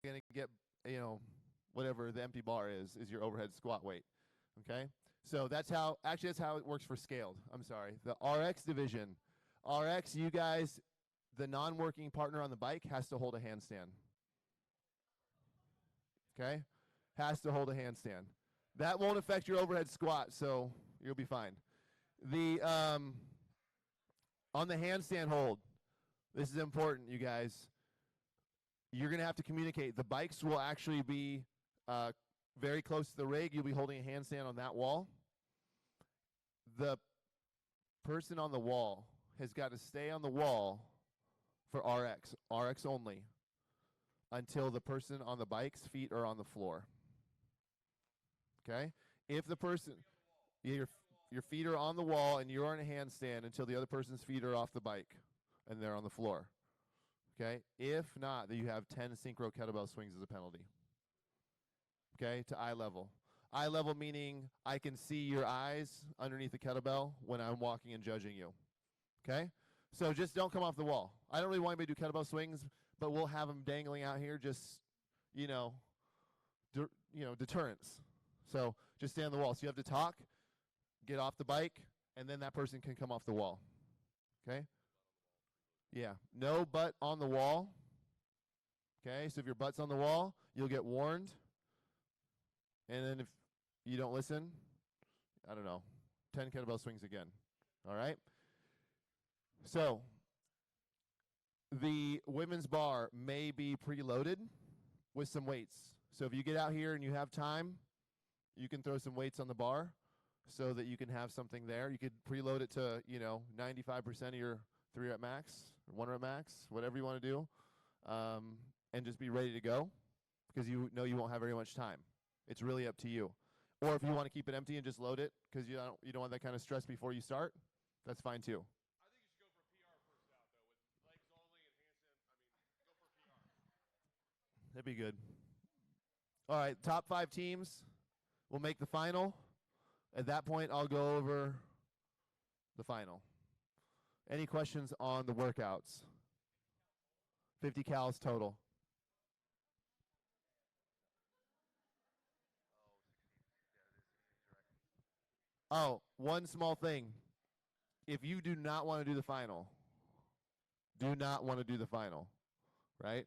going to get, you know, whatever the empty bar is your overhead squat weight. Okay? So that's how it works for scaled. I'm sorry. The RX division. RX, you guys, the non-working partner on the bike has to hold a handstand. Okay? Has to hold a handstand. That won't affect your overhead squat, so you'll be fine. The on the handstand hold, this is important, you guys. You're going to have to communicate. The bikes will actually be very close to the rig. You'll be holding a handstand on that wall. The person on the wall has got to stay on the wall for RX only, until the person on the bike's feet are on the floor. Okay? If the person, your feet are on the wall and you're on a handstand until the other person's feet are off the bike and they're on the floor. Okay? If not, then you have 10 synchro kettlebell swings as a penalty. Okay? To eye level. Eye level meaning I can see your eyes underneath the kettlebell when I'm walking and judging you. Okay? So just don't come off the wall. I don't really want anybody to do kettlebell swings, but we'll have them dangling out here, just, you know, deterrence. So just stay on the wall. So you have to talk, get off the bike, and then that person can come off the wall. Okay? Yeah. No butt on the wall. Okay? So if your butt's on the wall, you'll get warned. And then if you don't listen, I don't know, 10 kettlebell swings again. All right? So the women's bar may be preloaded with some weights. So if you get out here and you have time, you can throw some weights on the bar so that you can have something there. You could preload it to, 95% of your 3-rep max, 1-rep max, whatever you want to do, and just be ready to go, because you know you won't have very much time. It's really up to you. Or if you want to keep it empty and just load it because you don't want that kind of stress before you start, that's fine too. That'd be good. All right, top 5 teams will make the final. At that point, I'll go over the final. Any questions on the workouts? 50 cals total. Oh, one small thing. If you do not want to do the final, right?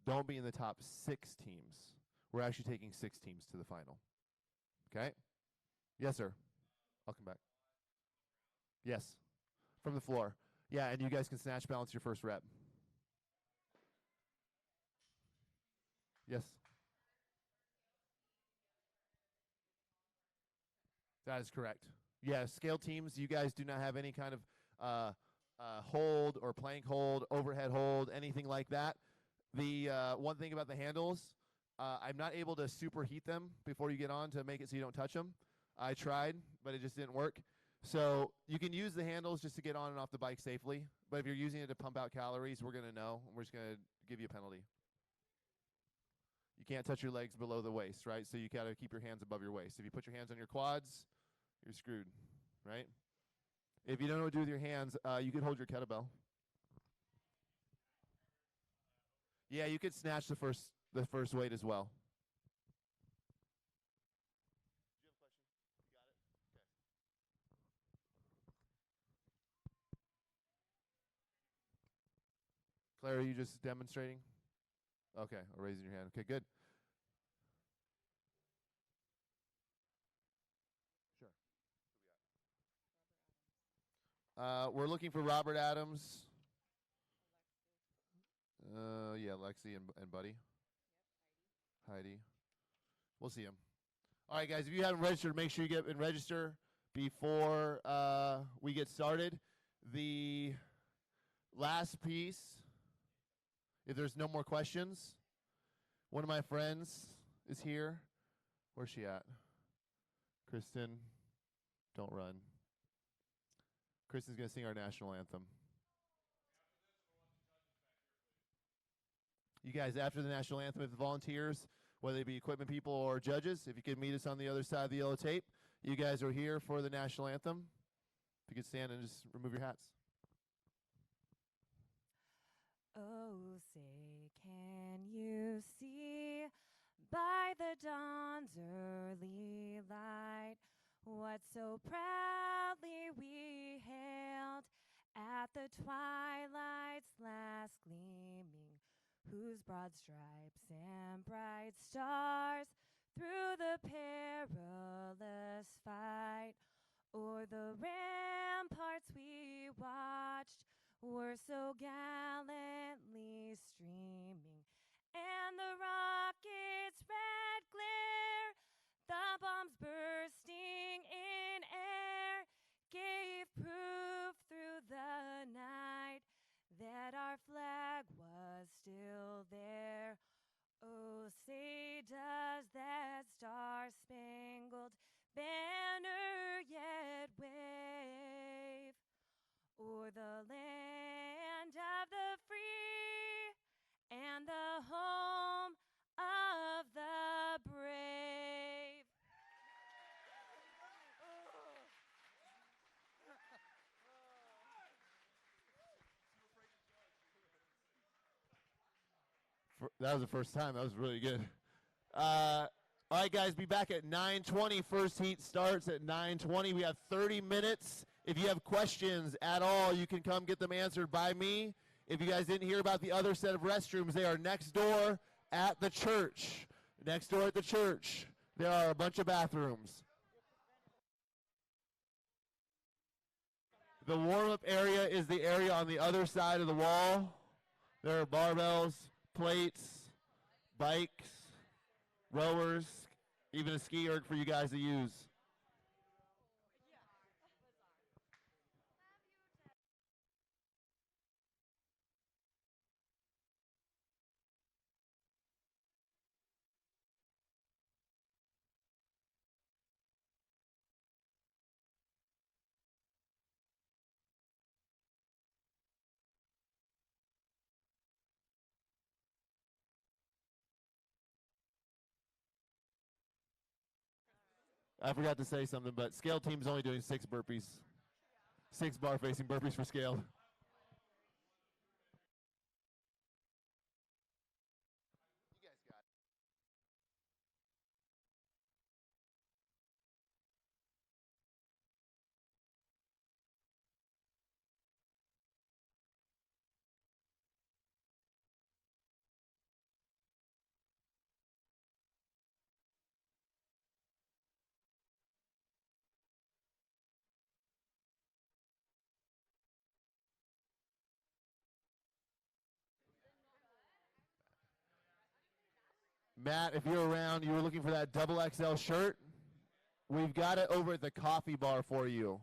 Don't be in the top 6 teams. We're actually taking 6 teams to the final. Okay? Yes, sir. I'll come back. Yes. From the floor. Yeah, and you guys can snatch balance your first rep. Yes. That is correct. Yeah, scale teams, you guys do not have any kind of hold or plank hold, overhead hold, anything like that. The one thing about the handles, I'm not able to superheat them before you get on to make it so you don't touch them. I tried, but it just didn't work. So you can use the handles just to get on and off the bike safely. But if you're using it to pump out calories, we're going to know. We're just going to give you a penalty. You can't touch your legs below the waist, right? So you got to keep your hands above your waist. If you put your hands on your quads, you're screwed, right? If you don't know what to do with your hands, you could hold your kettlebell. Yeah, you could snatch the first weight as well. Claire, are you just demonstrating? Okay, or raising your hand. Okay, good. Sure. We're looking for Robert Adams. Yeah, Lexi and Buddy. Heidi. We'll see him. All right, guys, if you haven't registered, make sure you get and register before we get started. The last piece, if there's no more questions, one of my friends is here. Where's she at? Kristen, don't run. Kristen's going to sing our national anthem. You guys, after the national anthem, if the volunteers, whether they be equipment people or judges, if you could meet us on the other side of the yellow tape, you guys are here for the national anthem. If you could stand and just remove your hats. Oh, say Can you see by the dawn's early light what so proudly we hailed at the twilight's last gleaming, whose broad stripes and bright stars through the perilous fight o'er the ramparts we watched were so gallantly streaming, and the rocket's red glare, the bombs bursting in air, gave proof through the night that our flag was still there. Oh, say does that star-spangled banner yet wave o'er the land of the free and the home of the brave. That was the first time. That was really good. All right, guys, be back at 9:20. First heat starts at 9:20. We have 30 minutes. If you have questions at all, you can come get them answered by me. If you guys didn't hear about the other set of restrooms, they are next door at the church. Next door at the church, there are a bunch of bathrooms. The warm-up area is the area on the other side of the wall. There are barbells, plates, bikes, rowers, even a ski erg for you guys to use. I forgot to say something, but scale team's only doing 6 burpees. 6 bar facing burpees for scale. Matt, if you're around, you were looking for that double XL shirt. We've got it over at the coffee bar for you.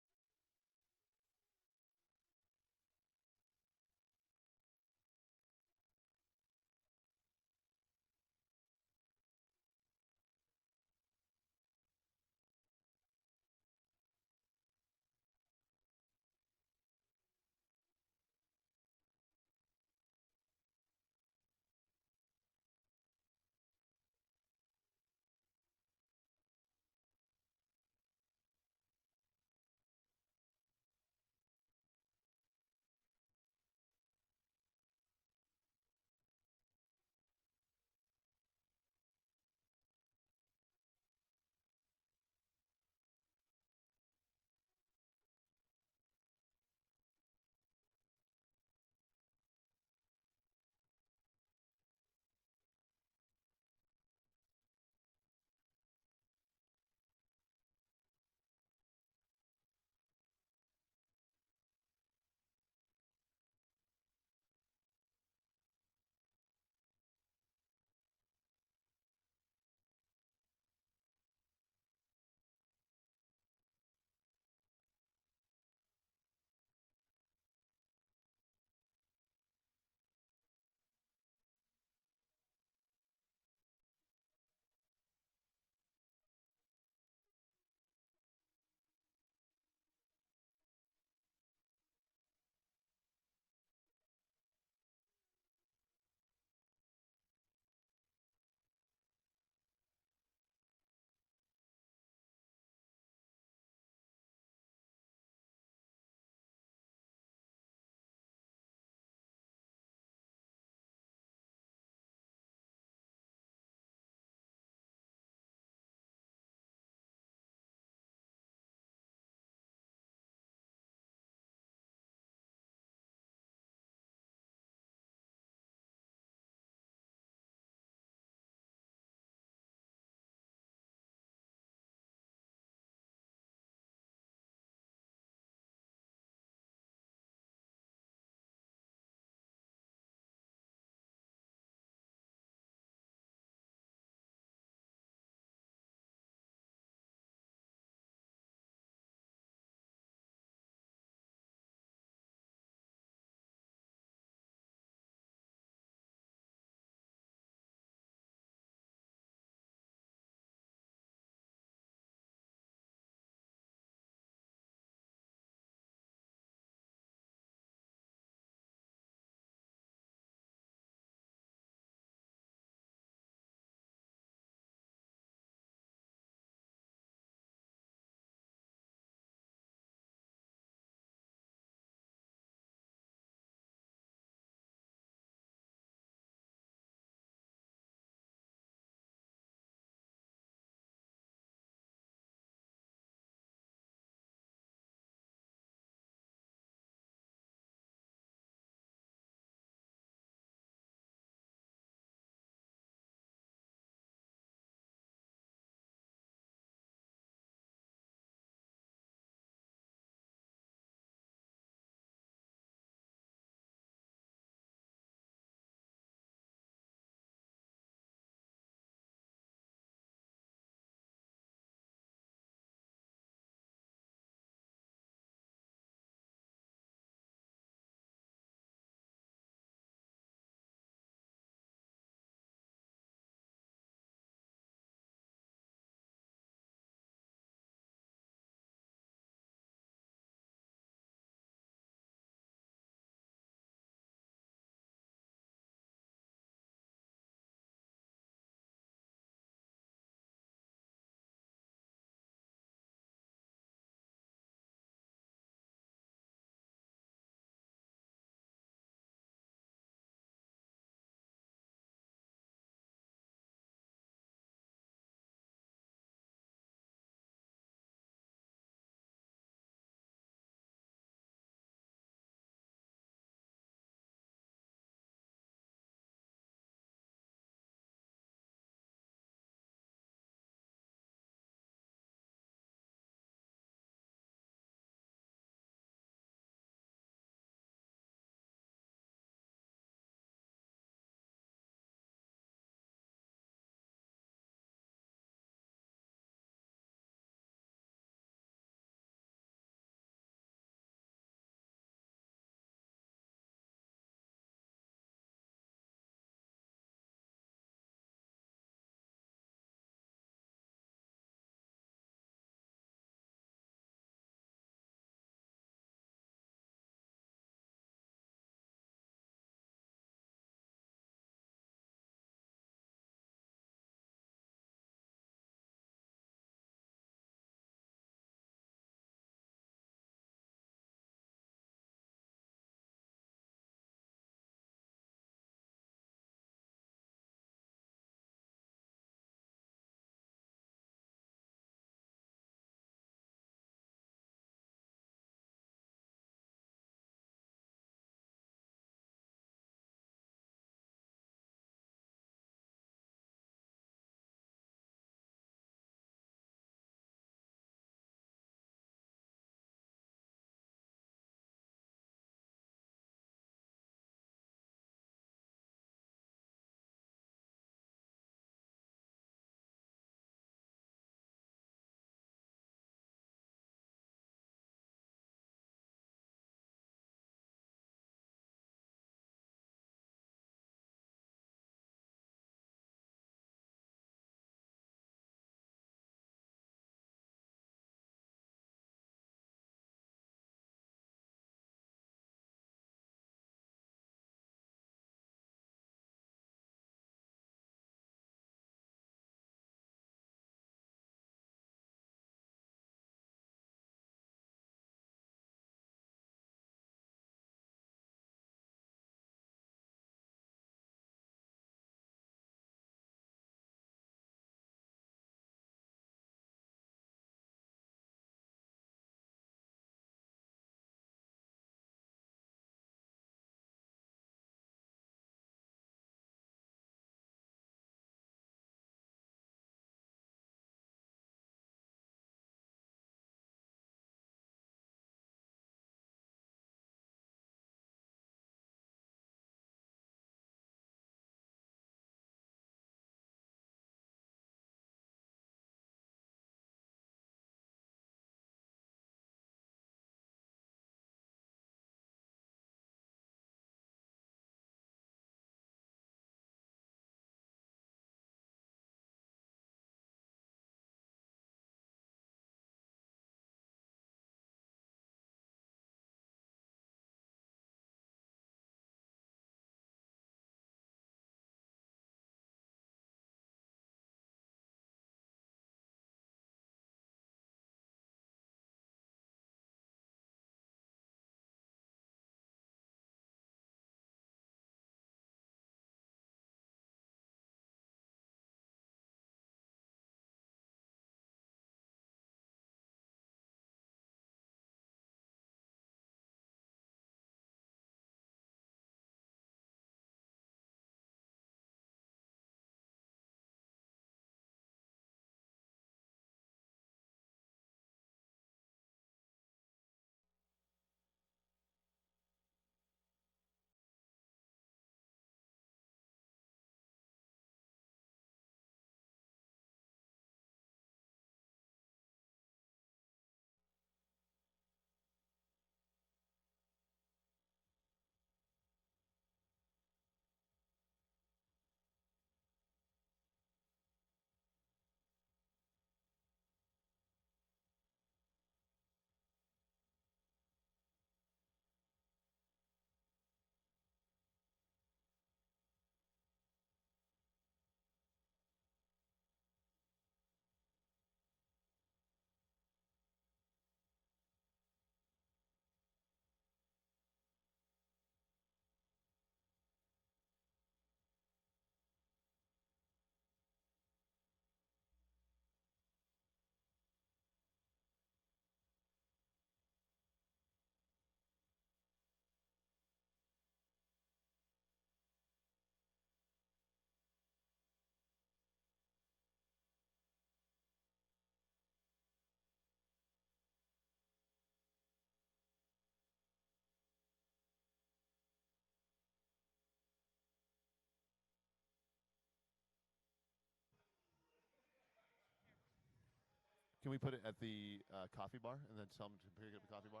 Can we put it at the coffee bar and then tell them to pick up the coffee bar?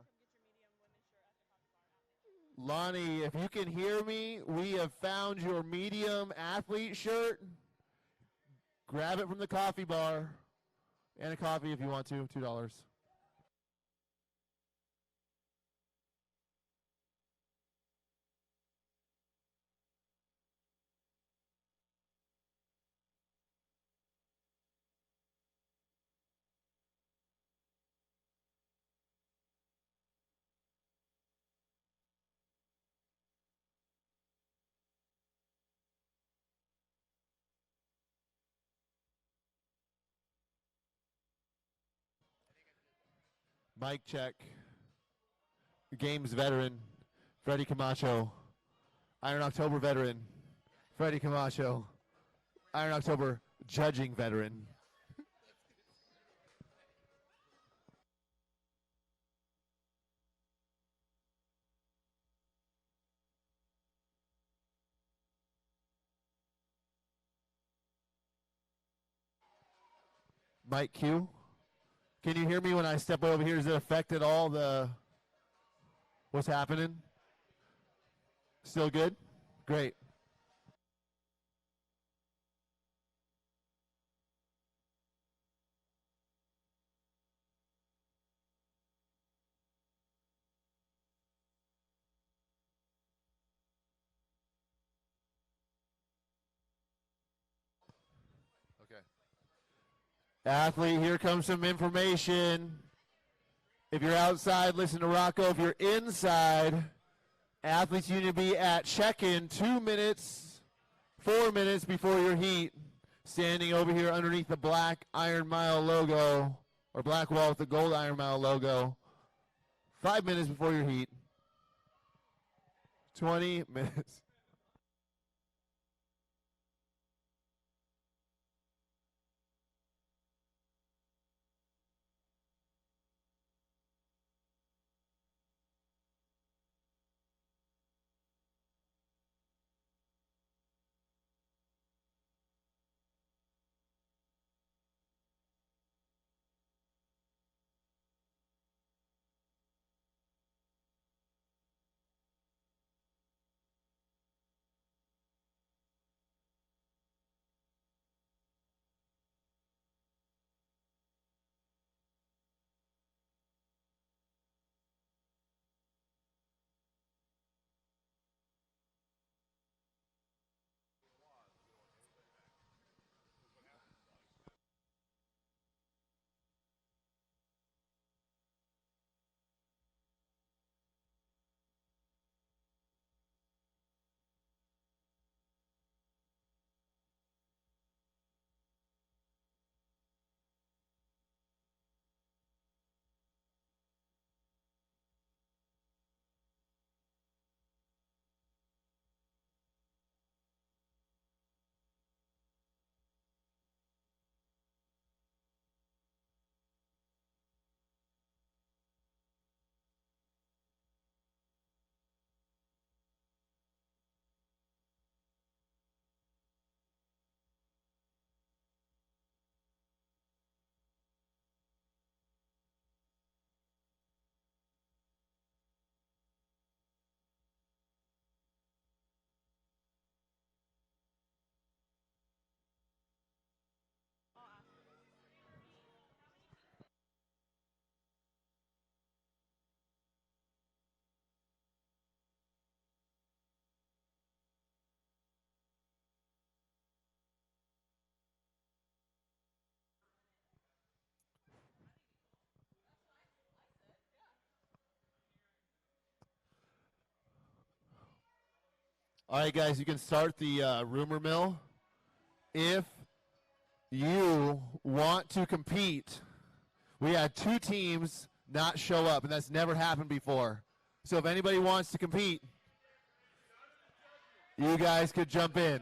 Lonnie, if you can hear me, we have found your medium athlete shirt. Grab it from the coffee bar. And a coffee if you want to, $2. Mic check. Games veteran, Freddie Camacho. Iron October veteran, Freddie Camacho. Iron October judging veteran. Mike Q. Can you hear me when I step over here? Does it affect at all what's happening? Still good? Great. Okay. Athlete, here comes some information. If you're outside, listen to Rocco. If you're inside, athletes, you need to be at check-in 2 minutes, 4 minutes before your heat. Standing over here underneath the black Iron Mile logo, or black wall with the gold Iron Mile logo. 5 minutes before your heat. 20 minutes. All right, guys, you can start the rumor mill. If you want to compete, we had 2 teams not show up, and that's never happened before. So if anybody wants to compete, you guys could jump in.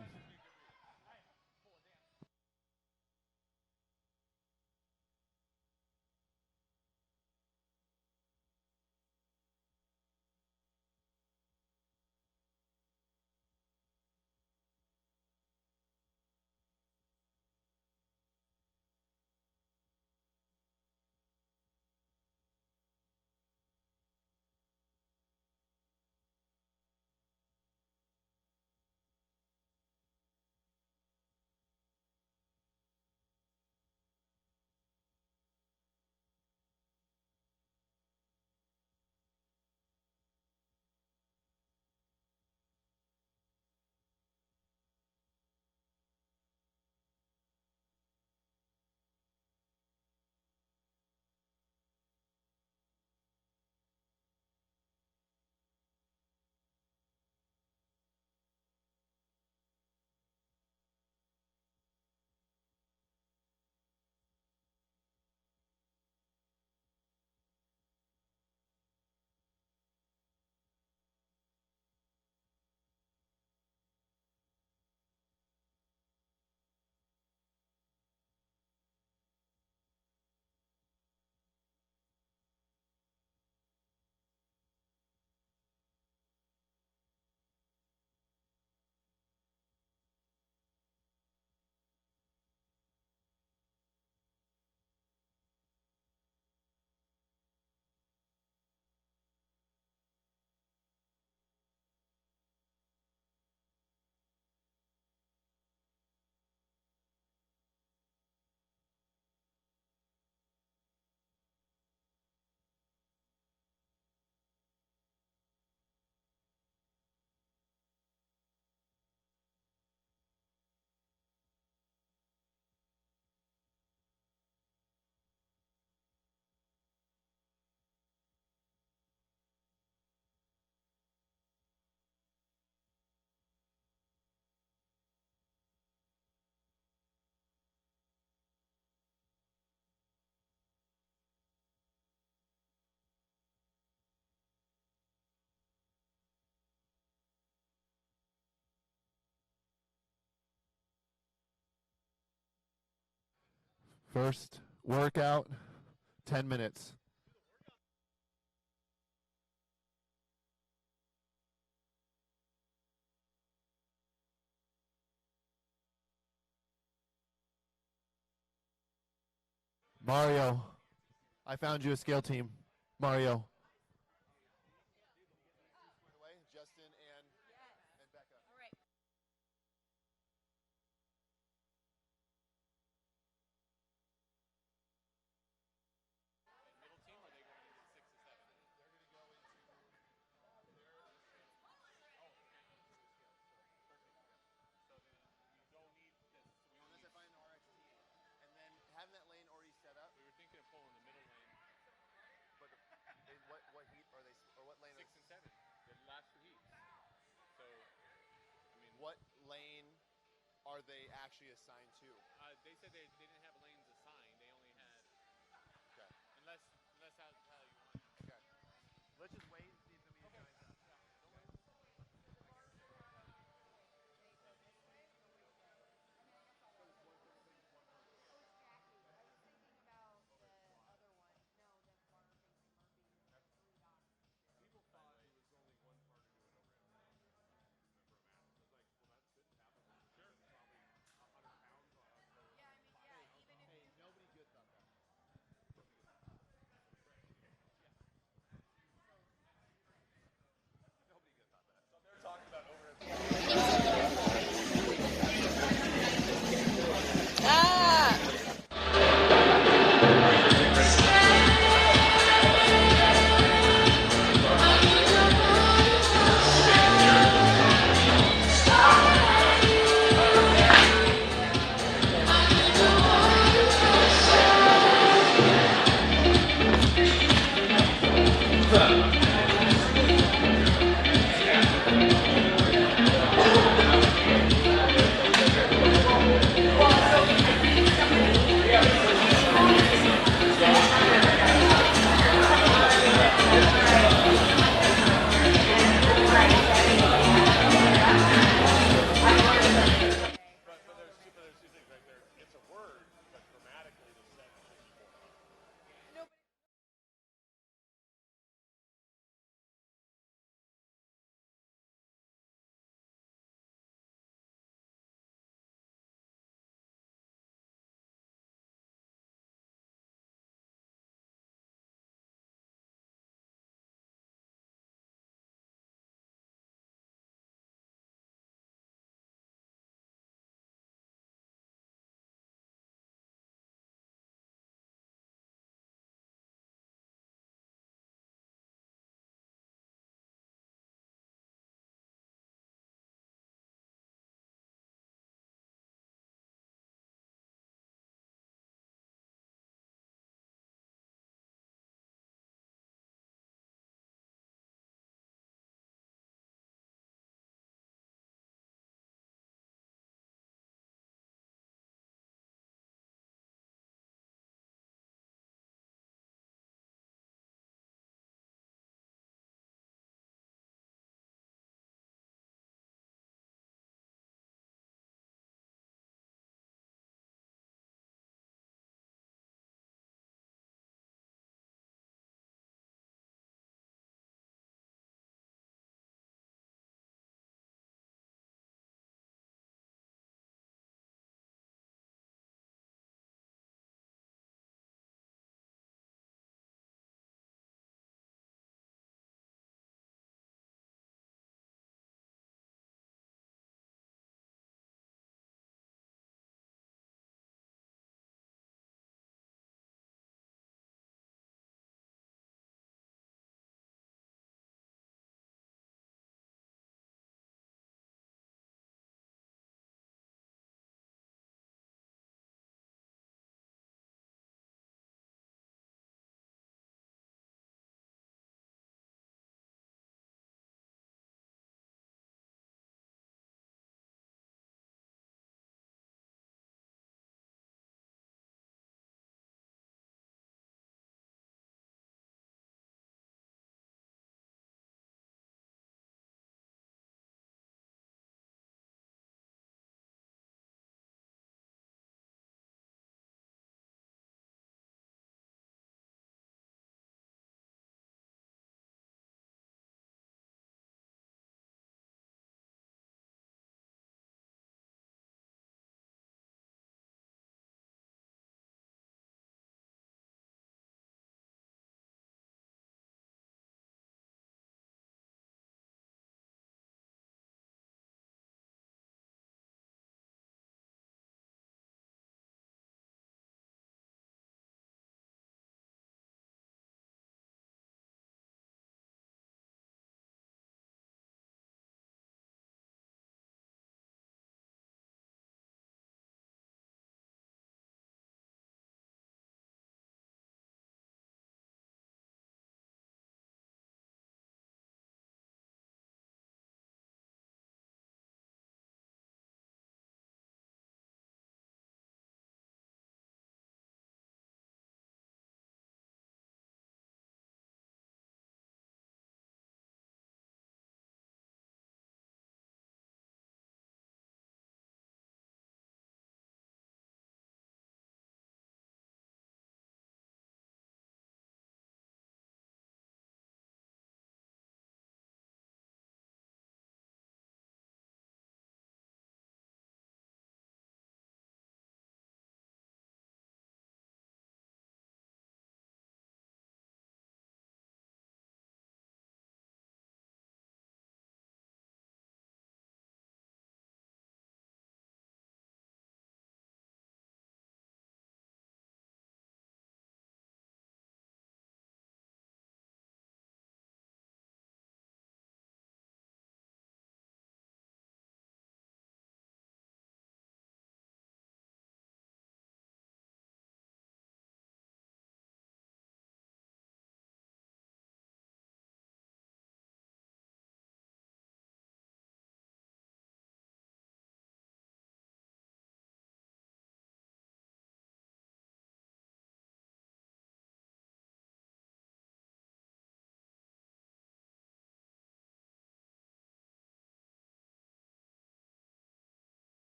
First workout, 10 minutes. Mario, I found you a scale team. Mario. Justin and Becca. All right. Middle team, or are they going into 6 and 7? They're going to go into So then you don't need this. So unless I find an RXT. And then having that lane already set up. We were thinking of pulling the middle lane. But what heat are they, or what lane? 6 and 7. The last 2 heats. So, I mean, what lane are they actually assigned to? They said they didn't have lanes assigned. They only had. Okay. Unless that's how you want. Okay. Let's just wait and see if somebody joins us.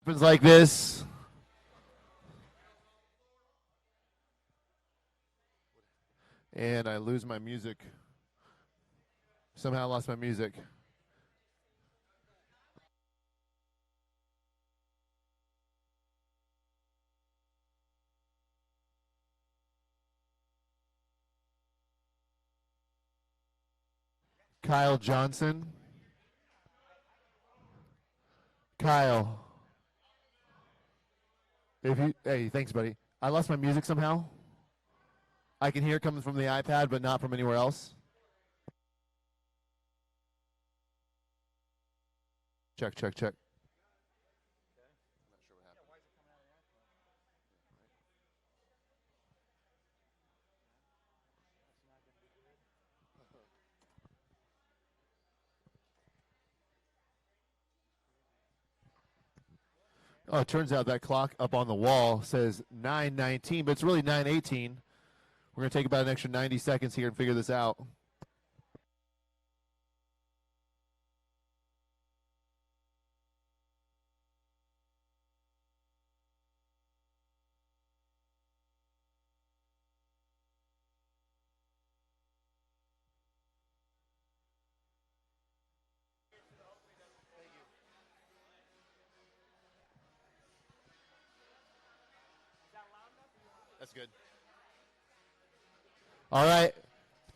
Happens like this. And I lose my music. Somehow I lost my music. Kyle Johnson. Kyle. Hey, thanks, buddy. I lost my music somehow. I can hear it coming from the iPad, but not from anywhere else. Check, check, check. Oh, it turns out that clock up on the wall says 9:19, but it's really 9:18. We're going to take about an extra 90 seconds here and figure this out. That's good. All right,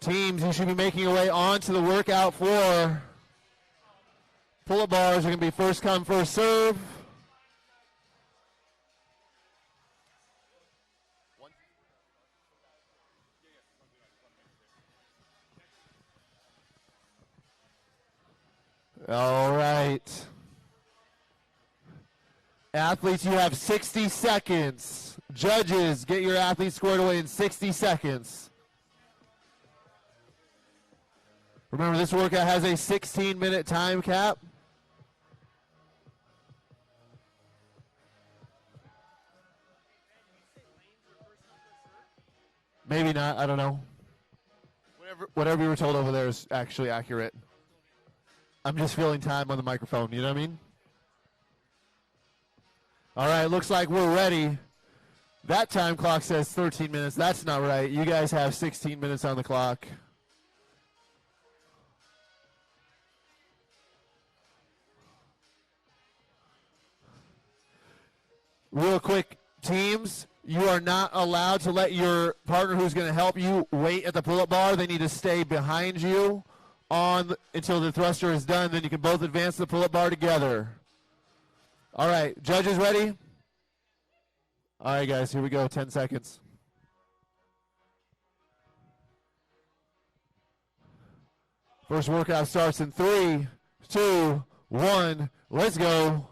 teams, you should be making your way onto the workout floor. Pull-up bars are going to be first come, first serve. All right. Athletes, you have 60 seconds. Judges, get your athletes squared away in 60 seconds. Remember, this workout has a 16-minute time cap. Maybe not, I don't know. Whatever you were told over there is actually accurate. I'm just filling time on the microphone, you know what I mean? All right, looks like we're ready. That time clock says 13 minutes. That's not right. You guys have 16 minutes on the clock. Real quick, teams, you are not allowed to let your partner who's going to help you wait at the pull-up bar. They need to stay behind you until the thruster is done. Then you can both advance the pull-up bar together. All right, judges ready? All right, guys, here we go. 10 seconds. First workout starts in 3, 2, 1. Let's go.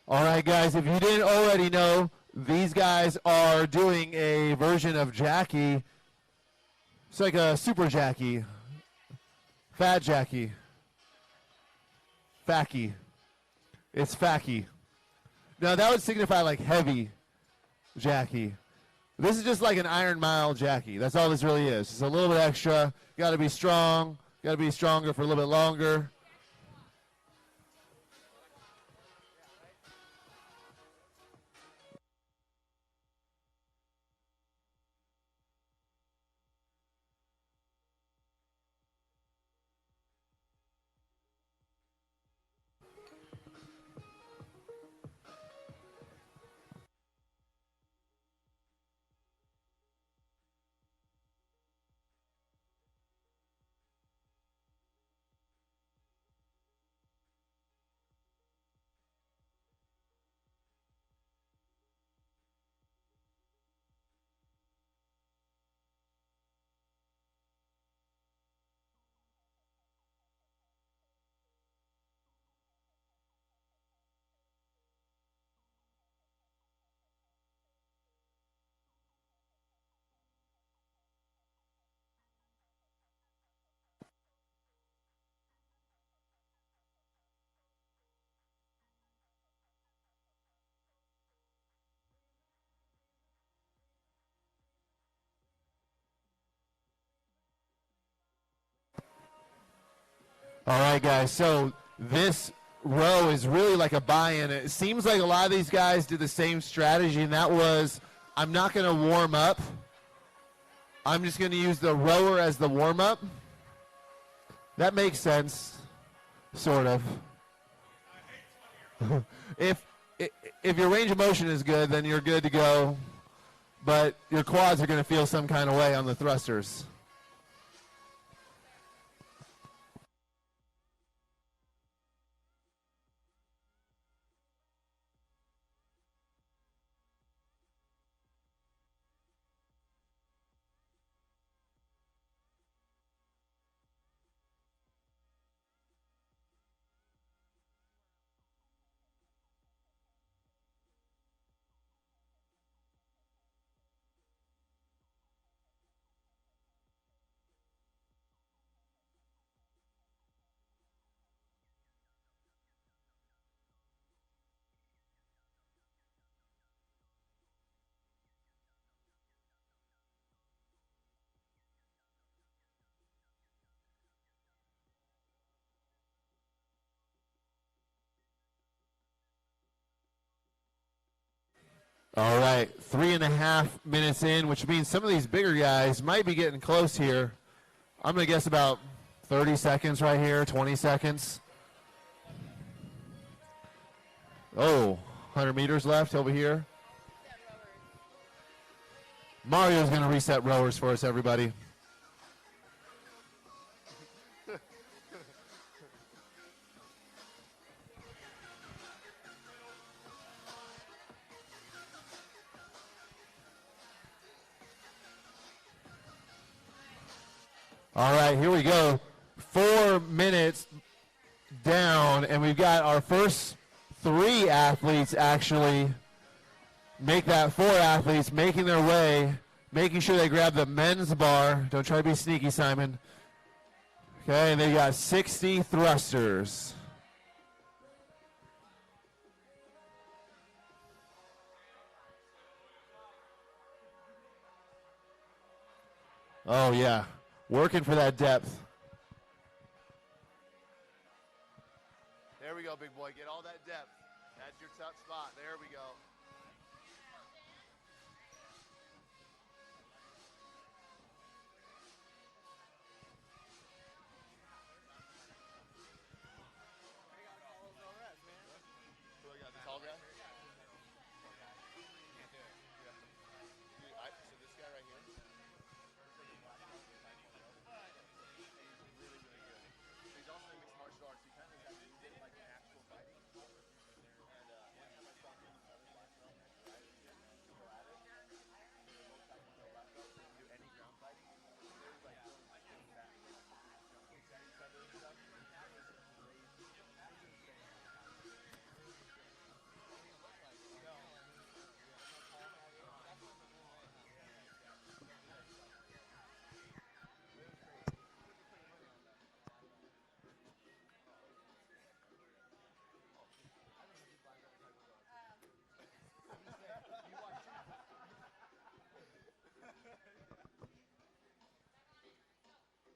All right, guys, if you didn't already know, these guys are doing a version of Jackie. It's like a super Jackie, fat Jackie, Facky. It's Facky. Now, that would signify like heavy Jackie. This is just like an Iron Mile Jackie. That's all this really is. It's a little bit extra. Got to be strong. Got to be stronger for a little bit longer. All right, guys. So this row is really like a buy-in. It seems like a lot of these guys did the same strategy, and that was, I'm not going to warm up. I'm just going to use the rower as the warm-up. That makes sense, sort of. If your range of motion is good, then you're good to go. But your quads are going to feel some kind of way on the thrusters. All right, 3.5 minutes in, which means some of these bigger guys might be getting close here. I'm going to guess about 30 seconds right here, 20 seconds. Oh, 100 meters left over here. Mario's going to reset rowers for us, everybody. All right, here we go. 4 minutes down, and we've got our first 3 athletes actually make that 4 athletes making their way, making sure they grab the men's bar. Don't try to be sneaky, Simon. Okay, and they got 60 thrusters. Oh, yeah. Working for that depth. There we go, big boy. Get all that depth. That's your tough spot. There we go. Who I got? The tall guy? So this guy right here? He's also in mixed martial arts. He kind of got into it like an actual fighting. And one time I saw him in another black belt and I to go at it. They were both fighting for black belts. They didn't do any ground fighting. They were like doing like this back and jumping at each other and stuff. It was crazy.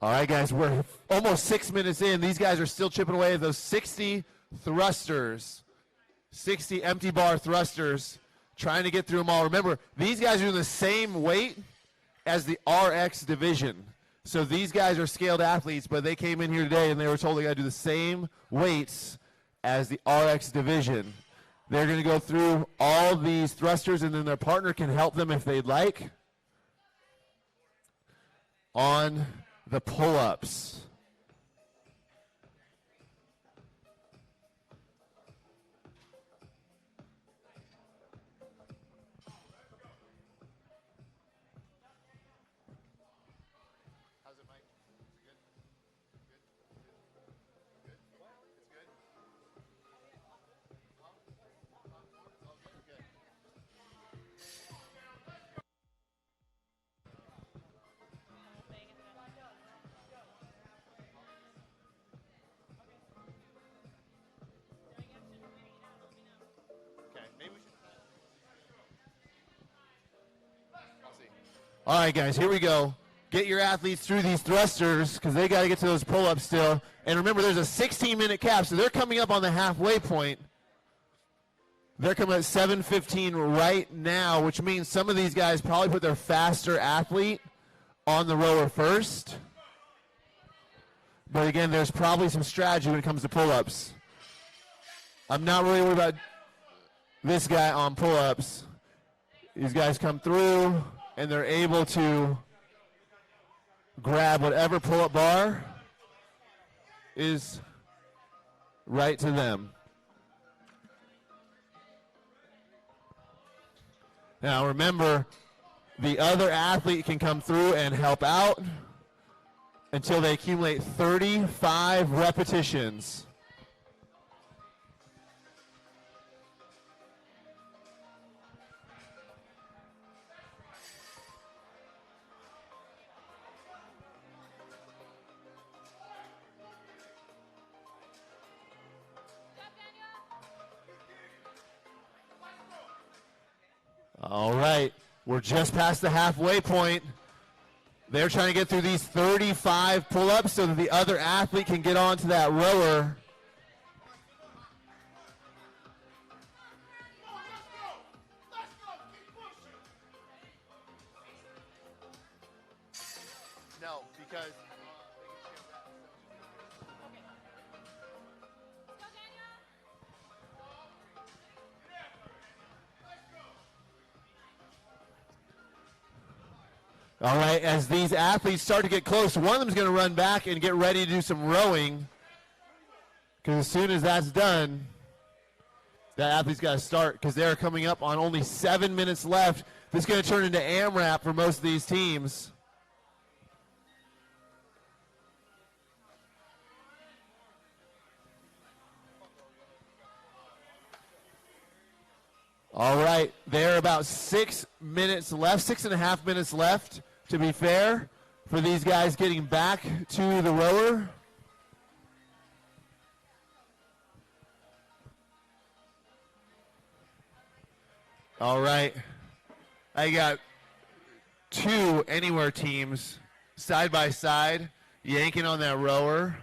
All right, guys, we're almost 6 minutes in. These guys are still chipping away at those 60 thrusters, 60 empty bar thrusters, trying to get through them all. Remember, these guys are the same weight as the RX division. So these guys are scaled athletes, but they came in here today and they were told they got to do the same weights as the RX division. They're going to go through all these thrusters, and then their partner can help them if they'd like on the pull-ups. How's it, Mike? Is it good? Good? Good? It's good? Okay. Okay, maybe we should. I'll see. All right, guys, here we go. get your athletes through these thrusters because they got to get to those pull-ups still. And remember, there's a 16-minute cap, so they're coming up on the halfway point. They're coming at 7:15 right now, which means some of these guys probably put their faster athlete on the rower first. But again, there's probably some strategy when it comes to pull-ups. I'm not really worried about this guy on pull-ups. These guys come through, and they're able to grab whatever pull-up bar is right to them. Now remember, the other athlete can come through and help out until they accumulate 35 repetitions. All right, we're just past the halfway point. They're trying to get through these 35 pull-ups so that the other athlete can get onto that rower. No, because all right, as these athletes start to get close, one of them is going to run back and get ready to do some rowing. Because as soon as that's done, that athlete's got to start because they're coming up on only 7 minutes left. This is going to turn into AMRAP for most of these teams. All right, they're about 6 minutes left, 6.5 minutes left, to be fair, for these guys getting back to the rower. All right, I got two Anywhere teams side by side, yanking on that rower,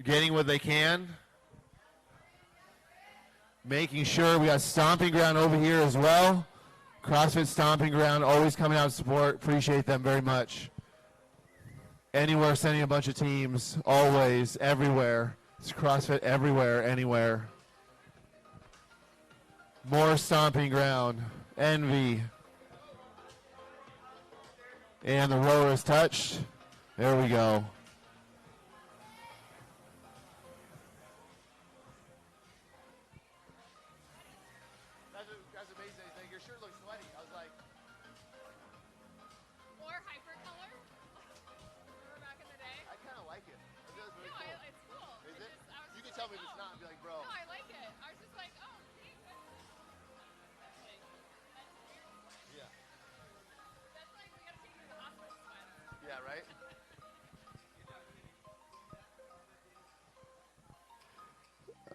getting what they can. Making sure we got Stomping Ground over here as well. CrossFit Stomping Ground always coming out to support. Appreciate them very much. Anywhere sending a bunch of teams, always, everywhere. It's CrossFit everywhere, anywhere. More Stomping Ground, Envy. And the rower is touched. There we go.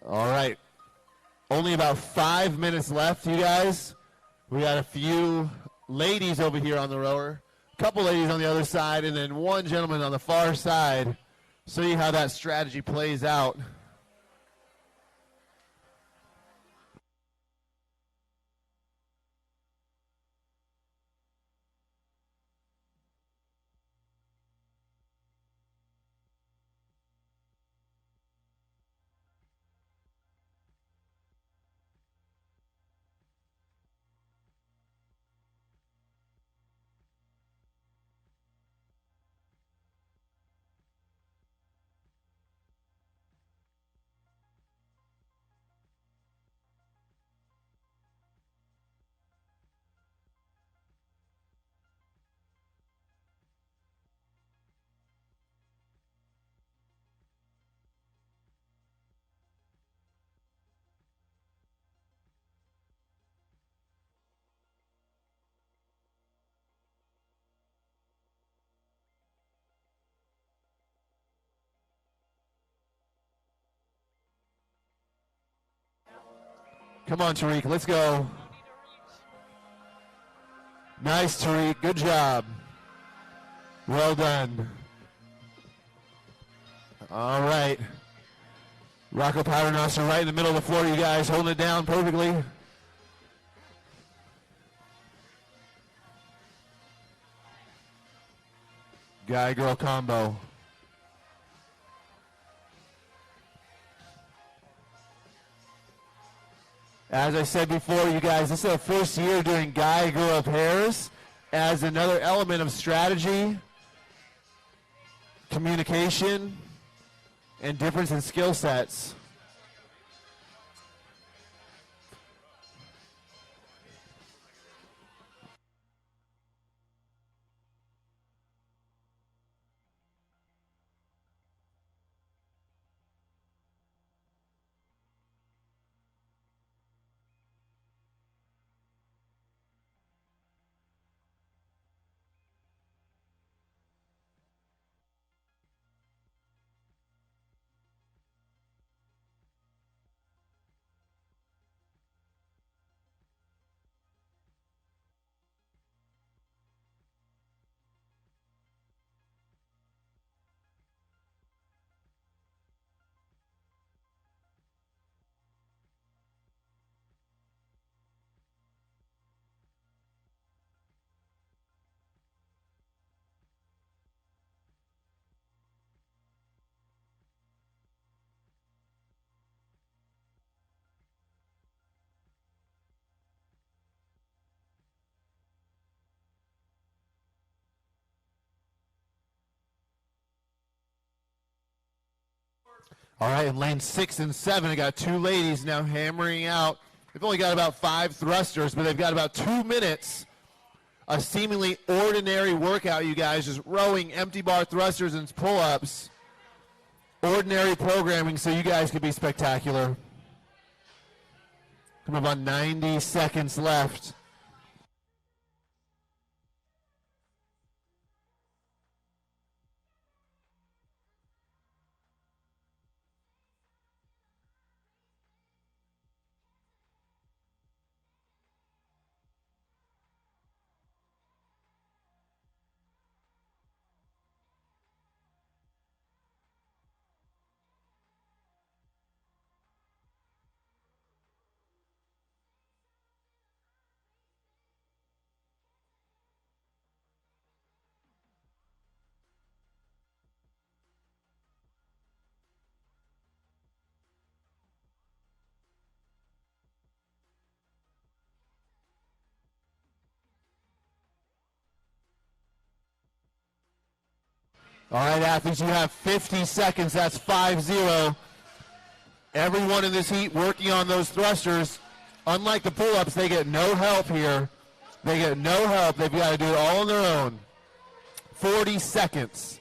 All right. Only about 5 minutes left, you guys. We got a few ladies over here on the rower, a couple ladies on the other side, and then one gentleman on the far side. See how that strategy plays out. Come on, Tariq, let's go. Nice, Tariq, good job. Well done. All right. Rocco Paternoster right in the middle of the floor, you guys, holding it down perfectly. Guy-girl combo. As I said before, you guys, this is our first year doing guy-girl pairs as another element of strategy, communication, and difference in skill sets. All right, in lane 6 and 7, I got two ladies now hammering out. They've only got about 5 thrusters, but they've got about 2 minutes. A seemingly ordinary workout, you guys, just rowing empty bar thrusters and pull-ups. Ordinary programming, so you guys could be spectacular. Come up on 90 seconds left. All right, athletes, you have 50 seconds. That's 5-0. Everyone in this heat working on those thrusters. Unlike the pull-ups, they get no help here. They get no help. They've got to do it all on their own. 40 seconds.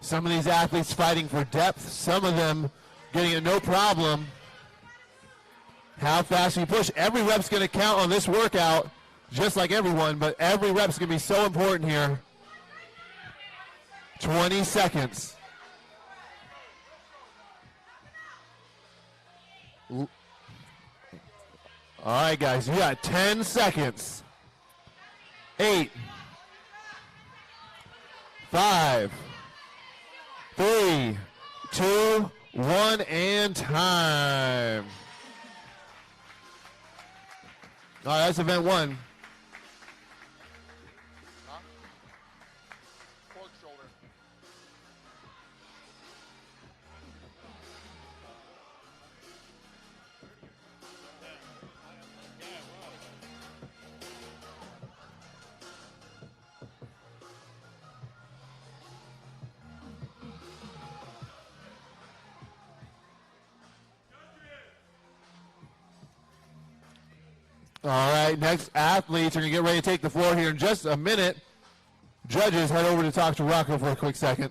Some of these athletes fighting for depth. Some of them getting it no problem. How fast you push. Every rep's going to count on this workout, just like everyone, but every rep's going to be so important here. 20 seconds. All right, guys, you got 10 seconds. 8, 5, 3, 2, 1, and time. All right, that's event 1. All right, next athletes are going to get ready to take the floor here in just a minute. Judges, head over to talk to Rocco for a quick second.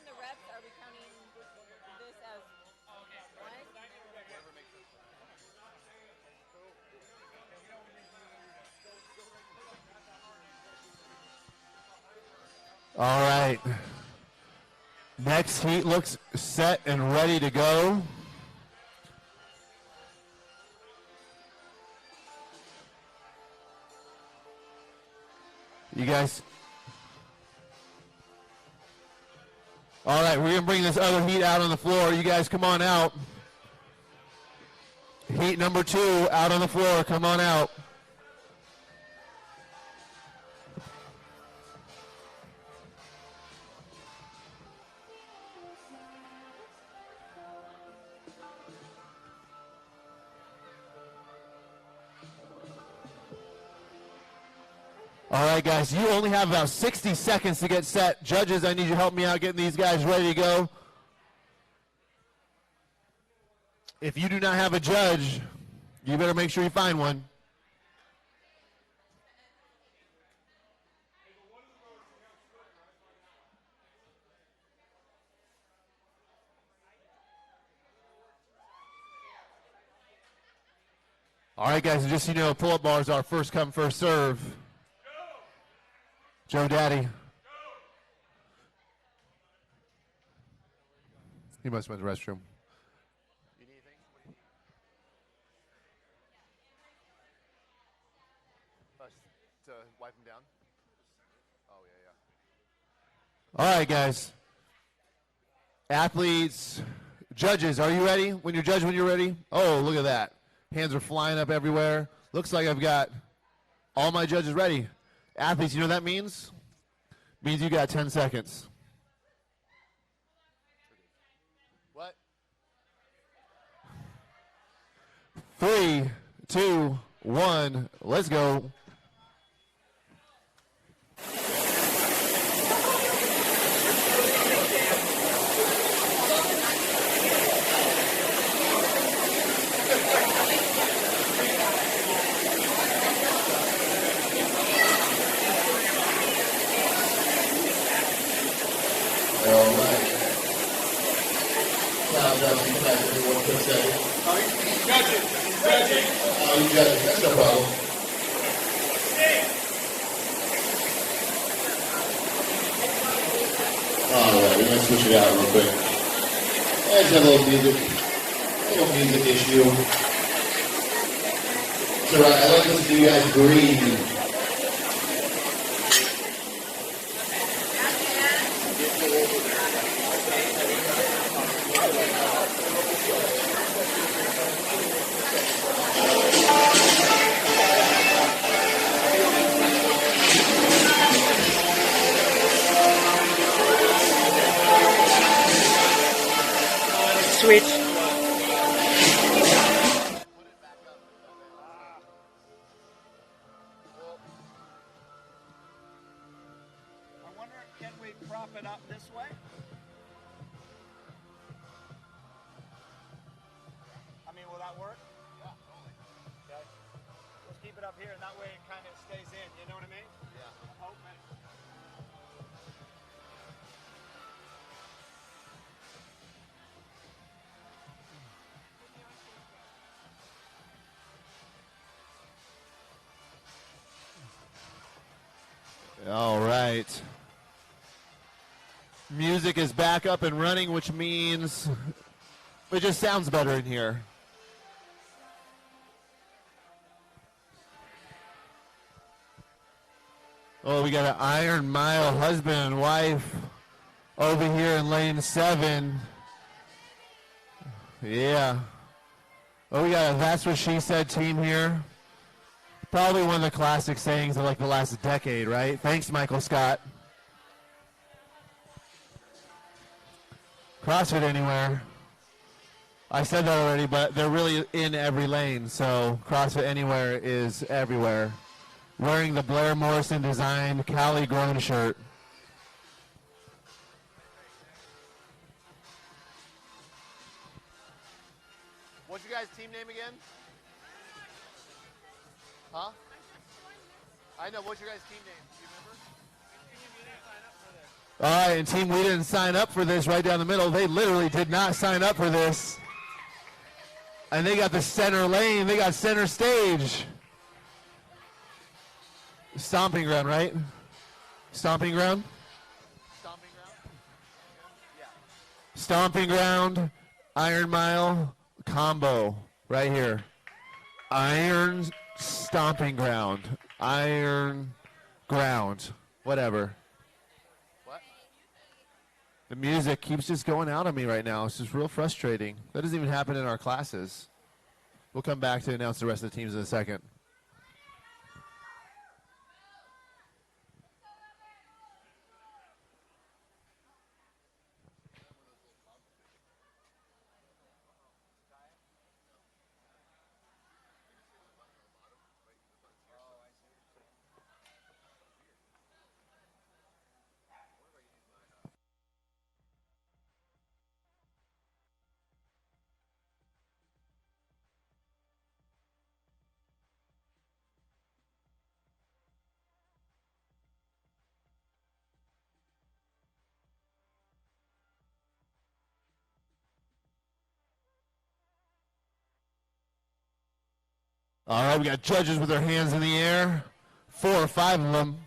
The reps, are we counting this as All right. Next heat looks set and ready to go. You guys. All right, we're going to bring this other heat out on the floor. You guys come on out. Heat number 2 out on the floor. Come on out. All right, guys, you only have about 60 seconds to get set. Judges, I need you to help me out getting these guys ready to go. If you do not have a judge, you better make sure you find one. All right, guys, just so you know, pull-up bars are first come, first serve. Joe Daddy. He must have went to the restroom. You need anything? What do you need? To wipe him down? Oh, yeah. All right, guys. Athletes, judges, are you ready? When you're judged, when you're ready? Oh, look at that. Hands are flying up everywhere. Looks like I've got all my judges ready. Athletes, you know what that means? Means you got 10 seconds. What? 3, 2, 1, let's go. You got it. That's no problem. All right, we're going to switch it out real quick. I just have a little music issue. So I like to listen to you guys breathe. Switch. I wonder, can we prop it up this way? I mean, will that work? Yeah, totally. Okay. Let's keep it up here, and that way it kind of stays in. You know what I mean? Yeah. Oh, man. All right. Music is back up and running, which means it just sounds better in here. Oh, we got an Iron Mile husband and wife over here in lane 7. Yeah. Oh, we got a That's What She Said team here. Probably one of the classic sayings of like the last decade, right? Thanks, Michael Scott. CrossFit Anywhere. I said that already, but they're really in every lane, so CrossFit Anywhere is everywhere. Wearing the Blair Morrison designed Cali Grown shirt. What's your guys' team name again? Huh? I know. What's your guys' team name? Do you remember? All right, and team, we didn't sign up for this right down the middle. They literally did not sign up for this. And they got the center lane. They got center stage. Stomping ground, right? Stomping ground? Stomping ground, iron mile combo right here. Iron stomping ground, iron ground, whatever. What? The music keeps just going out on me right now. It's just real frustrating. That doesn't even happen in our classes. We'll come back to announce the rest of the teams in a second. All right, we got judges with their hands in the air, 4 or 5 of them.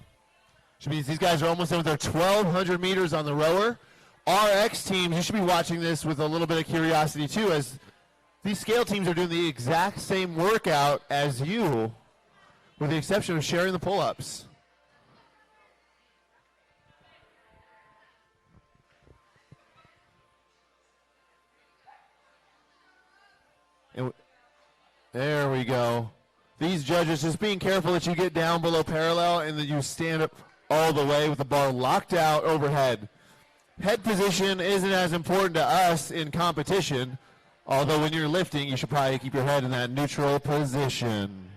Which means these guys are almost done with their 1,200 meters on the rower. RX teams, you should be watching this with a little bit of curiosity too, as these scale teams are doing the exact same workout as you, with the exception of sharing the pull-ups. There we go. These judges just being careful that you get down below parallel and that you stand up all the way with the bar locked out overhead. Head position isn't as important to us in competition, although when you're lifting, you should probably keep your head in that neutral position.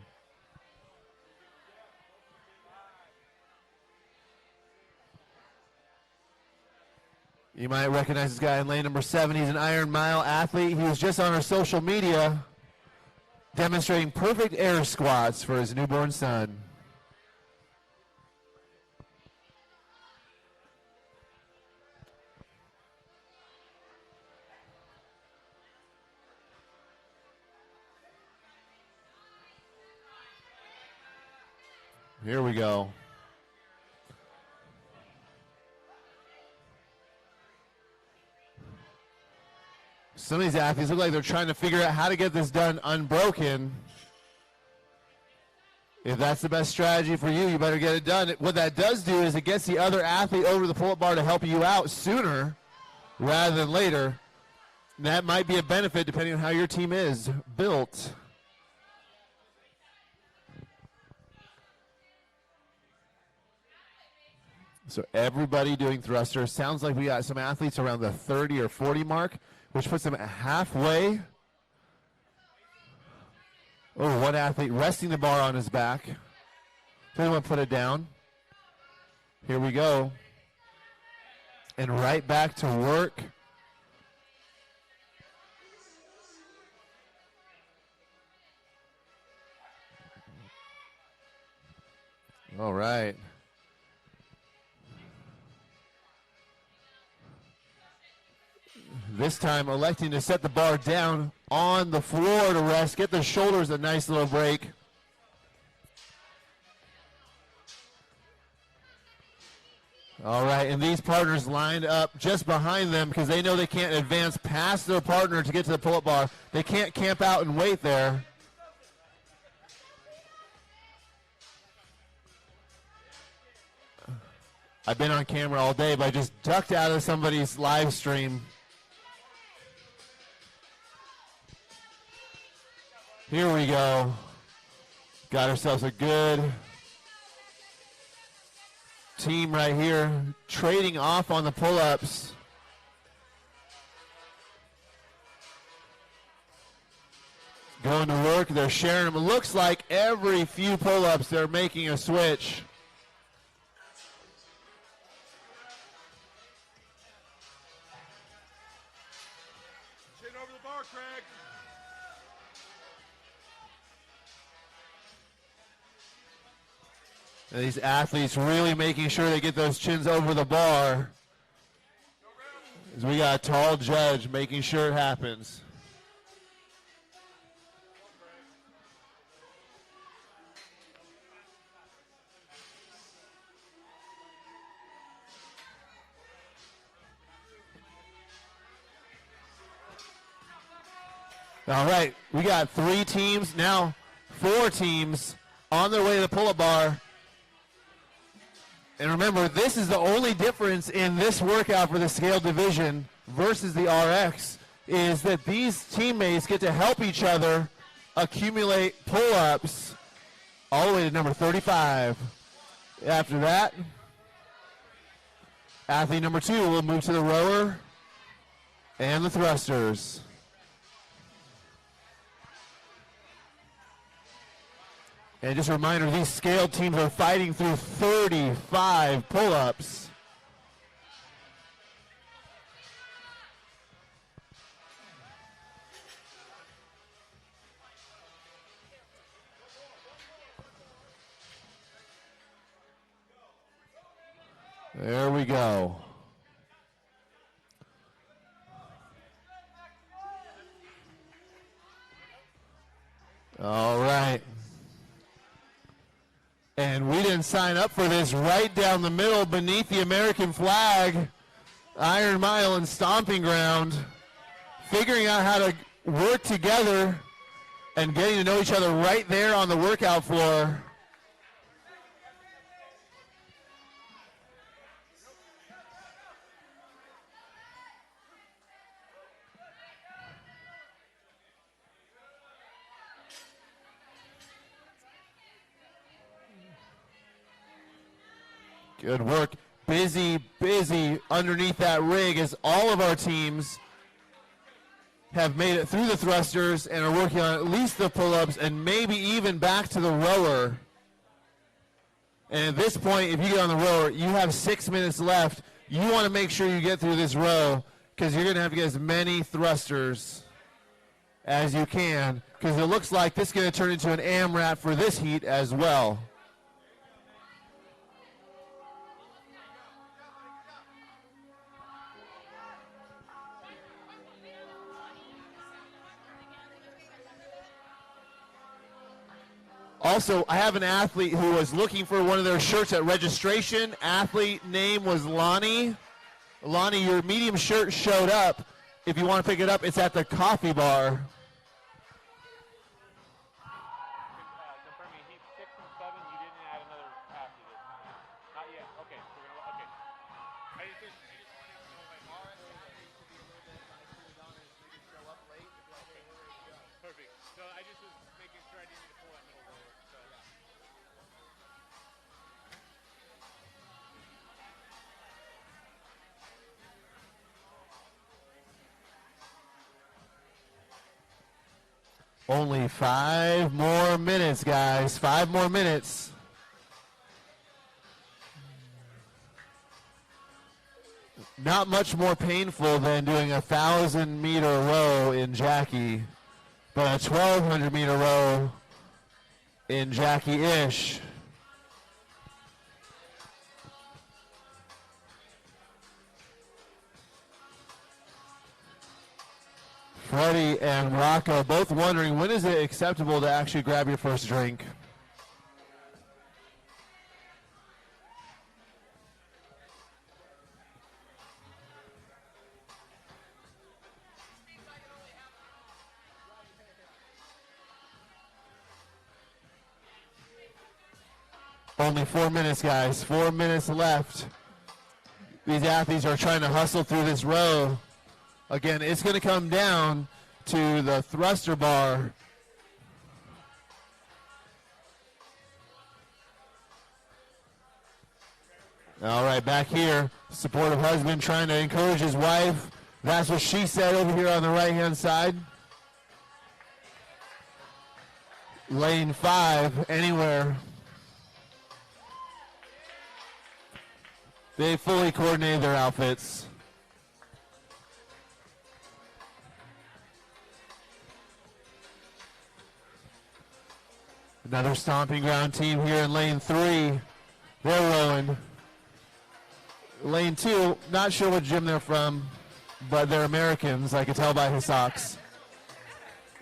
You might recognize this guy in lane number 7. He's an Iron Mile athlete. He was just on our social media demonstrating perfect air squats for his newborn son. Here we go. Some of these athletes look like they're trying to figure out how to get this done unbroken. If that's the best strategy for you, you better get it done. What that does do is it gets the other athlete over the pull-up bar to help you out sooner rather than later. And that might be a benefit depending on how your team is built. So everybody doing thrusters. Sounds like we got some athletes around the 30 or 40 mark, which puts them halfway. Oh, one athlete resting the bar on his back. Doesn't want to put it down. Here we go. And right back to work. All right. This time electing to set the bar down on the floor to rest, get the shoulders a nice little break. All right, and these partners lined up just behind them because they know they can't advance past their partner to get to the pull-up bar. They can't camp out and wait there. I've been on camera all day, but I just ducked out of somebody's live stream. Here we go. Got ourselves a good team right here, trading off on the pull-ups. Going to work, they're sharing them. It looks like every few pull-ups they're making a switch. Chin over the bar, Craig. And these athletes really making sure they get those chins over the bar. As we got a tall judge making sure it happens. All right, we got 3 teams, now 4 teams on their way to the pull-up bar. And remember, this is the only difference in this workout for the scale division versus the RX, is that these teammates get to help each other accumulate pull-ups all the way to number 35. After that, athlete number 2 will move to the rower and the thrusters. And just a reminder, these scaled teams are fighting through 35 pull-ups. There we go. All right. And we didn't sign up for this. Right down the middle beneath the American flag, Iron Mile and Stomping Ground, figuring out how to work together and getting to know each other right there on the workout floor. Good work. Busy underneath that rig as all of our teams have made it through the thrusters and are working on at least the pull-ups and maybe even back to the rower. And at this point, if you get on the rower, you have 6 minutes left. You want to make sure you get through this row because you're going to have to get as many thrusters as you can, because it looks like this is going to turn into an AMRAP for this heat as well. Also, I have an athlete who was looking for one of their shirts at registration. Athlete name was Lonnie. Lonnie, your medium shirt showed up. If you want to pick it up, it's at the coffee bar. Confirming, he's 6 and 7. You didn't add another pass, you did. Not yet. Okay. Okay. I just wanted to know, like, RS should be a little bit like cool down and maybe show up late. Perfect. So I just was making sure I didn't need to pull that middle rower. So yeah. Only 5 more minutes, guys. 5 more minutes. Not much more painful than doing a 1,000-meter row in Jackie, but a 1,200-meter row in Jackie-ish. Freddie and Rocco both wondering, when is it acceptable to actually grab your first drink? Only 4 minutes, guys. 4 minutes left. These athletes are trying to hustle through this row. Again, it's going to come down to the thruster bar. All right, back here, supportive husband trying to encourage his wife. That's what she said over here on the right-hand side. Lane 5, anywhere. They fully coordinated their outfits. Another stomping ground team here in lane 3. They're rowing. Lane 2, not sure what gym they're from, but they're Americans, I could tell by his socks.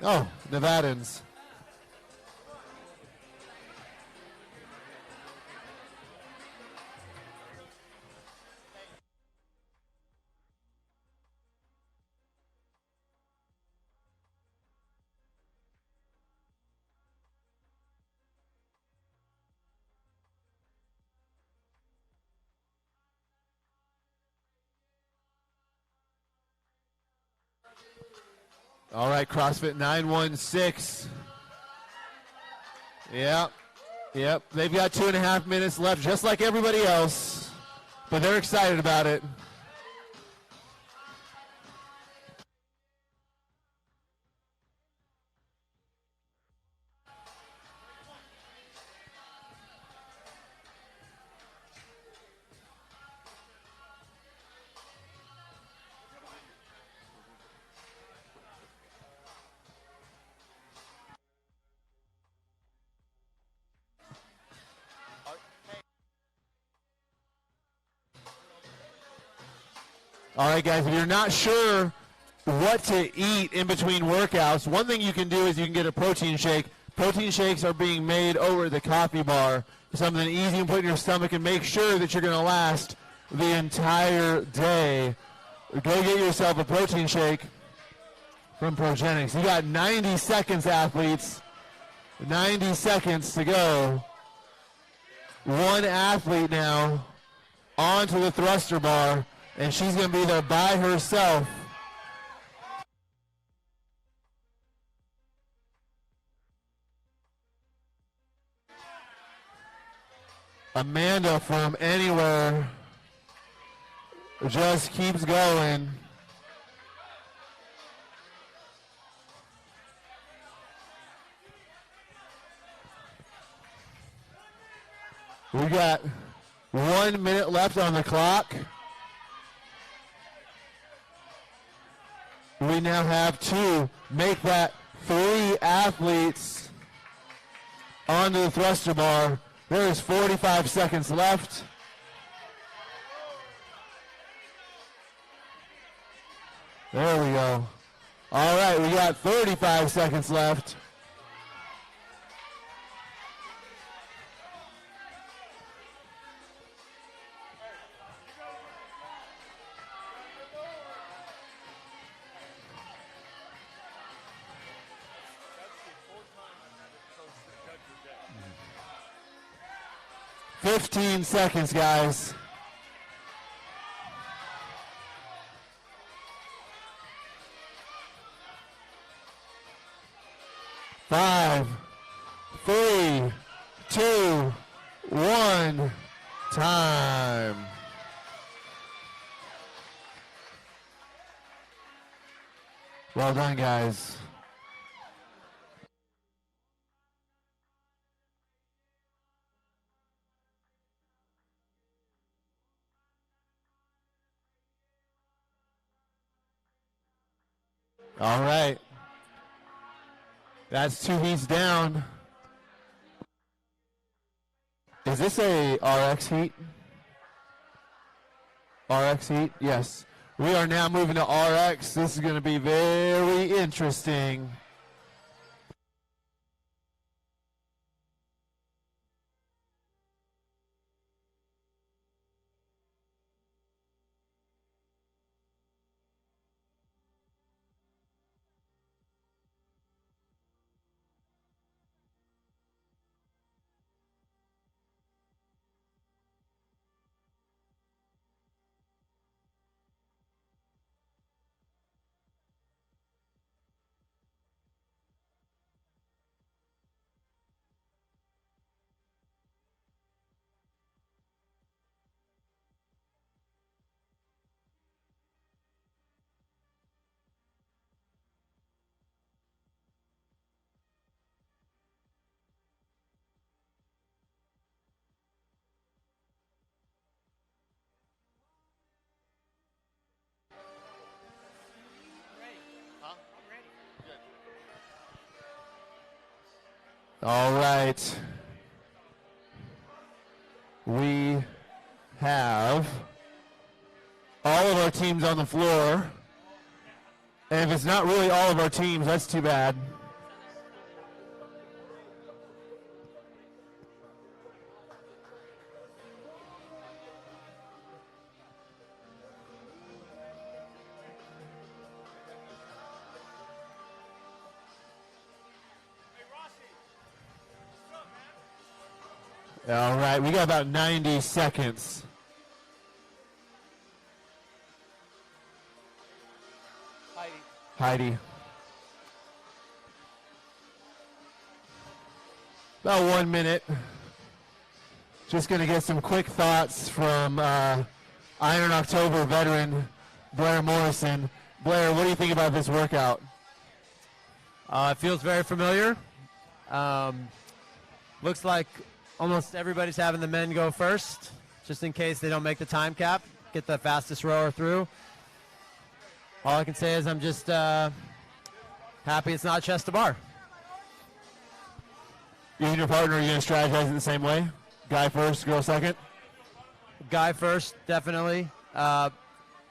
Oh, Nevadans. All right, CrossFit 916. Yep. Yep. They've got 2.5 minutes left, just like everybody else, but they're excited about it. All right, guys, if you're not sure what to eat in between workouts, one thing you can do is you can get a protein shake. Protein shakes are being made over at the coffee bar. Something easy you can put in your stomach and make sure that you're going to last the entire day. Go get yourself a protein shake from Progenics. You got 90 seconds, athletes. 90 seconds to go. One athlete now onto the thruster bar, and she's going to be there by herself. Amanda from Anywhere just keeps going. We got 1 minute left on the clock. We now have to make that 3 athletes onto the thruster bar. There is 45 seconds left. There we go. All right, we got 35 seconds left. Mm-hmm. 15 seconds, guys. Five, 3, 2, 1, time. Well done, guys. All right. That's 2 heats down. Is this a RX heat? RX heat? Yes. We are now moving to RX. This is going to be very interesting. All right. We have all of our teams on the floor. And if it's not really all of our teams, that's too bad. All right, we got about 90 seconds. Heidi. About 1 minute. Just going to get some quick thoughts from Iron October veteran Blair Morrison. Blair, what do you think about this workout? It feels very familiar. Looks like almost everybody's having the men go first, just in case they don't make the time cap, get the fastest rower through. All I can say is I'm just happy it's not chest to bar. You and your partner, are you going to strategize it the same way? Guy first, girl second? Guy first, definitely. But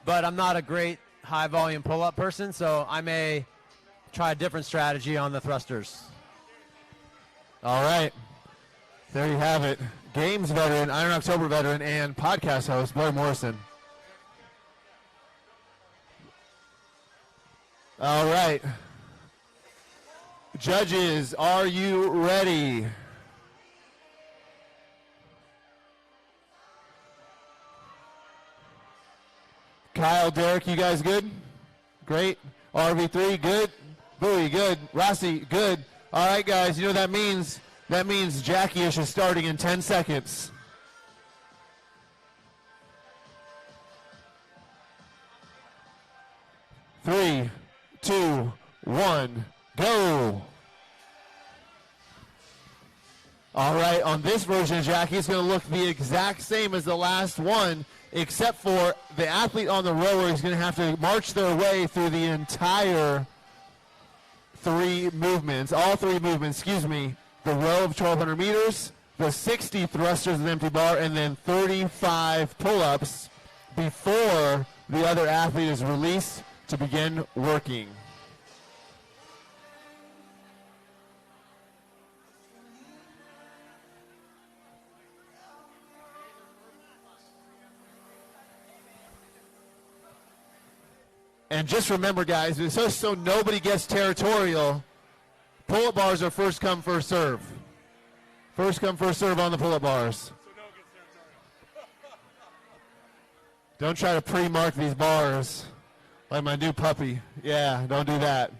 I'm not a great high volume pull-up person, so I may try a different strategy on the thrusters. All right. There you have it. Games veteran, Iron October veteran, and podcast host, Blair Morrison. All right. Judges, are you ready? Kyle, Derek, you guys good? Great. RV3, good. Bowie, good. Rossi, good. All right, guys, you know what that means? That means Jackie-ish is starting in 10 seconds. Three, two, one, go. All right, on this version of Jackie, it's going to look the exact same as the last one, except for the athlete on the rower is going to have to march their way through the entire all three movements, excuse me, the row of 1,200 meters, the 60 thrusters with empty bar, and then 35 pull-ups before the other athlete is released to begin working. And just remember, guys, so nobody gets territorial, pull-up bars are first come, first serve. First come, first serve on the pull-up bars. Don't try to pre-mark these bars like my new puppy. Yeah, don't do that.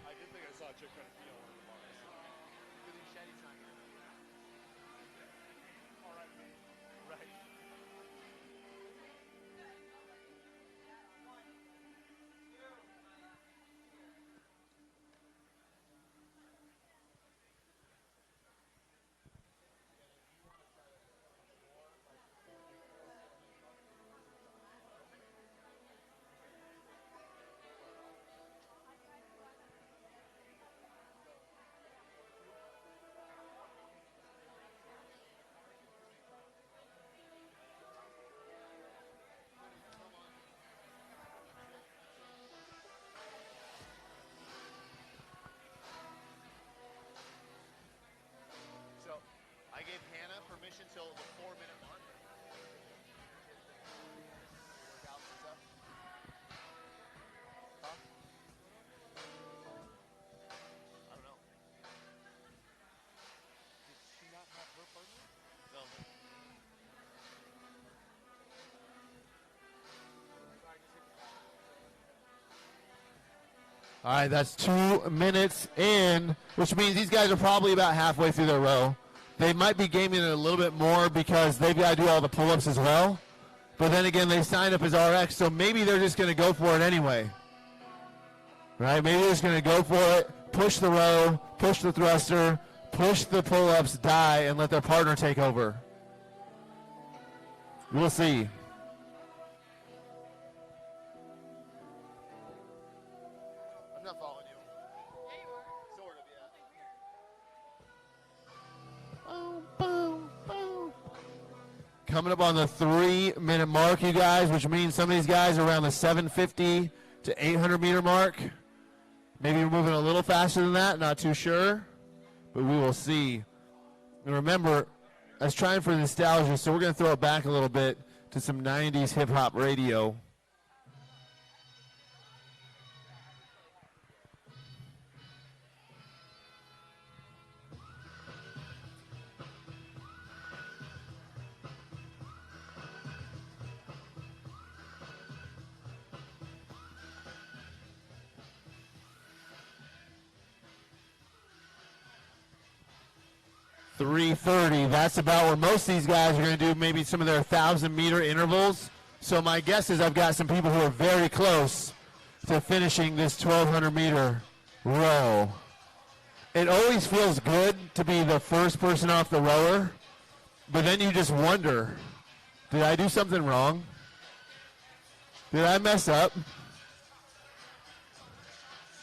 I gave Hannah permission till the 4-minute mark. Workouts and stuff. Huh? I don't know. Did she not have her partner? No. All right, that's 2 minutes in, which means these guys are probably about halfway through their row. They might be gaming it a little bit more because they've got to do all the pull-ups as well. But then again, they signed up as RX, so maybe they're just going to go for it anyway. Right? Maybe they're just going to go for it, push the row, push the thruster, push the pull-ups, die, and let their partner take over. We'll see. I'm not following you. Sort of, yeah. Coming up on the 3-minute mark, you guys, which means some of these guys are around the 750 to 800 meter mark. Maybe we're moving a little faster than that, not too sure, but we will see. And remember, I was trying for nostalgia, so we're going to throw it back a little bit to some 90s hip-hop radio. 3:30. That's about where most of these guys are going to do maybe some of their 1,000-meter intervals. So my guess is I've got some people who are very close to finishing this 1,200-meter row. It always feels good to be the first person off the rower, but then you just wonder, did I do something wrong? Did I mess up?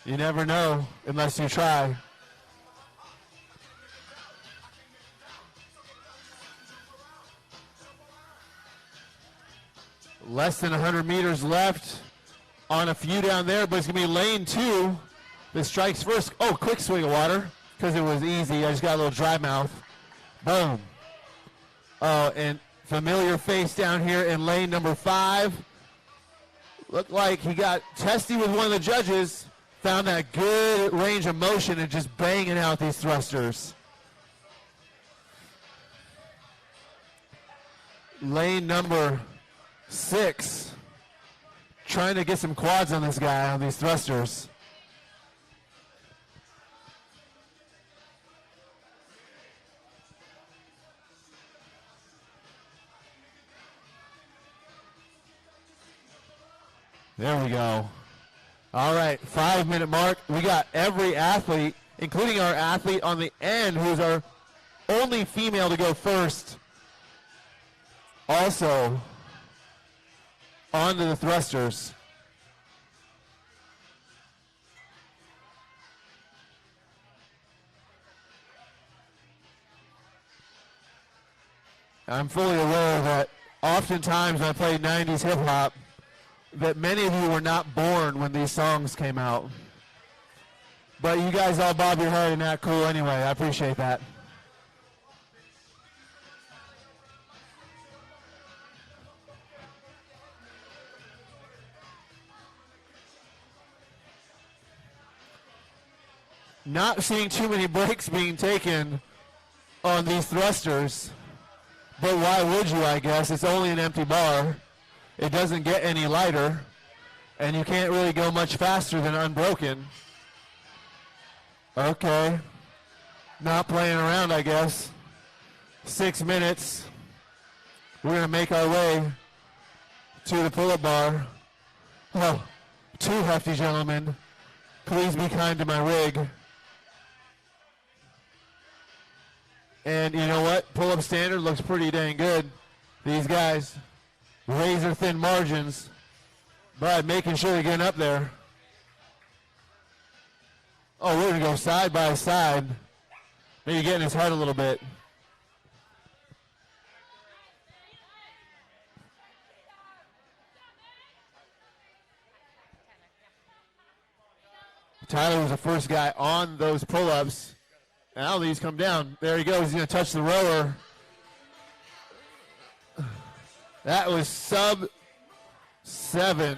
You never know unless you try. Less than 100 meters left on a few down there, but it's going to be lane 2 that strikes first. Oh, quick swig of water because it was easy. I just got a little dry mouth. Boom. Oh, and familiar face down here in lane number 5. Looked like he got testy with one of the judges. Found that good range of motion and just banging out these thrusters. Lane number 6. Trying to get some quads on this guy on these thrusters. There we go. All right, 5-minute mark. We got every athlete, including our athlete on the end, who's our only female to go first, also onto the thrusters. I'm fully aware that oftentimes when I play 90s hip hop, that many of you were not born when these songs came out. But you guys all bob your head and act cool anyway. I appreciate that. Not seeing too many breaks being taken on these thrusters. But why would you, I guess? It's only an empty bar. It doesn't get any lighter. And you can't really go much faster than unbroken. Okay. Not playing around, I guess. 6 minutes. We're going to make our way to the pull-up bar. Oh, 2 hefty gentlemen. Please be kind to my rig. And you know what? Pull-up standard looks pretty dang good. These guys, razor thin margins, but making sure they're getting up there. Oh, we're going to go side by side. Maybe getting his head a little bit. Tyler was the first guy on those pull-ups. Now these come down. There he goes. He's going to touch the rower. That was sub 7.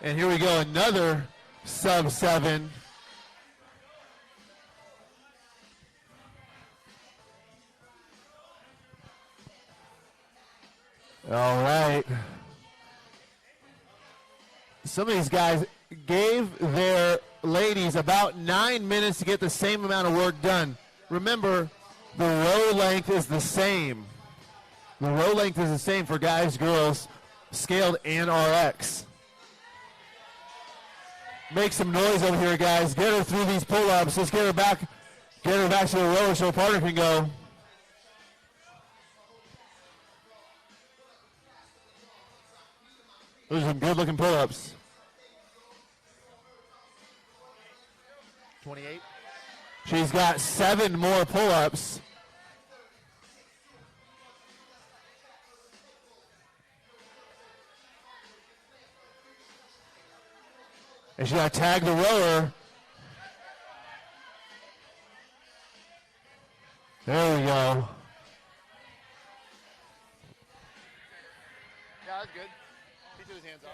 And here we go. Another sub 7. All right. Some of these guys gave their ladies about 9 minutes to get the same amount of work done. Remember, the row length is the same. The row length is the same for guys, girls, scaled and RX. Make some noise over here, guys. Get her through these pull-ups. Let's get her back to the rower so her partner can go. Those are some good-looking pull-ups. 28. She's got 7 more pull-ups. And she's got to tag the rower. There we go. Yeah, that's good. He took his hands off.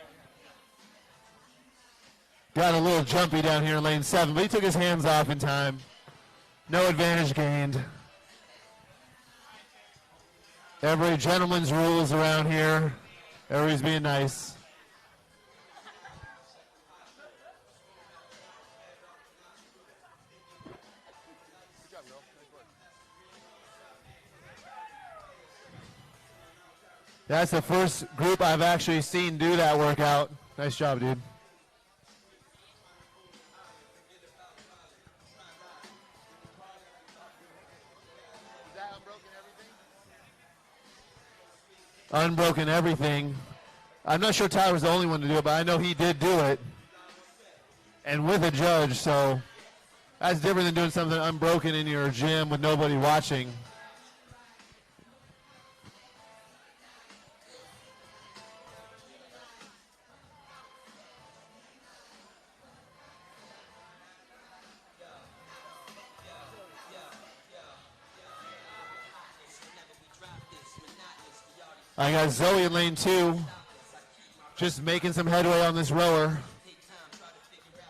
Got a little jumpy down here in lane 7, but he took his hands off in time. No advantage gained. Every gentleman's rules around here. Everybody's being nice. Good job, girl. Nice work. That's the first group I've actually seen do that workout. Nice job, dude. Unbroken everything. I'm not sure Tyler was the only one to do it, but I know he did do it. And with a judge, so that's different than doing something unbroken in your gym with nobody watching. I got Zoe in lane 2, just making some headway on this rower.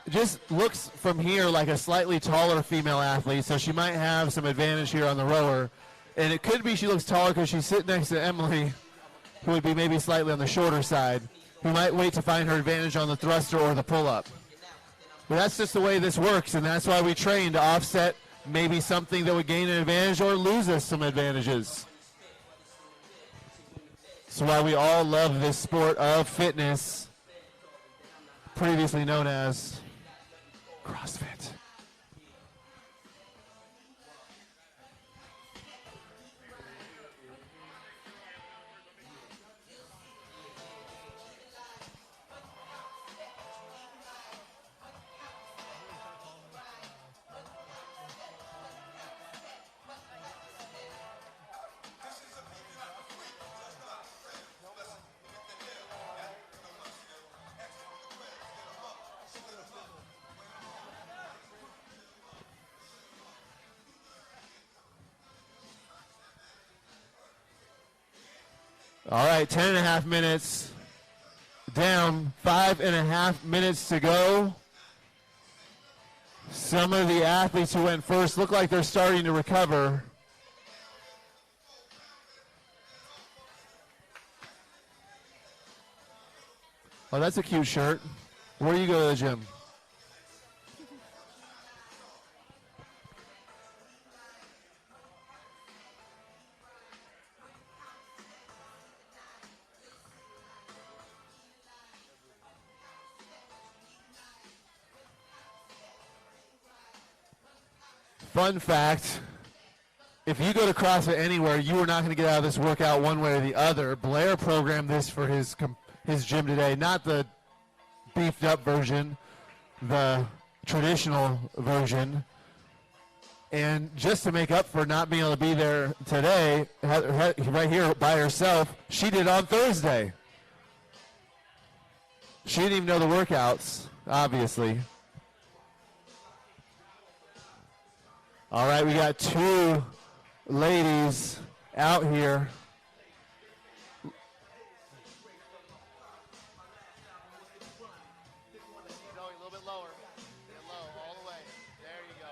Just looks from here like a slightly taller female athlete, so she might have some advantage here on the rower. And it could be she looks taller because she's sitting next to Emily, who would be maybe slightly on the shorter side, who might wait to find her advantage on the thruster or the pull-up. But that's just the way this works, and that's why we train, to offset maybe something that would gain an advantage or lose us some advantages. That's why we all love this sport of fitness, previously known as CrossFit. All right, 10.5 minutes down, 5.5 minutes to go. Some of the athletes who went first look like they're starting to recover. Oh, that's a cute shirt. Where do you go to the gym? Fun fact, if you go to CrossFit Anywhere, you are not going to get out of this workout one way or the other. Blair programmed this for his gym today, not the beefed up version, the traditional version. And just to make up for not being able to be there today, right here by herself, she did on Thursday. She didn't even know the workouts, obviously. All right, we got 2 ladies out here. Zoe, a little bit lower. Get low, all the way. There you go.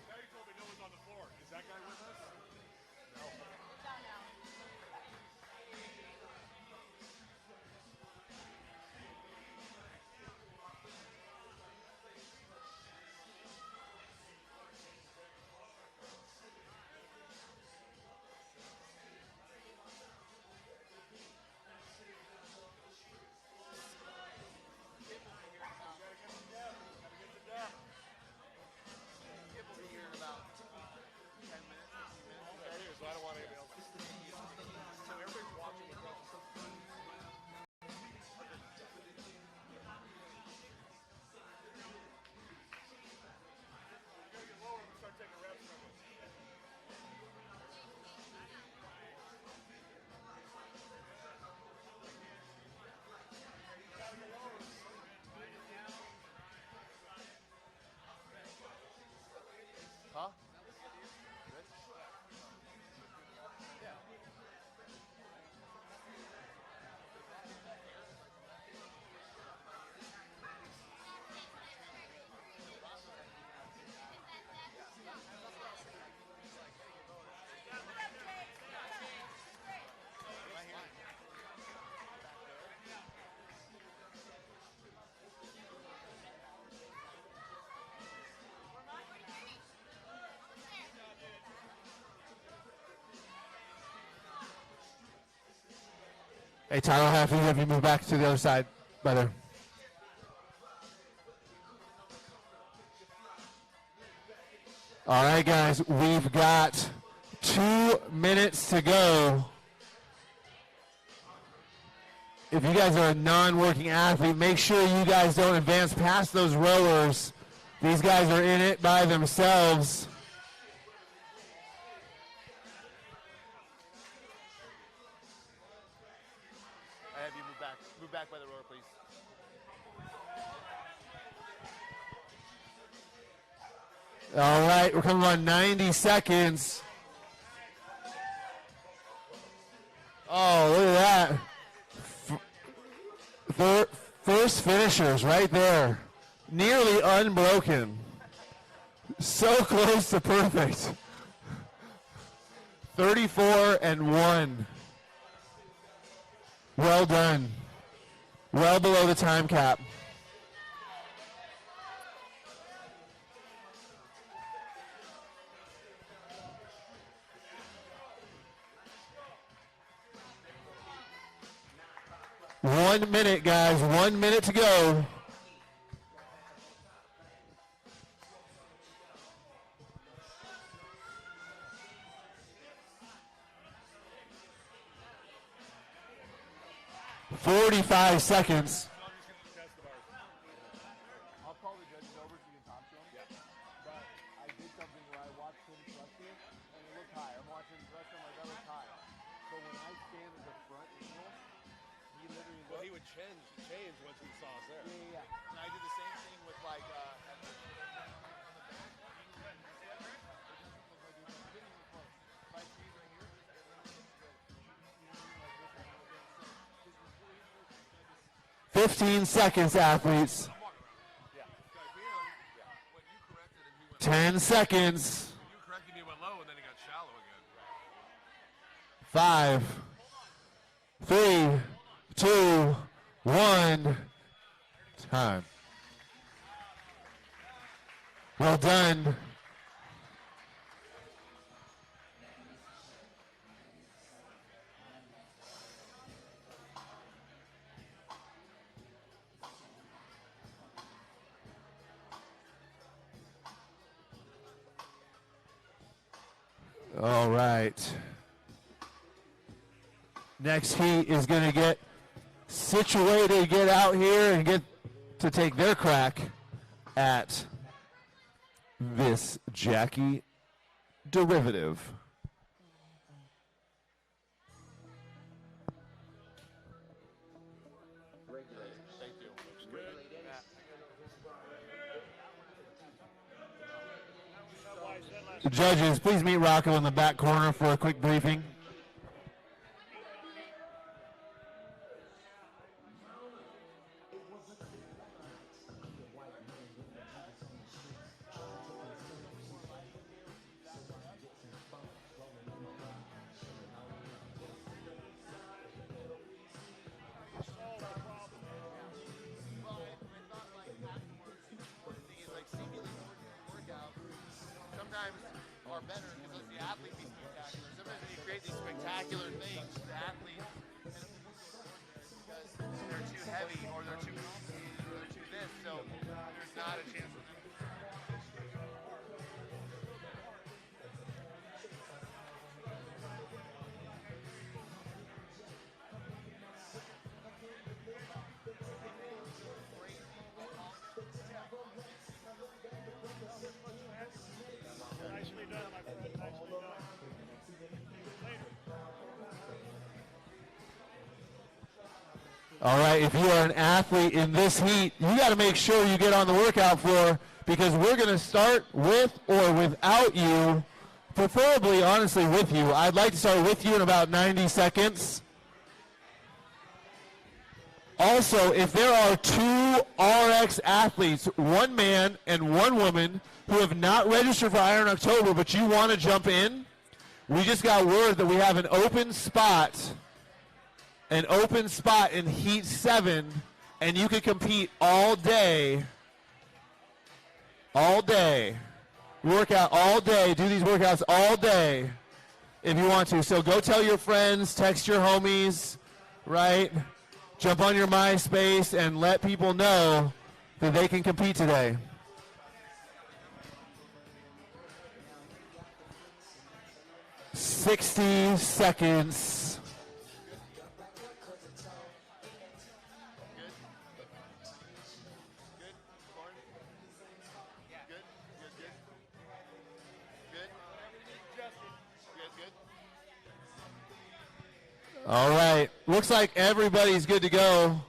Now you told me no one's on the floor. Is that guy with us? No. Hey, Tyler, have you move back to the other side, brother? All right, guys, we've got 2 minutes to go. If you guys are a non-working athlete, make sure you guys don't advance past those rowers. These guys are in it by themselves. I have you move back. Move back by the rower, please. All right, we're coming on 90 seconds. Oh, look at that. First finishers right there. Nearly unbroken. So close to perfect. 34-1. Well done. Well below the time cap. One minute, guys. 1 minute to go. "45 seconds. I'll call the judges over so you can talk to them. Yeah. But I did something where I watched him thrust it, and it looked high. I'm watching him thrust it, I'm like, that looks high. So when I stand at the front angle, he literally Well, he would change once he saw us there. Yeah. And I did the same thing with like "15 seconds, athletes. 10 seconds. You corrected me, went low, and then he got shallow again. 5, 3, 2, 1. Time. Well done. All right. Next heat is going to get situated, get out here, and get to take their crack at this Jackie derivative. Thank you. Judges, please meet Rocco in the back corner for a quick briefing. Sometimes are better because the athlete be spectacular. Sometimes when you create these spectacular things, the athlete because they're too heavy or they're too complicated or they're too this, so there's not a chance for them. Nicely done, my friend. Nicely done. All right, if you are an athlete in this heat, you got to make sure you get on the workout floor because we're going to start with or without you, preferably, honestly, with you. I'd like to start with you in about 90 seconds. Also, if there are 2 RX athletes, one man and one woman, who have not registered for Iron October, but you want to jump in, we just got word that we have an open spot in Heat 7, and you can compete all day, work out all day, do these workouts all day if you want to. So go tell your friends, text your homies, right? Jump on your MySpace and let people know that they can compete today. "60 seconds." All right. Looks like everybody's good to go,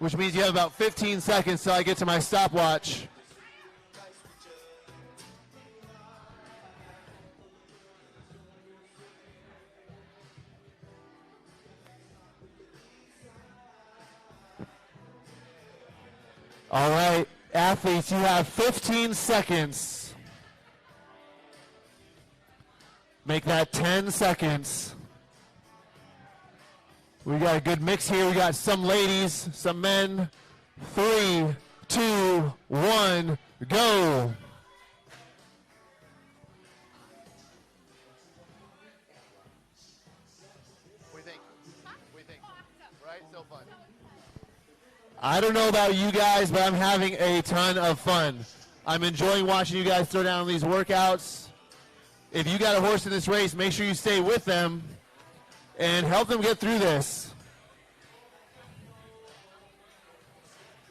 which means you have about 15 seconds till I get to my stopwatch. All right, athletes, you have 15 seconds. Make that 10 seconds. We got a good mix here. We got some ladies, some men. 3, 2, 1, go. What do you think? Right? So fun. I don't know about you guys, but I'm having a ton of fun. I'm enjoying watching you guys throw down these workouts. If you got a horse in this race, make sure you stay with them and help them get through this.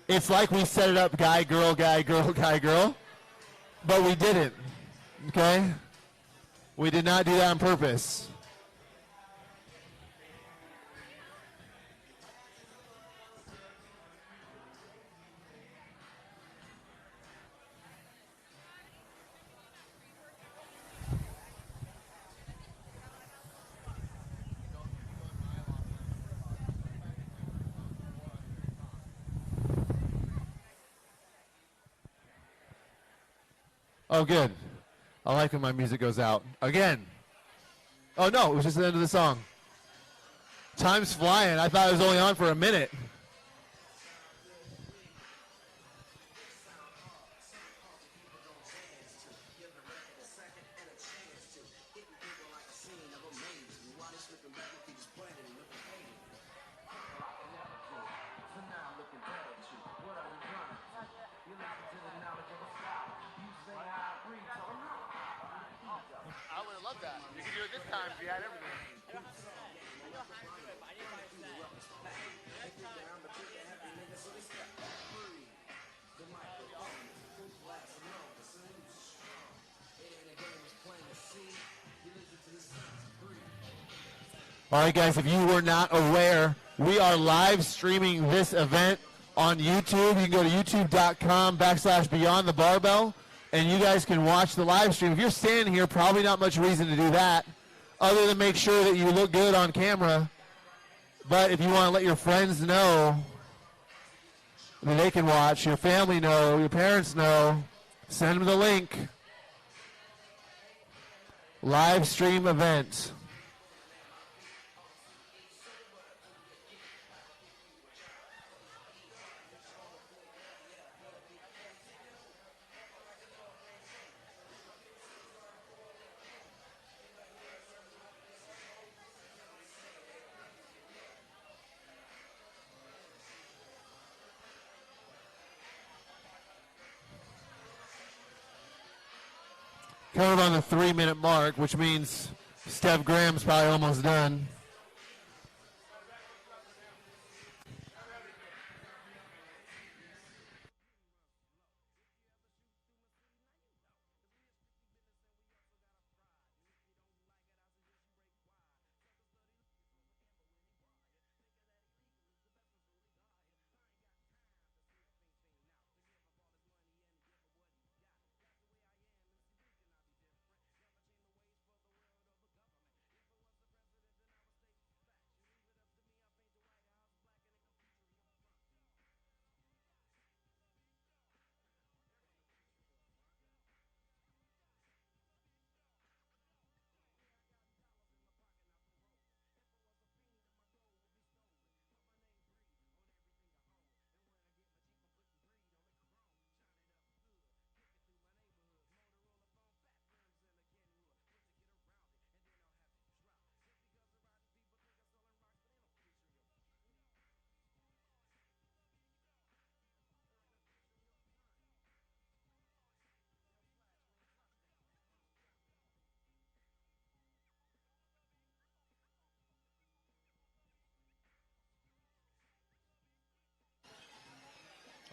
It's like we set it up guy, girl, guy, girl, guy, girl, but we didn't, okay? We did not do that on purpose. Oh, good. I like when my music goes out. Again. Oh, no, it was just the end of the song. Time's flying. I thought it was only on for a minute. I would have loved that. You could do it this time if you had everything. All right, guys, if you were not aware, we are live streaming this event on YouTube. You can go to youtube.com/Beyond the Barbell, and you guys can watch the live stream. If you're standing here, probably not much reason to do that, other than make sure that you look good on camera. But if you want to let your friends know that they can watch, your family know, your parents know, send them the link. Live stream event. Coming on the 3-minute mark, which means Steph Graham's probably almost done.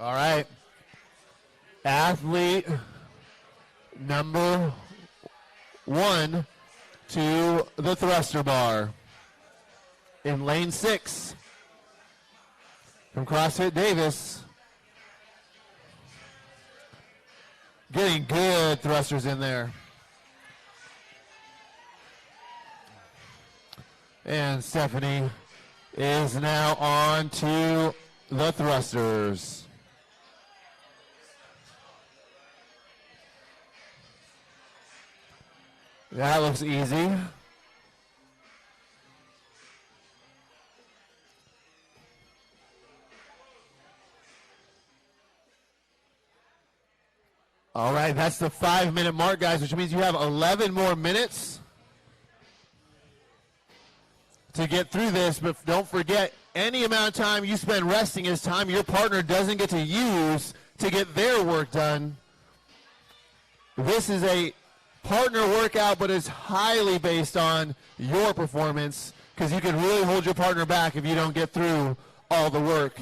All right. Athlete number 1 to the thruster bar in lane 6 from CrossFit Davis. Getting good thrusters in there. And Stephanie is now on to the thrusters. That looks easy. All right, that's the 5-minute mark, guys, which means you have 11 more minutes to get through this. But don't forget, any amount of time you spend resting is time your partner doesn't get to use to get their work done. This is a partner workout, but it's highly based on your performance, because you can really hold your partner back if you don't get through all the work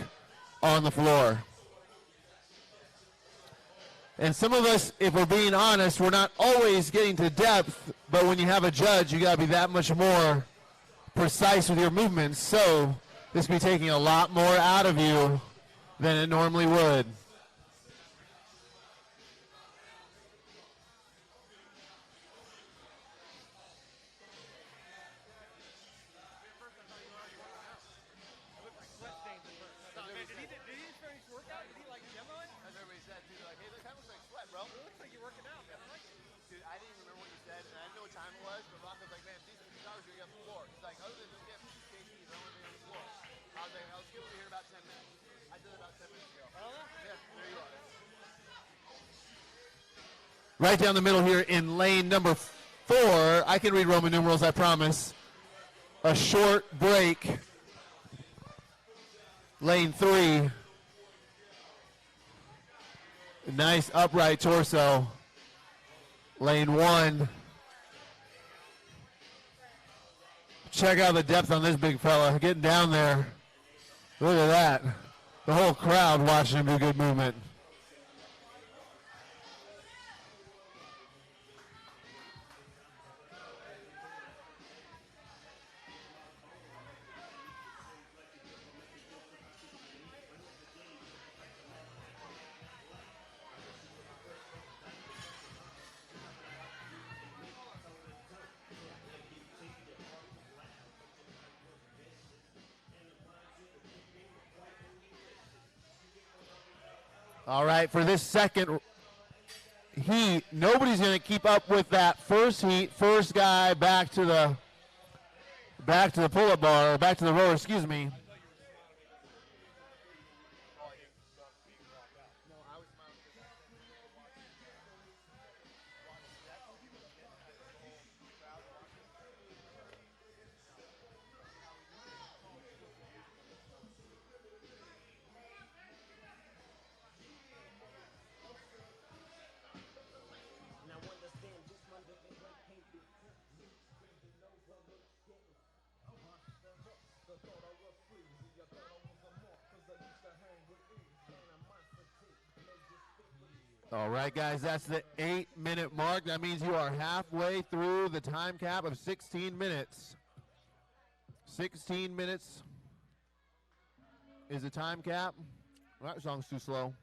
on the floor. And some of us, if we're being honest, we're not always getting to depth, but when you have a judge, you got to be that much more precise with your movements. So this will be taking a lot more out of you than it normally would. Right down the middle here in lane number 4. I can read Roman numerals, I promise. A short break. Lane 3. Nice upright torso. Lane 1. Check out the depth on this big fella. Getting down there. Look at that. The whole crowd watching him do good movement. All right, for this second heat, nobody's going to keep up with that first heat. First guy back to the pull-up bar, or back to the rower, excuse me. All right, guys, that's the 8-minute mark. That means you are halfway through the time cap of 16 minutes. 16 minutes is the time cap. That song's too slow.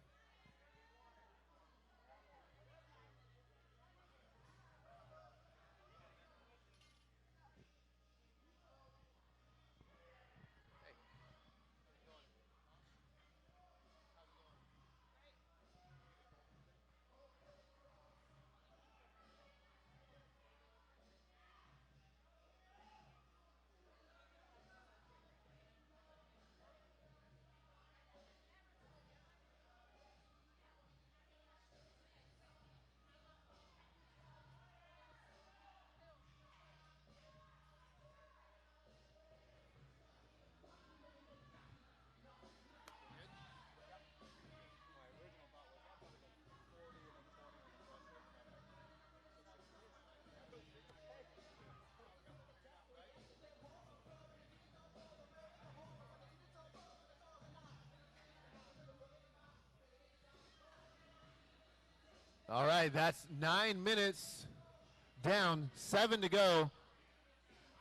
All right, that's 9 minutes down, 7 to go.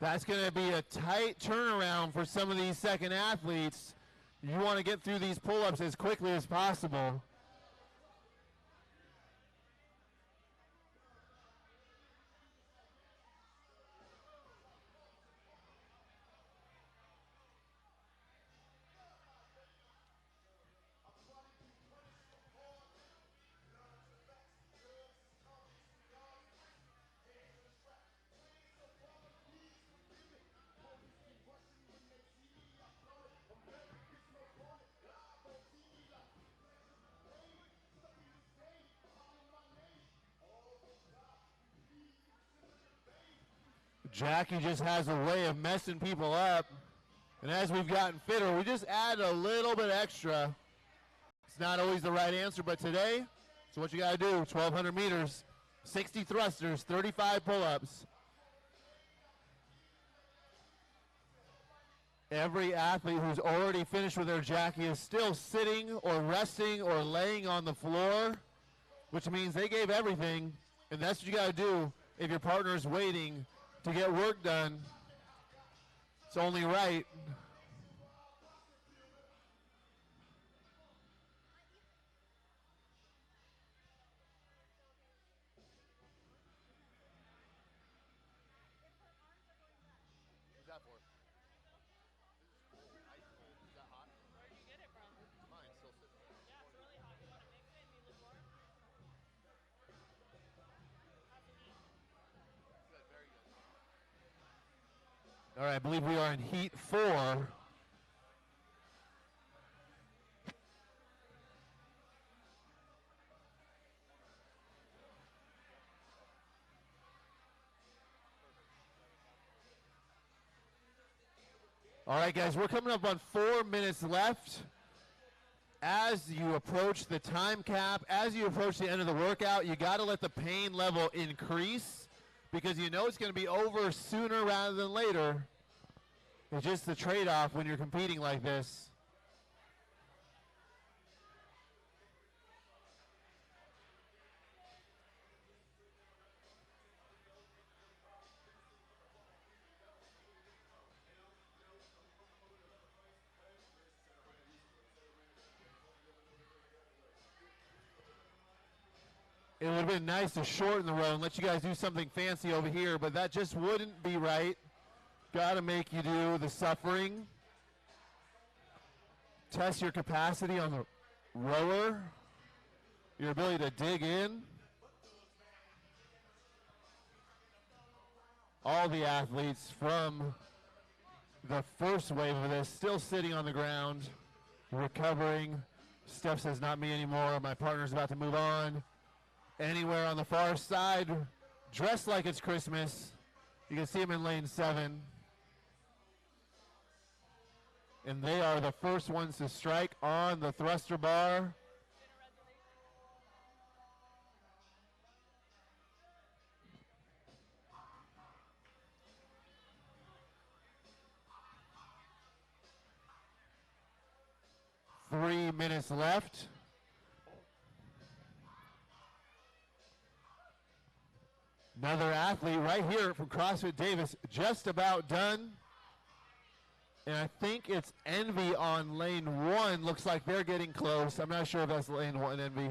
That's going to be a tight turnaround for some of these second athletes. You want to get through these pull-ups as quickly as possible. Jackie just has a way of messing people up. And as we've gotten fitter, we just add a little bit extra. It's not always the right answer, but today, it's what you got to do. 1,200 meters, 60 thrusters, 35 pull-ups. Every athlete who's already finished with their Jackie is still sitting or resting or laying on the floor, which means they gave everything, and that's what you got to do if your partner is waiting to get work done. It's only right. What's that for? Ice cold. Is that hot? Where'd you get it from? Mine still sitting there. Yeah, it's really hot. You want to mix it and use it more? Good, very good. All right, I believe we are in heat 4. All right, guys, we're coming up on 4 minutes left. As you approach the time cap, as you approach the end of the workout, you got to let the pain level increase because you know it's going to be over sooner rather than later. It's just the trade-off when you're competing like this. It would have been nice to shorten the row and let you guys do something fancy over here, but that just wouldn't be right. Got to make you do the suffering. Test your capacity on the rower, your ability to dig in. All the athletes from the first wave of this still sitting on the ground, recovering. Steph says, not me anymore. My partner's about to move on. Anywhere on the far side, dressed like it's Christmas. You can see him in lane 7. And they are the first ones to strike on the thruster bar. Three minutes left. Another athlete right here from CrossFit Davis, just about done. And I think it's Envy on lane 1. Looks like they're getting close. I'm not sure if that's lane 1, Envy.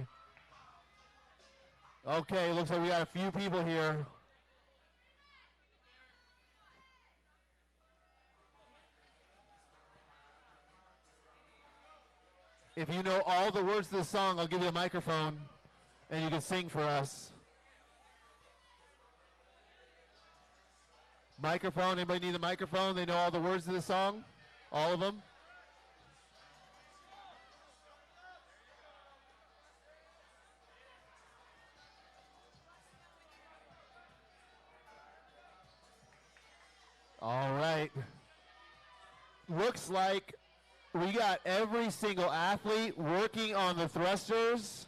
Okay, looks like we got a few people here. If you know all the words to the song, I'll give you a microphone and you can sing for us. Microphone, anybody need a microphone? They know all the words to the song? All of them? All right. Looks like we got every single athlete working on the thrusters.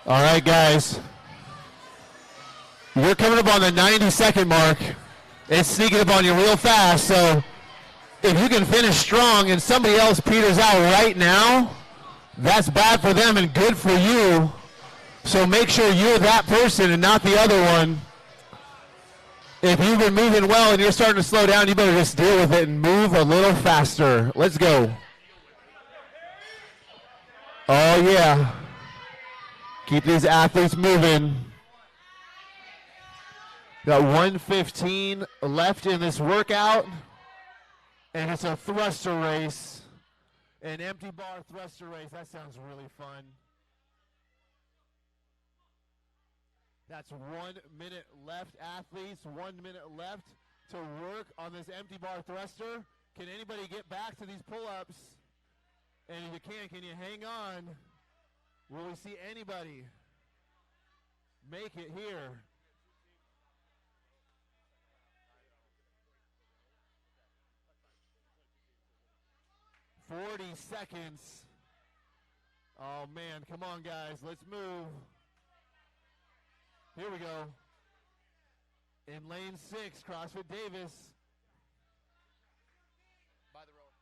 All right, guys. You're coming up on the 90-second mark. It's sneaking up on you real fast, so if you can finish strong and somebody else peters out right now, that's bad for them and good for you. So make sure you're that person and not the other one. If you've been moving well and you're starting to slow down, you better just deal with it and move a little faster. Let's go. Oh, yeah. Keep these athletes moving. Got 1:15 left in this workout, and it's a thruster race, an empty bar thruster race. That sounds really fun. That's 1 minute left, athletes. 1 minute left to work on this empty bar thruster. Can anybody get back to these pull-ups? And if you can you hang on? Will we see anybody make it here? "40 seconds. Oh, man. Come on, guys. Let's move. Here we go. In lane 6, CrossFit Davis. By the road.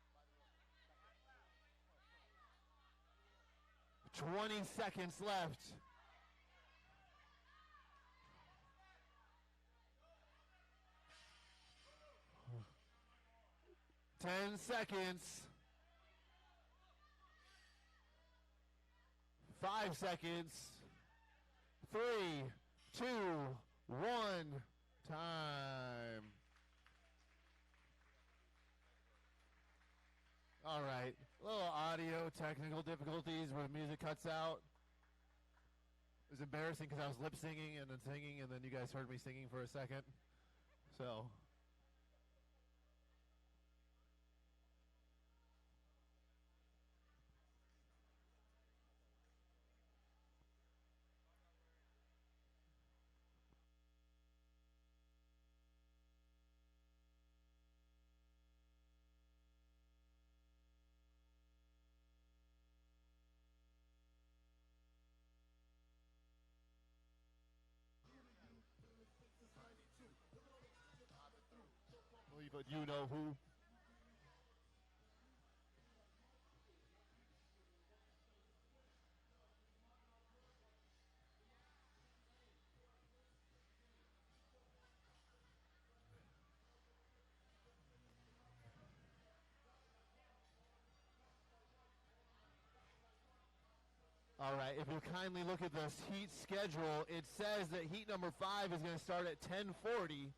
20 seconds left. Ten seconds. 5 seconds. 3, 2, 1. Time. All right. A little audio technical difficulties where the music cuts out. It was embarrassing because I was lip singing and then you guys heard me singing for a second. So. But you know who. All right, if you kindly look at this heat schedule, it says that heat number 5 is going to start at 10:40.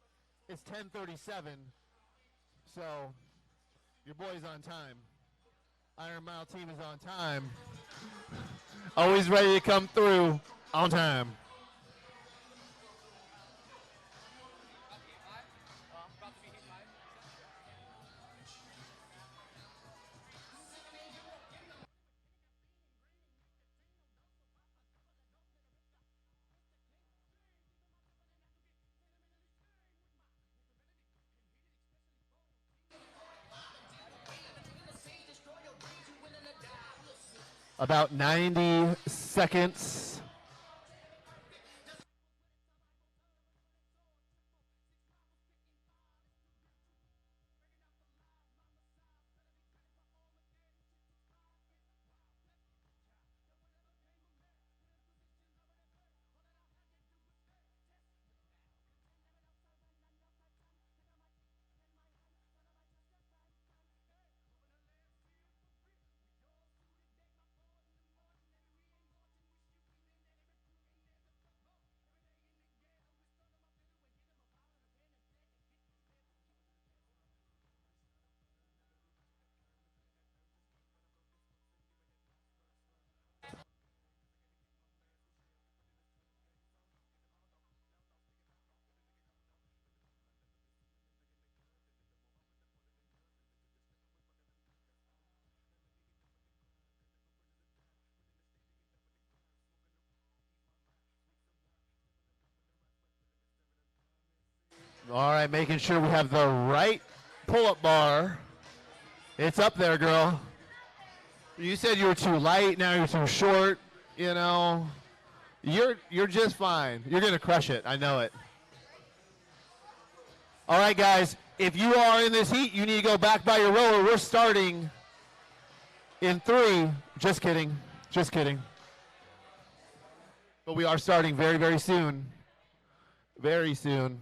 It's 10:37. So, your boy's on time. Iron Mile team is on time. Always ready to come through on time. About 90 seconds. All right, making sure we have the right pull-up bar. It's up there, girl. You said you were too light, now you're too short, you know. You're just fine. You're gonna crush it. I know it. All right, guys. If you are in this heat, you need to go back by your rower. We're starting in 3. Just kidding. Just kidding. But we are starting very, very soon. Very soon.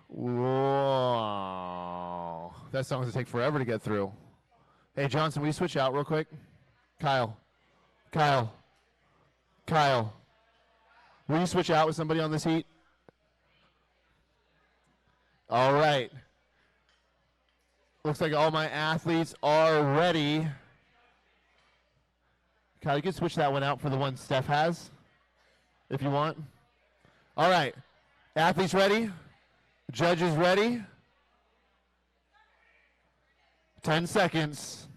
Whoa. That song's going to take forever to get through. Hey, Johnson, will you switch out real quick? Kyle. Will you switch out with somebody on this heat? All right. Looks like all my athletes are ready. Kyle, you can switch that one out for the one Steph has, if you want. All right. Athletes ready? Judges ready? 10 seconds.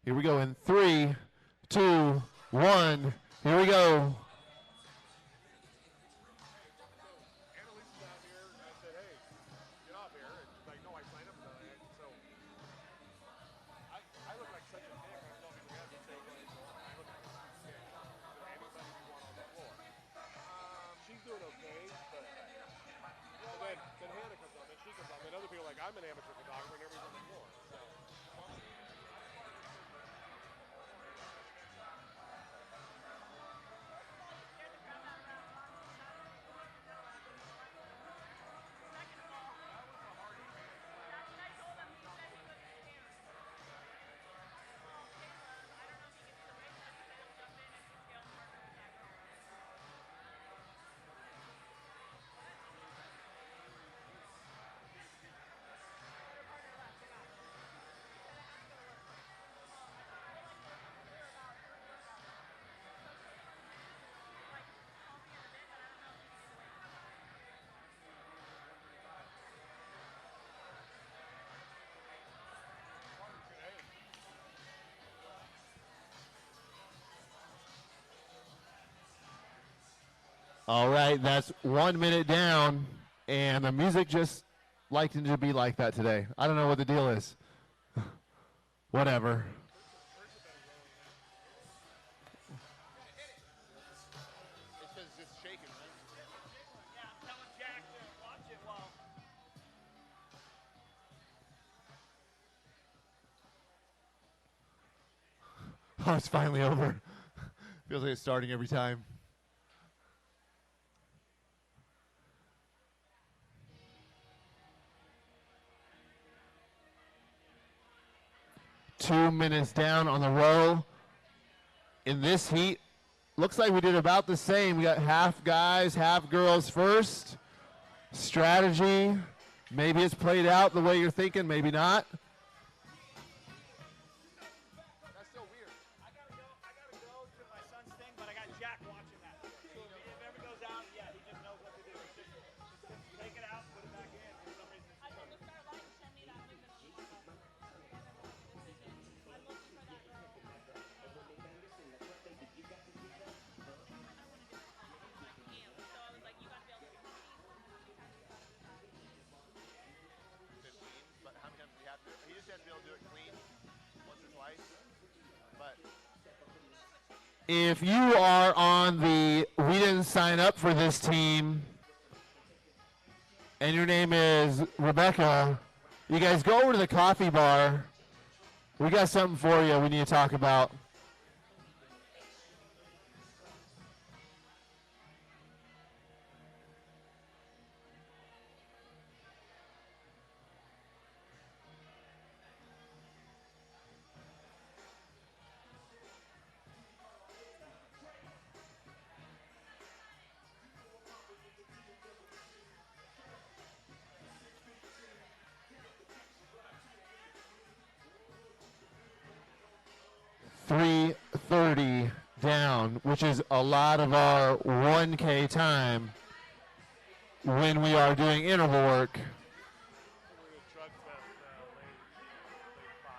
Here we go in 3, 2, 1. Here we go. I'm an amateur photographer and everybody's on the floor. So. All right, that's 1 minute down, and the music just liked it to be like that today. I don't know what the deal is. Whatever. It's shaking, right? Yeah, I'm telling Jack to watch it while. Oh, it's finally over. Feels like it's starting every time. Two minutes down on the row. In this heat, looks like we did about the same. We got half guys, half girls first. Strategy. Maybe it's played out the way you're thinking, maybe not. That's so weird. I gotta go to my son's thing, but I got Jack watching that. So if it ever goes out, yeah, he just knows what to do. Just take it out, put it back in. For some reason, I told the Starlight to send me that movement on the I'm looking for that girl. So I was like, you gotta be able to be 15, but how many times do we have to? He just has to be able to do it clean once or twice. But If you are on the we didn't sign up for this team and your name is Rebecca, you guys go over to the coffee bar. We got something for you we need to talk about. .330 down, which is a lot of our 1K time when we are doing interval work. we're at drug test late 5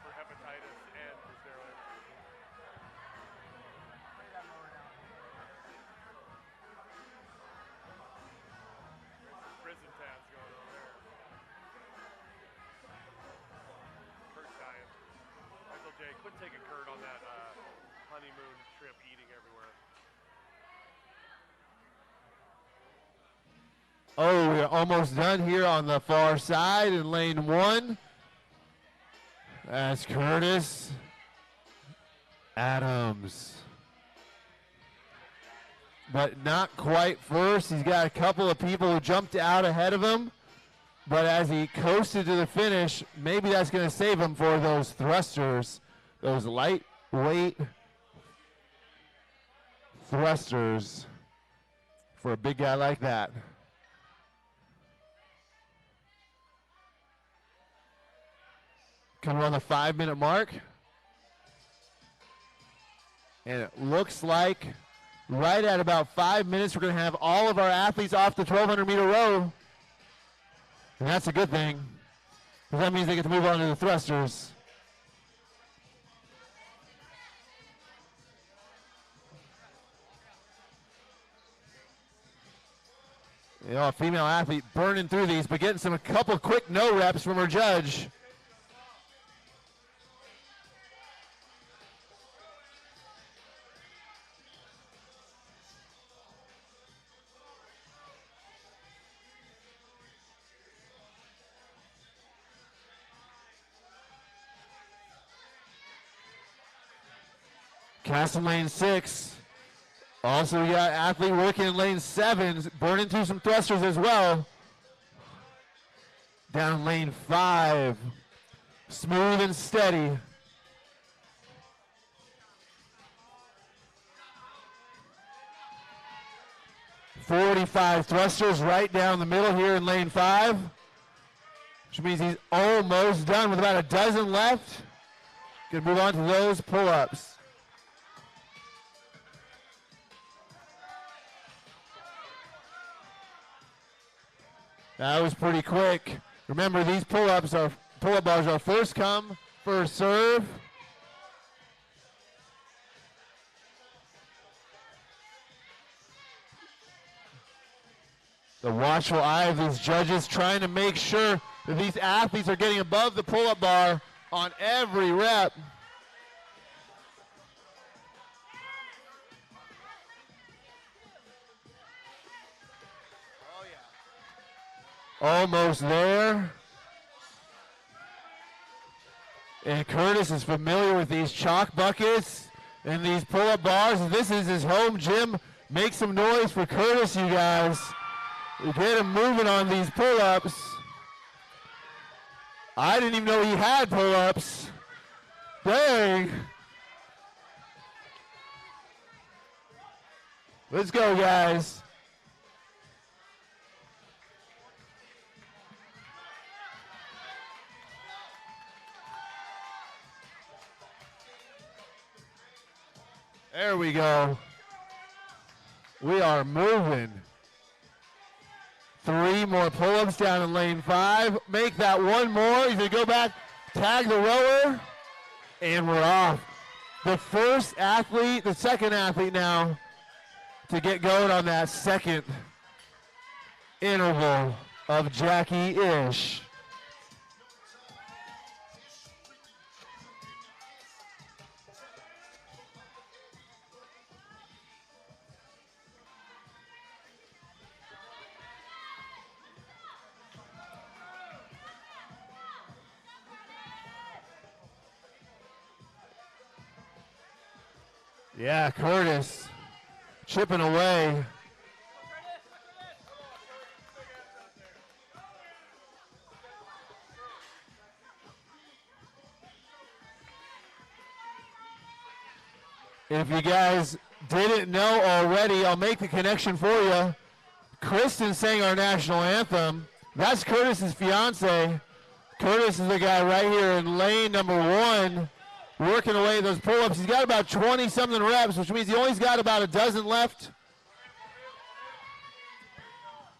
for hepatitis and for steroids. There's some prison tabs going on there. Oh, we're almost done here on the far side in lane 1. That's Curtis Adams. But not quite first. He's got a couple of people who jumped out ahead of him. But as he coasted to the finish, maybe that's going to save him for those thrusters, those lightweight thrusters for a big guy like that. Coming on the 5-minute mark. And it looks like right at about 5 minutes, we're going to have all of our athletes off the 1,200-meter row. And that's a good thing, because that means they get to move on to the thrusters. You know, a female athlete burning through these, but getting a couple quick no reps from her judge. Castle lane 6. Also, we got athlete working in lane 7, burning through some thrusters as well. Down lane 5. Smooth and steady. .45 thrusters right down the middle here in lane 5. Which means he's almost done with about a dozen left. Gonna move on to those pull-ups. That was pretty quick. Remember, these pull-up bars are first come, first serve. The watchful eye of these judges trying to make sure that these athletes are getting above the pull-up bar on every rep. Almost there. And Curtis is familiar with these chalk buckets and these pull-up bars. This is his home gym. Make some noise for Curtis, you guys. Get him moving on these pull-ups. I didn't even know he had pull-ups. Dang. Let's go, guys. There we go. We are moving. 3 more pull-ups down in lane 5. Make that one more. He's going to go back, tag the rower, and we're off. The first athlete, the second athlete now to get going on that second interval of Jackie Ish. Yeah, Curtis chipping away. If you guys didn't know already, I'll make the connection for you. Kristen sang our national anthem. That's Curtis's fiance. Curtis is the guy right here in lane number 1. Working away those pull-ups. He's got about 20-something reps, which means he only's got about a dozen left.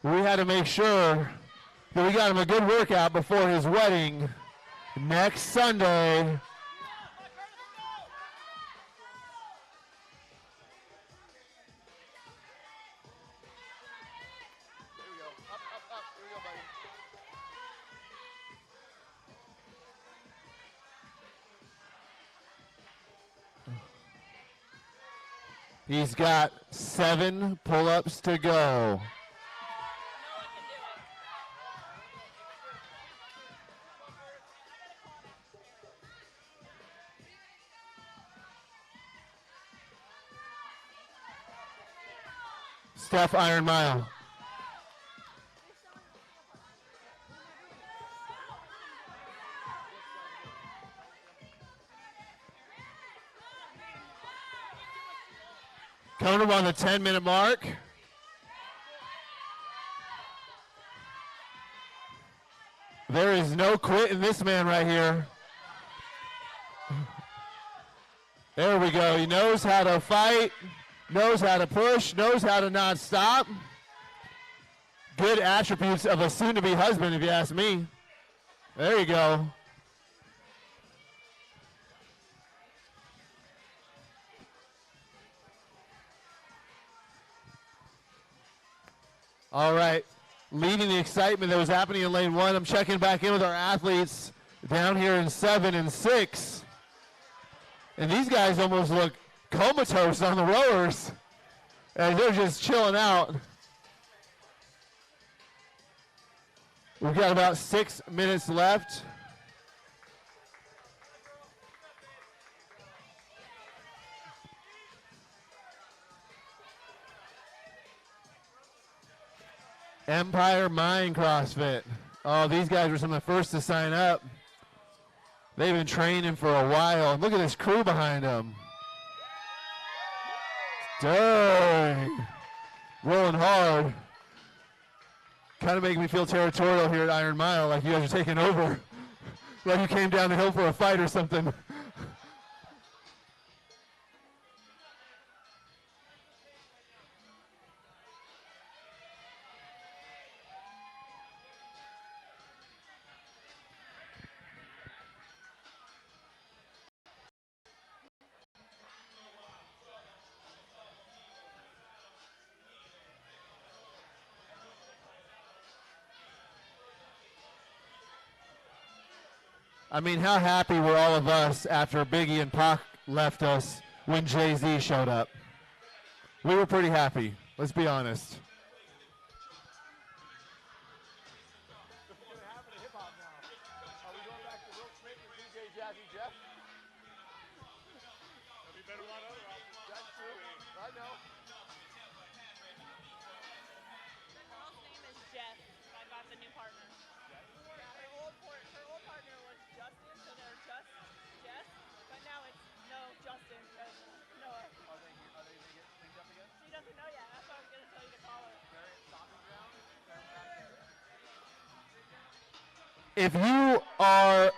We had to make sure that we got him a good workout before his wedding next Sunday. He's got 7 pull-ups to go. Steph Iron Mile. Coming up on the 10-minute mark. There is no quit in this man right here. There we go. He knows how to fight, knows how to push, knows how to not stop. Good attributes of a soon-to-be husband, if you ask me. There you go. All right, leading the excitement that was happening in lane 1. I'm checking back in with our athletes down here in 7 and 6. And these guys almost look comatose on the rowers as they're just chilling out. We've got about 6 minutes left. Empire Mind CrossFit. Oh, these guys were some of the first to sign up. They've been training for a while. Look at this crew behind them. Dang. Rolling hard. Kind of making me feel territorial here at Iron Mile, like you guys are taking over. Like you came down the hill for a fight or something. I mean, how happy were all of us after Biggie and Pac left us when Jay-Z showed up? We were pretty happy, let's be honest. What's going to happen to hip-hop now? Are we going back to Will Smith and DJ Jazzy Jeff? That'd be better than other options. That's true. I know. The girl's name is Jess. I got the new partner. Yeah, her old partner was Justin, so they're just Jess. But now it's no Justin because Noah. Are they going to get linked up again? She doesn't know yet. That's why I was gonna tell you to call her. They're at Stomping Ground. They're back there. If you are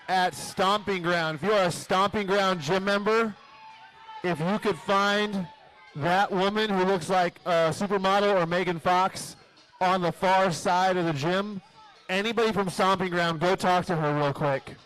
at Stomping Ground, if you are a Stomping Ground gym member, if you could find that woman who looks like a supermodel or Megan Fox on the far side of the gym, anybody from Stomping Ground, go talk to her real quick.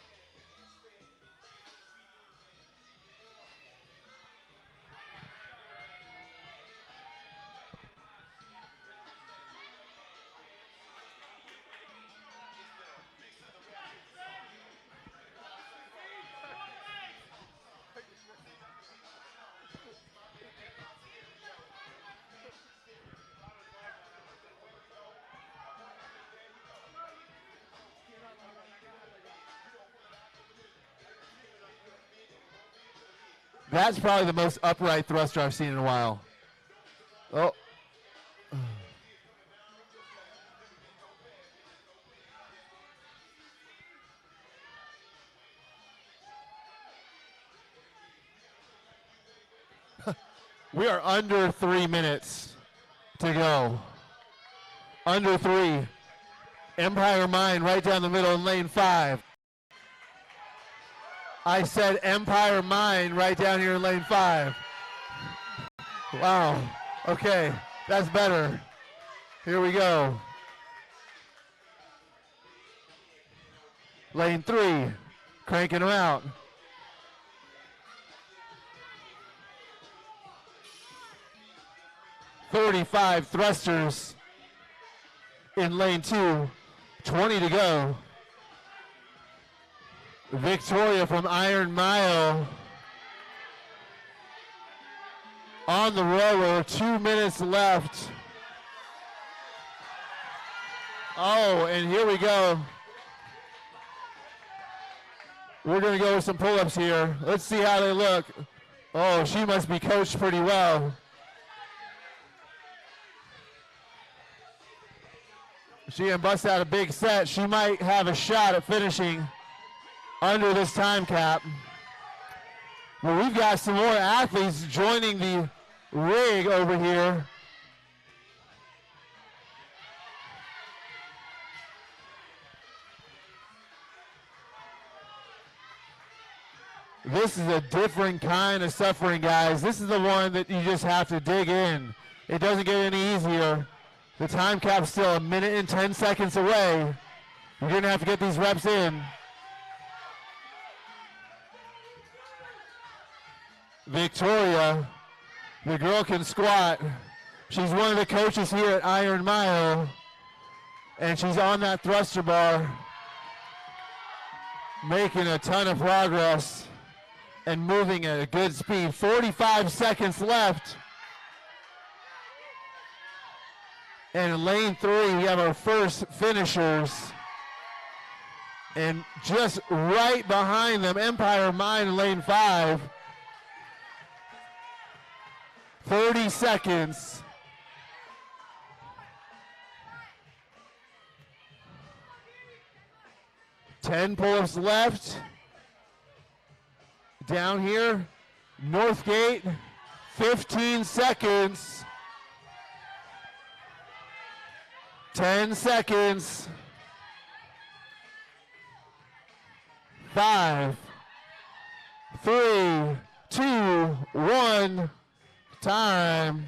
That's probably the most upright thruster I've seen in a while. Oh. We are under 3 minutes to go. Under 3. Empire Mind right down the middle in lane 5. I said Empire Mind right down here in lane 5. Wow. Okay, that's better. Here we go. Lane 3, cranking them out. "35 thrusters in lane 2, 20 to go. Victoria from Iron Mile on the rower, 2 minutes left. Oh, and here we go. We're going to go with some pull-ups here. Let's see how they look. Oh, she must be coached pretty well. She can bust out a big set. She might have a shot at finishing under this time cap. Well, we've got some more athletes joining the rig over here. This is a different kind of suffering, guys. This is the one that you just have to dig in. It doesn't get any easier. The time cap's still 1 minute and 10 seconds away. You're going to have to get these reps in. Victoria, the girl can squat. She's one of the coaches here at Iron Mile, and she's on that thruster bar, making a ton of progress and moving at a good speed. 45 seconds left. And in lane 3, we have our first finishers. And just right behind them, Empire Mine in lane 5. 30 seconds. Ten pull-ups left. Down here, Northgate, 15 seconds. 10 seconds. 5, 3, 2, 1. Time.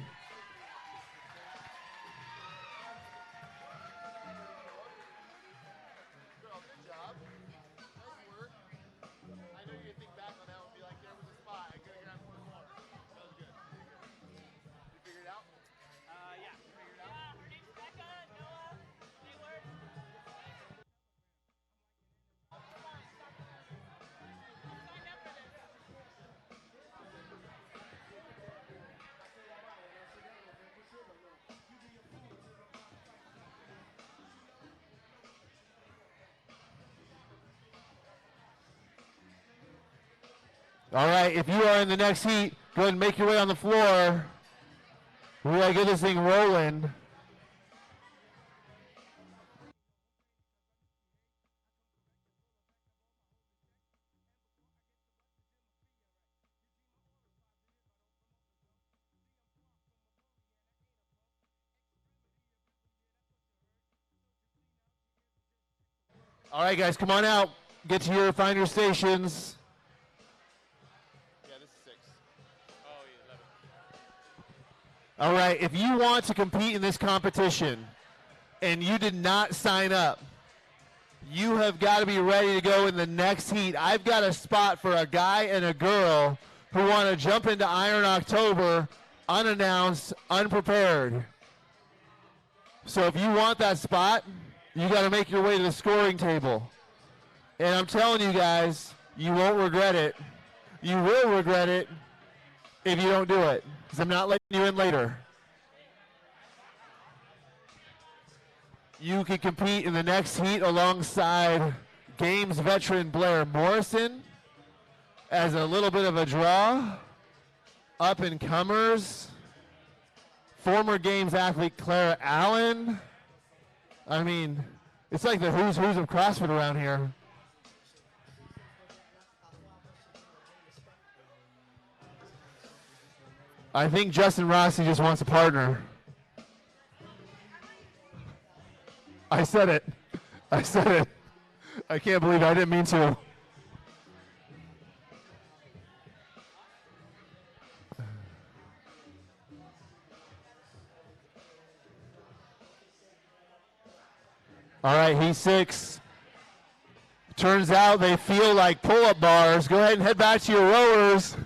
All right, if you are in the next heat, go ahead and make your way on the floor. We gotta get this thing rolling. All right, guys, come on out. Get to your, find your stations. All right, if you want to compete in this competition and you did not sign up, you have got to be ready to go in the next heat. I've got a spot for a guy and a girl who want to jump into Iron October unannounced, unprepared. So if you want that spot, you got to make your way to the scoring table. And I'm telling you guys, you won't regret it. You will regret it if you don't do it, because I'm not letting you in later. You can compete in the next heat alongside Games veteran Blair Morrison as a little bit of a draw. Up and comers, former Games athlete Clara Allen. I mean, it's like the who's of CrossFit around here. I think Justin Rossi just wants a partner. I said it. I said it. I can't believe I didn't mean to. All right, he's 6. Turns out they feel like pull-up bars. Go ahead and head back to your rowers.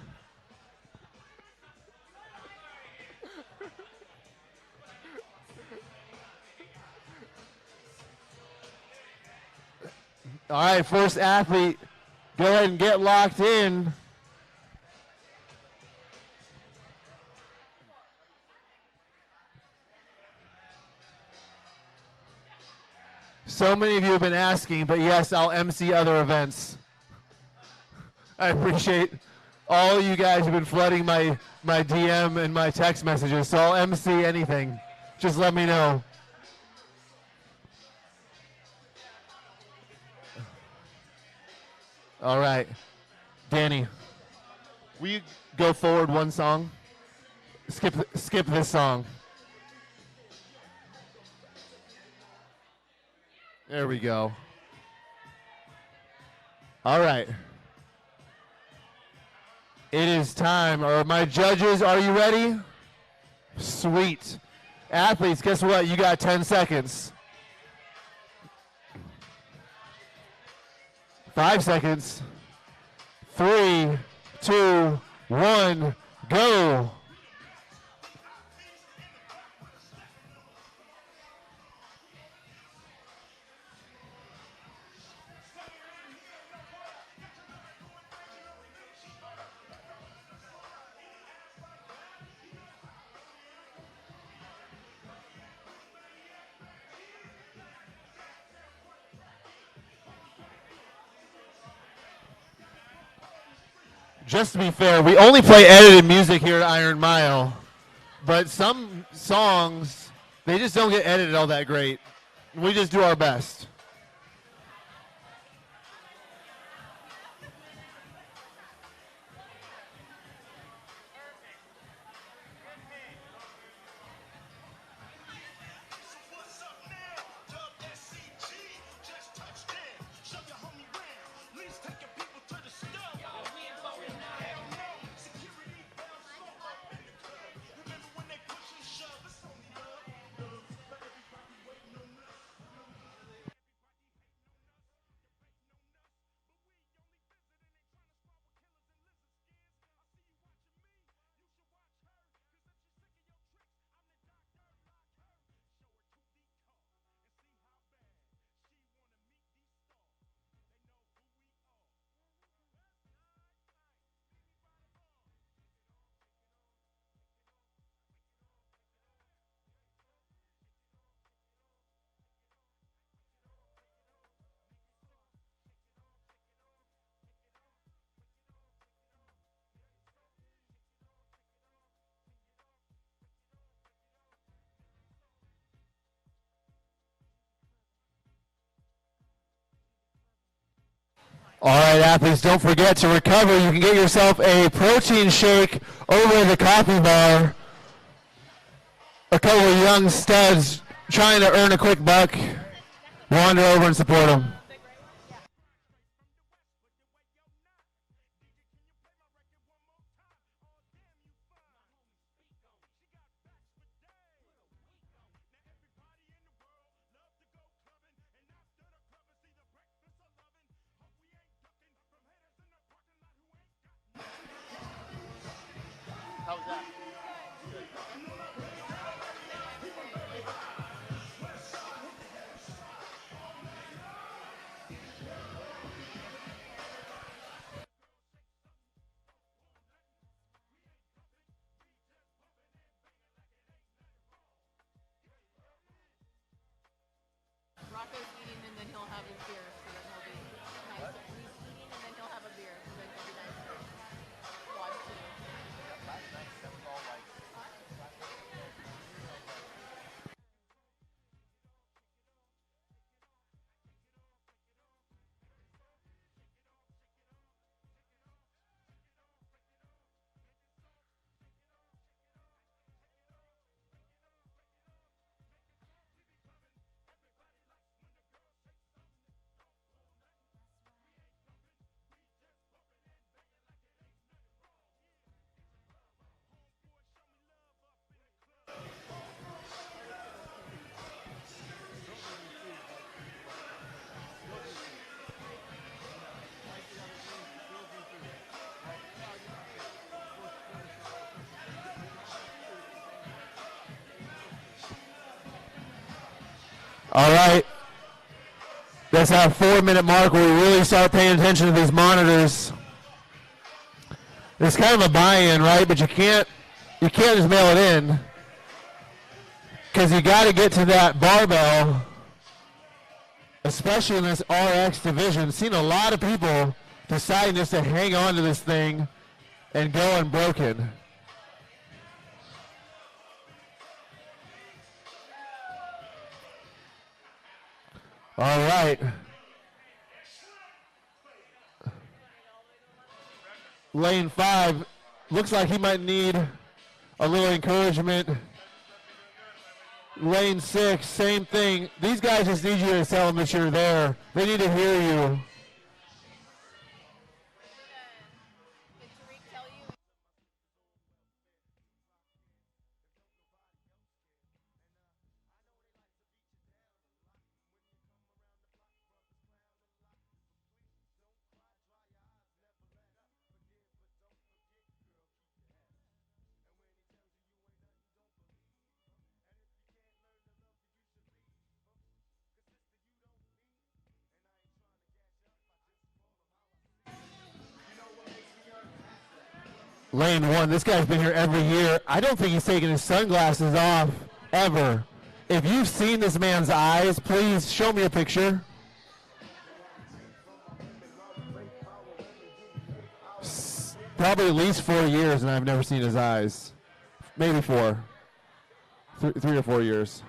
All right, first athlete, go ahead and get locked in. So many of you have been asking, but yes, I'll MC other events. I appreciate all you guys who've been flooding my DM and my text messages, so I'll MC anything. Just let me know. All right. Danny, will you go forward one song? Skip this song. There we go. All right. It is time. My judges, are you ready? Sweet. Athletes, guess what? You got 10 seconds. 5 seconds. 3, 2, 1, go. Just to be fair, we only play edited music here at Iron Mile, but some songs, they just don't get edited all that great. We just do our best. All right, athletes, don't forget to recover. You can get yourself a protein shake over at the coffee bar. A couple of young studs trying to earn a quick buck. Wander over and support them. Rocco's eating and then he'll have his beer, so then he'll be nice. He's eating and then he'll have a beer, so then he'll be nice. Watch too. All right. That's our 4-minute mark where we really start paying attention to these monitors. It's kind of a buy-in, right? But you can't just mail it in because you got to get to that barbell, especially in this RX division. Seen a lot of people deciding just to hang on to this thing and go unbroken. All right. Lane 5 looks like he might need a little encouragement. Lane 6, same thing. These guys just need you to tell them that you're there. They need to hear you. Lane 1, this guy's been here every year. I don't think he's taking his sunglasses off, ever. If you've seen this man's eyes, please show me a picture. Probably at least 4 years, and I've never seen his eyes. Maybe 4. 3 or 4 years.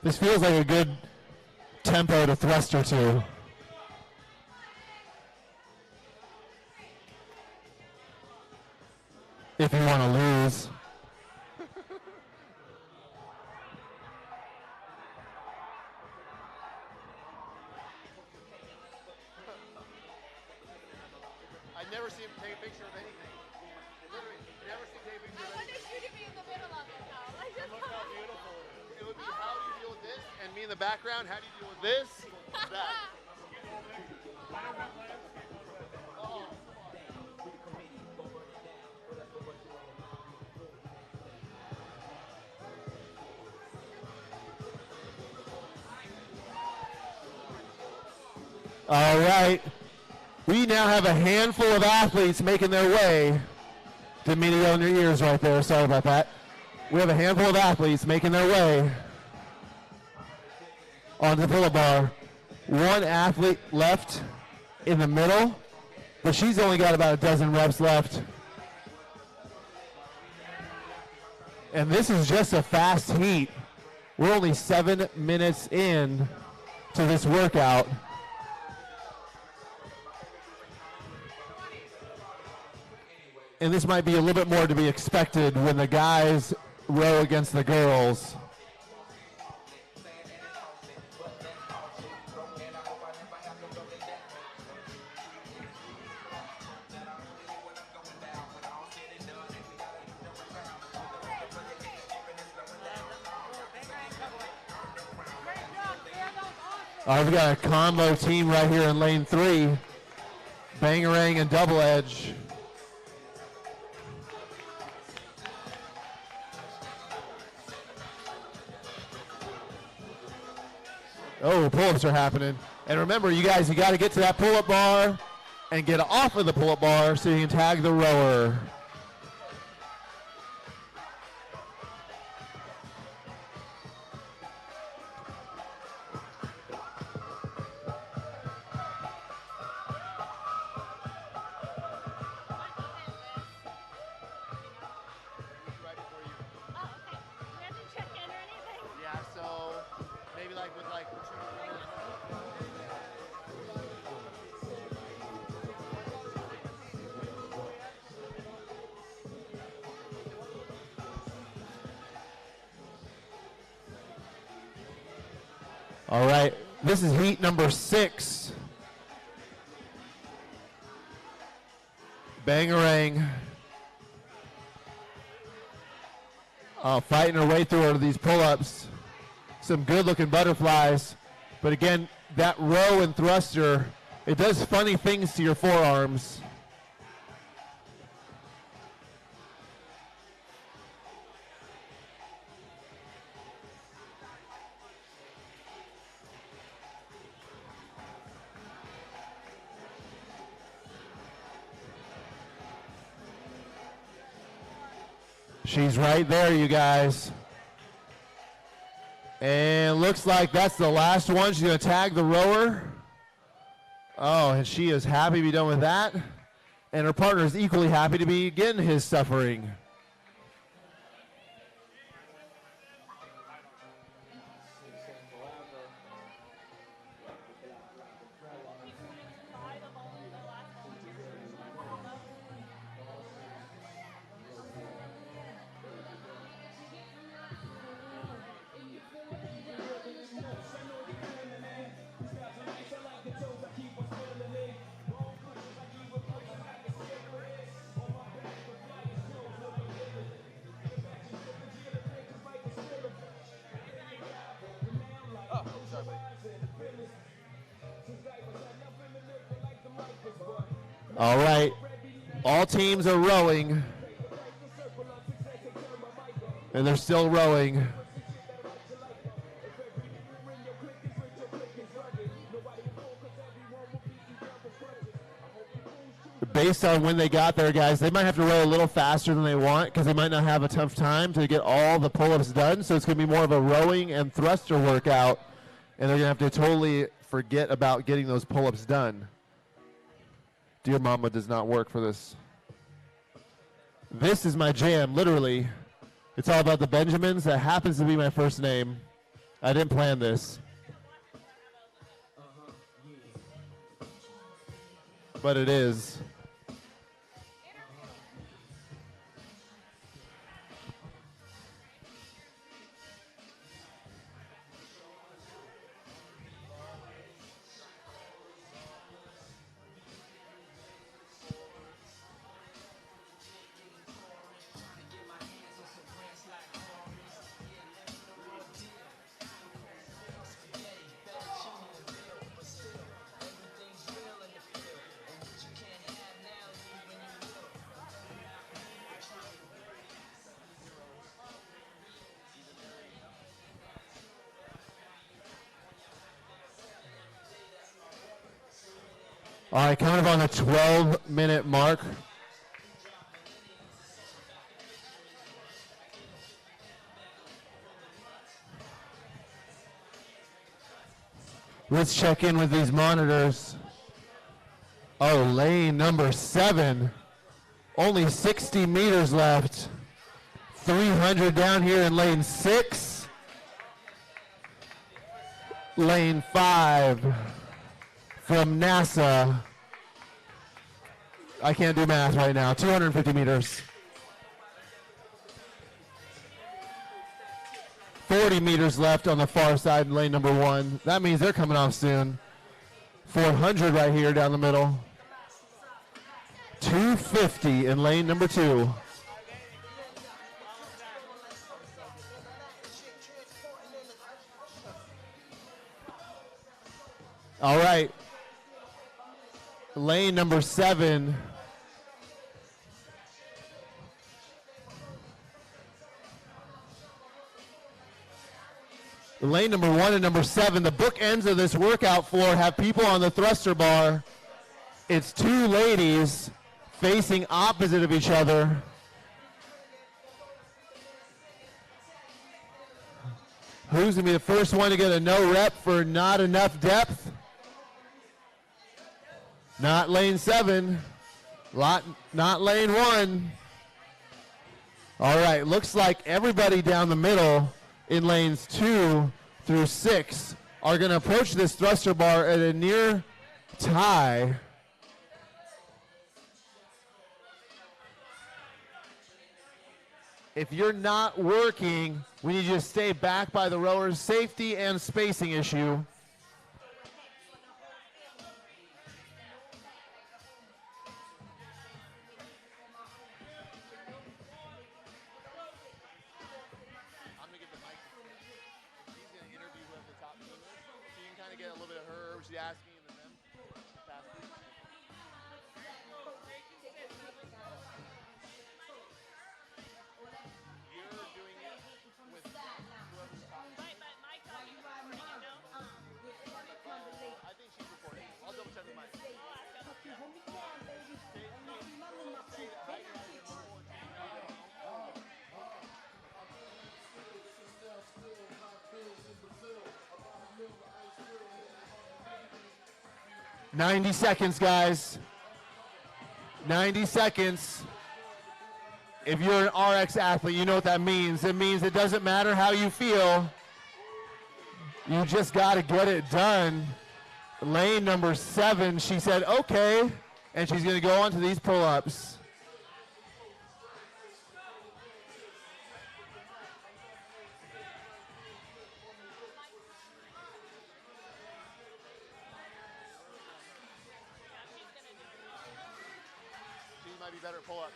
This feels like a good tempo to thruster to. If you want to lose. I've never seen him take a picture of anything. Literally, never seen him take a picture of anything. You to be in the middle of it now. Like, just Look how beautiful it is. It would be how do you deal with this, and me in the background, how do you deal with this? That. Oh, All right. We now have a handful of athletes making their way. Didn't mean to go in your ears right there. Sorry about that. We have a handful of athletes making their way onto the pull-up bar. One athlete left in the middle, but she's only got about a dozen reps left. And this is just a fast heat. We're only 7 minutes in to this workout. And this might be a little bit more to be expected when the guys row against the girls. We've got a combo team right here in lane 3. Bangarang and Double Edge. Oh, pull-ups are happening. And remember, you guys, you got to get to that pull-up bar and get off of the pull-up bar so you can tag the rower. yeah, so maybe like with like 2 minutes. All right, this is heat number 6. Bangarang fighting her way through these pull-ups. Some good-looking butterflies. But again, that row and thruster, it does funny things to your forearms. She's right there, you guys. And look looks like that's the last one. She's going to tag the rower. Oh, and she is happy to be done with that. And her partner is equally happy to begin his suffering. All right. All teams are rowing. And they're still rowing. Based on when they got there, guys, they might have to row a little faster than they want because they might not have a tough time to get all the pull-ups done. So it's going to be more of a rowing and thruster workout. And they're going to have to totally forget about getting those pull-ups done. Dear Mama does not work for this. This is my jam, literally. It's all about the Benjamins. That happens to be my first name. I didn't plan this. But it is. All right, kind of on the 12-minute mark. Let's check in with these monitors. Oh, lane number 7. Only 60 meters left. 300 down here in lane 6. Lane 5 from NASA. I can't do math right now. 250 meters. 40 meters left on the far side in lane number 1. That means they're coming off soon. 400 right here down the middle. 250 in lane number 2. All right. Lane number 7. Lane number 1 and number 7, the bookends of this workout floor have people on the thruster bar. It's 2 ladies facing opposite of each other. Who's going to be the first one to get a no rep for not enough depth? Not lane 7. Not lane 1. All right, looks like everybody down the middle in lanes 2 through 6 are going to approach this thruster bar at a near tie. If you're not working, we need you to stay back by the rowers. Safety and spacing issue. 90 seconds, guys. 90 seconds. If you're an RX athlete, you know what that means. It means it doesn't matter how you feel. You just got to get it done. Lane number 7, she said, okay. And she's going to go on to these pull-ups. She might be better at pull-ups.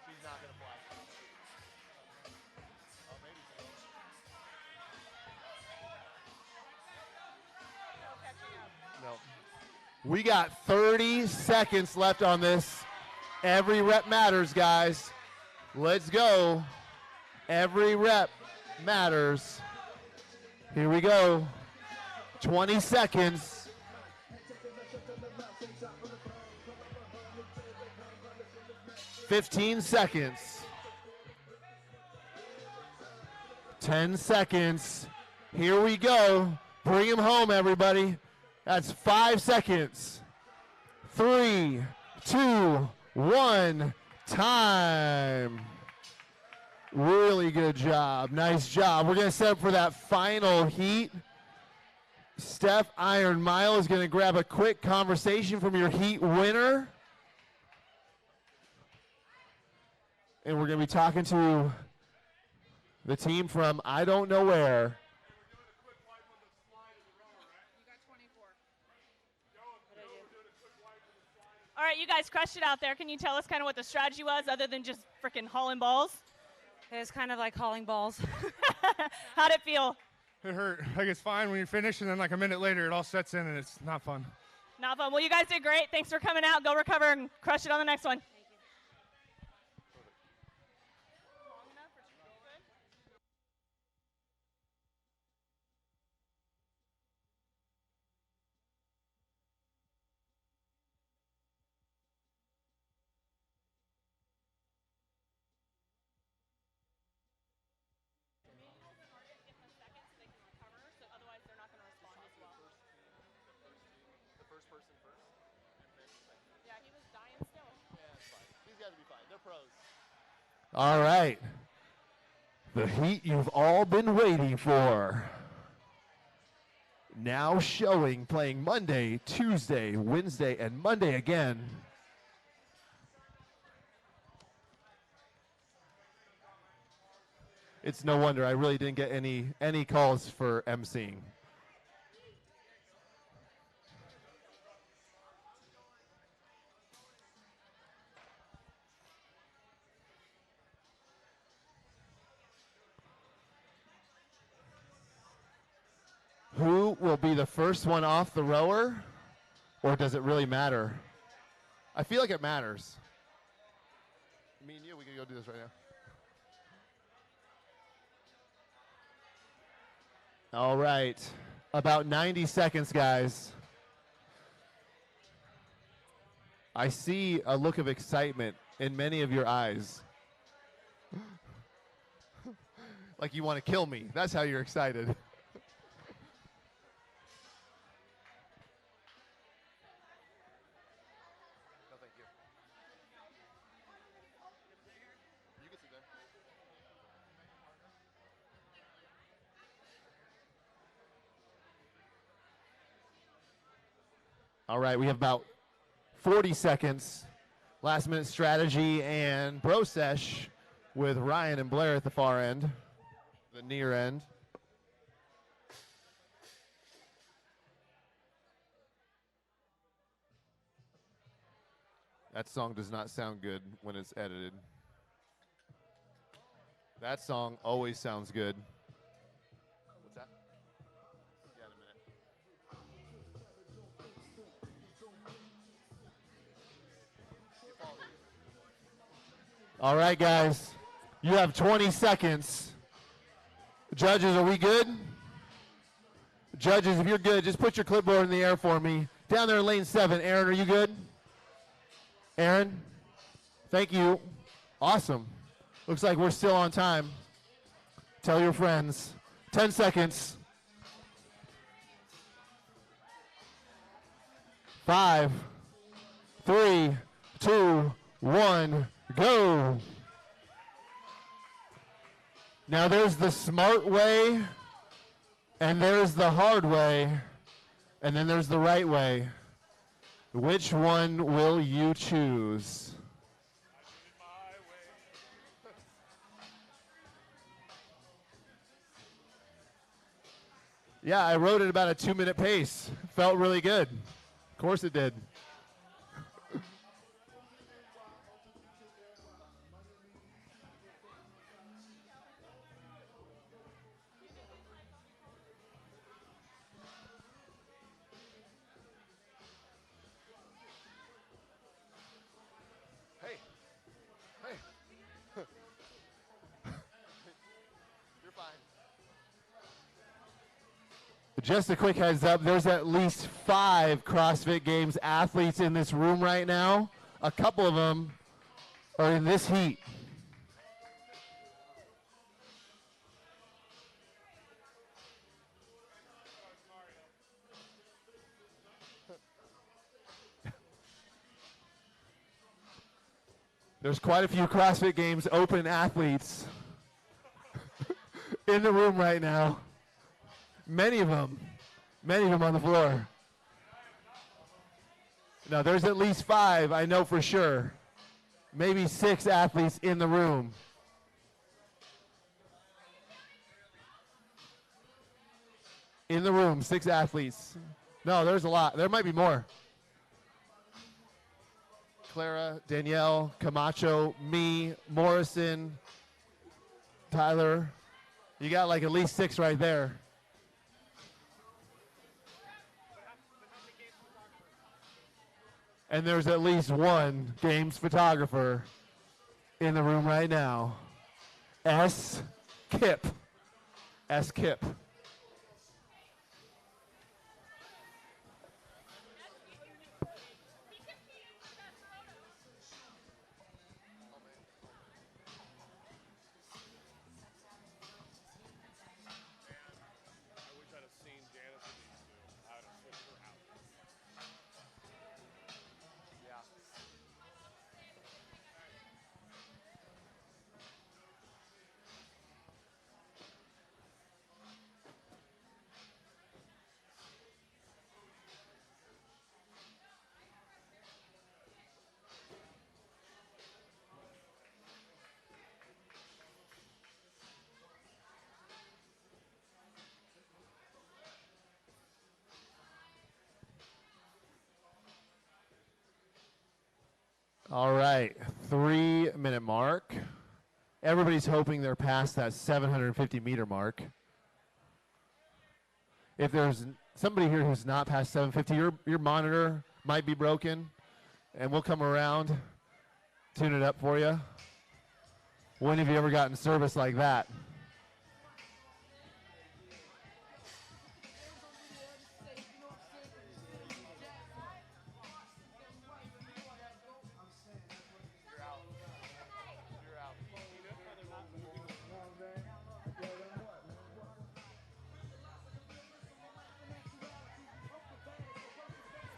She's not going to fly. Oh, maybe she will. No. We got 30 seconds left on this. Every rep matters, guys. Let's go. Every rep matters. Here we go. 20 seconds. 15 seconds. 10 seconds. Here we go. Bring him home, everybody. That's 5 seconds. 3, 2, 1. Time. Really good job. Nice job. We're going to set up for that final heat. Steph Iron Mile is going to grab a quick conversation from your heat winner. And we're going to be talking to the team from I don't know where. All right, you guys crushed it out there. Can you tell us kind of what the strategy was other than just freaking hauling balls? It was kind of like hauling balls. How'd it feel? It hurt. Like it's fine when you finish, and then like a minute later, it all sets in, and it's not fun. Not fun. Well, you guys did great. Thanks for coming out. Go recover and crush it on the next one. All right. The heat you've all been waiting for. Now showing, playing Monday, Tuesday, Wednesday, and Monday again. It's no wonder I really didn't get any calls for emceeing. Who will be the first one off the rower, or does it really matter? I feel like it matters. Me and you, we can go do this right now. All right, about 90 seconds, guys. I see a look of excitement in many of your eyes. Like you want to kill me. That's how you're excited. All right, we have about 40 seconds. Last minute strategy and bro sesh with Ryan and Blair at the far end, the near end. That song does not sound good when it's edited. That song always sounds good. What's that? Yeah, in a minute. All right, guys. You have 20 seconds. Judges, are we good? Judges, if you're good, just put your clipboard in the air for me. Down there in lane 7. Aaron, are you good? Aaron? Thank you. Awesome. Looks like we're still on time. Tell your friends. 10 seconds. 5, 3, 2, 1, go. Now there's the smart way, and there's the hard way, and then there's the right way. Which one will you choose? Yeah, I rode at about a 2-minute pace. Felt really good. Of course it did. Hey. Hey. You're fine. Just a quick heads up, there's at least 5 CrossFit Games athletes in this room right now. A couple of them are in this heat. There's quite a few CrossFit Games open athletes in the room right now. Many of them on the floor. Now, there's at least 5, I know for sure. Maybe 6 athletes in the room. In the room, 6 athletes. No, there's a lot. There might be more. Clara, Danielle, Camacho, me, Morrison, Tyler. You got like at least 6 right there. And there's at least 1 games photographer in the room right now. S. Kip. S. Kip. All right, 3-minute mark. Everybody's hoping they're past that 750-meter mark. If there's somebody here who's not past 750, your monitor might be broken, and we'll come around, tune it up for you. When have you ever gotten service like that?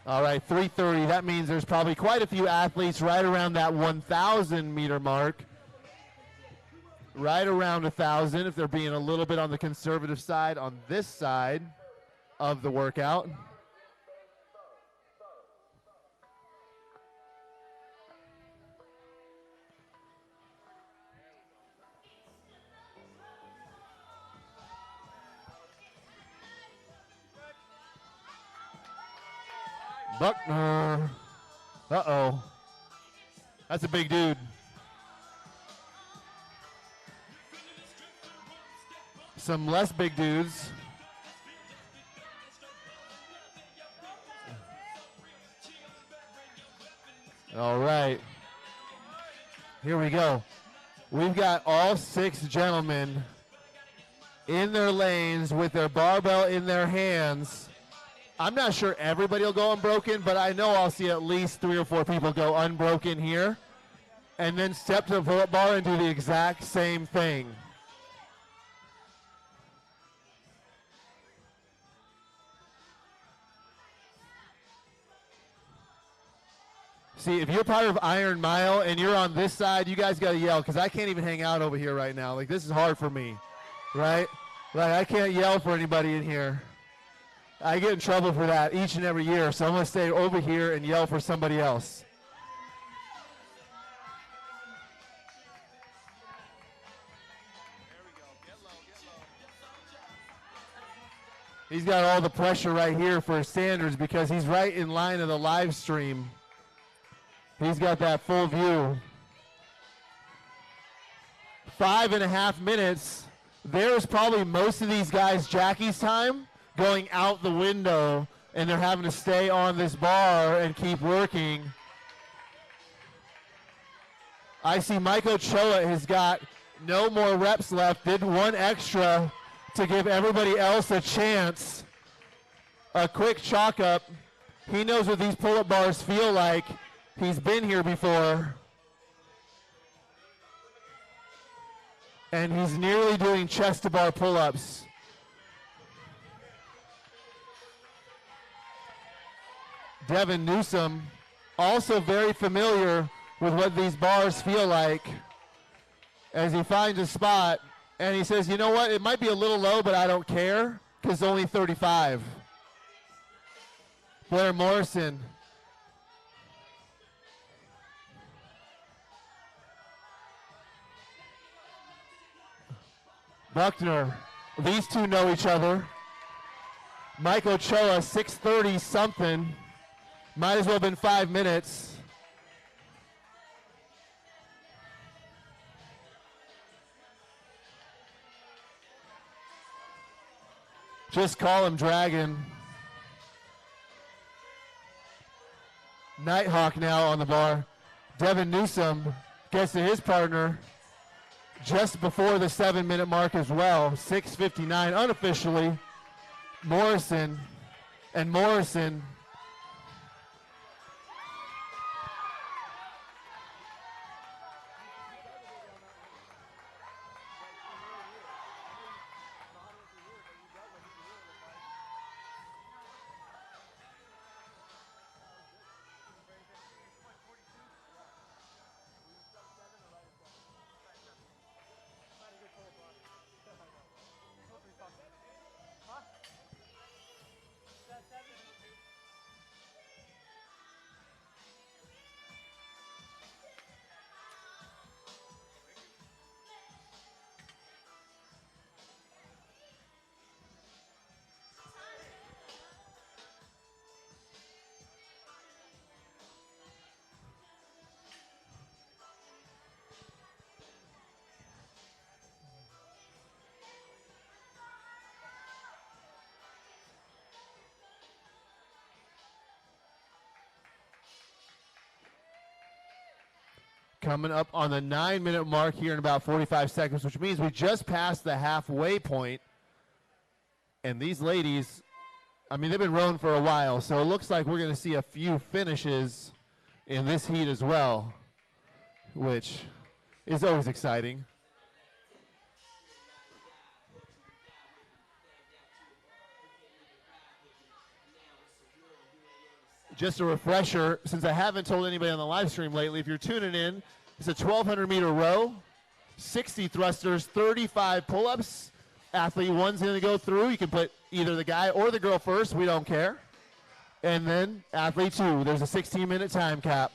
All right, 3:30. That means there's probably quite a few athletes right around that 1,000-meter mark. Right around 1,000 if they're being a little bit on the conservative side on this side of the workout. Buckner. Uh-oh. That's a big dude. Some less big dudes. All right. Here we go. We've got all 6 gentlemen in their lanes with their barbell in their hands. I'm not sure everybody will go unbroken, but I know I'll see at least 3 or 4 people go unbroken here. and then step to the pull-up bar and do the exact same thing. See, if you're part of Iron Mile and you're on this side, you guys got to yell because I can't even hang out over here right now. Like, this is hard for me, right? Like, I can't yell for anybody in here. I get in trouble for that each and every year, so I'm going to stay over here and yell for somebody else. He's got all the pressure right here for his standards because he's right in line of the live stream. He's got that full view. 5.5 minutes. There's probably most of these guys' Jackie's time going out the window, and they're having to stay on this bar and keep working. I see Mike Ochoa has got no more reps left, did one extra to give everybody else a chance. A quick chalk up. He knows what these pull-up bars feel like. He's been here before. And he's nearly doing chest to bar pull-ups. Devin Newsom, also very familiar with what these bars feel like, as he finds a spot and he says, you know what, it might be a little low, but I don't care because it's only 35. Blair Morrison. Buckner. These two know each other. Mike Ochoa, 6:30 something. Might as well have been 5 minutes. Just call him Dragon. Nighthawk now on the bar. Devin Newsom gets to his partner just before the 7-minute mark as well. 6:59 unofficially. Morrison and Morrison. Coming up on the 9-minute mark here in about 45 seconds, which means we just passed the halfway point. And these ladies, I mean, they've been rowing for a while, so it looks like we're going to see a few finishes in this heat as well, which is always exciting. Just a refresher, since I haven't told anybody on the live stream lately, if you're tuning in, it's a 1,200-meter row, 60 thrusters, 35 pull-ups. Athlete one's going to go through. You can put either the guy or the girl first. We don't care. And then athlete two, there's a 16-minute time cap.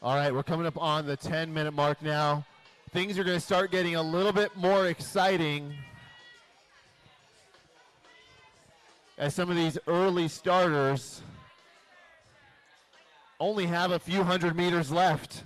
All right, we're coming up on the 10-minute mark now. Things are going to start getting a little bit more exciting. as some of these early starters only have a few hundred meters left.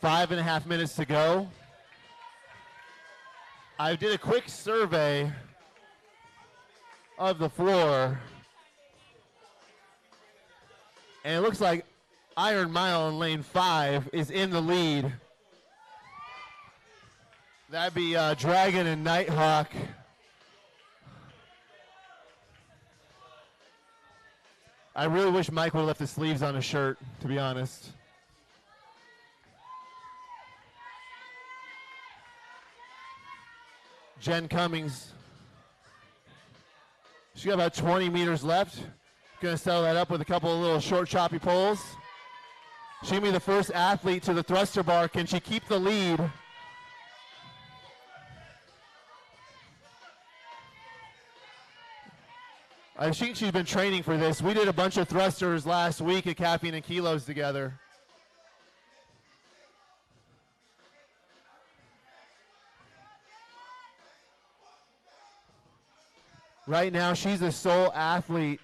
Five and a half minutes to go. I did a quick survey of the floor, and it looks like Iron Mile in lane 5 is in the lead. That'd be Dragon and Nighthawk. I really wish Mike would have left the sleeves on his shirt, to be honest. Jen Cummings. She got about 20 meters left. Gonna settle that up with a couple of little short choppy pulls. She can be the first athlete to the thruster bar. Can she keep the lead? I think she's been training for this. We did a bunch of thrusters last week at Caffeine and Kilos together. Right now, she's the sole athlete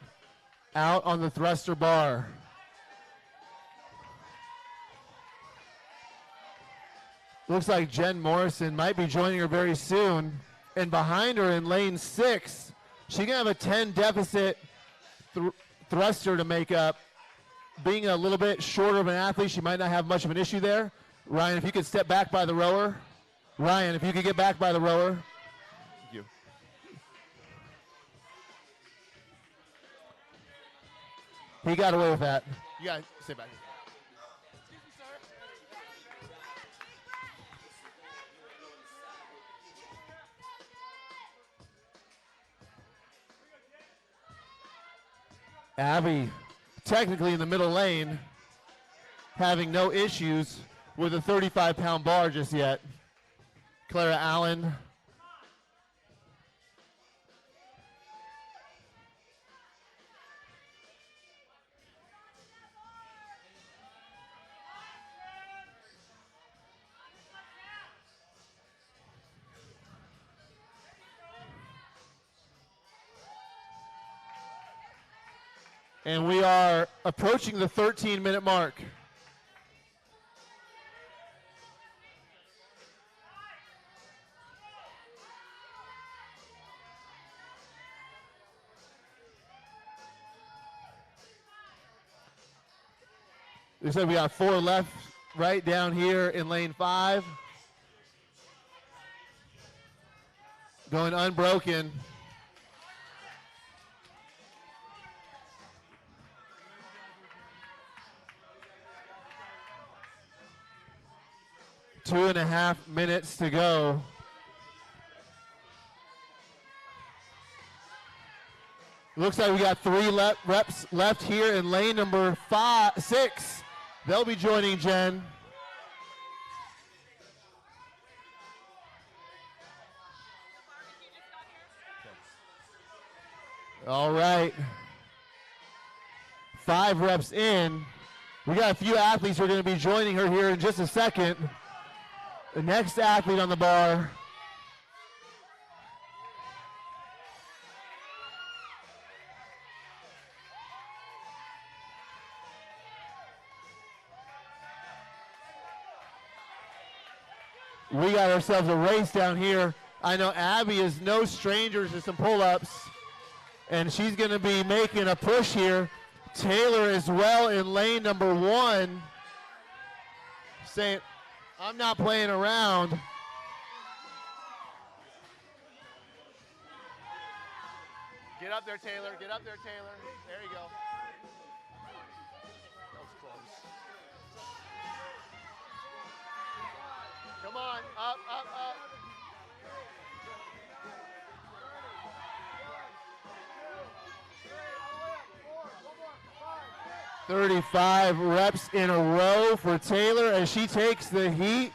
out on the thruster bar. Looks like Jen Morrison might be joining her very soon. And behind her in lane 6, she can have a 10 deficit thruster to make up. Being a little bit shorter of an athlete, she might not have much of an issue there. Ryan, if you could step back by the rower. Ryan, if you could get back by the rower. Thank you. He got away with that. You got to stay back. Abby, technically in the middle lane, having no issues with a 35-pound bar just yet. Clara Allen. And we are approaching the 13-minute mark. They said we got 4 left right down here in lane 5. Going unbroken. Two and a half minutes to go. Looks like we got 3 reps left here in lane number 6. They'll be joining Jen. All right. 5 reps in. We got a few athletes who are going to be joining her here in just a second. The next athlete on the bar. We got ourselves a race down here. I know Abby is no stranger to some pull-ups, and she's going to be making a push here. Taylor as well in lane number 1, saying, I'm not playing around. Get up there, Taylor. Get up there, Taylor. There you go. That was close. Come Come on, up, up, up. 35 reps in a row for Taylor as she takes the heat.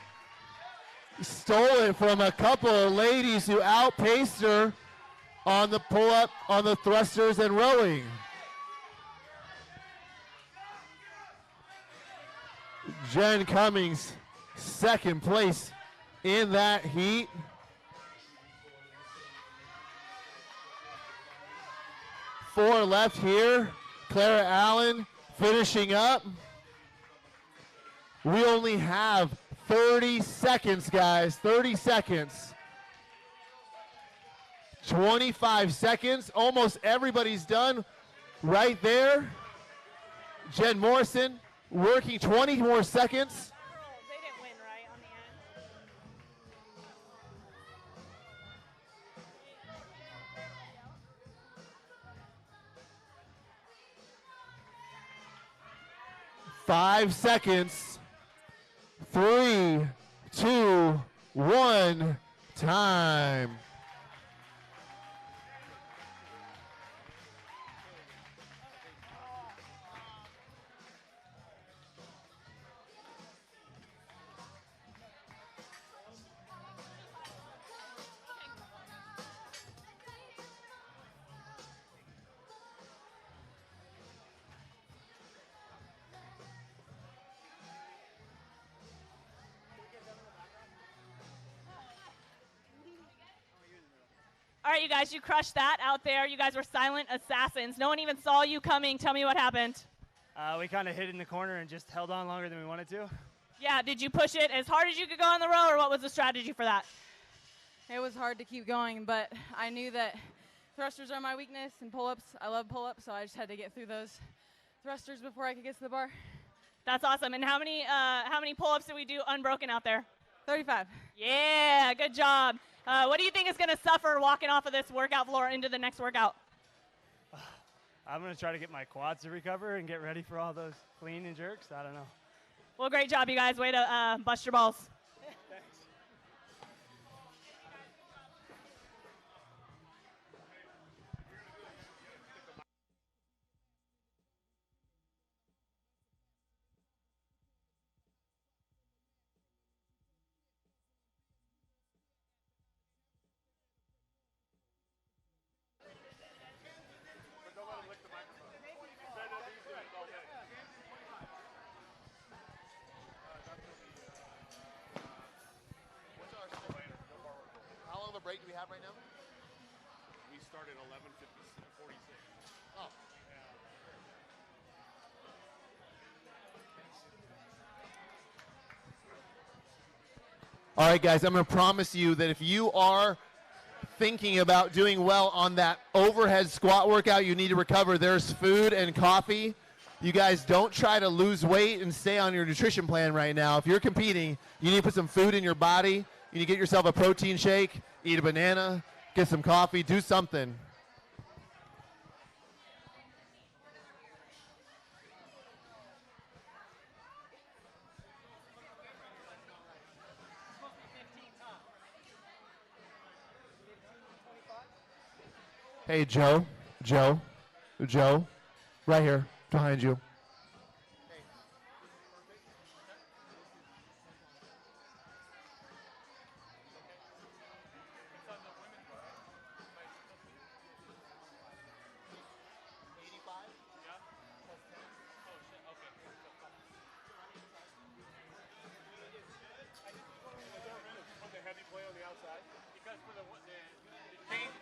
Stole it from a couple of ladies who outpaced her on the pull-up, on the thrusters and rowing. Jen Cummings, second place in that heat. Four left here. Clara Allen finishing up. We only have 30 seconds, guys. 30 seconds. 25 seconds. Almost everybody's done right there. Jen Morrison working 20 more seconds. They didn't win, right, on the end? 5 seconds. 3, 2, 1, time. All right, you guys, you crushed that out there. You guys were silent assassins. No one even saw you coming. Tell me what happened. We kind of hid in the corner and just held on longer than we wanted to. Yeah, did you push it as hard as you could go on the row, or what was the strategy for that? It was hard to keep going, but I knew that thrusters are my weakness and pull-ups. I love pull-ups, so I just had to get through those thrusters before I could get to the bar. That's awesome. And how many pull-ups did we do unbroken out there? 35. Yeah, good job. What do you think is going to suffer walking off of this workout floor into the next workout? I'm going to try to get my quads to recover and get ready for all those clean and jerks. I don't know. Well, great job, you guys. Way to bust your balls. Thanks. How long of a break do we have right now? We started 11:46. Oh. All right, guys, I'm going to promise you that if you are thinking about doing well on that overhead squat workout, you need to recover. There's food and coffee. You guys don't try to lose weight and stay on your nutrition plan right now. If you're competing, you need to put some food in your body. You need to get yourself a protein shake, eat a banana, get some coffee, do something. Hey, Joe, right here, behind you. Put the heavy play on the outside because for the change.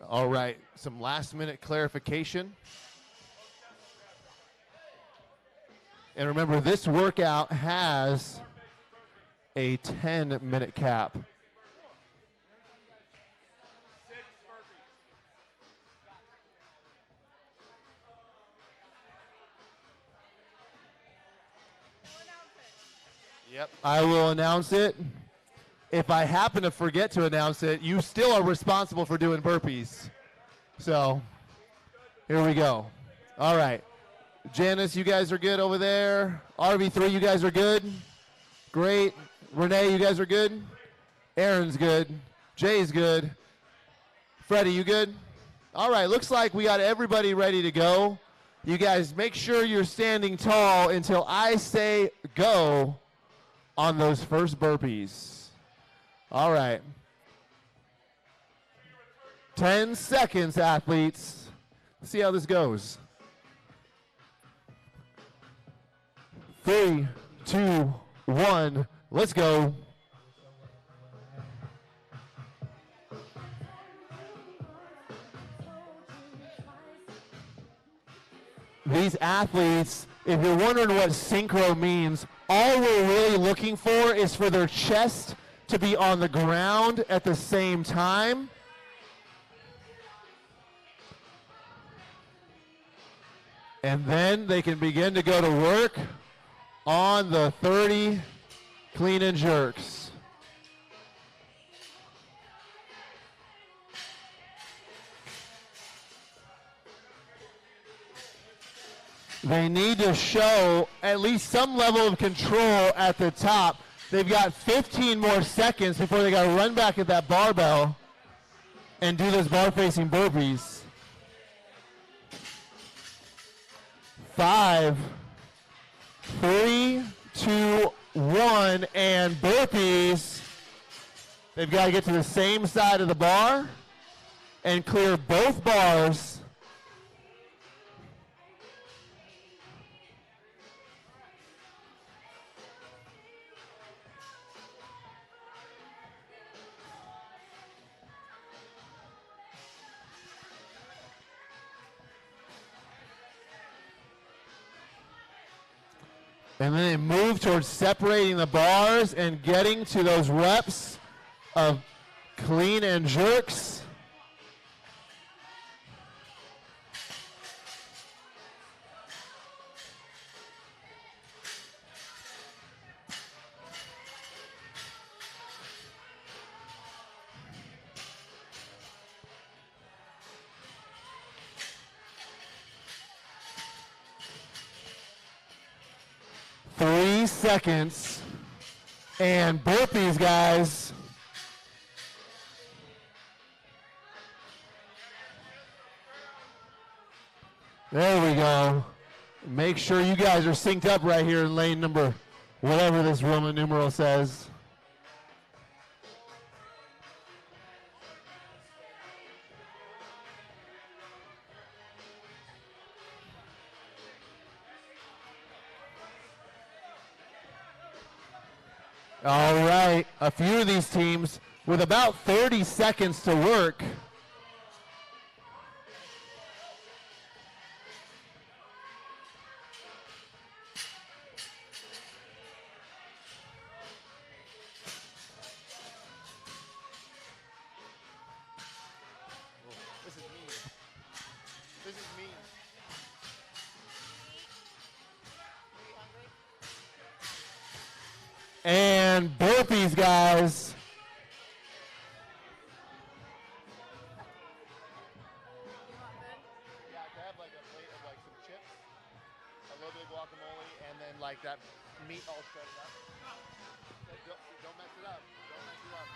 All right, some last-minute clarification. And remember, this workout has a 10-minute cap. Yep, I will announce it. If I happen to forget to announce it, you still are responsible for doing burpees. So, here we go. All right. Janice, you guys are good over there. RV3, you guys are good. Great. Renee, you guys are good. Aaron's good. Jay's good. Freddie, you good? All right, looks like we got everybody ready to go. You guys make sure you're standing tall until I say go on those first burpees. All right. 10 seconds, athletes. Let's see how this goes. 3, 2, 1, let's go. These athletes, if you're wondering what synchro means, all we're really looking for is for their chest to be on the ground at the same time. And then they can begin to go to work on the 30 clean and jerks. They need to show at least some level of control at the top. They've got 15 more seconds before they got to run back at that barbell and do those bar-facing burpees. 5, 3, 2, 1, and burpees. They've got to get to the same side of the bar and clear both bars. And then they move towards separating the bars and getting to those reps of clean and jerks. Seconds and burpees, guys. There we go. Make sure you guys are synced up right here in lane number, whatever this Roman numeral says. All right, a few of these teams with about 30 seconds to work. This is mean. This is mean. And burpees, guys. Yeah, to have like a plate of like some chips, a little bit of guacamole, and then like that meat all shredded up. Don't mess it up. Don't mess it up.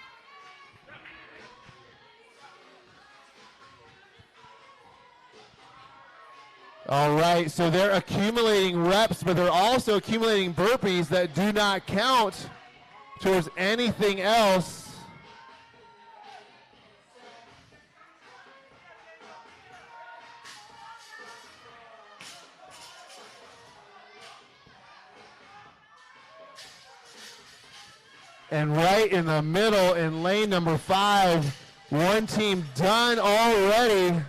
All right, so they're accumulating reps, but they're also accumulating burpees that do not count towards anything else. And right in the middle in lane number 5, One team done already.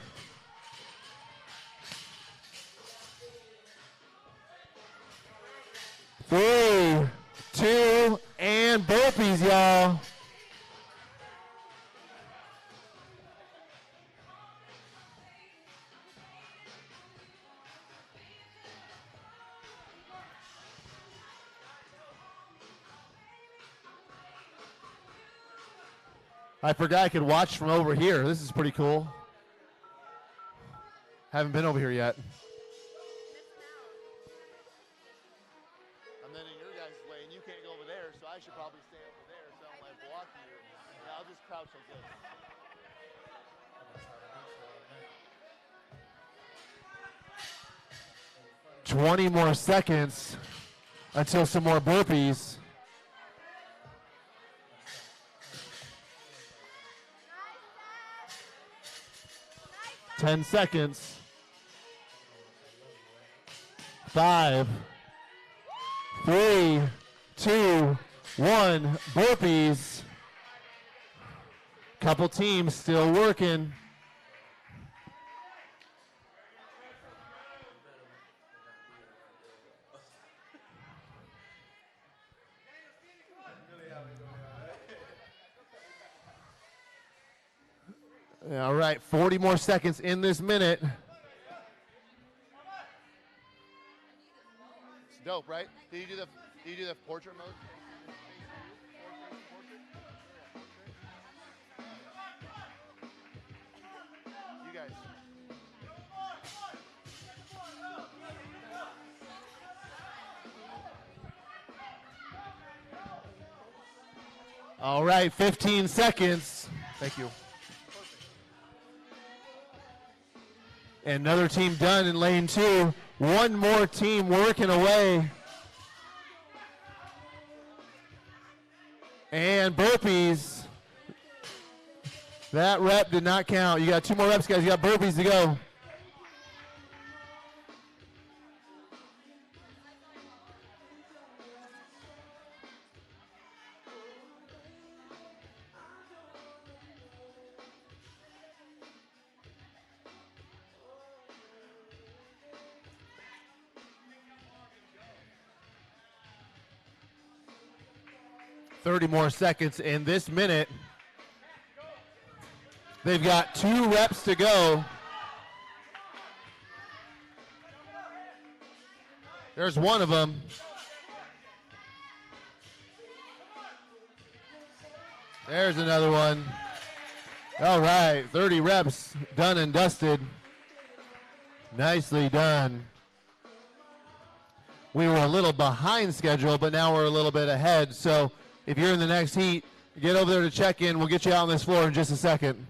Three, two, and burpees, y'all. I forgot I could watch from over here. This is pretty cool. Haven't been over here yet. I'm then in your guys' way, and you can't go over there, so I should probably stay over there so I don't like block you. Yeah, I'll just crouch like this. 20 more seconds until some more burpees. Nice. 10 seconds. 5, 3, 2, 1. Burpees. Couple teams still working. All right, 40 more seconds in this minute. It's dope, right? Did you do the portrait mode? You guys. All right, 15 seconds. Thank you. Another team done in lane 2. One more team working away. And burpees. That rep did not count. You got 2 more reps, guys. You got burpees to go. $30 more seconds in this minute. They've got 2 reps to go. There's one of them. There's another one. All right, 30 reps done and dusted. Nicely done. We were a little behind schedule, but now we're a little bit ahead. So if you're in the next heat, get over there to check in. We'll get you out on this floor in just a second.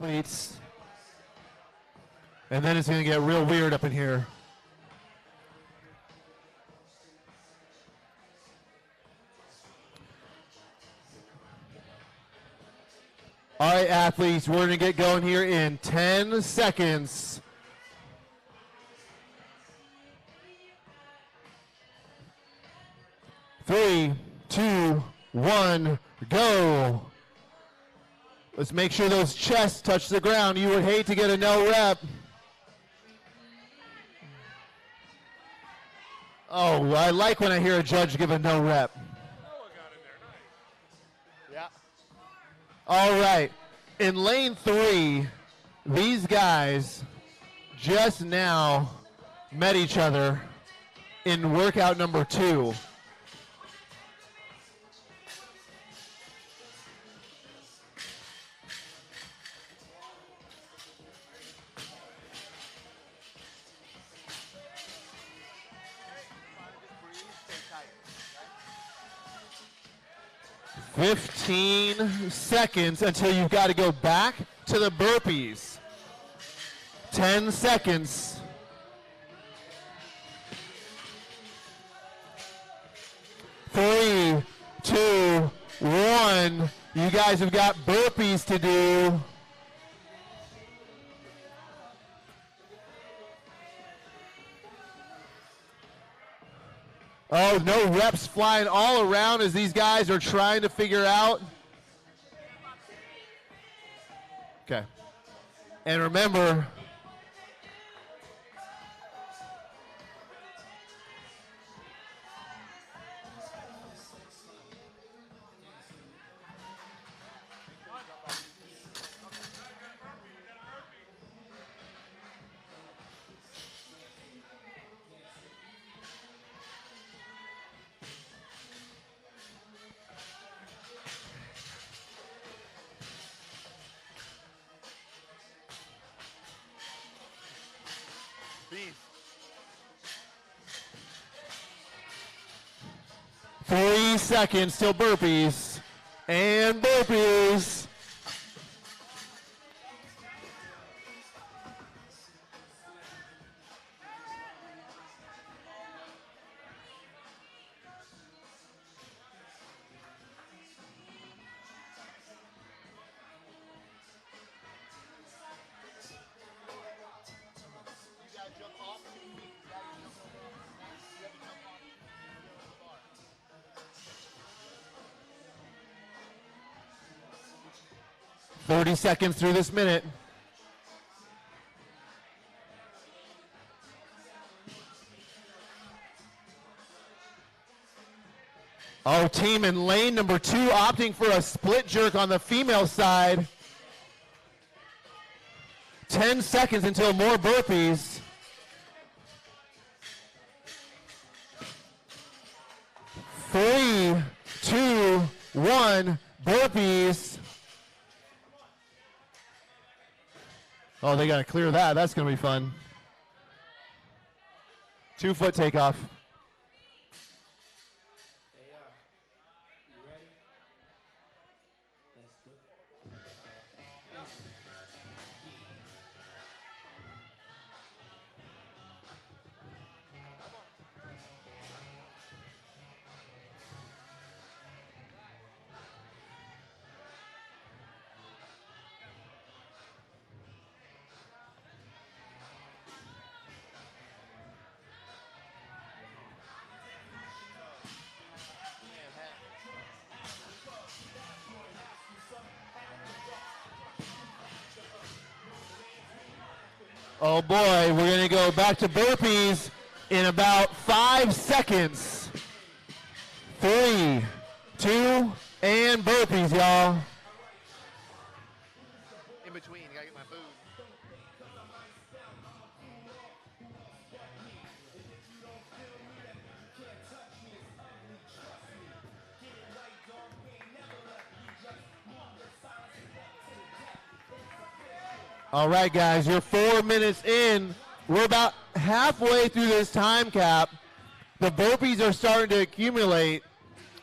athletes. And then it's going to get real weird up in here. All right, athletes, we're going to get going here in 10 seconds. Three, two, one, go. Let's make sure those chests touch the ground. You would hate to get a no rep. Oh, I like when I hear a judge give a no rep. Yeah. All right. In lane 3, these guys just now met each other in workout number 2. Stay tight. 15 seconds until you've got to go back to the burpees. 10 seconds. 3, 2, 1. You guys have got burpees to do. Oh, no reps flying all around as these guys are trying to figure out. Okay. And remember, Beef. 3 seconds till burpees. And burpees. You gotta jump off 2 feet. You gotta jump over. You have to jump off the bar. 30 seconds through this minute. Oh, team in lane number 2 opting for a split jerk on the female side. 10 seconds until more burpees. 3, 2, 1, burpees. Oh, they got to clear that. That's going to be fun. 2-foot takeoff. Oh boy, we're going to go back to burpees in about 5 seconds. 3, 2, and burpees, y'all. In between, you gotta get my food. All right, guys, you're 4 minutes in. We're about halfway through this time cap. The burpees are starting to accumulate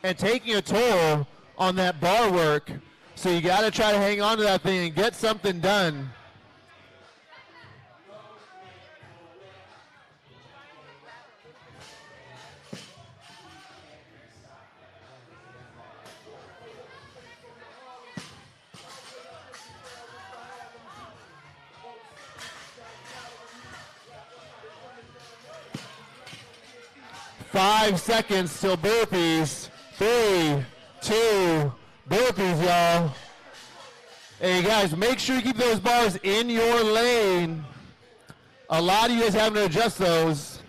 and taking a toll on that bar work. So you got to try to hang on to that thing and get something done. Five seconds till burpees. 3, 2, burpees, y'all. Hey, guys, make sure you keep those bars in your lane. A lot of you guys having to adjust those.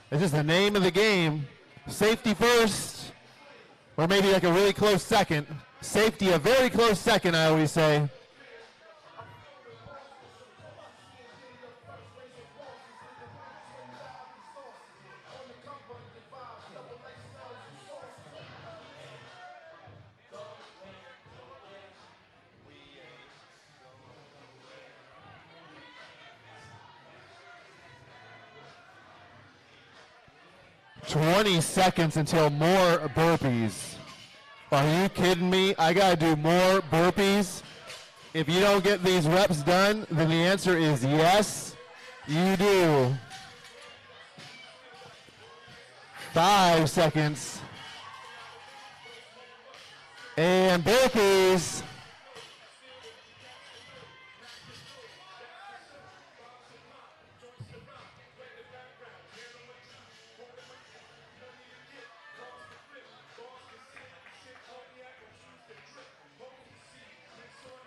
It's just the name of the game. Safety first, or maybe like a really close second. Safety, a very close second, I always say. "20 seconds until more burpees." Are you kidding me? I gotta do more burpees. If you don't get these reps done, then the answer is yes, you do. 5 seconds. And burpees.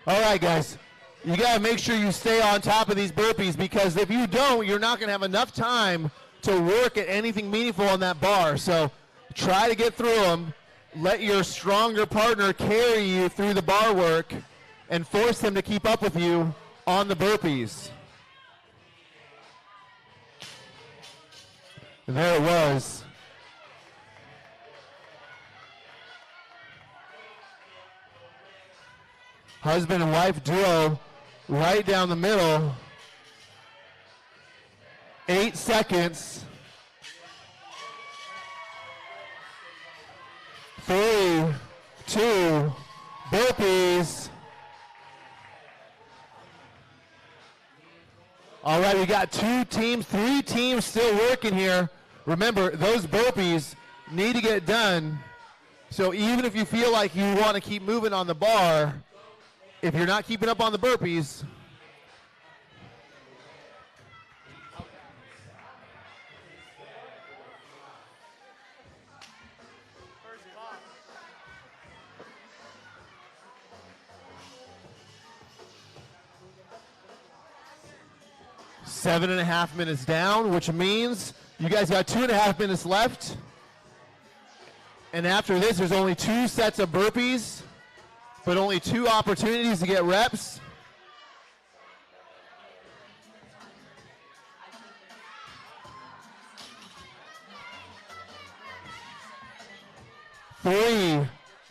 All right, guys, you got to make sure you stay on top of these burpees, because if you don't, you're not going to have enough time to work at anything meaningful on that bar. So try to get through them. Let your stronger partner carry you through the bar work and force them to keep up with you on the burpees. And there it was. Husband and wife duo right down the middle. 8 seconds. 3, 2, burpees. All right, we got 3 teams still working here. Remember, those burpees need to get done. So even if you feel like you want to keep moving on the bar, if you're not keeping up on the burpees, seven and a half minutes down, which means you guys got 2.5 minutes left. And after this, there's only 2 sets of burpees, but only 2 opportunities to get reps. Three,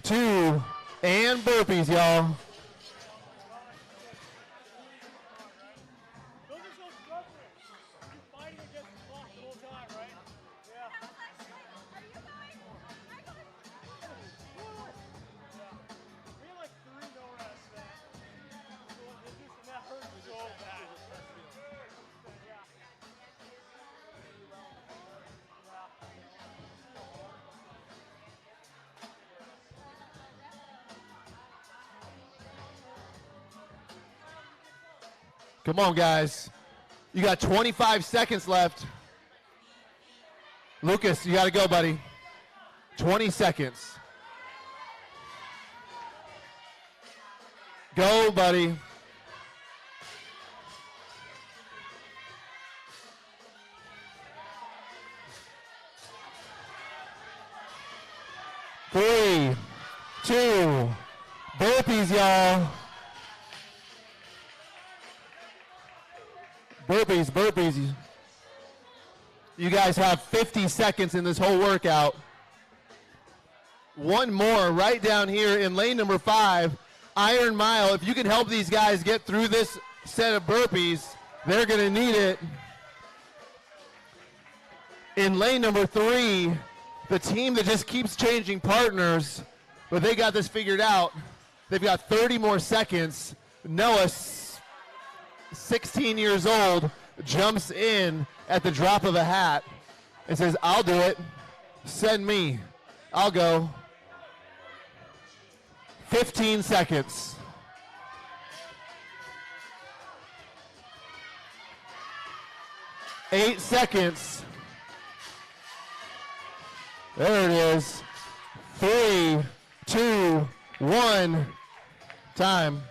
2, and burpees, y'all. Come on, guys. You got 25 seconds left. Lucas, you got to go, buddy. 20 seconds. Go, buddy. Three, 2, burpees, y'all. Burpees, burpees. You guys have 50 seconds in this whole workout. One more right down here in lane number 5, Iron Mile. If you can help these guys get through this set of burpees, they're going to need it. In lane number 3, the team that just keeps changing partners, but they got this figured out. They've got 30 more seconds. Noah, 16 years old, jumps in at the drop of a hat and says, I'll do it. Send me. I'll go. 15 seconds. Eight seconds. There it is. 3, 2, 1. Time.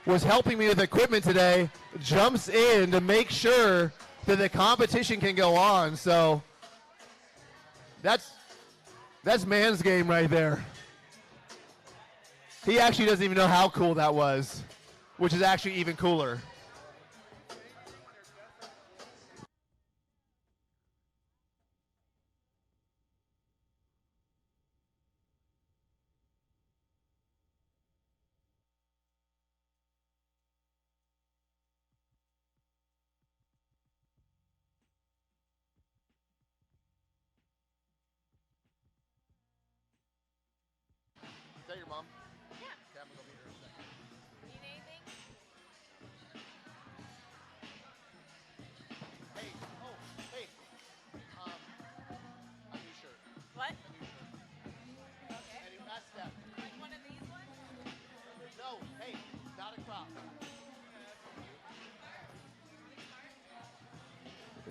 Was helping me with equipment today, jumps in to make sure that the competition can go on. So that's man's game right there. He actually doesn't even know how cool that was, which is actually even cooler. Is that your mom? Yeah. Okay, I'm gonna go meet her in a second. Need anything? Hey, oh, hey. A new shirt. What? A new shirt. Okay. And that's that. Like one of these ones? No, hey, not a crop.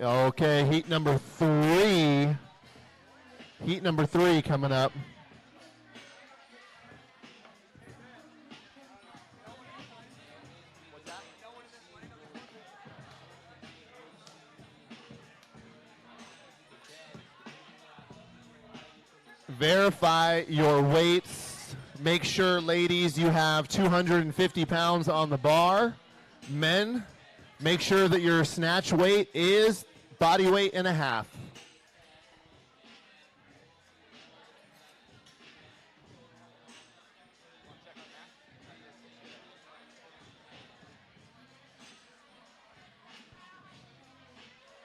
Okay, heat number 3. Heat number 3 coming up. Verify your weights. Make sure, ladies, you have 250 pounds on the bar. Men, make sure that your snatch weight is body weight and a half.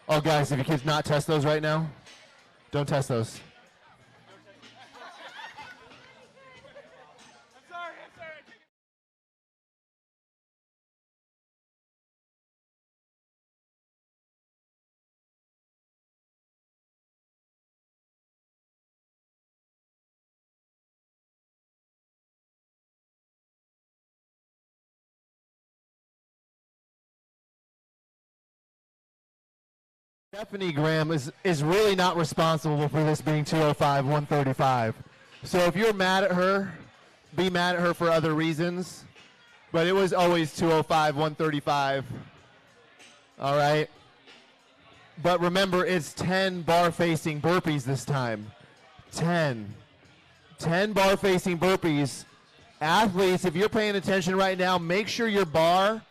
Oh, guys, if you kids not test those right now, don't test those. Stephanie Graham is really not responsible for this being 205, 135. So if you're mad at her, be mad at her for other reasons. But it was always 205, 135. All right. But remember, it's 10 bar-facing burpees this time. 10. 10 bar-facing burpees. Athletes, if you're paying attention right now, make sure your bar,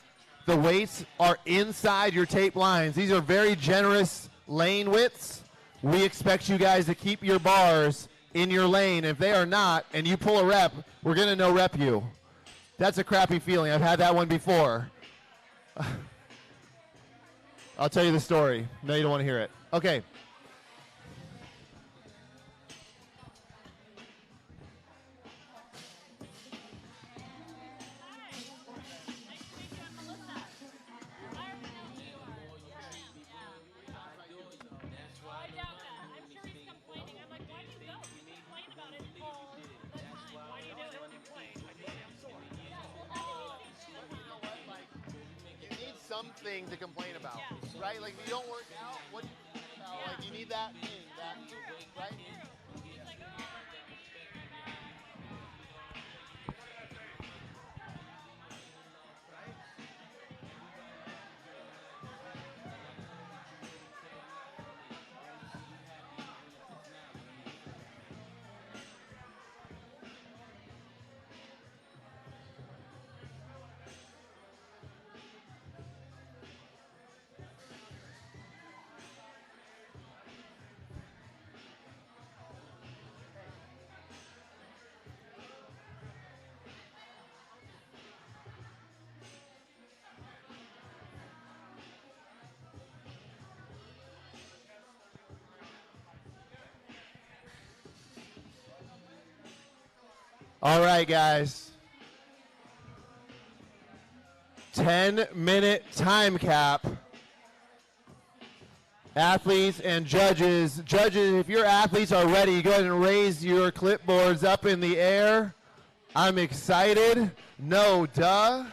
the weights are inside your tape lines. These are very generous lane widths. We expect you guys to keep your bars in your lane. If they are not, and you pull a rep, we're going to no rep you. That's a crappy feeling. I've had that one before. I'll tell you the story. No, you don't want to hear it. Okay. Something to complain about, right? Like if you don't work out, what do you complain about? Like you need that thing, right? All right, guys. 10-minute time cap. Athletes and judges. Judges, if your athletes are ready, go ahead and raise your clipboards up in the air. I'm excited. No duh.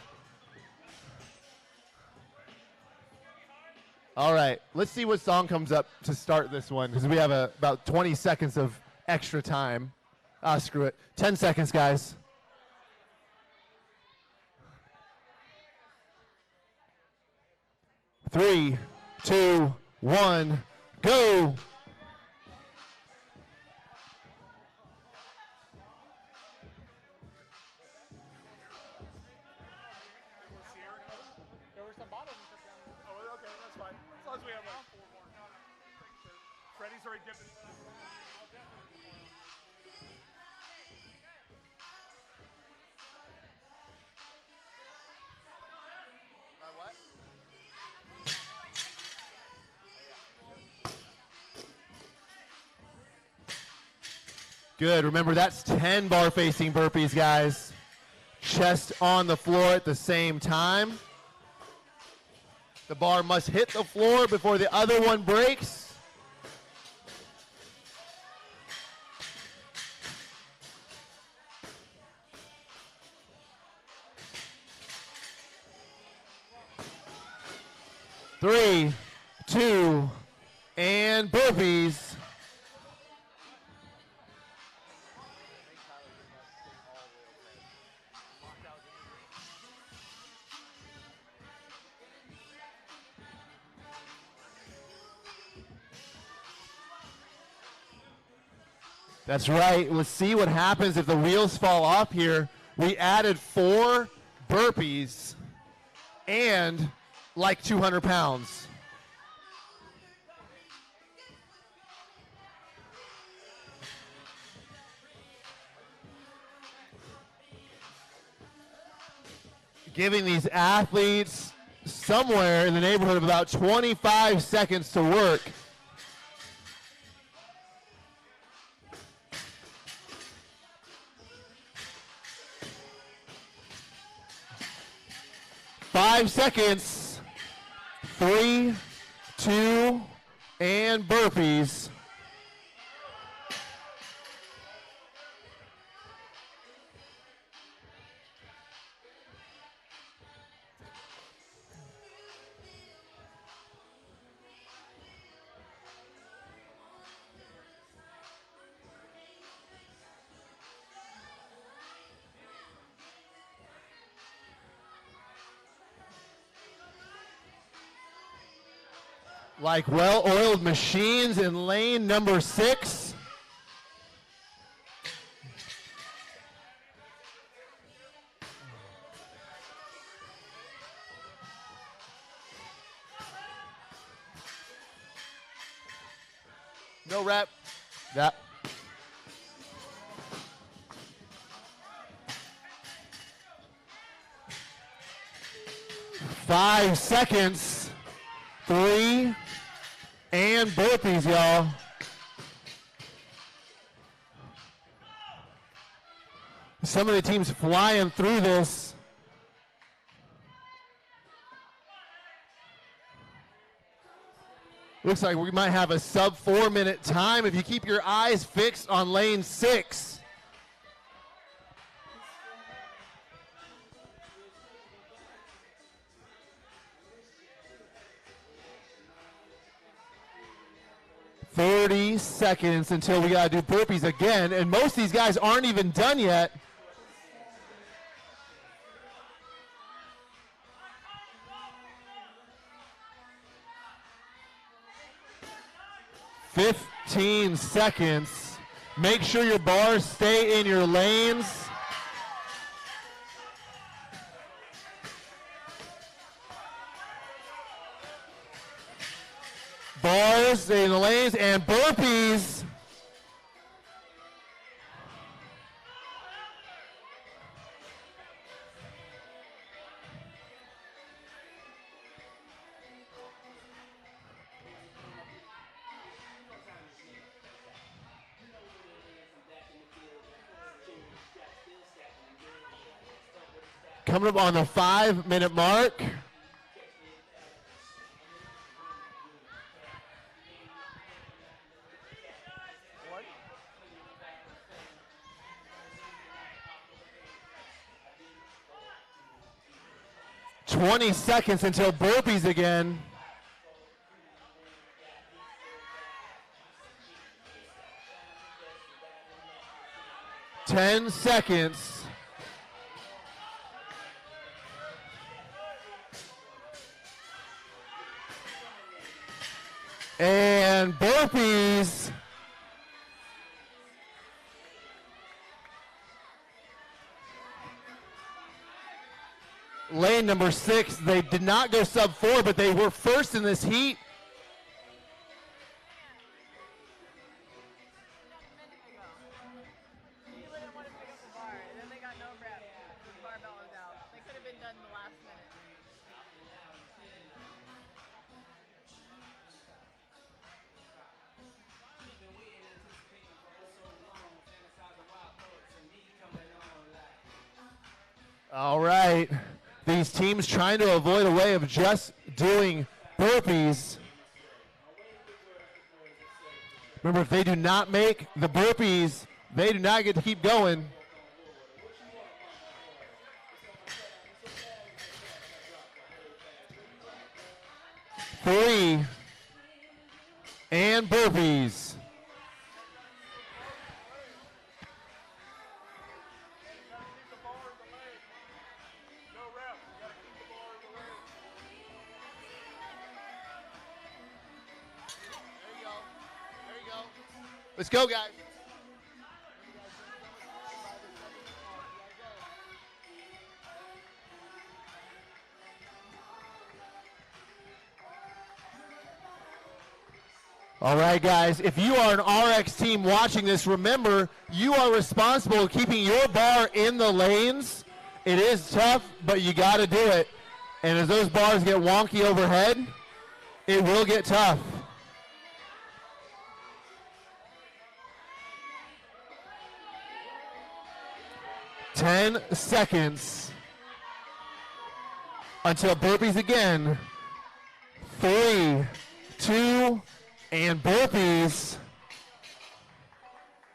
All right, let's see what song comes up to start this one because we have about 20 seconds of extra time. Screw it. 10 seconds, guys. Three, two, one, go. There were some bottles you took down. Oh, okay, that's fine. As long as we have like 4 more. Freddie's already dipping. Good. Remember, that's 10 bar facing burpees, guys. Chest on the floor at the same time. The bar must hit the floor before the other one breaks. Three, two, and burpees. That's right. Let's see what happens if the wheels fall off here. We added 4 burpees and like 200 pounds. Giving these athletes somewhere in the neighborhood of about 25 seconds to work. Five seconds. 3, 2, and burpees. Like well-oiled machines in lane number 6. No rep. That. Five seconds. 3, and burpees, y'all. Some of the teams flying through this. Looks like we might have a sub 4-minute time if you keep your eyes fixed on lane 6. "30 seconds until we got to do burpees again," and most of these guys aren't even done yet. "15 seconds. Make sure your bars stay in your lanes. Bars stay in the lanes, and burpees. Coming up on the 5-minute mark. What? 20 seconds until burpees again. Ten seconds. And burpees. Lane number 6, they did not go sub 4, but they were first in this heat. Usually don't want to pick up the bar, and then they got no rep. The barbell was out. They could have been done in the last minute. All right. These teams trying to avoid a way of just doing burpees. Remember, if they do not make the burpees, they do not get to keep going. Three. And burpees. Let's go, guys. All right, guys, if you are an RX team watching this, remember, you are responsible for keeping your bar in the lanes. It is tough, but you got to do it. And as those bars get wonky overhead, it will get tough. 10 seconds until burpees again. 3, 2, and burpees.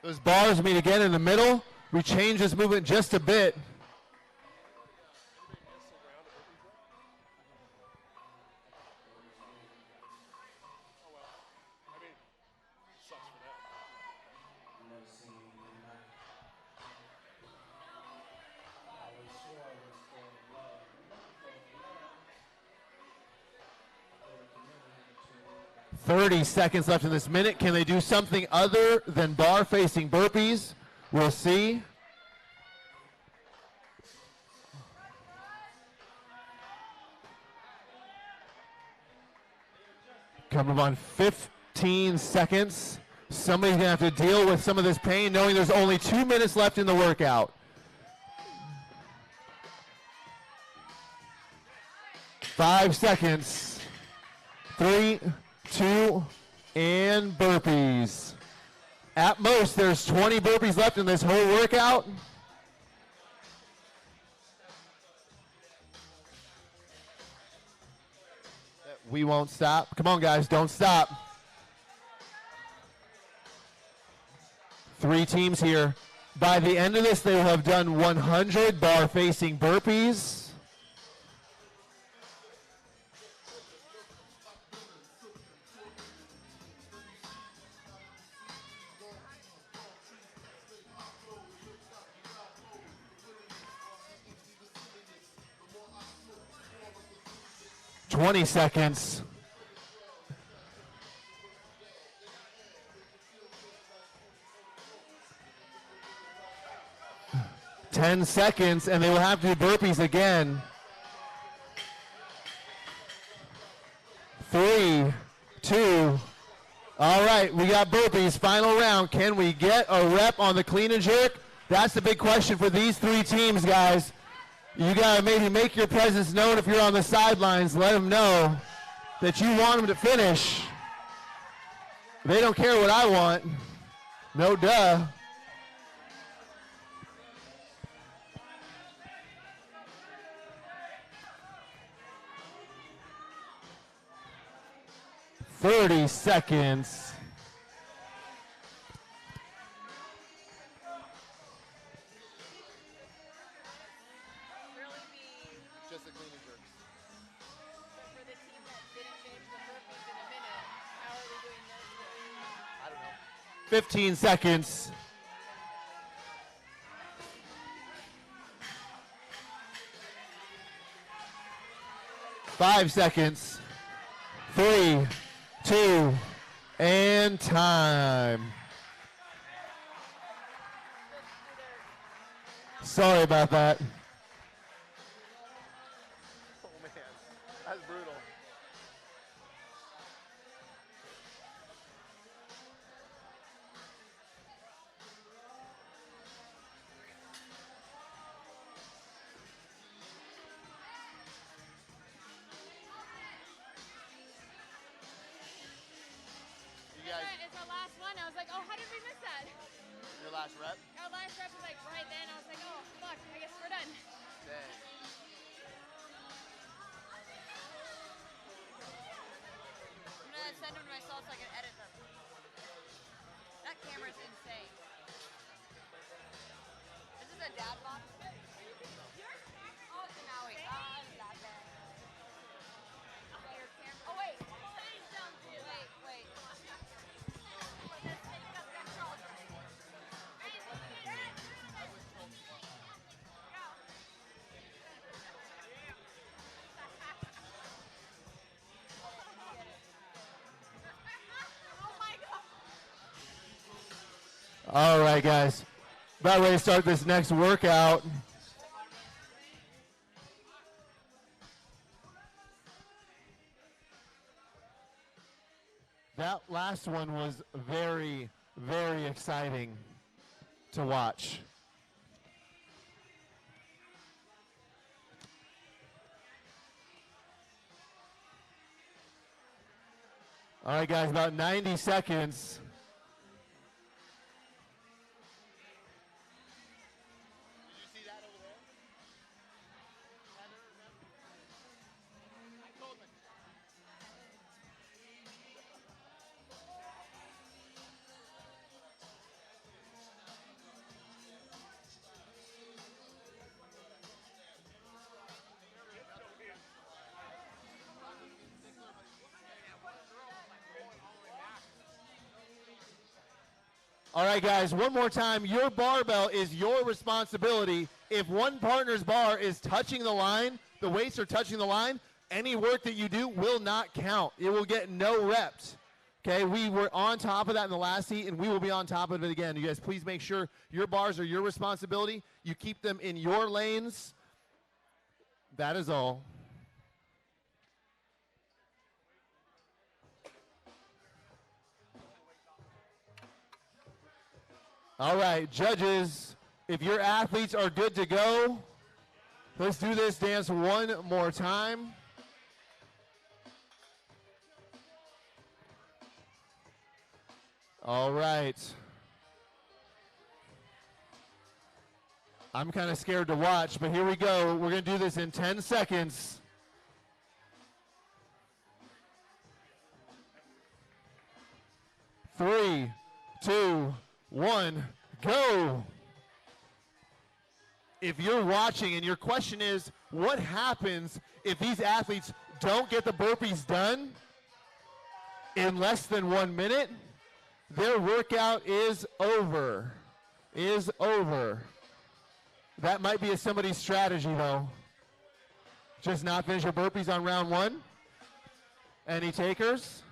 Those bars meet again in the middle. We change this movement just a bit. .30 seconds left in this minute. Can they do something other than bar facing burpees? We'll see. Coming up on 15 seconds. Somebody's going to have to deal with some of this pain knowing there's only 2 minutes left in the workout. 5 seconds. 3, 2, and burpees. At most, there's 20 burpees left in this whole workout. We won't stop. Come on, guys, don't stop. 3 teams here. By the end of this, they will have done 100 bar-facing burpees. .20 seconds. .10 seconds, and they will have to do burpees again. 3, 2. All right, we got burpees. Final round. Can we get a rep on the clean and jerk? That's the big question for these 3 teams, guys. You got to maybe make your presence known if you're on the sidelines. Let them know that you want them to finish. They don't care what I want. No duh. 30 seconds. Really be Just the clean and jerks. for the team that didn't finish the burpees in a minute. How are they doing this? I don't know. 15 seconds. Five seconds. 3, 2, and time. Sorry about that. Oh man, that's brutal. You guys, It's our last one. I was like, oh, how did we miss that? your last rep? Our last rep was like right then. I was like, oh, fuck, I guess we're done. Dang. I'm gonna send them to myself so I can edit them. That camera's insane. This is a dad box. Oh, it's a Maui. Ah, it's not bad. Your camera. Oh wait. Please don't do it. Wait. Oh my god. All right, guys. About ready to start this next workout. That last one was very, very exciting to watch. All right, guys, about 90 seconds. All right, guys, one more time. Your barbell is your responsibility. If one partner's bar is touching the line, the weights are touching the line, any work that you do will not count. It will get no reps. Okay, we were on top of that in the last heat, and we will be on top of it again. You guys, please make sure your bars are your responsibility. You keep them in your lanes. That is all. All right, judges, if your athletes are good to go, let's do this dance one more time. All right. I'm kind of scared to watch, but here we go. We're going to do this in 10 seconds. Three, two, one, go. If you're watching and your question is, what happens if these athletes don't get the burpees done in less than 1 minute? Their workout is over. Is over. That might be somebody's strategy, though. Just not finish your burpees on round one. Any takers?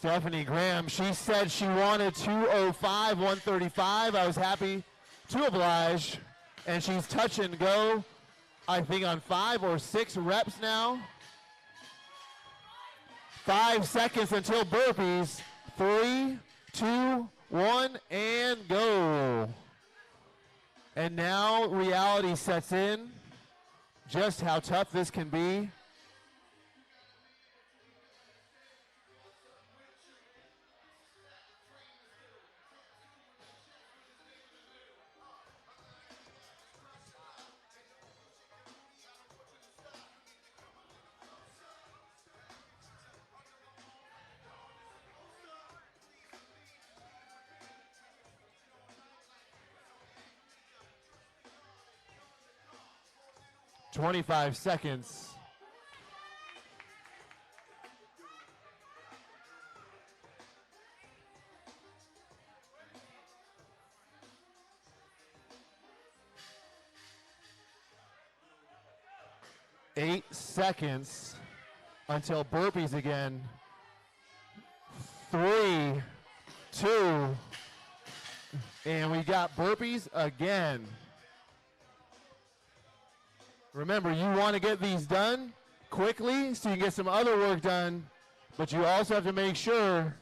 Stephanie Graham, she said she wanted 205, 135. I was happy to oblige. And she's touch and go, I think, on 5 or 6 reps now. 5 seconds until burpees. 3, 2, 1, and go. And now reality sets in, just how tough this can be. 25 seconds. Eight seconds until burpees again. 3, 2, and we got burpees again. Remember, you want to get these done quickly so you can get some other work done, but you also have to make sure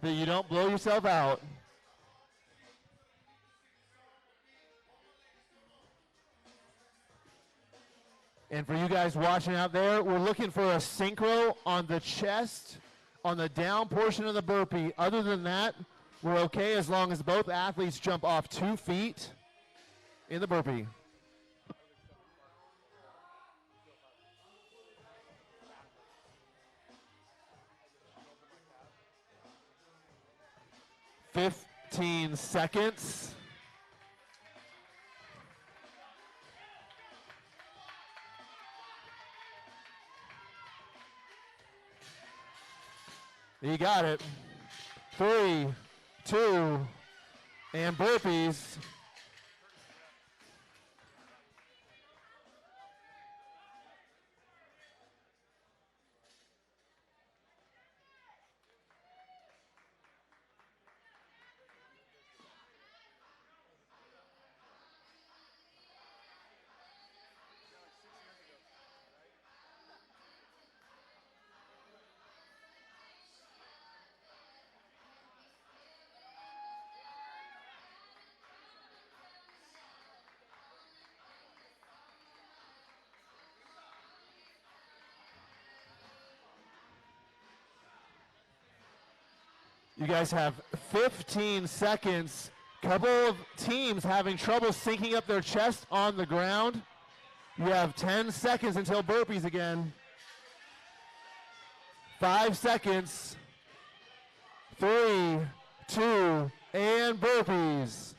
that you don't blow yourself out. And for you guys watching out there, we're looking for a synchro on the chest, on the down portion of the burpee. Other than that, we're okay as long as both athletes jump off 2 feet in the burpee. Fifteen seconds. You got it. 3, 2, and burpees. You guys have 15 seconds. Couple of teams having trouble syncing up their chest on the ground. You have 10 seconds until burpees again. 5 seconds. 3, 2, and burpees.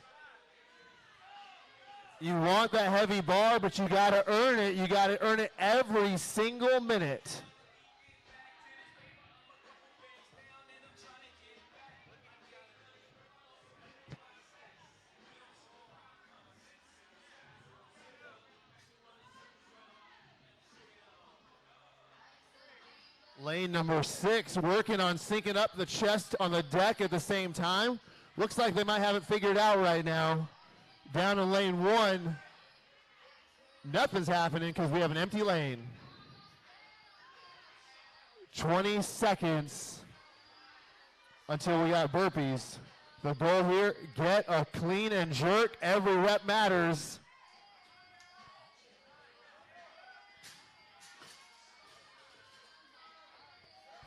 You want that heavy bar, but you got to earn it. You got to earn it every single minute. Lane number 6 working on syncing up the chest on the deck at the same time. Looks like they might have it figured out right now. Down in lane 1, nothing's happening because we have an empty lane. 20 seconds until we got burpees. The goal here, get a clean and jerk. Every rep matters.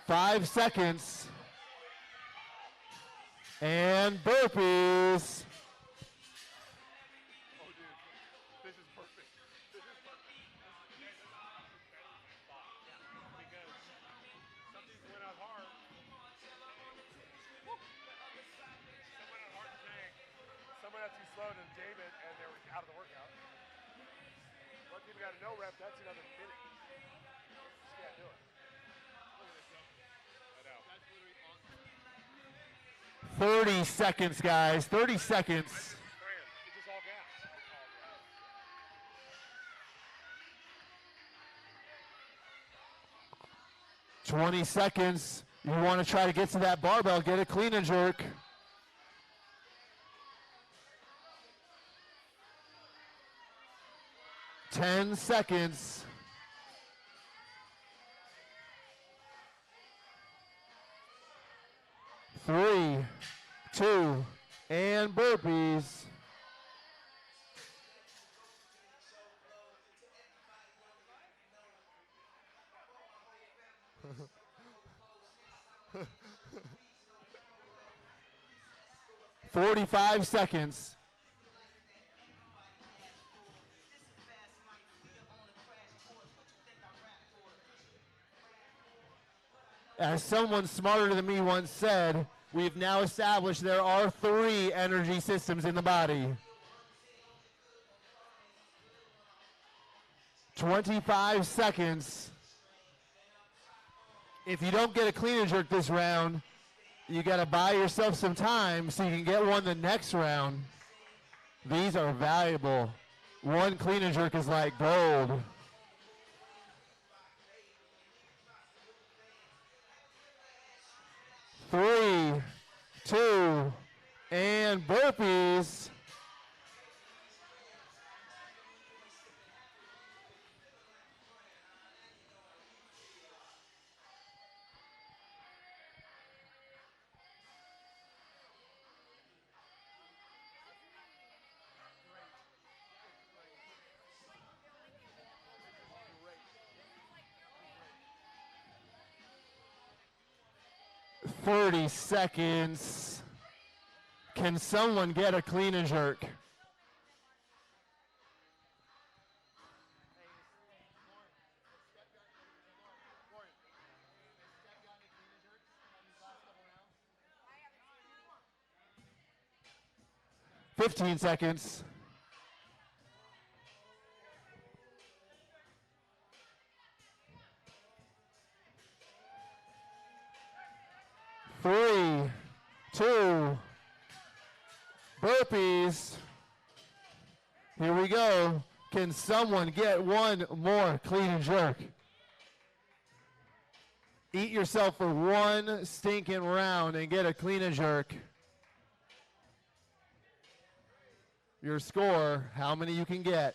Five seconds. And burpees. Oh, dude. This is perfect. This is perfect. Because some people went out hard. Some went out hard to tank. Some went out too slow to David, and they were out of the workout. One people got a no rep, that's another minute. Just can't do it. Look at this stuff. I know. That's literally on. 30 seconds, guys. 30 seconds. It's just all gas. 20 seconds. You want to try to get to that barbell, get a clean and jerk. Ten seconds. Three, 2, and burpees. $45 seconds. As someone smarter than me once said, we've now established there are 3 energy systems in the body. 25 seconds. If you don't get a clean and jerk this round, you got to buy yourself some time so you can get one the next round. These are valuable. One clean and jerk is like gold. Three, two, and burpees. Seconds. Can someone get a clean and jerk? Fifteen seconds. Three, two, burpees. Here we go. Can someone get one more clean and jerk? Eat yourself for one stinking round and get a clean and jerk. Your score, how many you can get.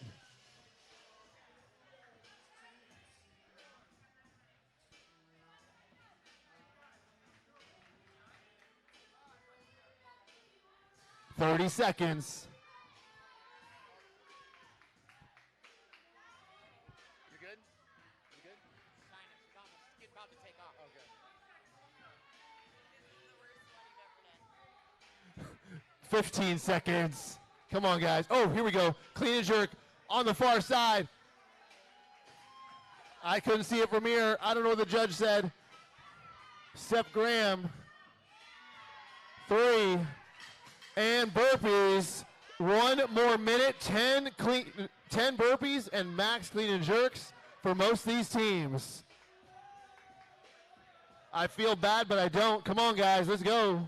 Thirty seconds. You good? You good? Kind of. It's about to take off. Okay. 15 seconds. Come on, guys. Oh, here we go. Clean and jerk on the far side. I couldn't see it from here. I don't know what the judge said. Steph Graham. 3. And burpees. 1 more minute. 10 burpees and max clean and jerks for most of these teams. I feel bad, but I don't. Come on, guys. Let's go.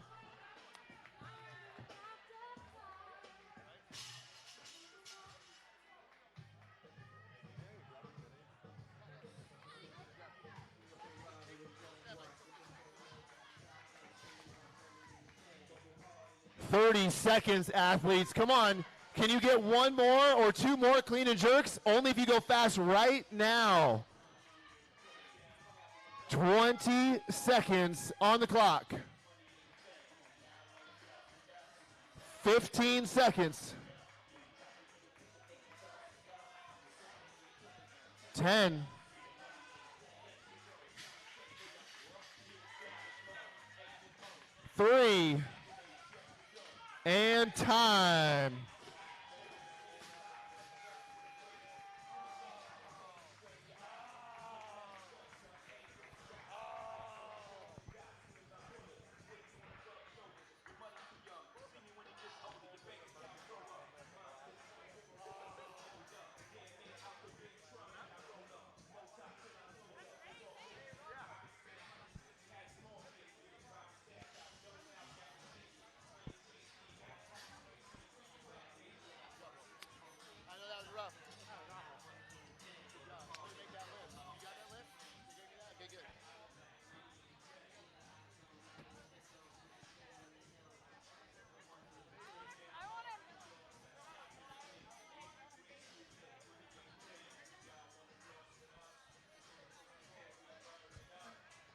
"30 seconds, athletes. Come on. Can you get 1 more or 2 more clean and jerks? Only if you go fast right now. 20 seconds on the clock. 15 seconds. 10. 3. And time. I know that was rough. That was awful. Good job. How do you make that lift? You got that lift? You gave me that? Okay, good.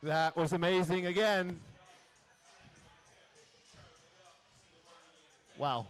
That was amazing again. Wow.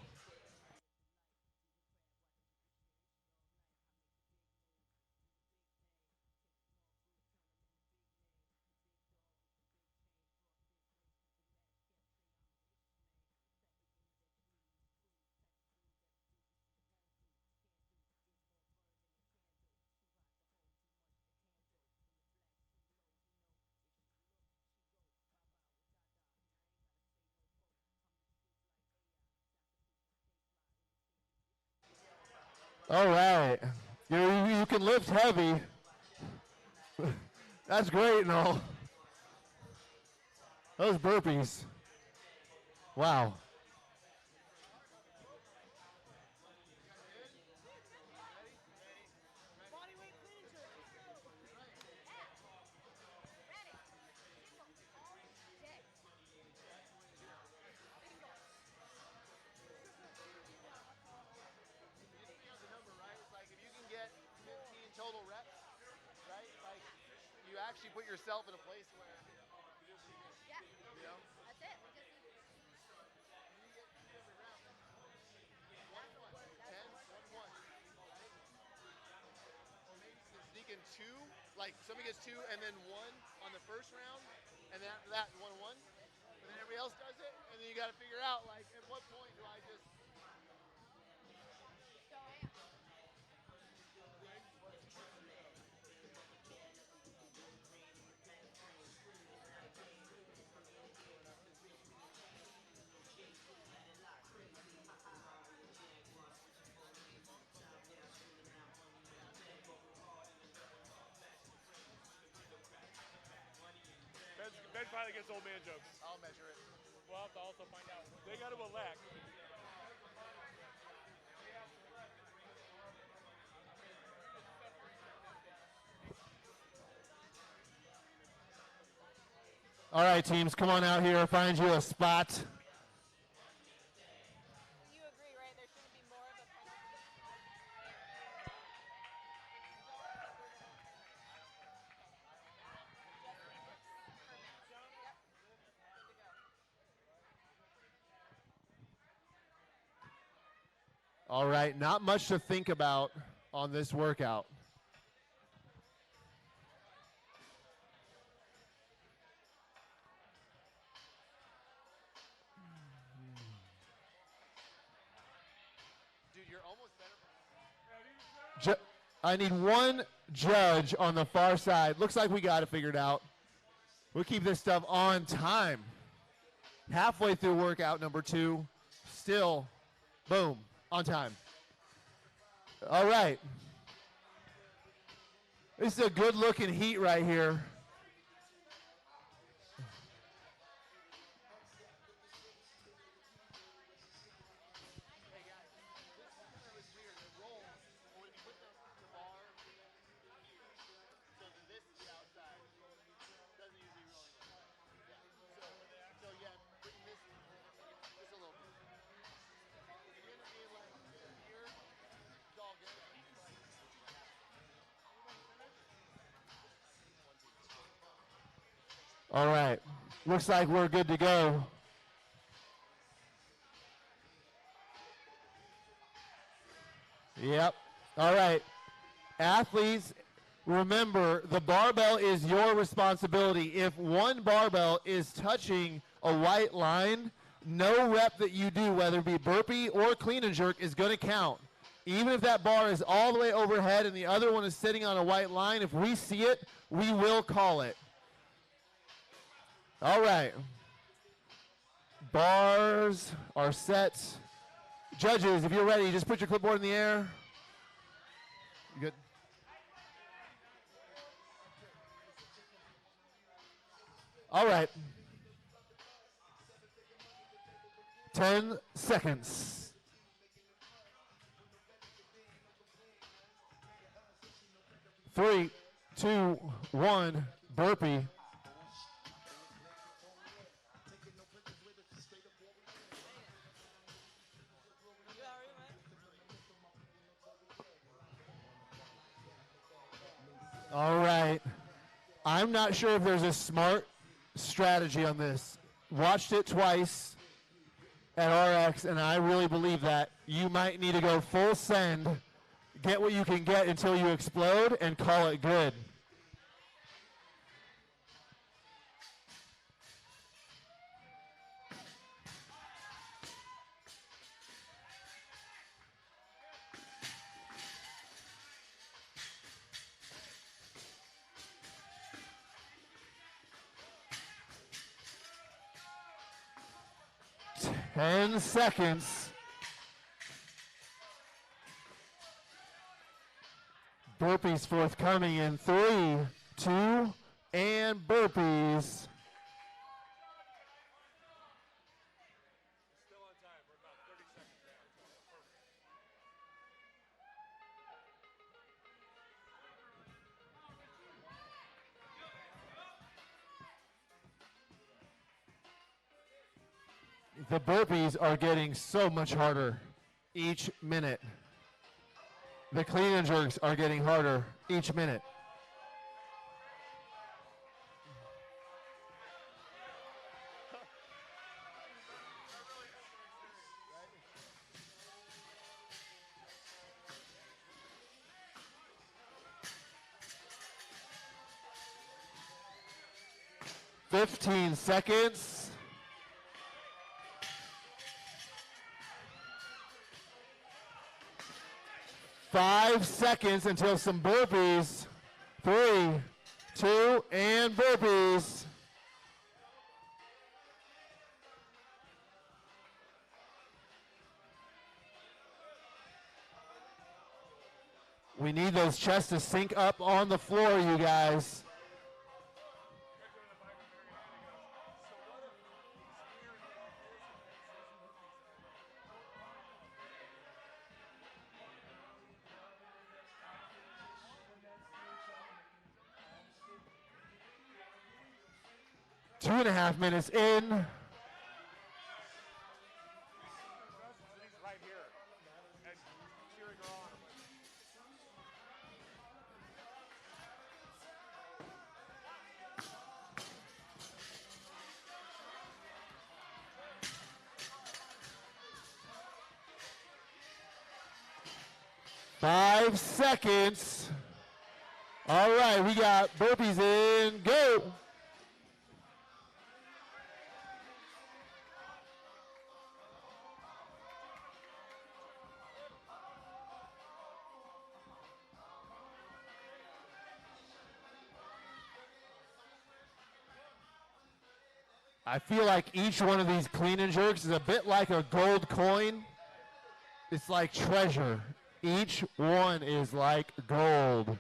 All right. You can lift heavy. That's great and all. Those burpees. Wow. Total reps, right? Like you actually put yourself in a place where Yeah. you know. That's it. We just Or maybe you can sneak in two, like somebody gets two and then one on the first round, and then after that 1-1, and then everybody else does it, and then you got to figure out like at what point do I just. Ben finally gets old man jokes. I'll measure it. We'll have to also find out. They got to elect. All right, teams, come on out here. Find you a spot. You agree, right? There shouldn't be more of a penalty. All right, not much to think about on this workout. Dude, you're almost better. I need one judge on the far side. Looks like we got it figured out. We'll keep this stuff on time. Halfway through workout number 2. Still, boom, on time. All right. This is a good looking heat right here. All right. Looks like we're good to go. Yep. All right. Athletes, remember, the barbell is your responsibility. If one barbell is touching a white line, no rep that you do, whether it be burpee or clean and jerk, is going to count. Even if that bar is all the way overhead and the other one is sitting on a white line, if we see it, we will call it. All right. Bars are set. Judges, if you're ready, just put your clipboard in the air. You good? All right. 10 seconds. 3, 2, 1, burpee. All right. I'm not sure if there's a smart strategy on this. Watched it twice at RX, and I really believe that you might need to go full send, get what you can get until you explode, and call it good. Ten seconds. Burpees forthcoming in 3, 2, and burpees. Still on time. We're about 30 seconds down. Perfect. The burpees are getting so much harder each minute. The clean and jerks are getting harder each minute. "15 seconds. "5 seconds until some burpees. 3, 2, and burpees. We need those chests to sink up on the floor, you guys. Two and a half minutes in. He's right here. And cheering her on. Five seconds. All right, we got burpees in. Go. I feel like each one of these clean and jerks is a bit like a gold coin. It's like treasure. Each one is like gold.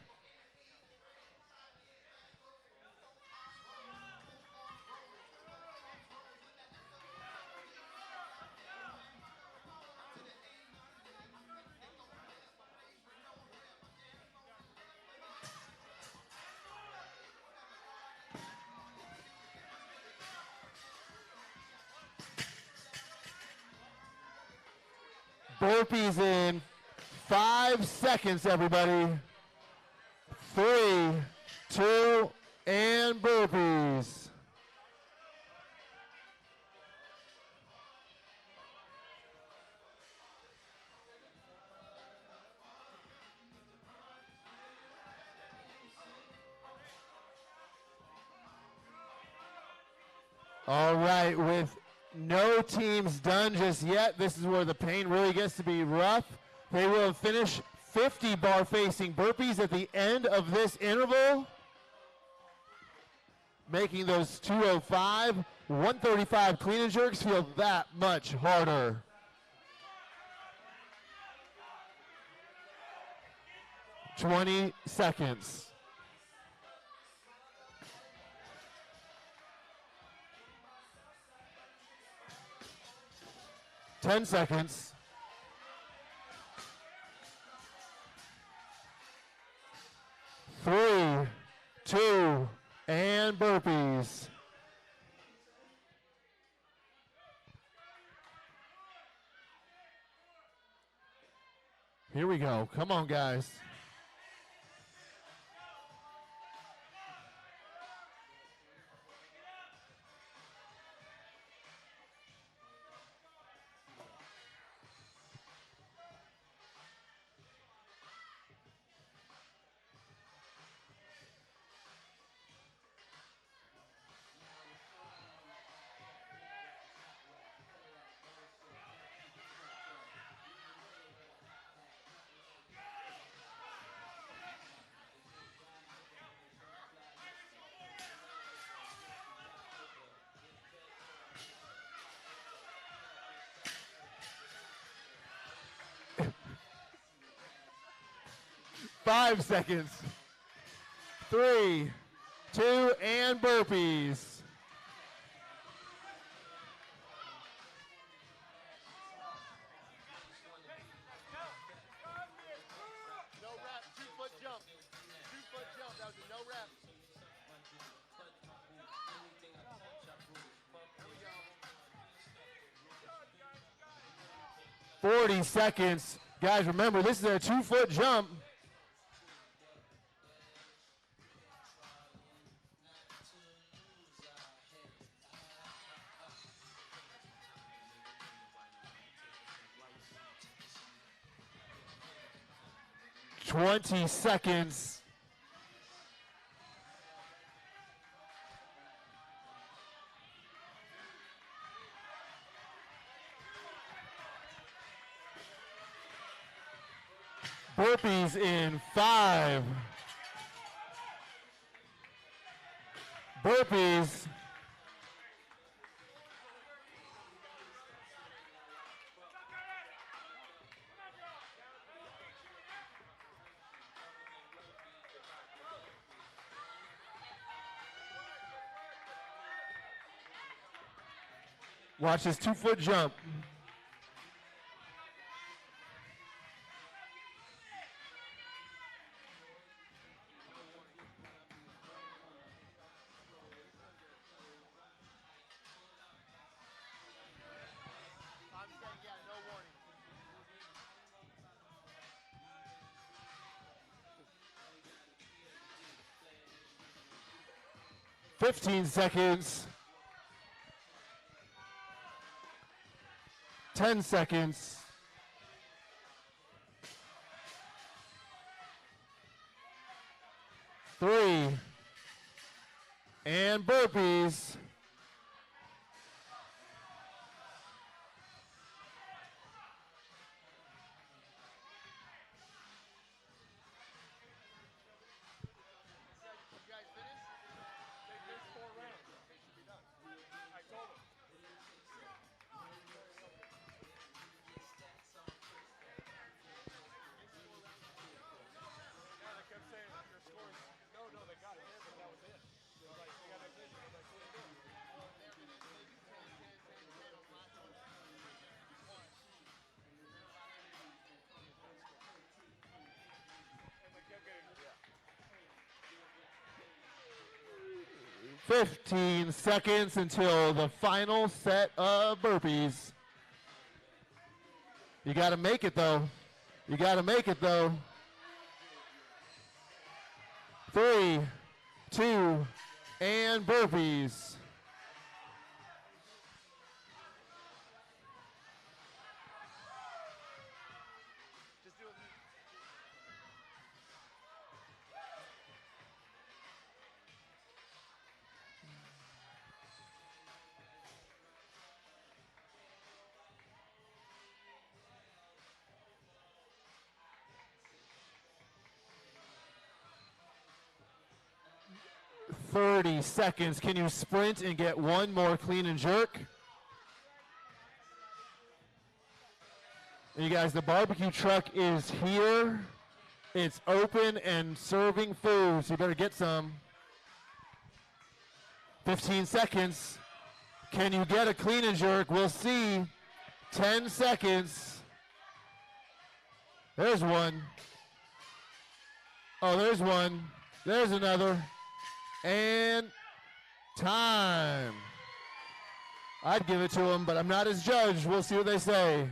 Burpees in 5 seconds, everybody. 3, 2, and burpees. All right, with no teams done just yet, this is where the pain really gets to be rough. They will finish 50 bar facing burpees at the end of this interval, making those 205, 135 clean and jerks feel that much harder. "20 seconds. "10 seconds. 3, 2, and burpees. Here we go. Come on, guys. 5 seconds. 3, 2, and burpees. No rep, 2-foot jump. 2-foot jump, that was a no rep. 40 seconds. Guys, remember, this is a 2-foot jump. Twenty seconds. Burpees in 5. Burpees. Watch this 2-foot jump. I'm saying, yeah, no warning. 15 seconds. 10 seconds. 3. And burpees. You guys finished? They finished 4 rounds. They should be done. I told them. Yeah, they kept saying your scores. No, they got it, but that was it. They were like, they got that vision. I was like, what are you doing? And they kept getting, yeah. 15 seconds until the final set of burpees. You got to make it, though. You got to make it, though. 3, 2, and burpees. Just do it. 30 seconds. Can you sprint and get one more clean and jerk? And you guys, the barbecue truck is here. It's open and serving food, so you better get some. 15 seconds. Can you get a clean and jerk? We'll see. 10 seconds. There's one. Oh, there's one. There's another. And time. I'd give it to him, but I'm not his judge. We'll see what they say.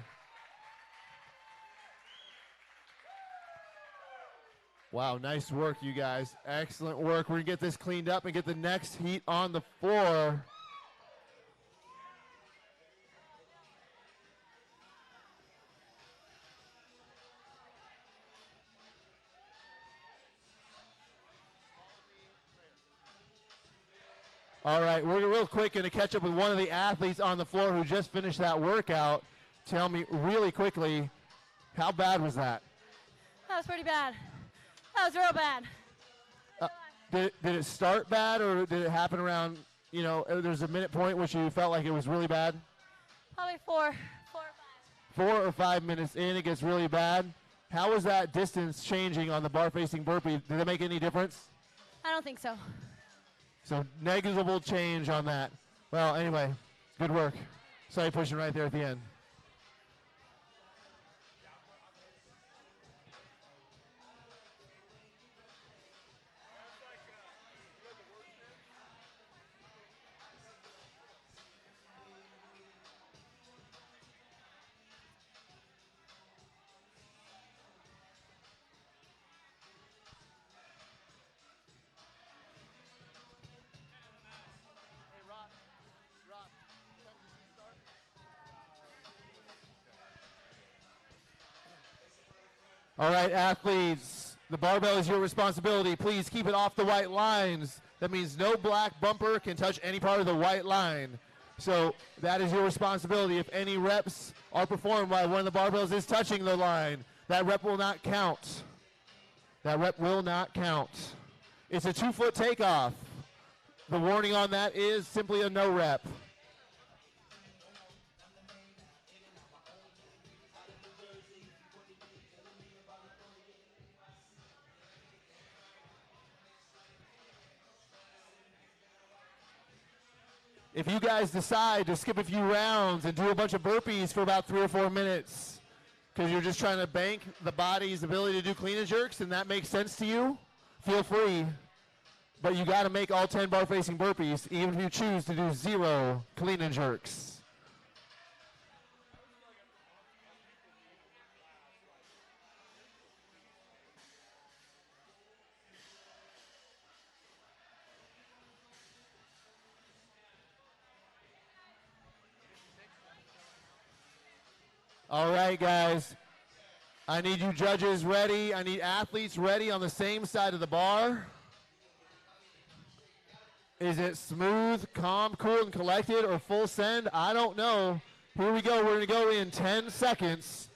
Wow, nice work, you guys. Excellent work. We're going to get this cleaned up and get the next heat on the floor. All right, we're real quick going to catch up with one of the athletes on the floor who just finished that workout. Tell me really quickly, how bad was that? That was pretty bad. That was real bad. Did it start bad, or did it happen around, there's a minute point which you felt like it was really bad? Probably 4 or 5. 4 or 5 minutes in, it gets really bad. How is that distance changing on the bar facing burpee? Did it make any difference? I don't think so. So negligible change on that. Well, anyway, good work. Sorry pushing right there at the end. All right, athletes, the barbell is your responsibility. Please keep it off the white lines. That means no black bumper can touch any part of the white line. So that is your responsibility. If any reps are performed while one of the barbells is touching the line, that rep will not count. That rep will not count. It's a 2-foot takeoff. The warning on that is simply a no rep. If you guys decide to skip a few rounds and do a bunch of burpees for about 3 or 4 minutes because you're just trying to bank the body's ability to do clean and jerks and that makes sense to you, feel free. But you got to make all 10 bar facing burpees even if you choose to do 0 clean and jerks. All right, guys. I need you judges ready. I need athletes ready on the same side of the bar. Is it smooth, calm, cool, and collected, or full send? I don't know. Here we go. We're going to go in 10 seconds.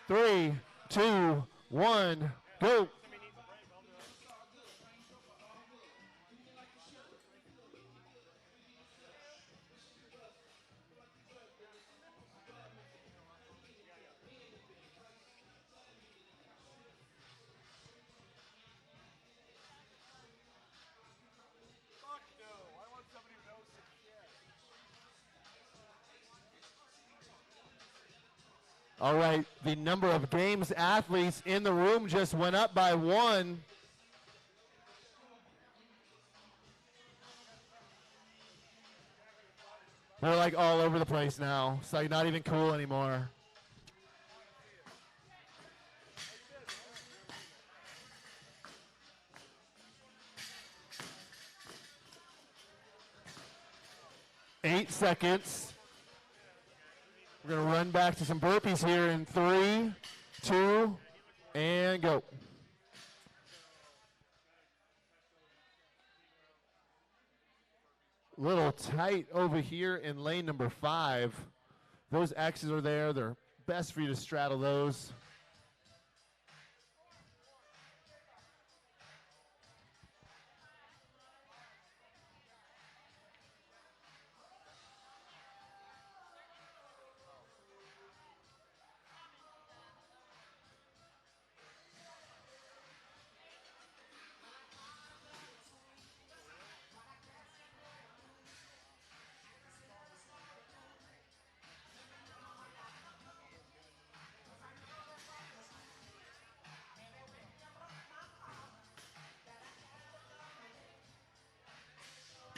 Three, two, one, go. All right, the number of games athletes in the room just went up by 1. They're like all over the place now. It's like not even cool anymore. Eight seconds. We're going to run back to some burpees here in 3, 2, and go. Little tight over here in lane number 5. Those X's are there. They're best for you to straddle those.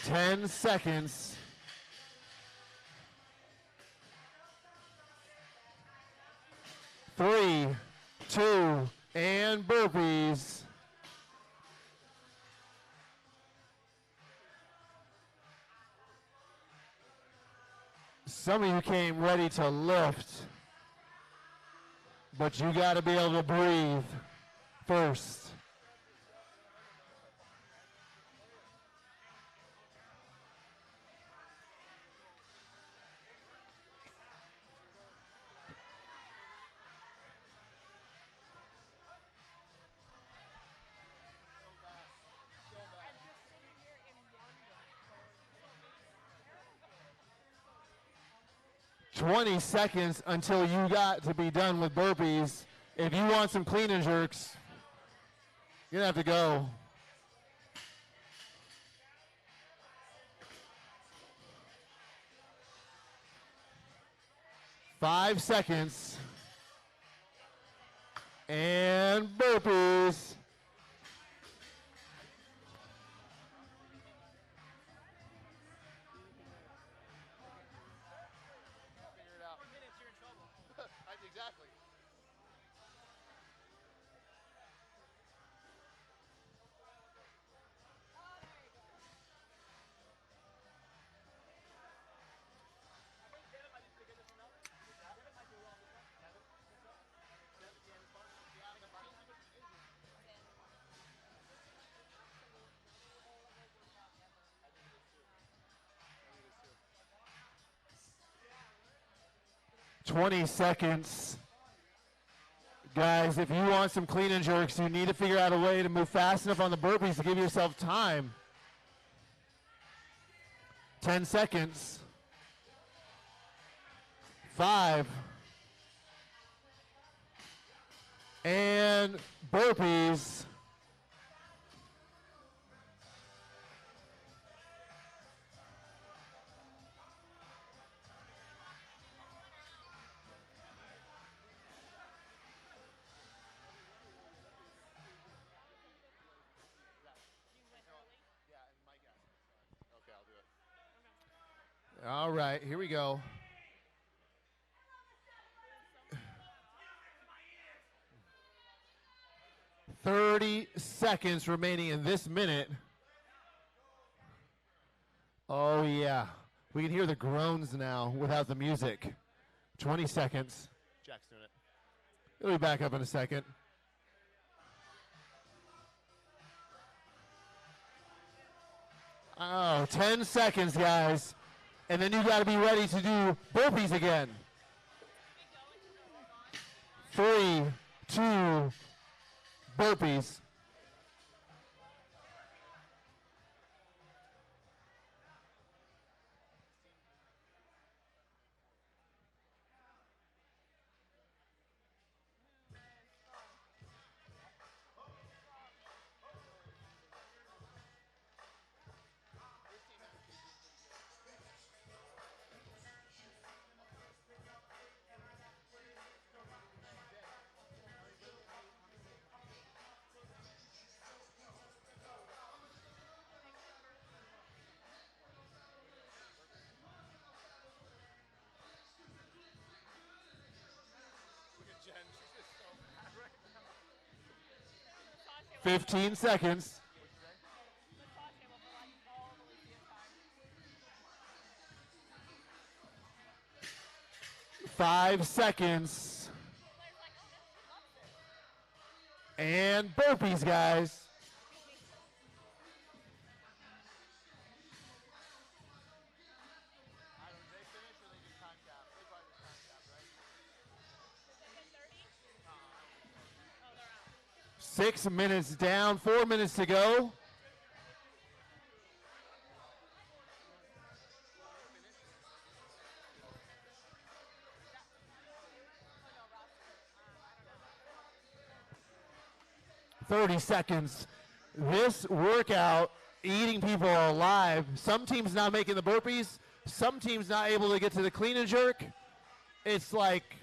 Ten seconds. Three, two, and burpees. Some of you came ready to lift, but you got to be able to breathe first. 20 seconds until you got to be done with burpees. If you want some clean and jerks, you're going to have to go. Five seconds. And burpees. Exactly. Twenty seconds. Guys, if you want some clean and jerks, you need to figure out a way to move fast enough on the burpees to give yourself time. 10 seconds. 5. And burpees. Okay, I'll do it. All right, here we go. "30 seconds remaining in this minute." Oh, yeah. We can hear the groans now without the music. 20 seconds. Jack's doing it. It'll be back up in a second. Oh, 10 seconds, guys. And then you got to be ready to do burpees again. 3, 2, burpees. Look at Jen. She's just so mad right now. 15 seconds. 5 seconds. And burpees, guys. They finish or they just time cap? They probably just time cap, right? 6 minutes down, 4 minutes to go. "30 seconds. This workout, eating people alive. Some teams not making the burpees. Some teams not able to get to the clean and jerk. It's like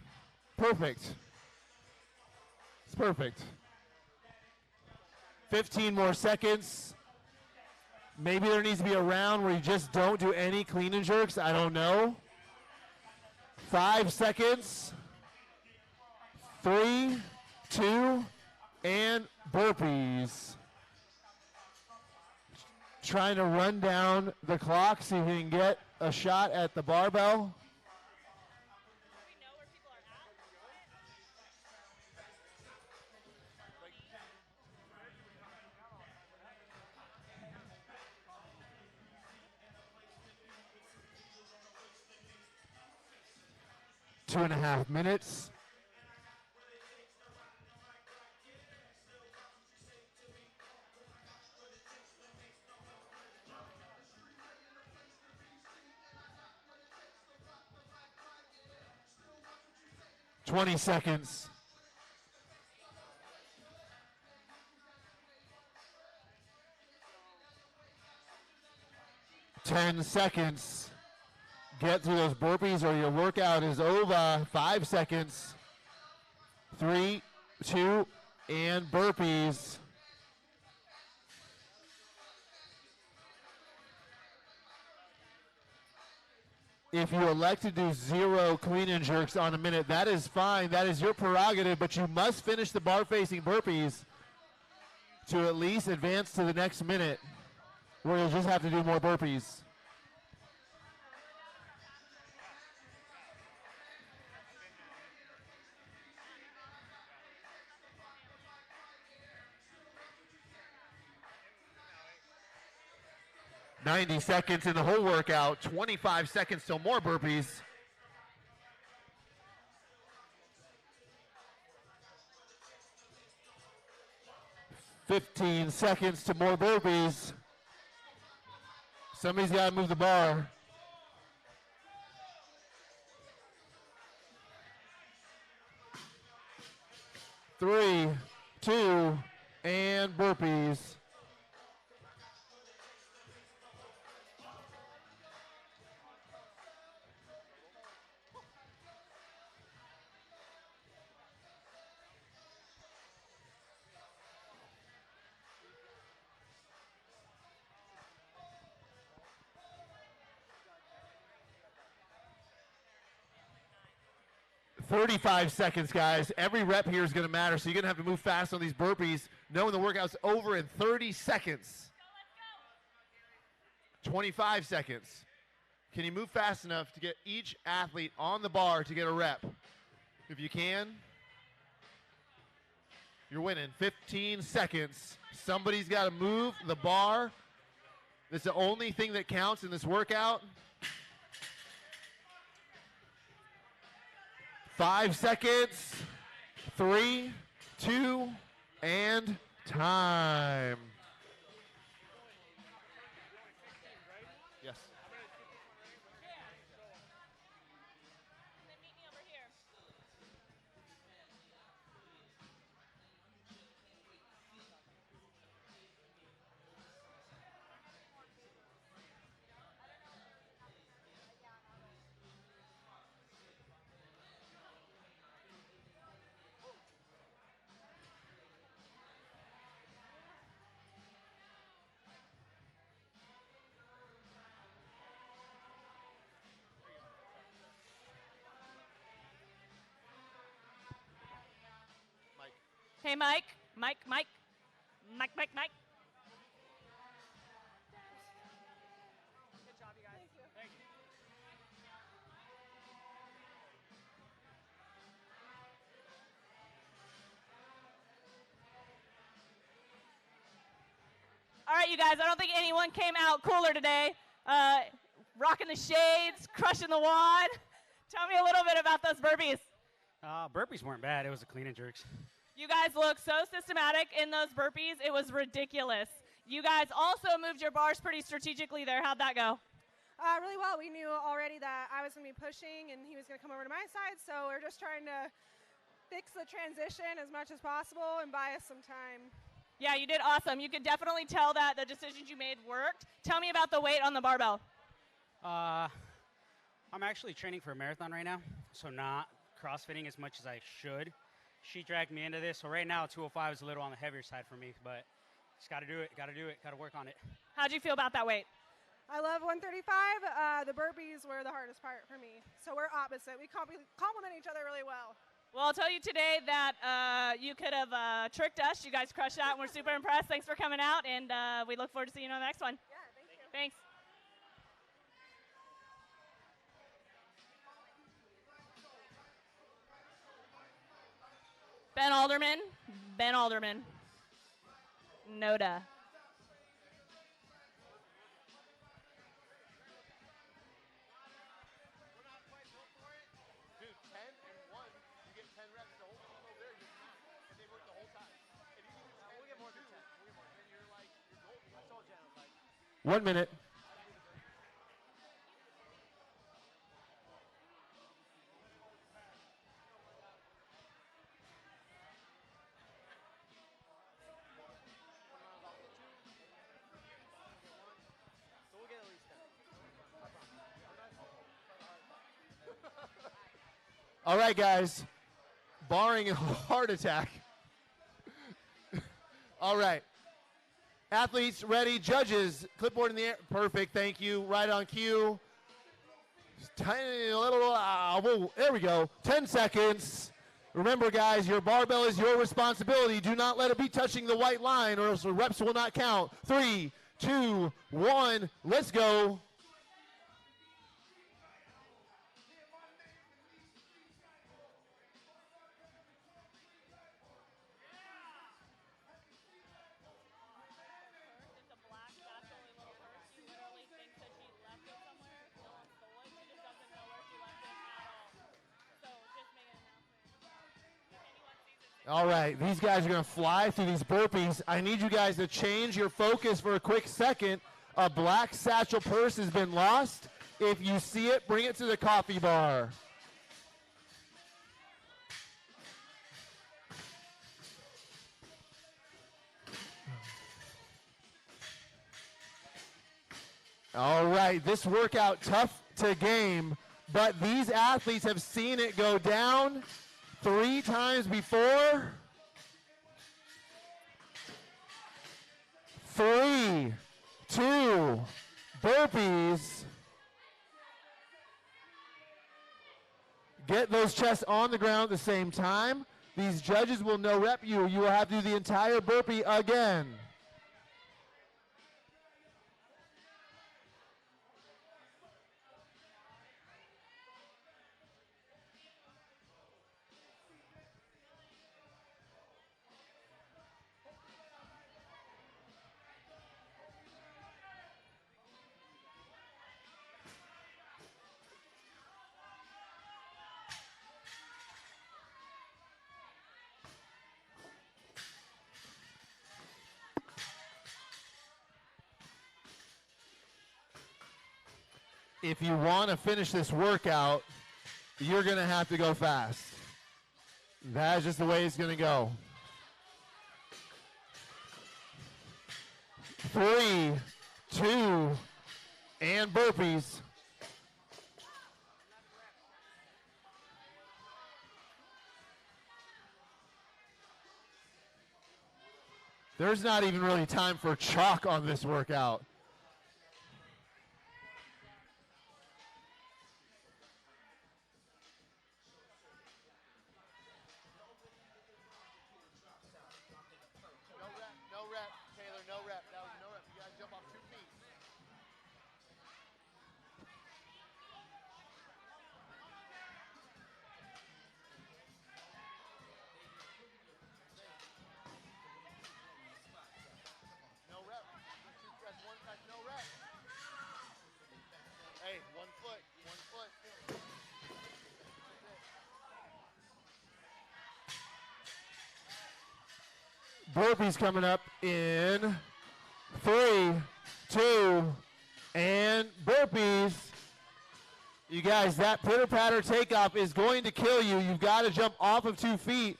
perfect. It's perfect. 15 more seconds. Maybe there needs to be a round where you just don't do any clean and jerks. I don't know. 5 seconds. 3, 2, and burpees. Trying to run down the clock so you can get a shot at the barbell. Two and a half minutes. 20 seconds. 10 seconds. Get through those burpees or your workout is over. 5 seconds. 3, 2, and burpees. If you elect to do 0 clean and jerks on a minute, that is fine. That is your prerogative, but you must finish the bar facing burpees to at least advance to the next minute, where you'll just have to do more burpees. "90 seconds in the whole workout, 25 seconds till more burpees. "15 seconds to more burpees. Somebody's got to move the bar. Three, 2, and burpees. "35 seconds, guys. Every rep here is going to matter, so you're going to have to move fast on these burpees, knowing the workout's over in 30 seconds. 25 seconds. Can you move fast enough to get each athlete on the bar to get a rep? If you can, you're winning. 15 seconds. Somebody's got to move the bar. That's the only thing that counts in this workout. 5 seconds. 3, 2, and time. Yes. Then meet me over here. 'Hey, Mike. Mike. Mike. Good job, you guys. Thank you. All right, you guys, I don't think anyone came out cooler today. Rocking the shades, crushing the wad. Tell me a little bit about those burpees. Burpees weren't bad. It was the clean and jerks. You guys look so systematic in those burpees. It was ridiculous. You guys also moved your bars pretty strategically there. How'd that go? Really well. We knew already that I was going to be pushing and he was going to come over to my side, so we're just trying to fix the transition as much as possible and buy us some time. Yeah, you did awesome. You could definitely tell that the decisions you made worked. Tell me about the weight on the barbell. I'm actually training for a marathon right now, so not crossfitting as much as I should. She dragged me into this, so right now 205 is a little on the heavier side for me, but just got to do it, got to work on it. How'd you feel about that weight? I love 135. The burpees were the hardest part for me, so we're opposite. We complement each other really well. Well, I'll tell you today that you could have tricked us. You guys crushed that, and we're super impressed. Thanks for coming out, and we look forward to seeing you on the next one. Yeah, thank you. Thanks. Ben Alderman. Noda. Dude, 10 and 1, you get 10 reps. The whole team over there gets 9, and they work the whole time. If you do 10, we'll get more than 10. Then you're like, you're golden. I told you, I was like, 1 minute. All right, guys. Barring a heart attack. All right. Athletes ready. Judges, clipboard in the air. Perfect. Thank you. Right on cue. Tiny little. Whoa, there we go. 10 seconds. Remember, guys, your barbell is your responsibility. Do not let it be touching the white line, or else the reps will not count. 3, 2, 1. Let's go. All right, these guys are going to fly through these burpees. I need you guys to change your focus for a quick second. A black satchel purse has been lost. If you see it, bring it to the coffee bar. All right, this workout tough to game, but these athletes have seen it go down 3 times before. 3, 2, burpees. Get those chests on the ground at the same time. These judges will no rep you. You will have to do the entire burpee again. If you want to finish this workout, you're going to have to go fast. That's just the way it's going to go. 3, 2, and burpees. There's not even really time for chalk on this workout. Hey, 1 foot, 1 foot. Burpees coming up in 3, 2, and burpees. You guys, that pitter-patter takeoff is going to kill you. You've got to jump off of 2 feet.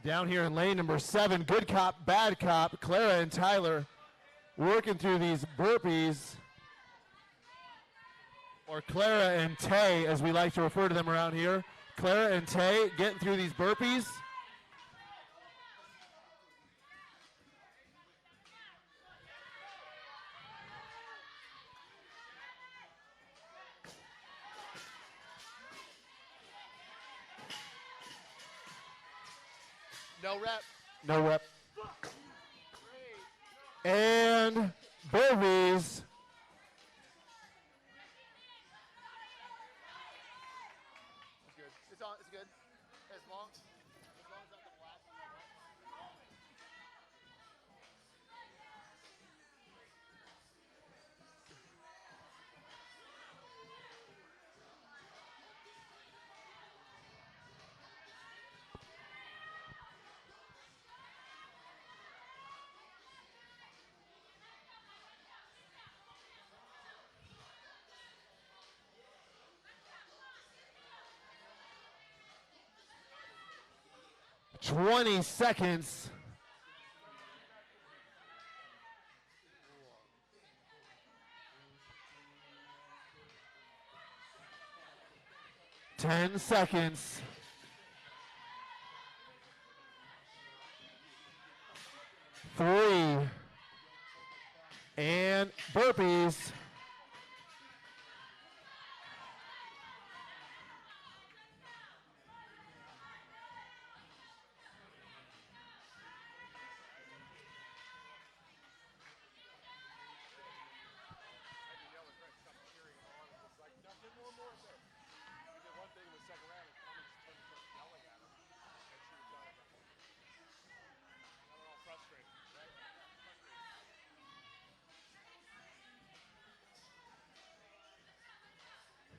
Down here in lane number 7, good cop, bad cop, Clara and Tyler working through these burpees, or Clara and Tay, as we like to refer to them around here. Clara and Tay getting through these burpees. No rep. No rep. And burpees. It's good. It's on. It's good. As long as that's the last. 20 seconds. Ten seconds. Three. And burpees. Frustrated.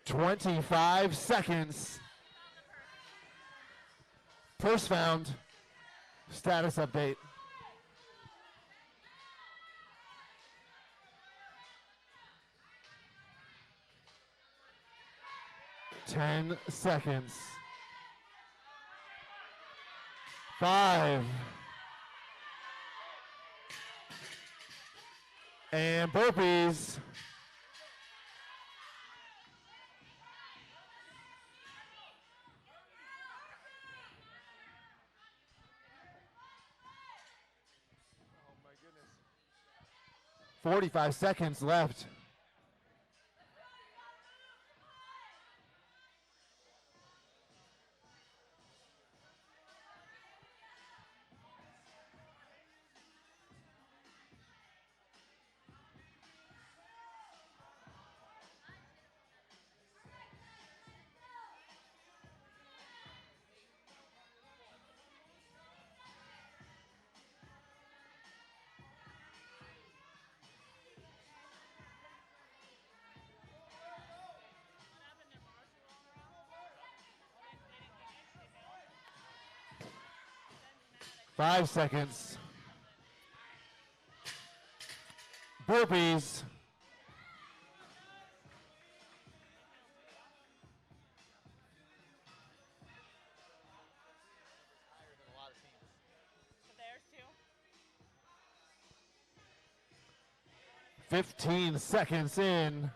25 seconds. Purse found. Status update. Ten seconds. 5. And burpees. Oh my goodness. 45 seconds left. Five seconds. Burpees. There's two. 15 seconds in.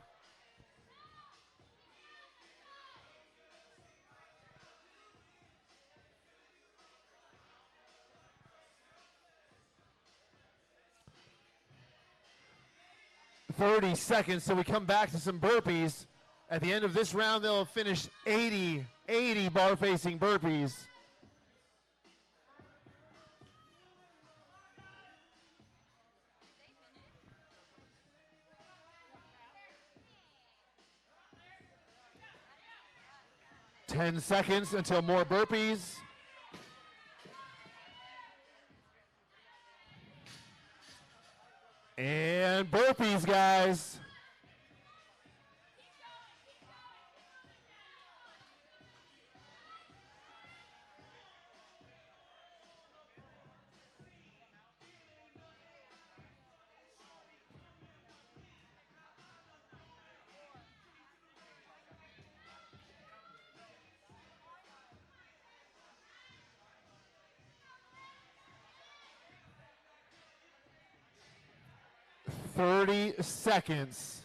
Seconds, so we come back to some burpees. At the end of this round, they'll finish 80 bar-facing burpees. Ten seconds until more burpees. And burpees, guys. Thirty seconds.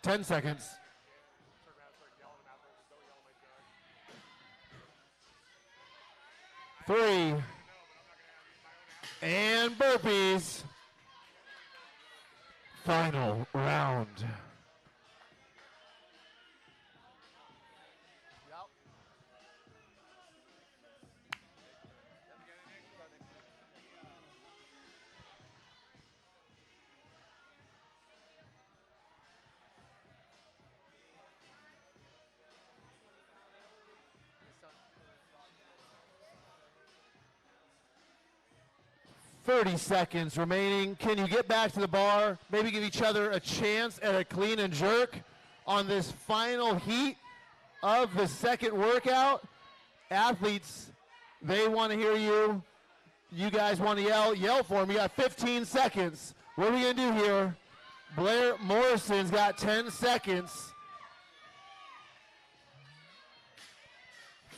Ten seconds. Three. And burpees. Final round. Thirty seconds remaining. Can you get back to the bar? Maybe give each other a chance at a clean and jerk on this final heat of the second workout. Athletes, they want to hear you. You guys want to yell? Yell for me. You got 15 seconds. What are we going to do here? Blair Morrison's got 10 seconds.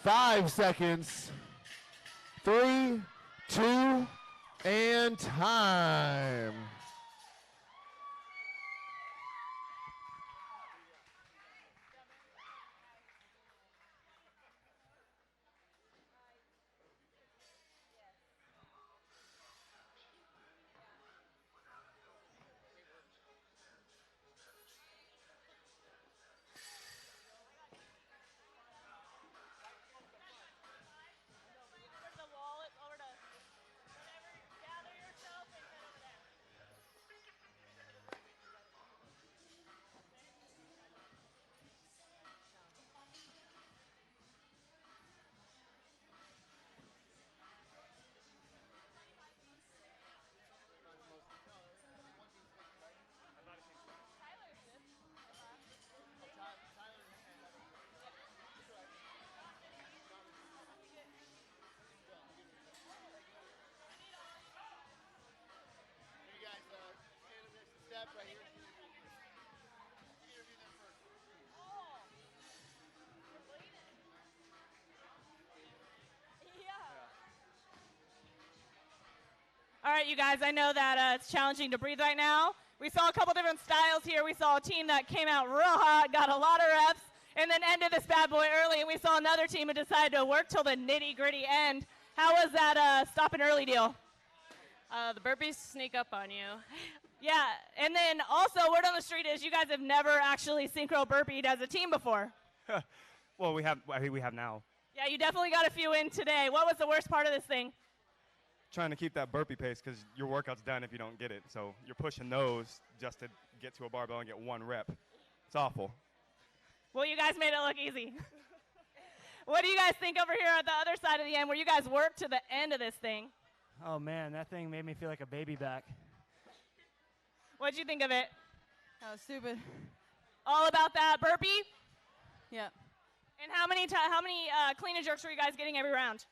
5 seconds. 3, 2, and time. There's a wall. It's over to whatever. Gather yourself and head over there. You guys stand up next to Steph right here. Interview them first. All right, you guys, I know that it's challenging to breathe right now. We saw a couple different styles here. We saw a team that came out real hot, got a lot of reps, and then ended this bad boy early. And we saw another team who decided to work till the nitty-gritty end. How was that stop and early deal? The burpees sneak up on you. Yeah, and then also word on the street is you guys have never actually synchro burpeed as a team before. Well, we have. I think we have now. Yeah, you definitely got a few in today. What was the worst part of this thing? Trying to keep that burpee pace because your workout's done if you don't get it. So you're pushing those just to get to a barbell and get one rep. It's awful. Well, you guys made it look easy. What do you guys think over here at the other side of the end where you guys worked to the end of this thing? Oh man, that thing made me feel like a baby back. What'd you think of it? That was stupid. All about that burpee? Yep. And how many clean and jerks were you guys getting every round?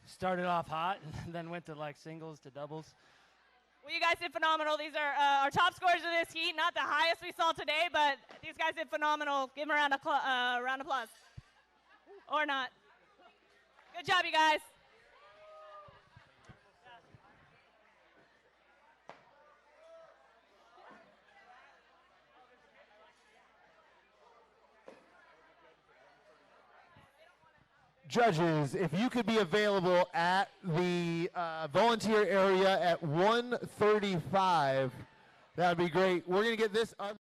Started off hot and then went to like singles to doubles. Well, you guys did phenomenal. These are our top scores of this heat. Not the highest we saw today, but these guys did phenomenal. Give them a round of applause. Or not. Good job, you guys. Judges, if you could be available at the volunteer area at 1:35, that would be great. We're going to get this up.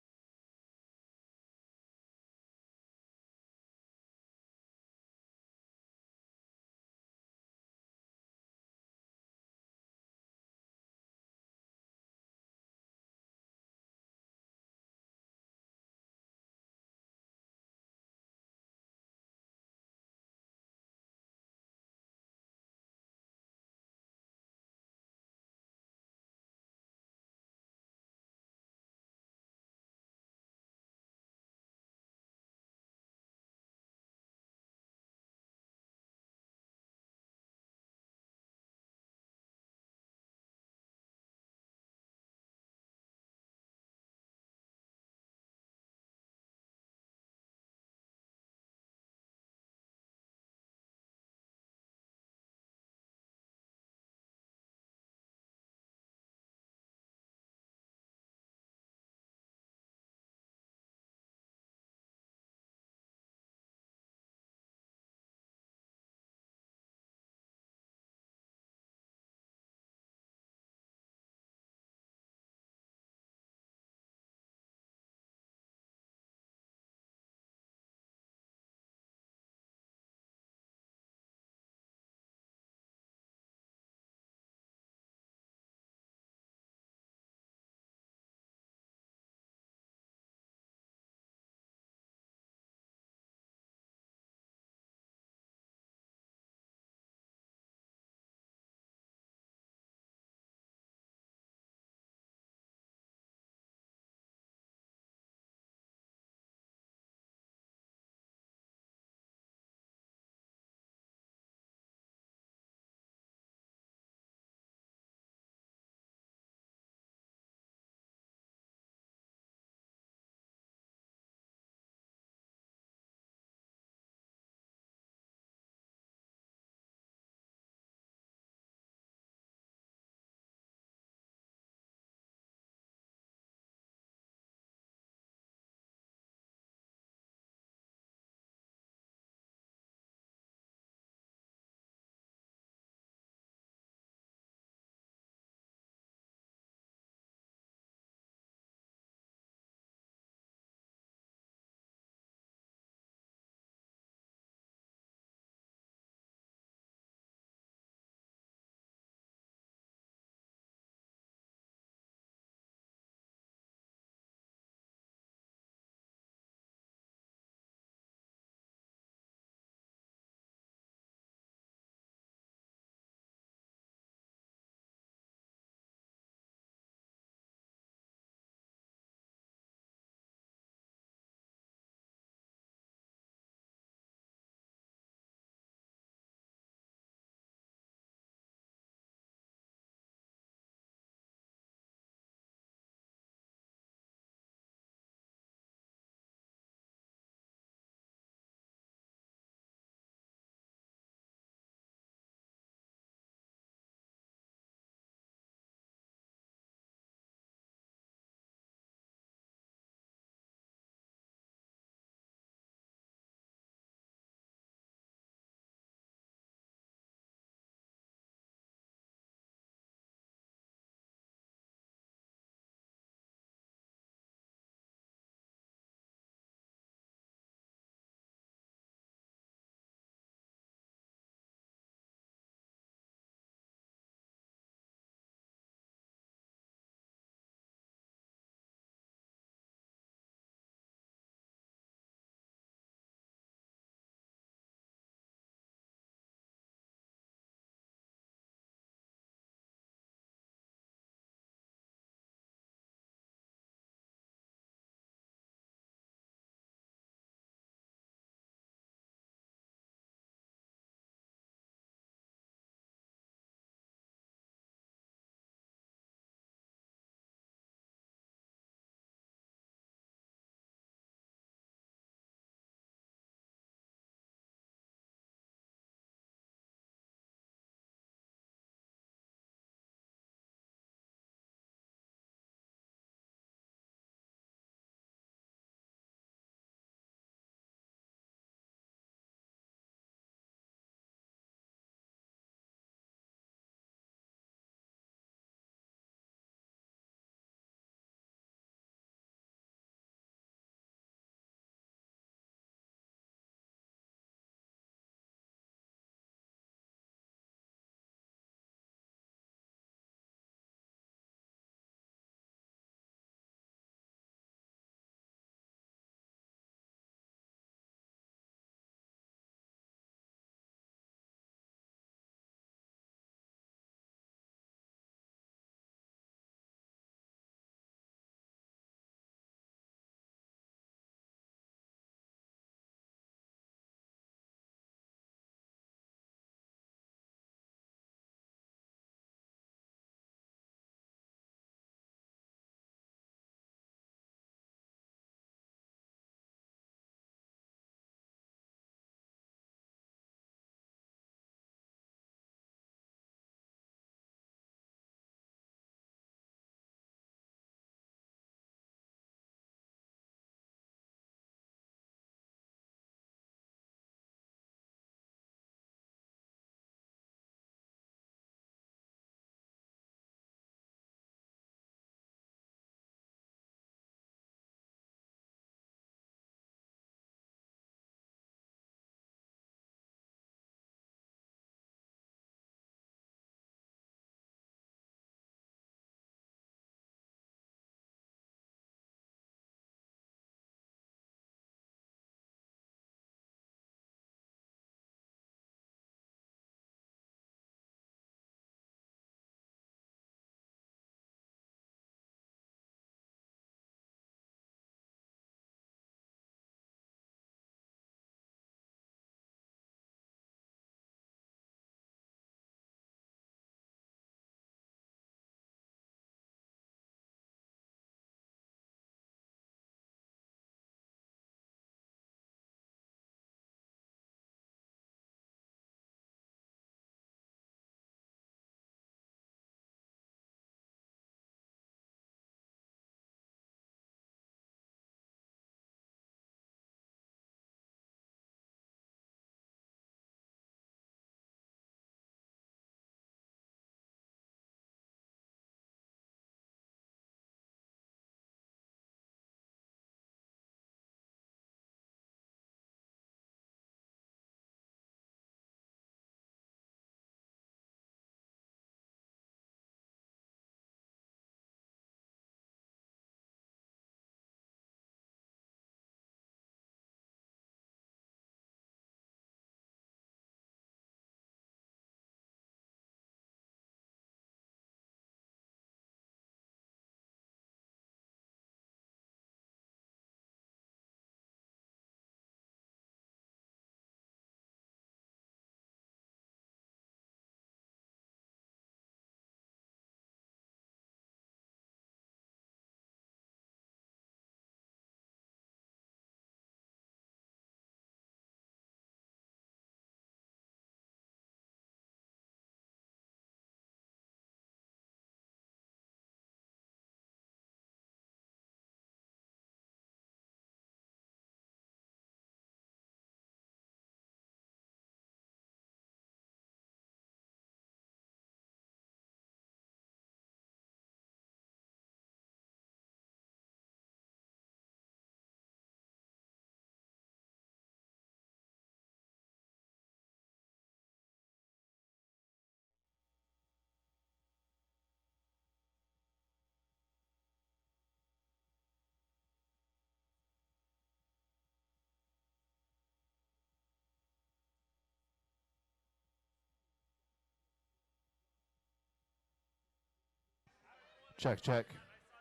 Check, check.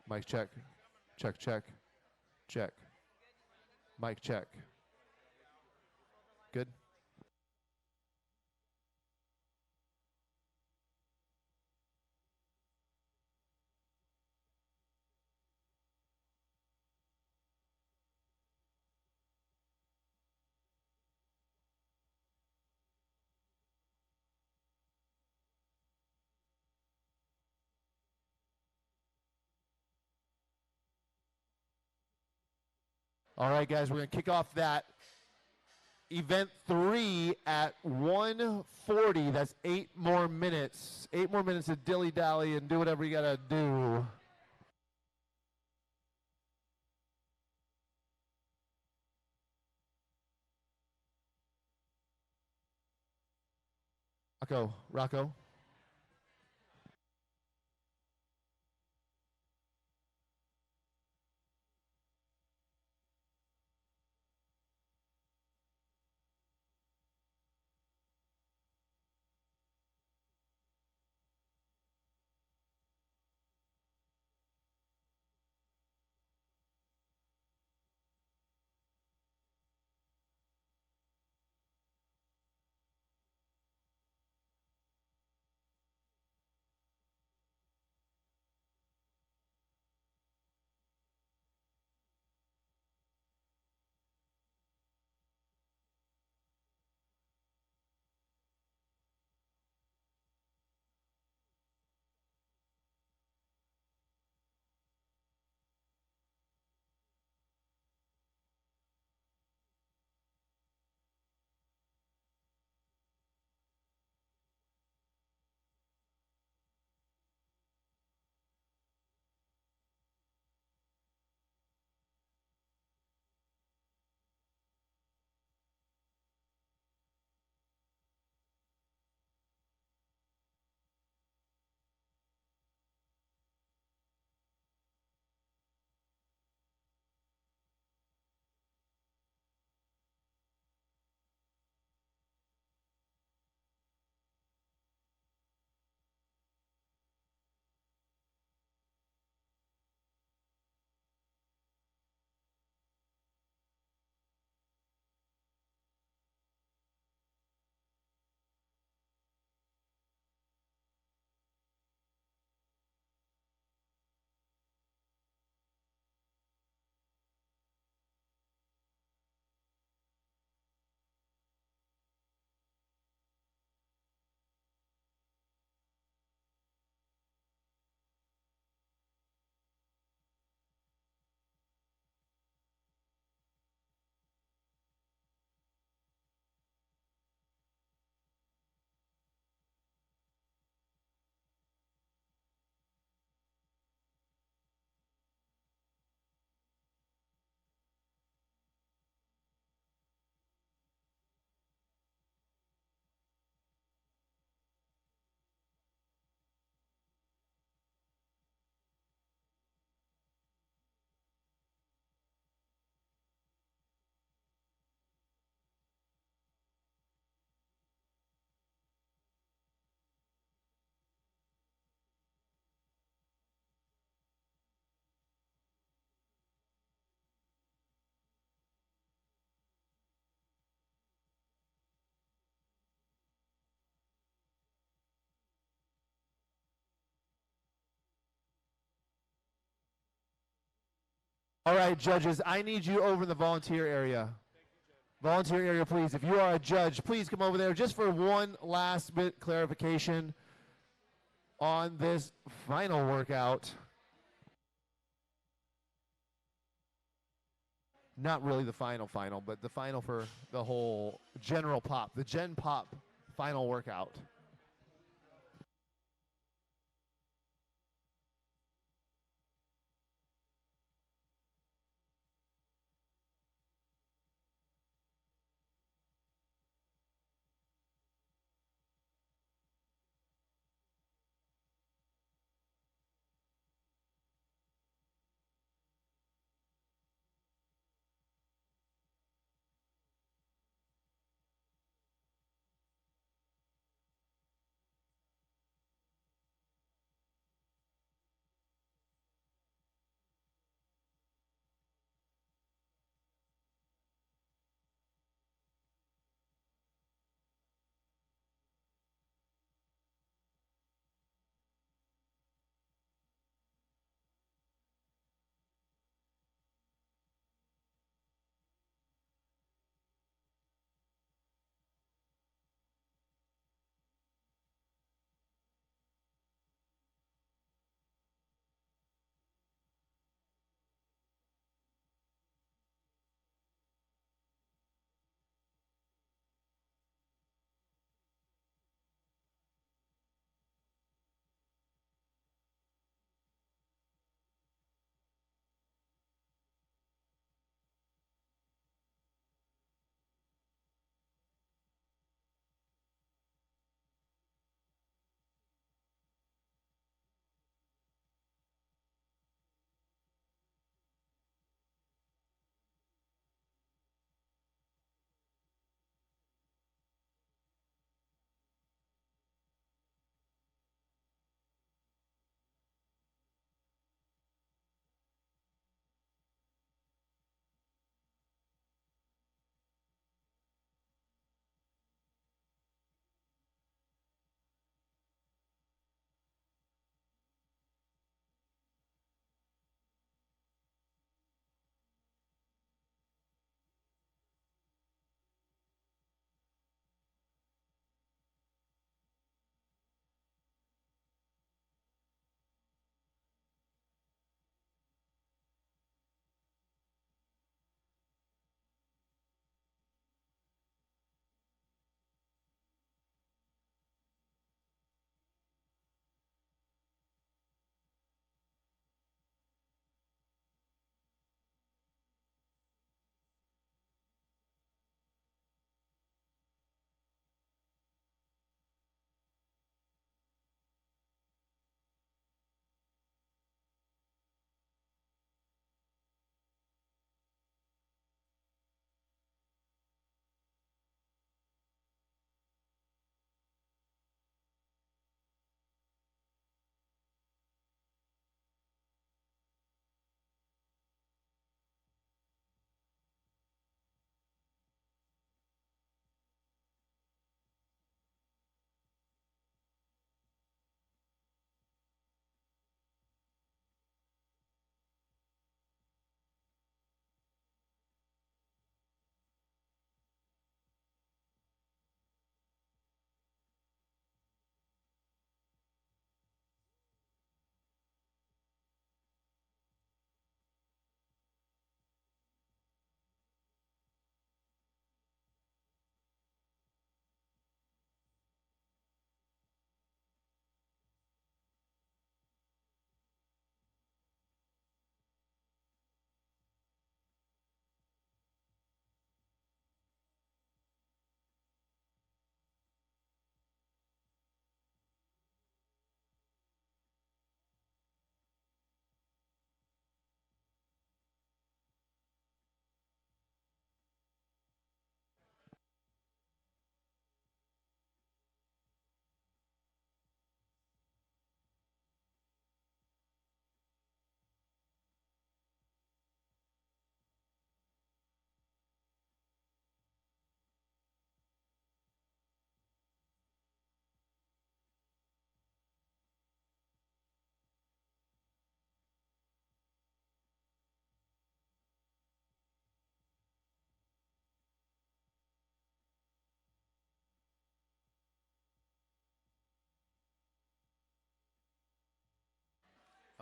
Mic check. Check, check. Check. Mic check. Good? All right, guys, we're going to kick off that event 3 at 1:40. That's 8 more minutes. 8 more minutes of dilly-dally and do whatever you got to do. Rocco. All right, judges, I need you over in the volunteer area. Volunteer area, please. If you are a judge, please come over there just for one last bit clarification on this final workout. Not really the final, but the final for the whole general pop, the Gen Pop final workout.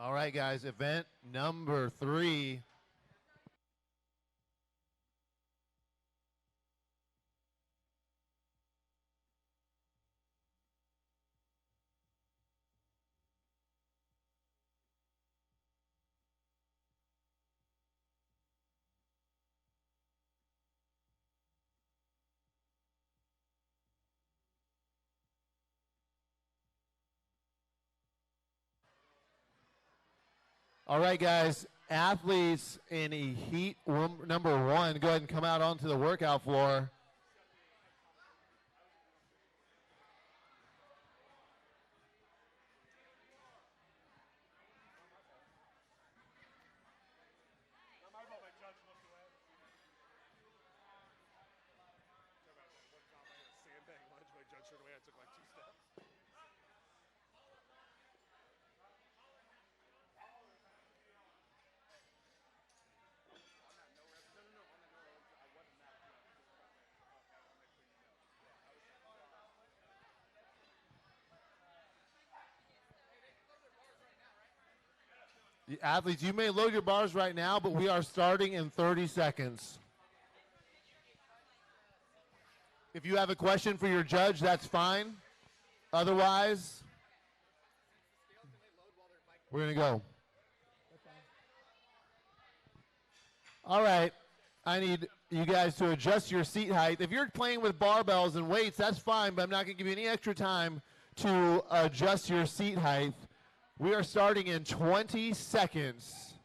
All right, guys, event number 3. All right, guys, athletes in heat number 1, go ahead and come out onto the workout floor. The athletes, you may load your bars right now, but we are starting in 30 seconds. If you have a question for your judge, that's fine. Otherwise, we're going to go. All right. I need you guys to adjust your seat height. If you're playing with barbells and weights, that's fine, but I'm not going to give you any extra time to adjust your seat height. We are starting in 20 seconds.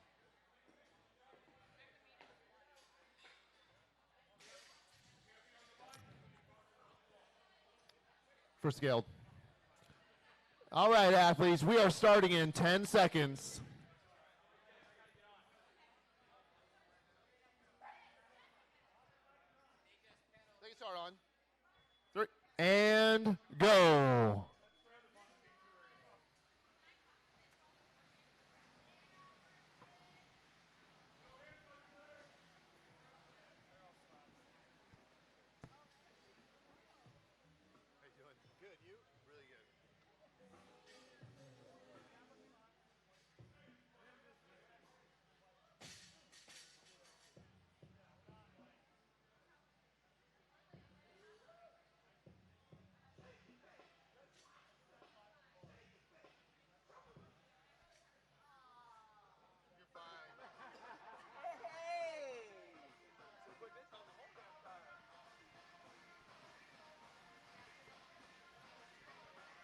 For scaled. All right, athletes, we are starting in 10 seconds. They can start on. 3, and go.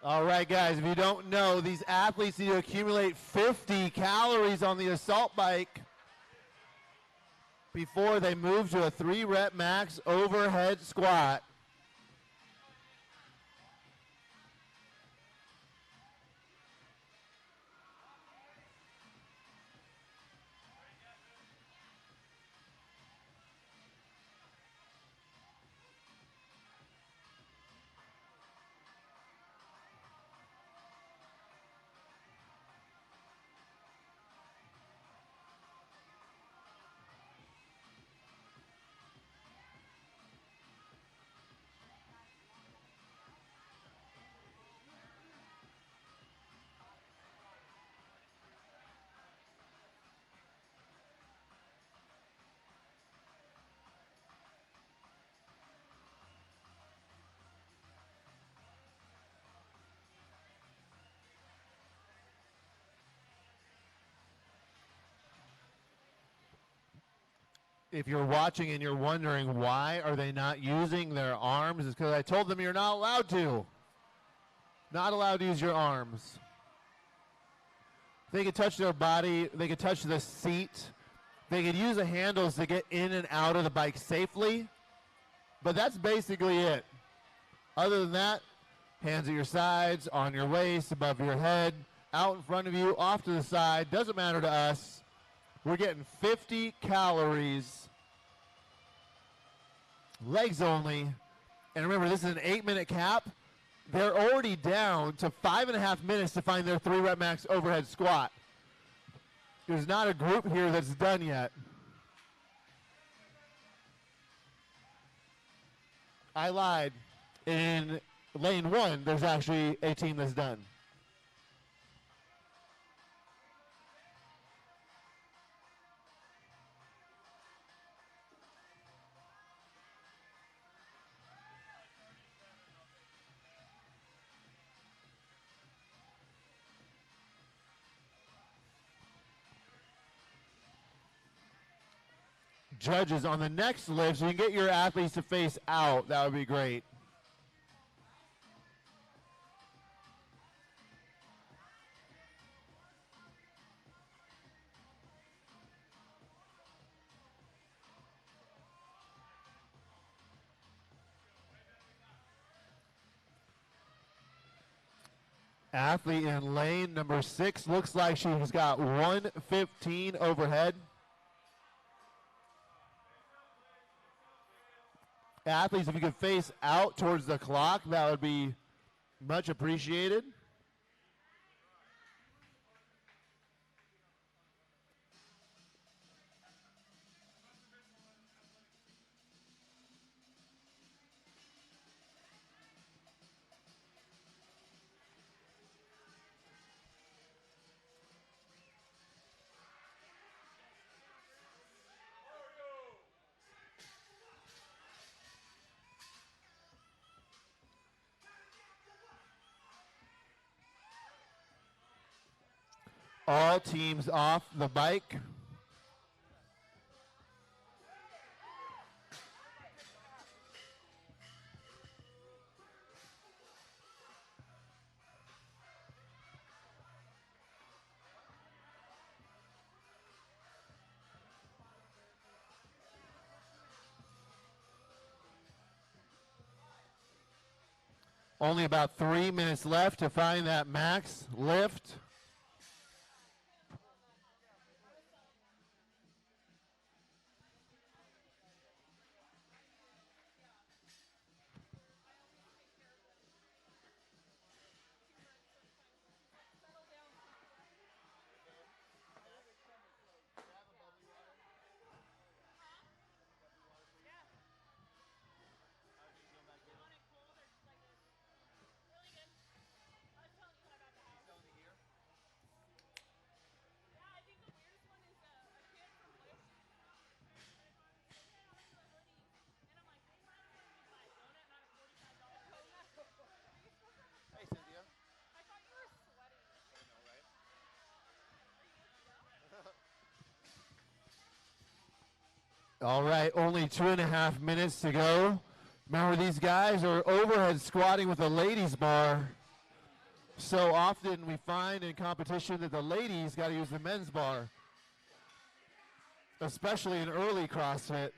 All right, guys, if you don't know, these athletes need to accumulate 50 calories on the assault bike before they move to a 3-rep max overhead squat. If you're watching and you're wondering why are they not using their arms, it's because I told them you're not allowed to. Not allowed to use your arms. They could touch their body. They could touch the seat. They could use the handles to get in and out of the bike safely. But that's basically it. Other than that, hands at your sides, on your waist, above your head, out in front of you, off to the side. Doesn't matter to us. We're getting 50 calories, legs only. And remember, this is an 8-minute cap. They're already down to 5.5 minutes to find their 3-rep max overhead squat. There's not a group here that's done yet. I lied. In lane 1, there's actually a team that's done. judges on the next lift so you can get your athletes to face out. That would be great. Athlete in lane number 6 looks like she's got 115 overhead. Athletes, if you could face out towards the clock, that would be much appreciated. All teams off the bike. Only about 3 minutes left to find that max lift. All right, only 2.5 minutes to go. Remember, these guys are overhead squatting with a ladies bar. So often we find in competition that the ladies got to use the men's bar, especially in early CrossFit.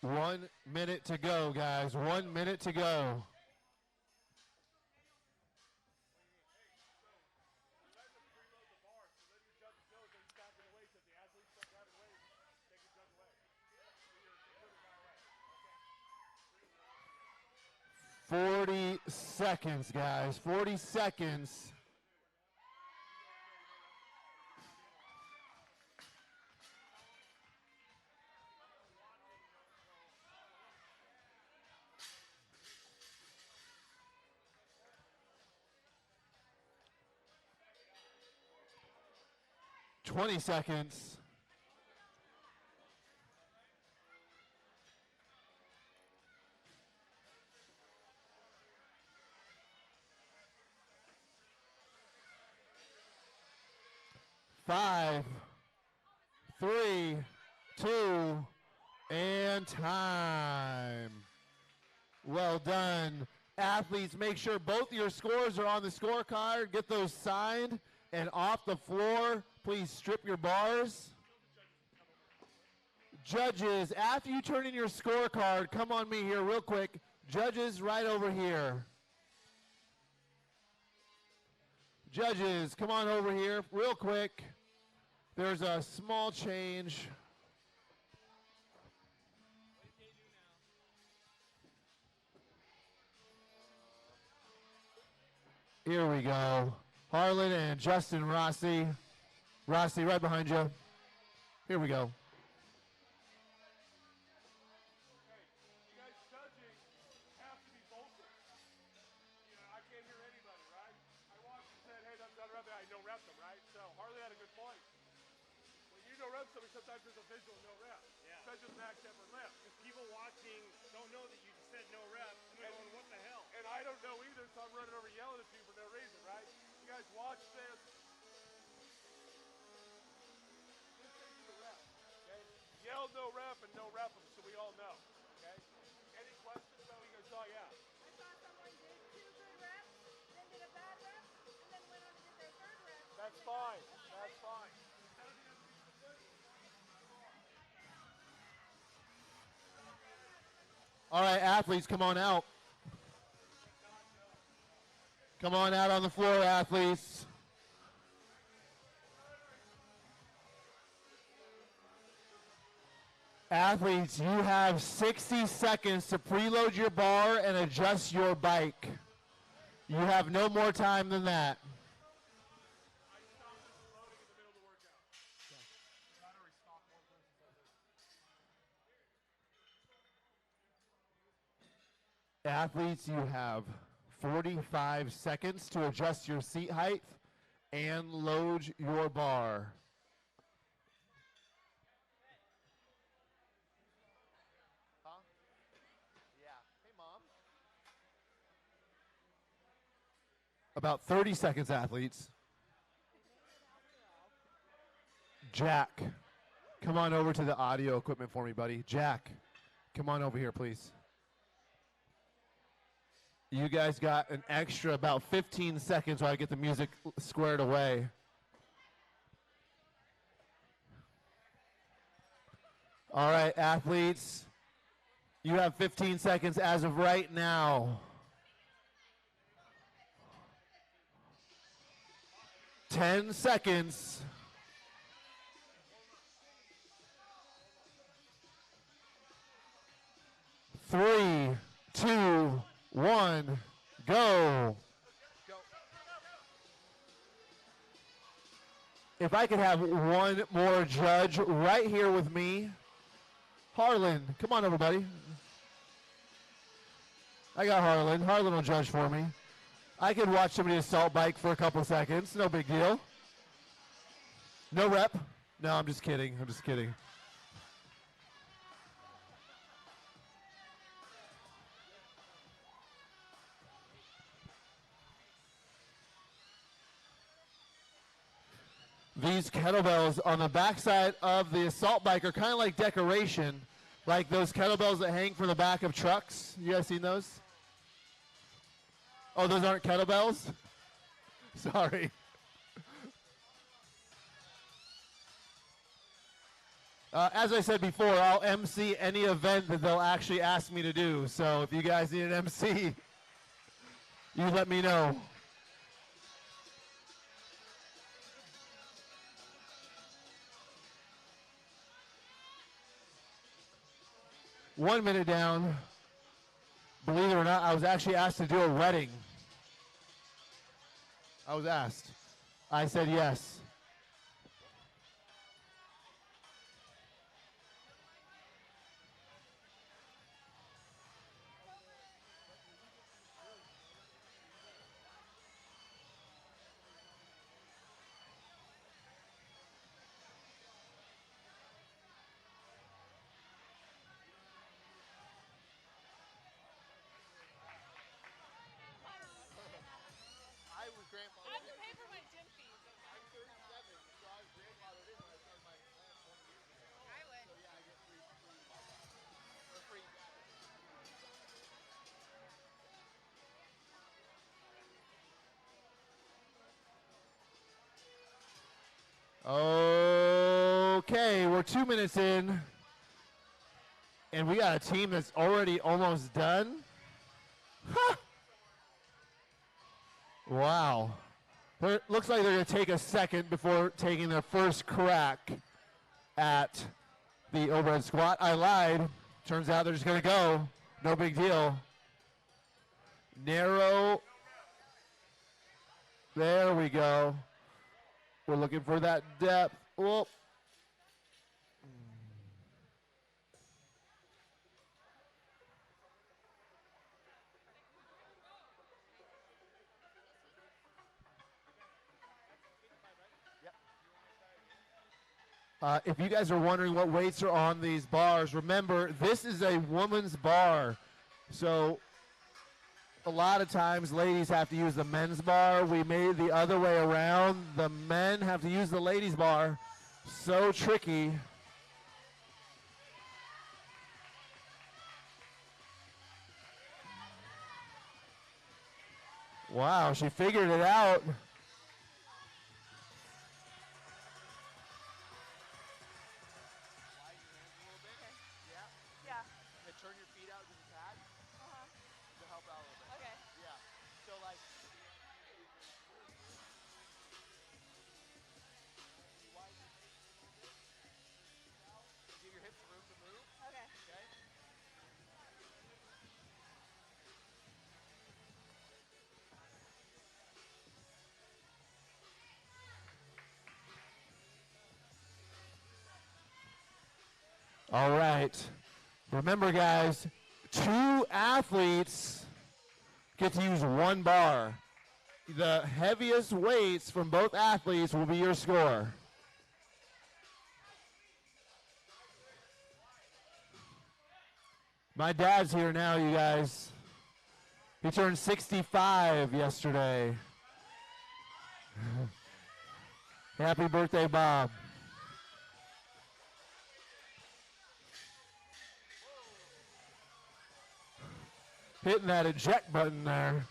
One minute to go, guys. 1 minute to go. "40 seconds, guys. 40 seconds. "20 seconds. "5, 3, 2, and time." Well done. Athletes, make sure both your scores are on the scorecard. Get those signed And off the floor, please strip your bars. Judges, after you turn in your scorecard, come on me here real quick. Judges, right over here. Judges, come on over here real quick. There's a small change. Here we go. Harlan and Justin Rossi. Rossi, right behind you. Here we go. Sometimes there's a visual no rep. Yeah. Especially with Max Shepard left. Because people watching don't know that you said no rep. And they're going, what the hell? And I don't know either, so I'm running over yelling at you for no reason, right? You guys watch this. This is the rep, okay? Yell no rep and no rep them so we all know, okay? Any questions about what you guys saw? Yeah. I saw someone did 2 good reps, then did a bad rep, and then went on to did their 3rd rep. That's fine. That's fine. All right, athletes, come on out. Come on out on the floor, athletes. Athletes, you have 60 seconds to preload your bar and adjust your bike. You have no more time than that. Athletes, you have 45 seconds to adjust your seat height and load your bar. Huh? Yeah. Hey, Mom. About 30 seconds, athletes. Jack, come on over to the audio equipment for me, buddy. Jack, come on over here, please. You guys got an extra about 15 seconds while I get the music squared away. All right, athletes, you have 15 seconds as of right now. 10 seconds. 3, 2, 1, go. If I could have one more judge right here with me. Harlan, come on over, buddy. I got Harlan. Harlan will judge for me. I could watch somebody assault bike for a couple seconds. No big deal. No rep. No, I'm just kidding. I'm just kidding. These kettlebells on the backside of the assault bike are kind of like decoration, like those kettlebells that hang from the back of trucks. You guys seen those? Oh, those aren't kettlebells? Sorry. As I said before, I'll MC any event that they'll actually ask me to do. So if you guys need an MC, you let me know. One minute down. Believe it or not, I was actually asked to do a wedding. I was asked. I said yes. I have to pay for my gym fees. Okay, we're 2 minutes in, and we got a team that's already almost done. Huh. Wow. Looks like they're going to take a second before taking their first crack at the overhead squat. I lied. Turns out they're just going to go. No big deal. Narrow. There we go. We're looking for that depth. Whoop. If you guys are wondering what weights are on these bars, remember, this is a woman's bar. So a lot of times ladies have to use the men's bar. We made it the other way around. The men have to use the ladies' bar. So tricky. Wow, she figured it out. Yeah. Turn your feet out to the pad to help out a little bit. Okay. Yeah. So like. Give your hips room to move. Okay. Okay. All right. Remember, guys, 2 athletes get to use 1 bar. The heaviest weights from both athletes will be your score. My dad's here now, you guys. He turned 65 yesterday. Happy birthday, Bob. Hitting that eject button there.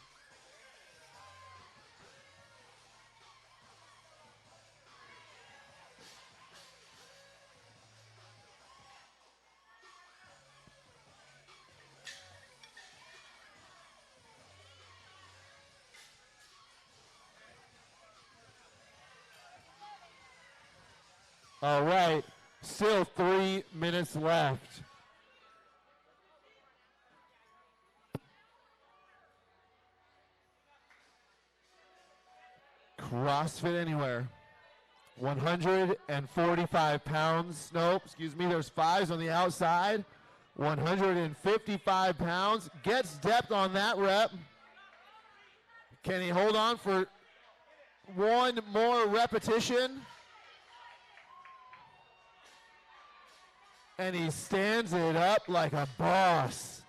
All right, still 3 minutes left. CrossFit Anywhere. 145 pounds. Nope, excuse me, there's 5s on the outside. 155 pounds. Gets depth on that rep. Can he hold on for 1 more repetition? And he stands it up like a boss.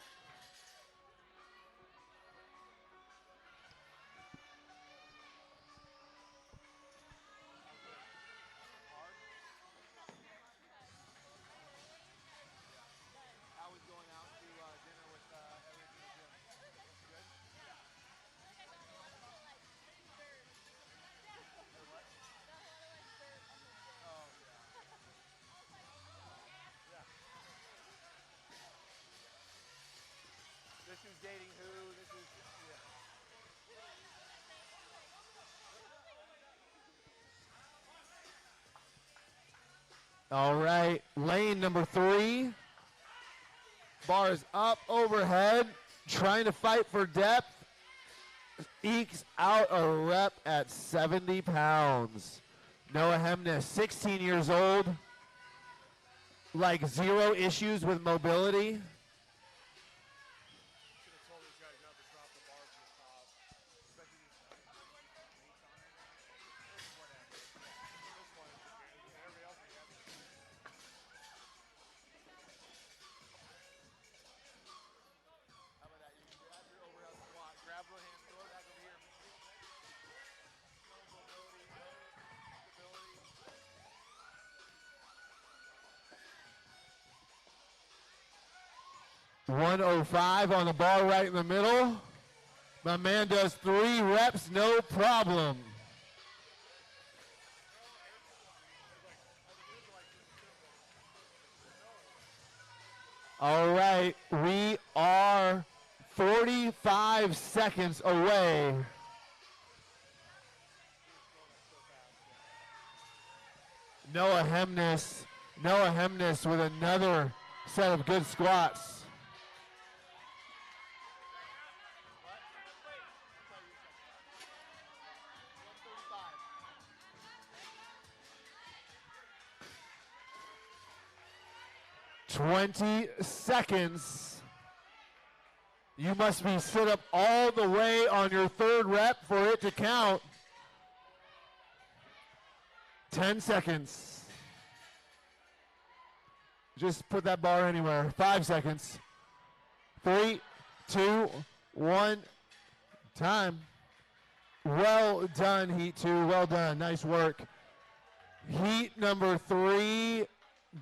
This is dating who? This is. Yeah. All right, lane number 3. Bar is up overhead, trying to fight for depth. Ekes out a rep at 70 pounds. Noah Hemnes, 16 years old, like 0 issues with mobility. .105 on the bar right in the middle. My man does 3 reps, no problem. All right, we are 45 seconds away. Noah Hemnes with another set of good squats. "20 seconds. You must be sit up all the way on your third rep for it to count. 10 seconds. Just put that bar anywhere. 5 seconds. 3, 2, 1. Time. Well done, Heat 2. Well done. Nice work. Heat number 3.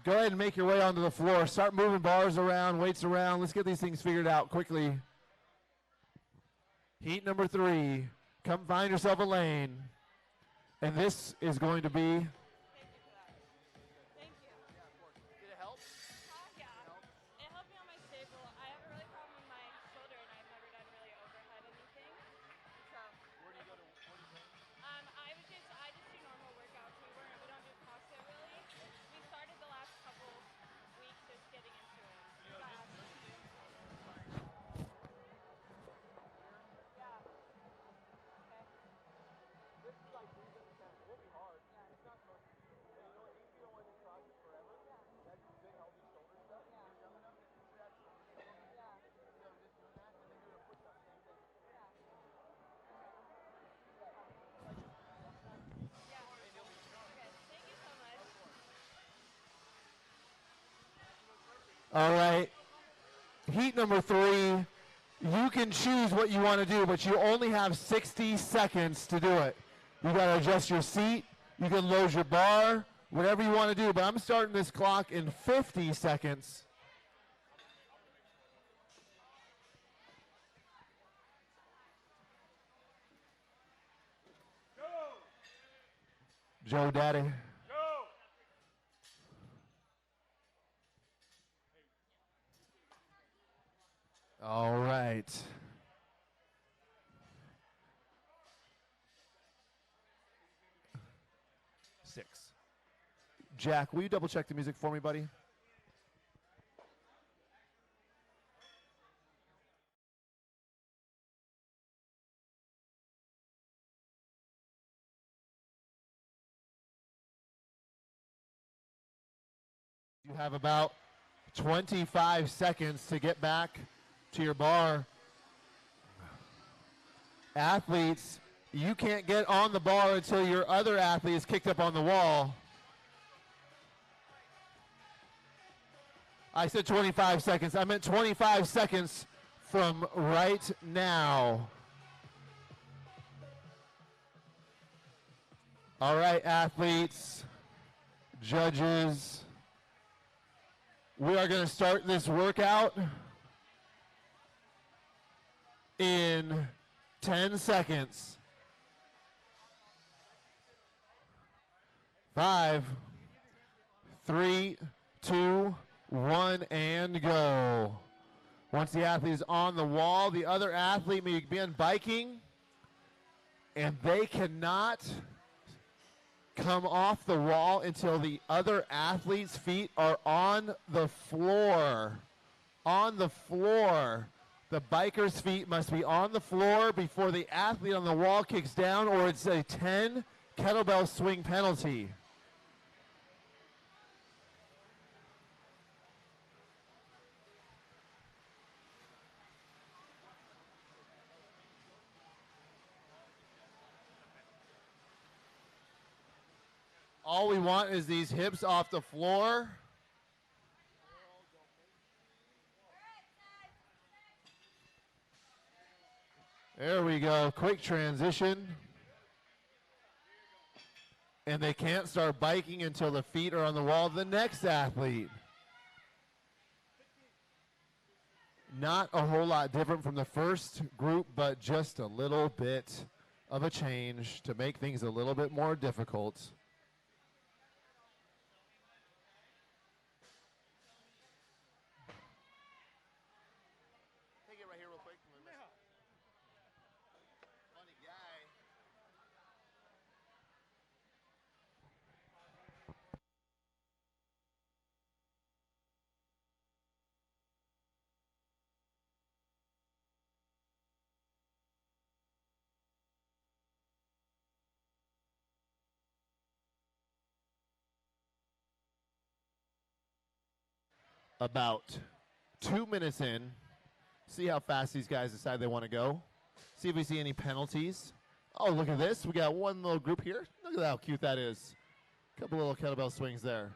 Go ahead and make your way onto the floor. Start moving bars around, weights around. Let's get these things figured out quickly. Heat number 3. Come find yourself a lane. And this is going to be... All right. Heat number 3. You can choose what you want to do, but you only have 60 seconds to do it. You got to adjust your seat. You can load your bar, whatever you want to do. But I'm starting this clock in 50 seconds. Joe Daddy. All right. Six. Jack, will you double check the music for me, buddy? You have about 25 seconds to get back to your bar. Athletes, you can't get on the bar until your other athlete is kicked up on the wall. I said 25 seconds. I meant 25 seconds from right now. All right, athletes, judges, we are going to start this workout in 10 seconds. 5, 3, 2, 1, and go. Once the athlete is on the wall, the other athlete may begin biking, and they cannot come off the wall until the other athlete's feet are on the floor. On the floor. The biker's feet must be on the floor before the athlete on the wall kicks down, or it's a 10 kettlebell swing penalty. All we want is these hips off the floor. There we go, quick transition. And they can't start biking until the feet are on the wall of the next athlete. Not a whole lot different from the first group, but just a little bit of a change to make things a little bit more difficult. about 2 minutes in. See how fast these guys decide they want to go. See if we see any penalties. Oh, look at this. We got one little group here. Look at how cute that is. Couple little kettlebell swings there.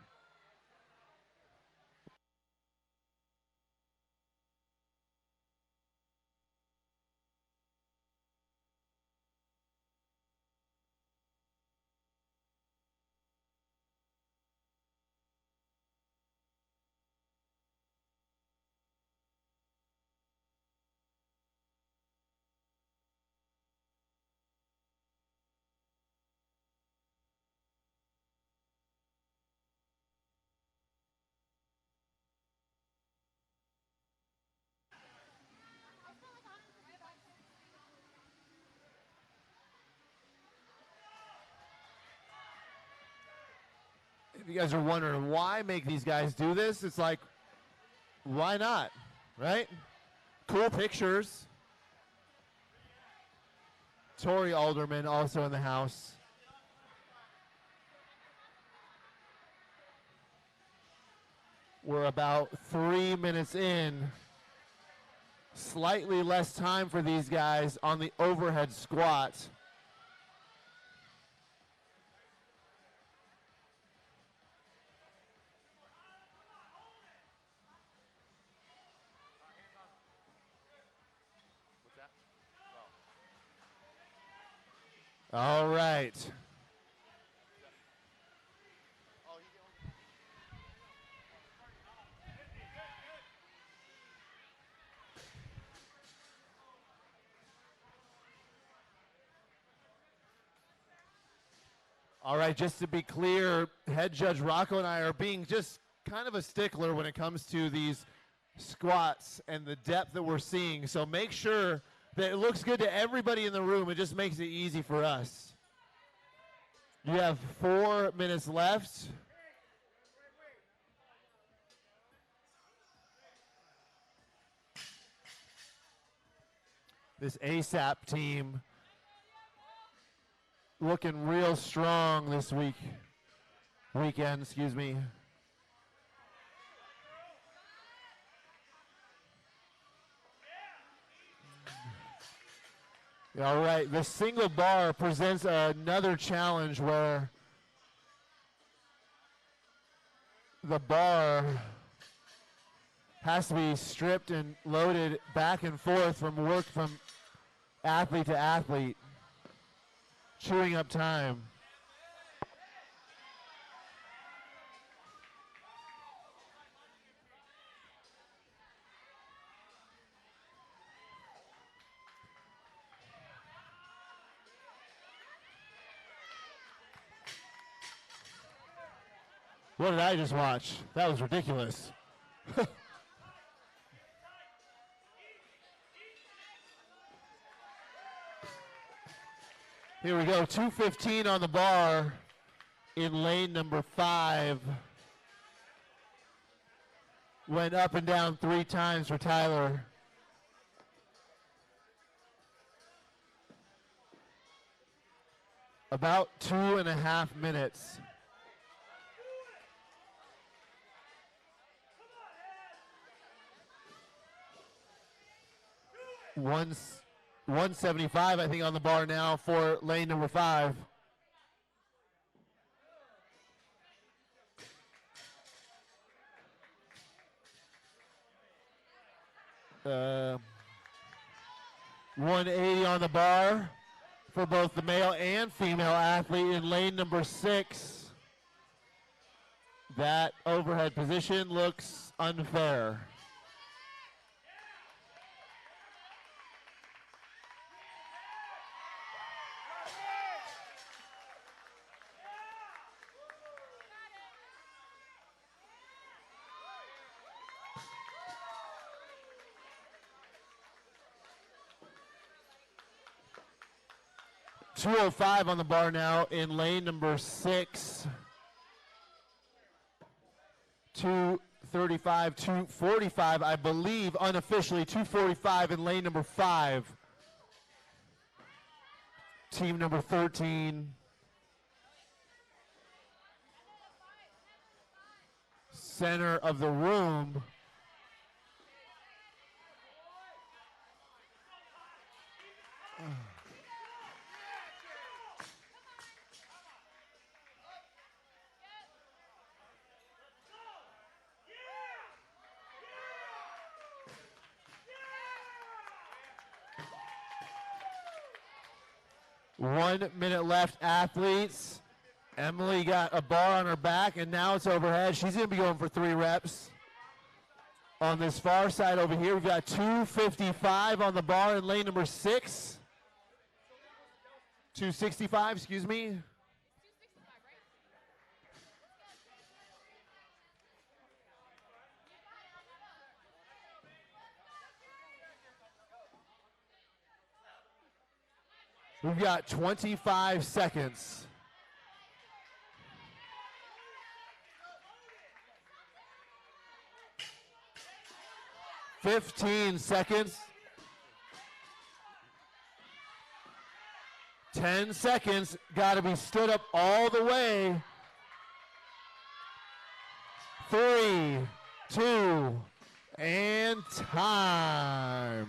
If you guys are wondering why make these guys do this, it's like, why not, right? Cool pictures. Tori Alderman also in the house. We're about 3 minutes in. Slightly less time for these guys on the overhead squat. All right. All right, just to be clear, head judge Rocco and I are being just kind of a stickler when it comes to these squats and the depth that we're seeing. So make sure that it looks good to everybody in the room. It just makes it easy for us. You have 4 minutes left. This ASAP team looking real strong this weekend, excuse me. All right, the single bar presents another challenge where the bar has to be stripped and loaded back and forth from athlete to athlete, chewing up time. What did I just watch? That was ridiculous. Here we go, 2:15 on the bar in lane number 5. Went up and down 3 times for Tyler. About 2.5 minutes. Once 175, I think, on the bar now for lane number 5. Uh, 180 on the bar for both the male and female athlete in lane number 6. That overhead position looks unfair. .205 on the bar now in lane number 6. 2:35, 2:45, I believe, unofficially 2:45 in lane number 5. Team number 13. center of the room. One minute left, athletes. Emily got a bar on her back, and now it's overhead. She's going to be going for 3 reps. On this far side over here, we've got 255 on the bar in lane number 6. 265, excuse me. We've got 25 seconds. $15 seconds. 10 seconds. Got to be stood up all the way. 3, 2, and time.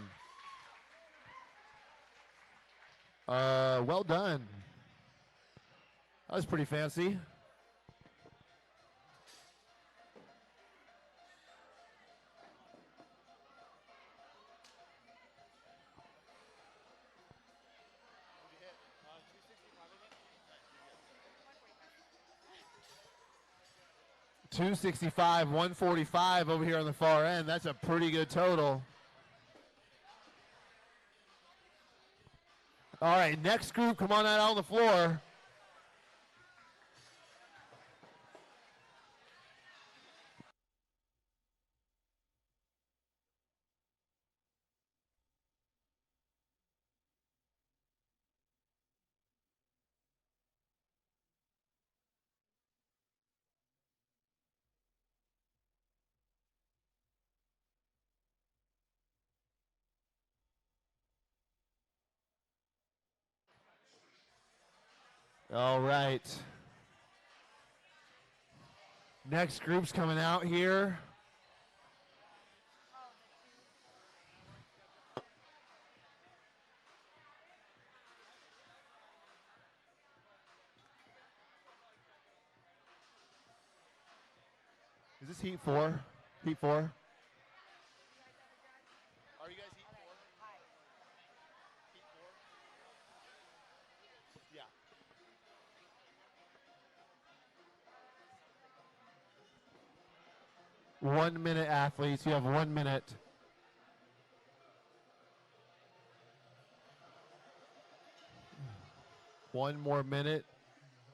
Well done. That was pretty fancy. $265, $145 over here on the far end. That's a pretty good total. All right, next group, come on out on the floor. All right. Next group's coming out here. Is this heat 4? Heat 4? Are you guys heat 4? Heat 4? Yeah. One minute, athletes. You have 1 minute. One more minute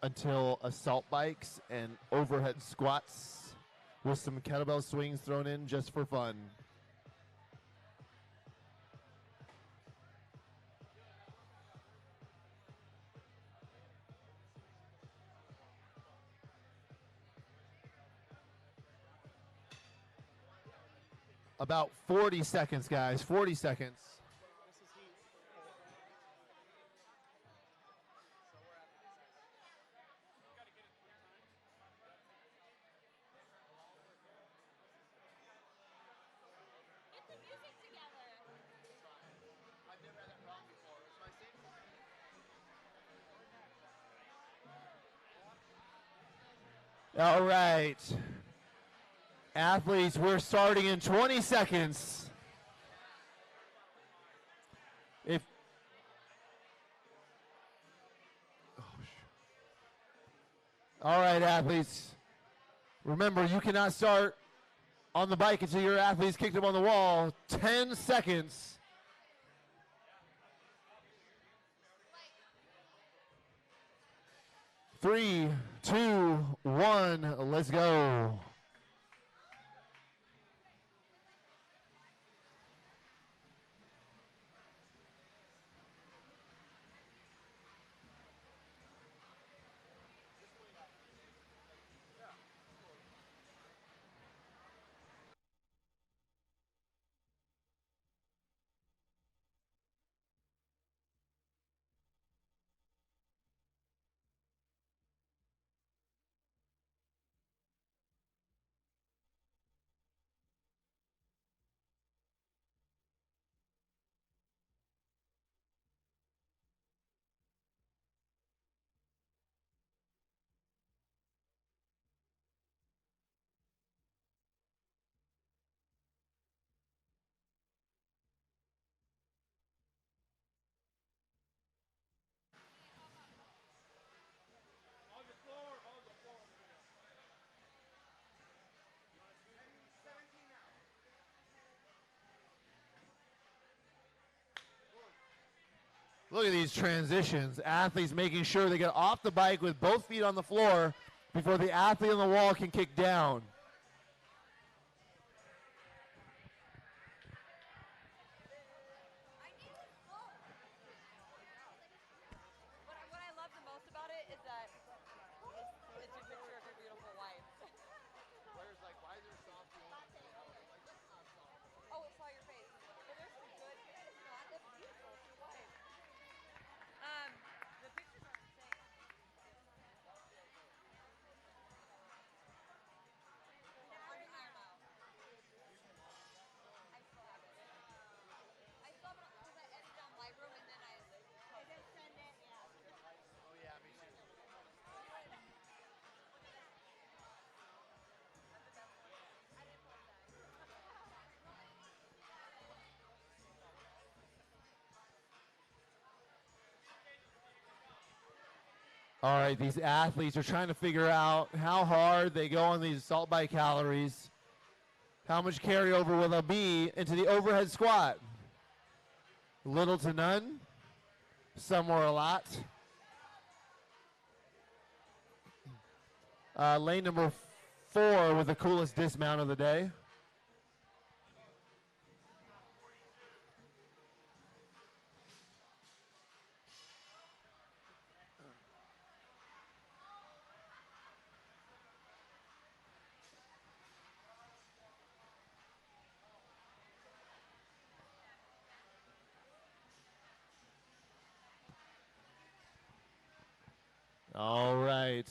until assault bikes and overhead squats with some kettlebell swings thrown in just for fun. About 40 seconds, guys. 40 seconds. All right. Athletes, we're starting in 20 seconds. All right, athletes. Remember, you cannot start on the bike until your athletes kicked them on the wall. 10 seconds. Three, two, one, let's go. Look at these transitions. Athletes making sure they get off the bike with both feet on the floor before the athlete on the wall can kick down. What I love the most about it is that it's your picture of your beautiful wife. Where's like, why is there soft Oh, it saw your face. But there's some good. It's not. That's beautiful. It's your wife. The pictures are insane. I don't know. I still have it. I still have it because I edited on Lightroom and then I didn't send it. Yeah. Oh yeah, me too. All right, these athletes are trying to figure out how hard they go on these assault bike calories. How much carryover will there be into the overhead squat? Little to none. Some or a lot. Lane number 4 with the coolest dismount of the day. All right.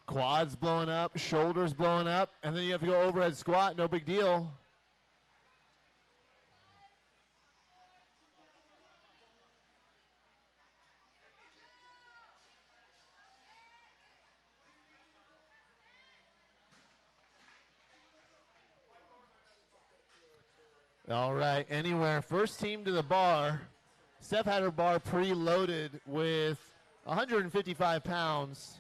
Quads blowing up, shoulders blowing up, and then you have to go overhead squat, no big deal. All right, anywhere. First team to the bar. Steph had her bar preloaded with 155 pounds.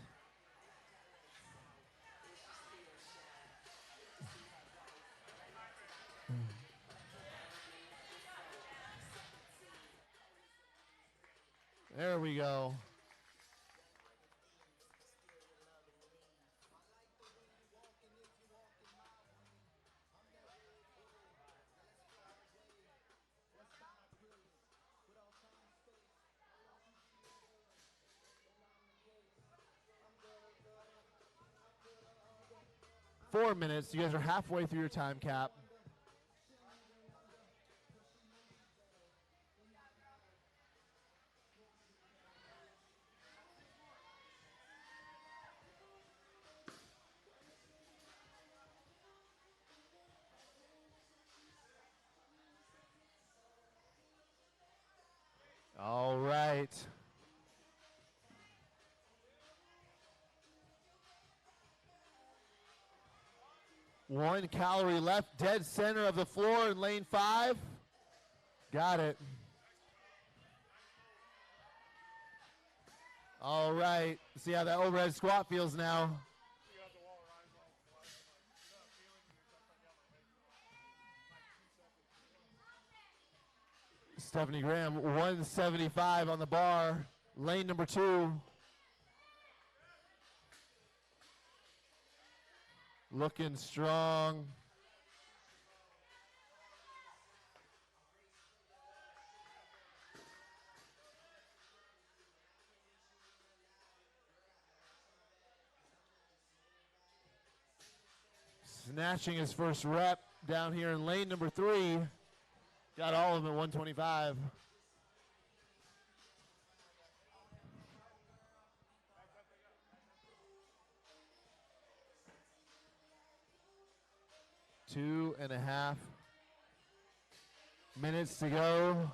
There we go. Four minutes. You guys are halfway through your time cap. All right. One calorie left, dead center of the floor in lane 5. Got it. All right. See how that overhead squat feels now. Stephanie Graham, 175 on the bar. Lane number 2. Looking strong. Snatching his first rep down here in lane number 3. Got all of them at 125. Two and a half minutes to go.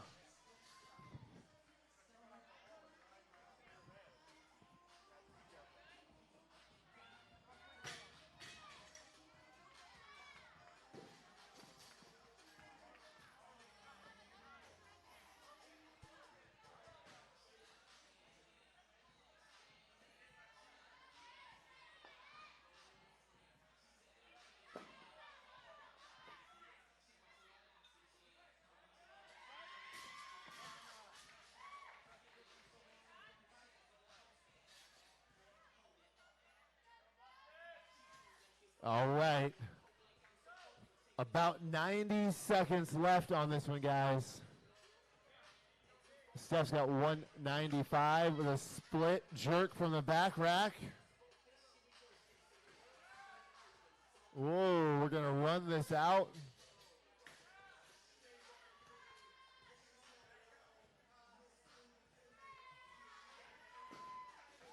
All right. About 90 seconds left on this one, guys. Steph's got 195 with a split jerk from the back rack. Whoa, we're going to run this out.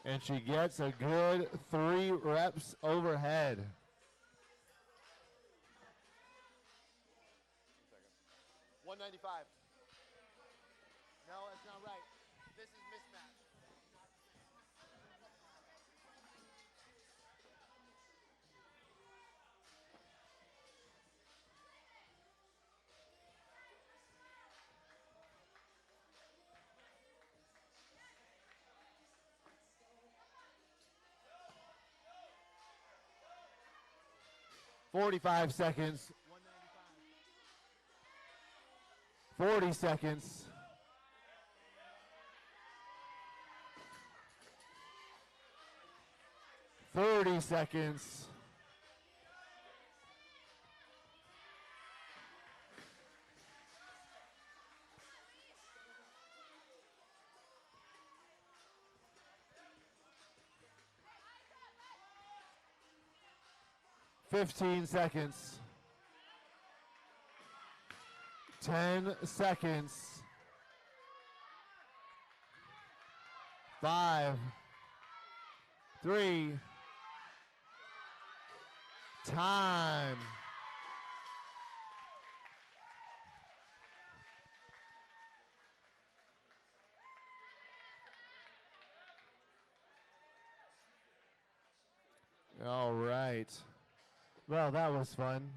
And she gets a good 3 reps overhead. 195. No, that's not right. This is mismatch. 45 seconds. 40 seconds. 30 seconds. 15 seconds. 10 seconds. 5, 3, time. All right. Well, that was fun.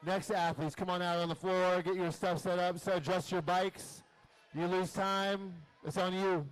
Next athletes, come on out on the floor, get your stuff set up, so adjust your bikes. You lose time, it's on you.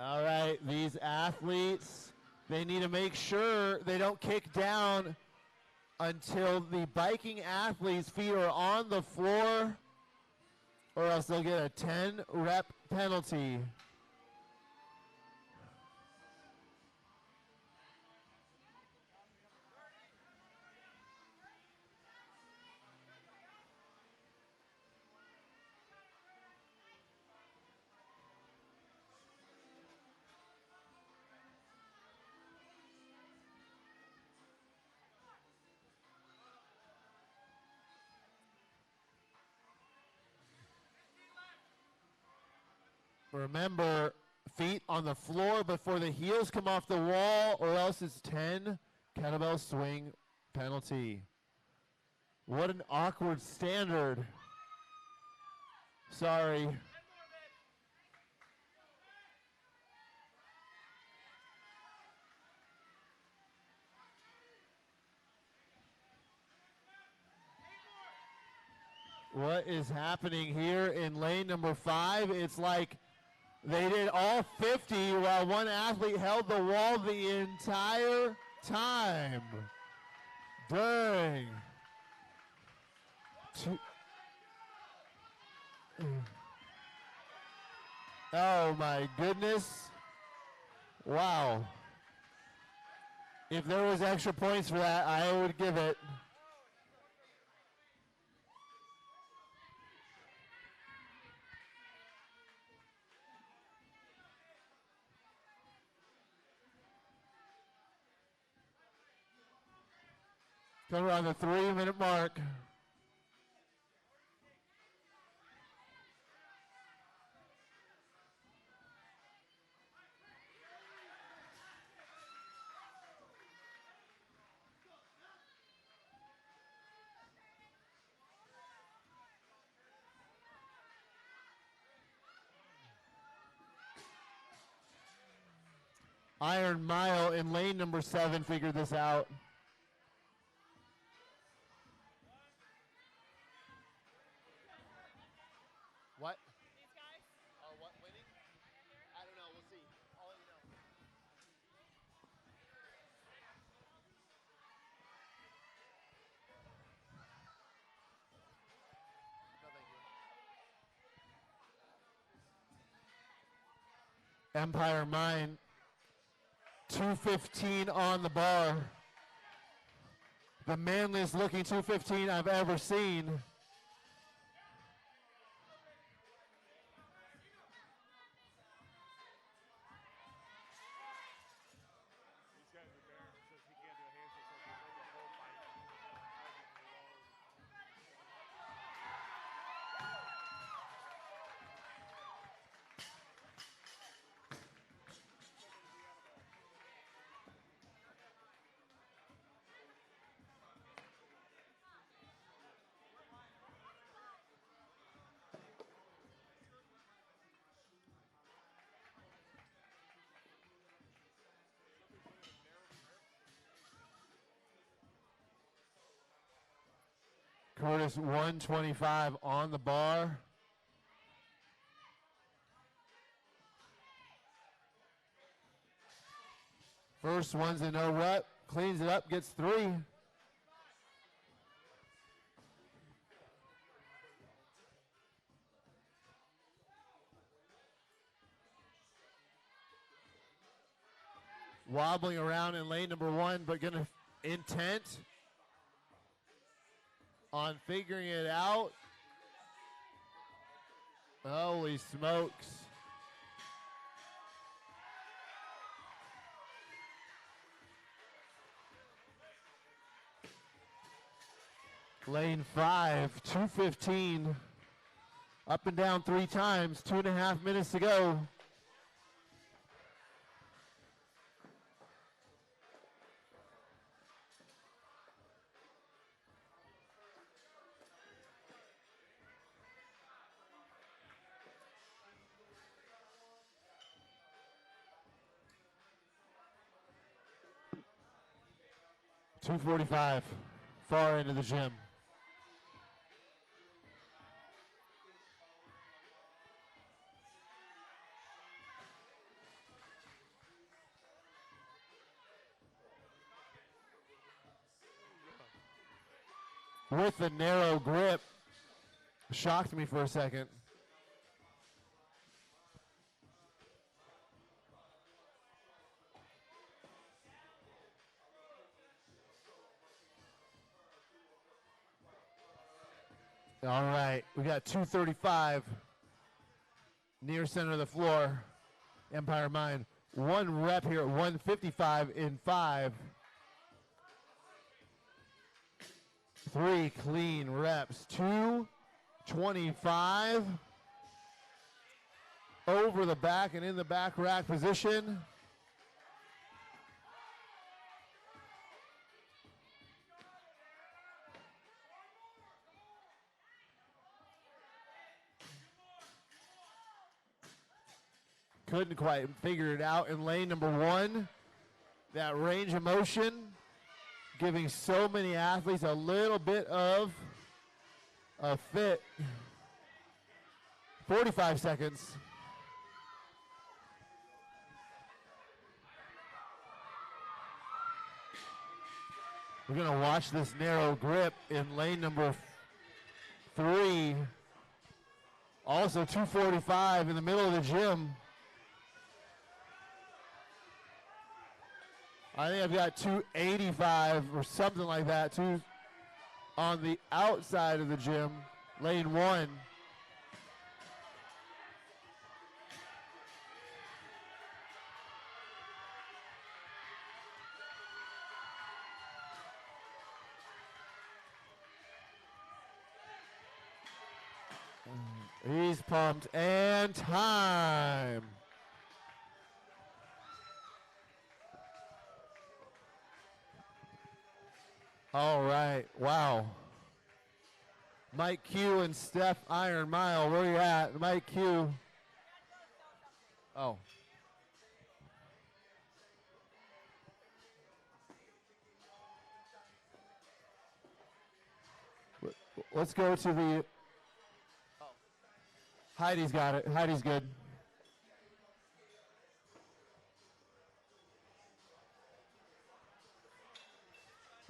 All right, these athletes, they need to make sure they don't kick down until the biking athletes' feet are on the floor, or else they'll get a 10-rep penalty. Remember, feet on the floor before the heels come off the wall, or else it's 10 kettlebell swing penalty. What an awkward standard. Sorry. What is happening here in lane number 5? It's like they did all 50 while one athlete held the wall the entire time. Dang. Oh my goodness. Wow. If there was extra points for that, I would give it. Come around the 3-minute mark. Iron Mile in lane number 7 figured this out. What? These guys? Oh, what, winning? I don't know. We'll see. I'll let you know. No, thank you. Empire Mine, 215 on the bar. The manliest looking 215 I've ever seen. Curtis 125 on the bar. First one's a no rep, cleans it up, gets 3. Wobbling around in lane number 1, but gonna intent on figuring it out. Holy smokes. Lane 5, 215. Up and down 3 times, 2.5 minutes to go. .245, far into the gym. with the narrow grip. Shocked me for a second. All right, we got 235 near center of the floor. Empire Mind. 1 rep here at 155 in 5. 3 clean reps. 225 over the back and in the back rack position. Couldn't quite figure it out in lane number 1. That range of motion giving so many athletes a little bit of a fit. 45 seconds. We're going to watch this narrow grip in lane number 3. Also 245 in the middle of the gym. I think I've got 285 or something like that, too, on the outside of the gym, lane 1. He's pumped, and time. All right, wow. Mike Q and Steph Iron Mile, where you at? Mike Q. Oh. Let's go to the... Heidi's got it. Heidi's good.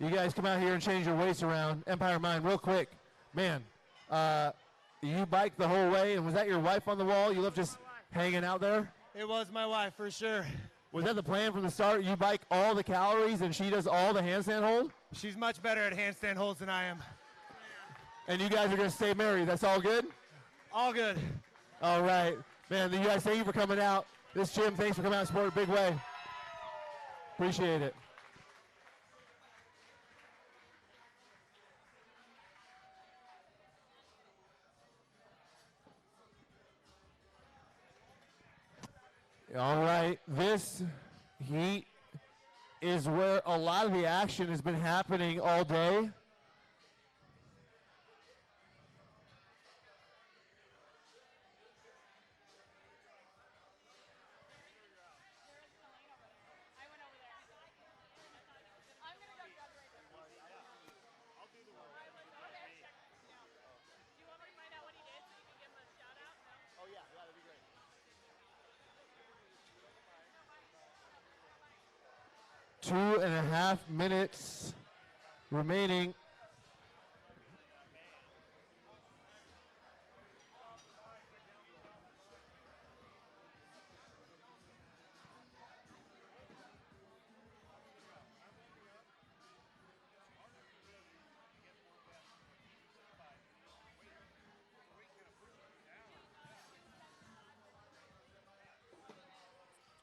You guys come out here and change your weights around. Empire Mind, real quick. Man, you biked the whole way, and was that your wife on the wall? You left just hanging out there? It was my wife, for sure. Was that the plan from the start? You bike all the calories, and she does all the handstand hold? She's much better at handstand holds than I am. And you guys are going to stay married. That's all good? All good. All right. Man, you guys, thank you for coming out. This gym, thanks for coming out and supporting a big way. Appreciate it. All right, this heat is where a lot of the action has been happening all day. Two and a half minutes remaining.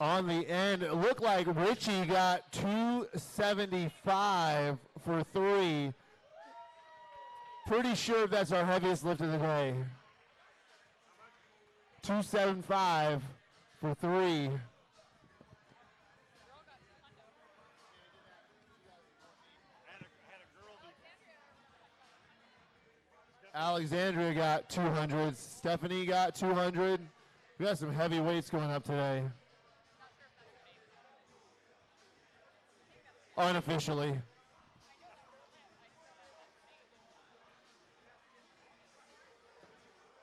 On the end, it looked like Richie got 275 for 3. Pretty sure that's our heaviest lift of the day. 275 for 3. Alexandria got 200. Stephanie got 200. We got some heavy weights going up today. Unofficially.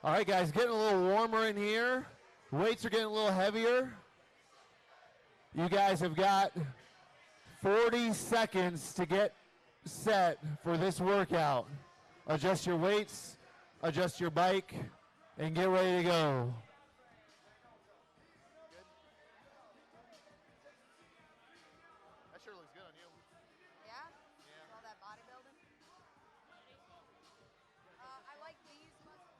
All right, guys, getting a little warmer in here. Weights are getting a little heavier. You guys have got 40 seconds to get set for this workout. adjust your weights, adjust your bike, and get ready to go. That sure looks good on you. Yeah? Yeah. All that bodybuilding? I like these muscles.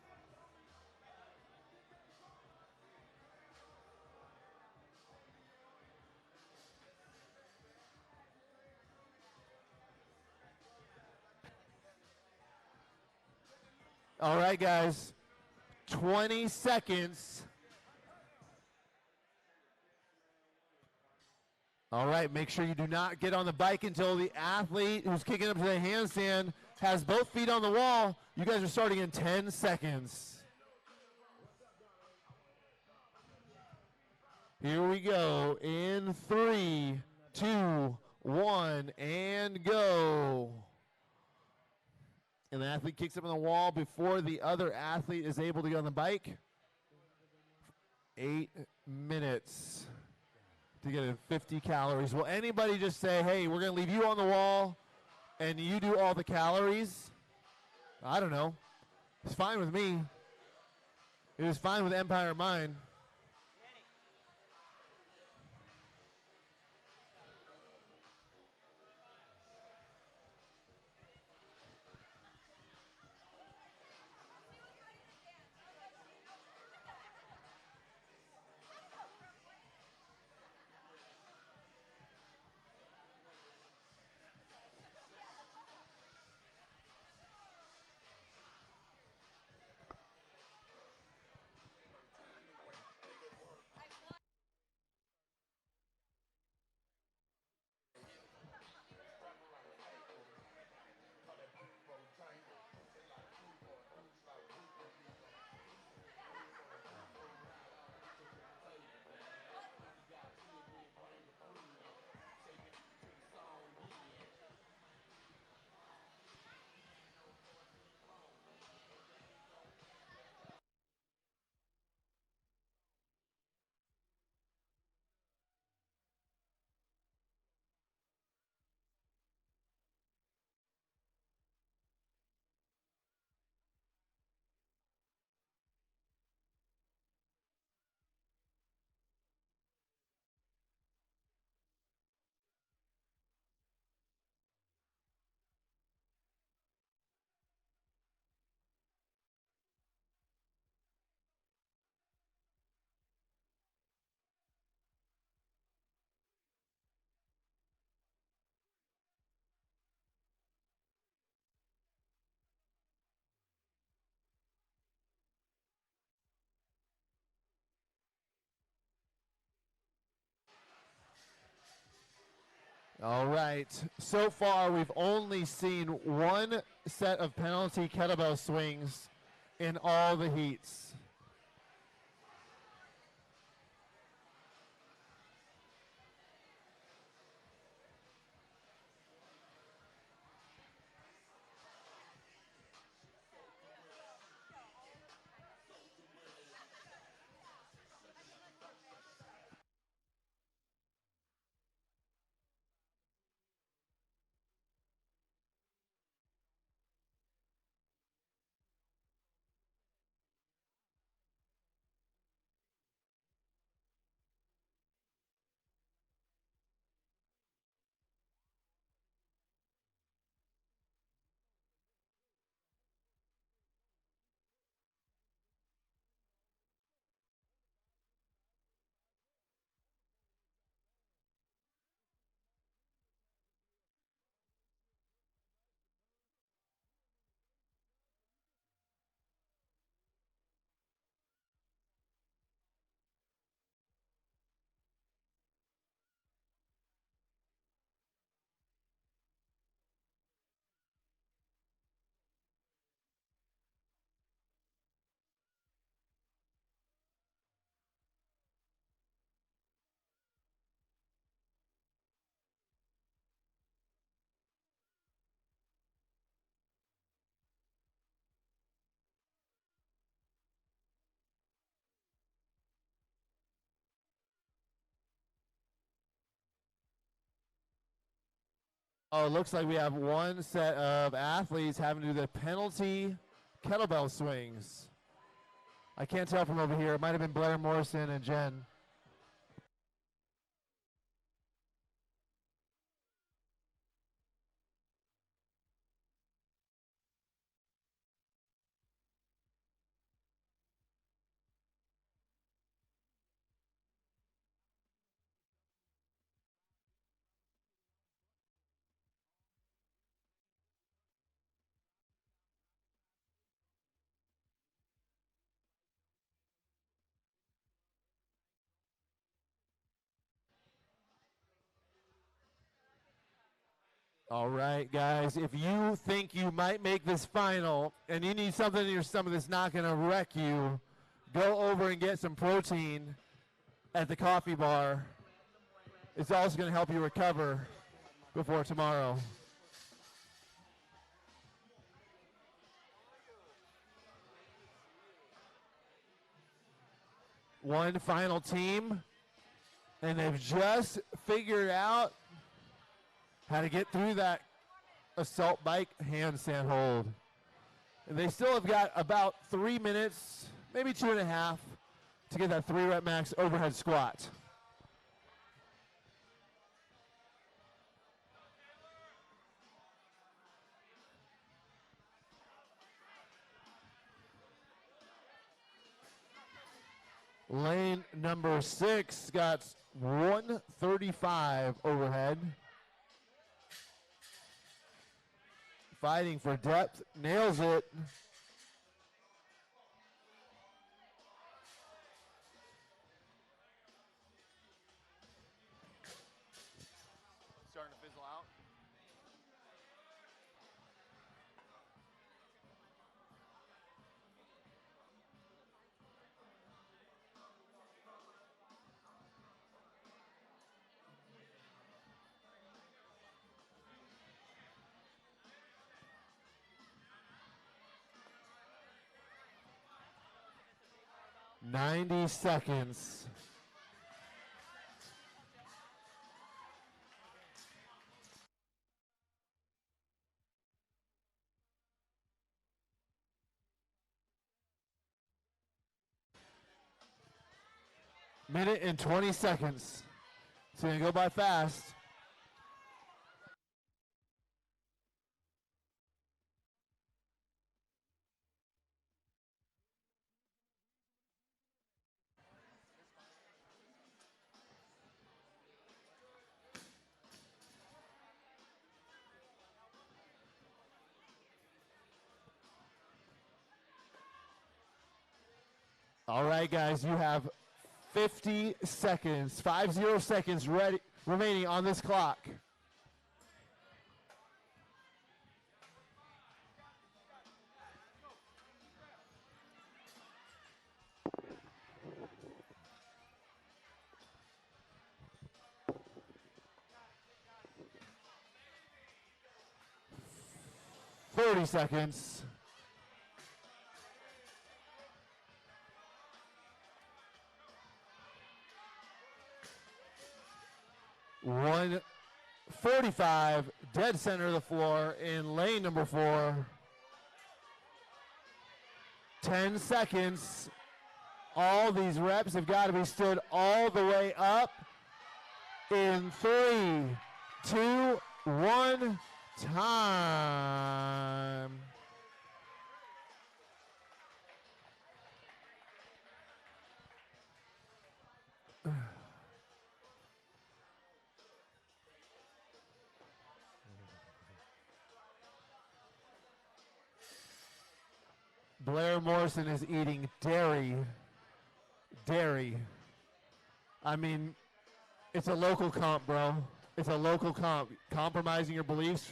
All right, guys. 20 seconds. All right, make sure you do not get on the bike until the athlete who's kicking up to the handstand has both feet on the wall. You guys are starting in 10 seconds. Here we go in 3, 2, 1, and go. And the athlete kicks up on the wall before the other athlete is able to get on the bike. 8 minutes to get in 50 calories. Will anybody just say, hey, we're going to leave you on the wall and you do all the calories? I don't know. It's fine with me. It was fine with Empire Mind. All right. So far, we've only seen one set of penalty kettlebell swings in all the heats. Oh, it looks like we have one set of athletes having to do the penalty kettlebell swings. I can't tell from over here. It might have been Blair Morrison and Jen. All right, guys, if you think you might make this final and you need something in your stomach that's not going to wreck you, go over and get some protein at the coffee bar. It's also going to help you recover before tomorrow. One final team, and they've just figured out how to get through that assault bike handstand hold. And they still have got about 3 minutes, maybe 2.5, to get that 3-rep max overhead squat. Lane number 6 got 135 overhead. Fighting for depth, nails it. Starting to fizzle out. "90 seconds. Minute and 20 seconds. It's going to go by fast. All right, guys, you have 50 seconds, 50 seconds ready, remaining on this clock. "30 seconds. "145, dead center of the floor in lane number 4. 10 seconds. All these reps have got to be stood all the way up in 3, 2, 1, time. Blair Morrison is eating dairy. Dairy. I mean, it's a local comp, bro. It's a local comp. Compromising your beliefs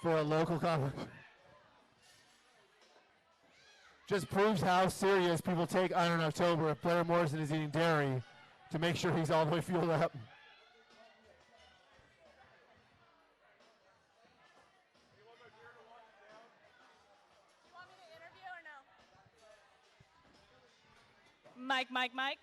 for a local comp just proves how serious people take Iron October if Blair Morrison is eating dairy to make sure he's all the way fueled up. Mike, Mike, Mike.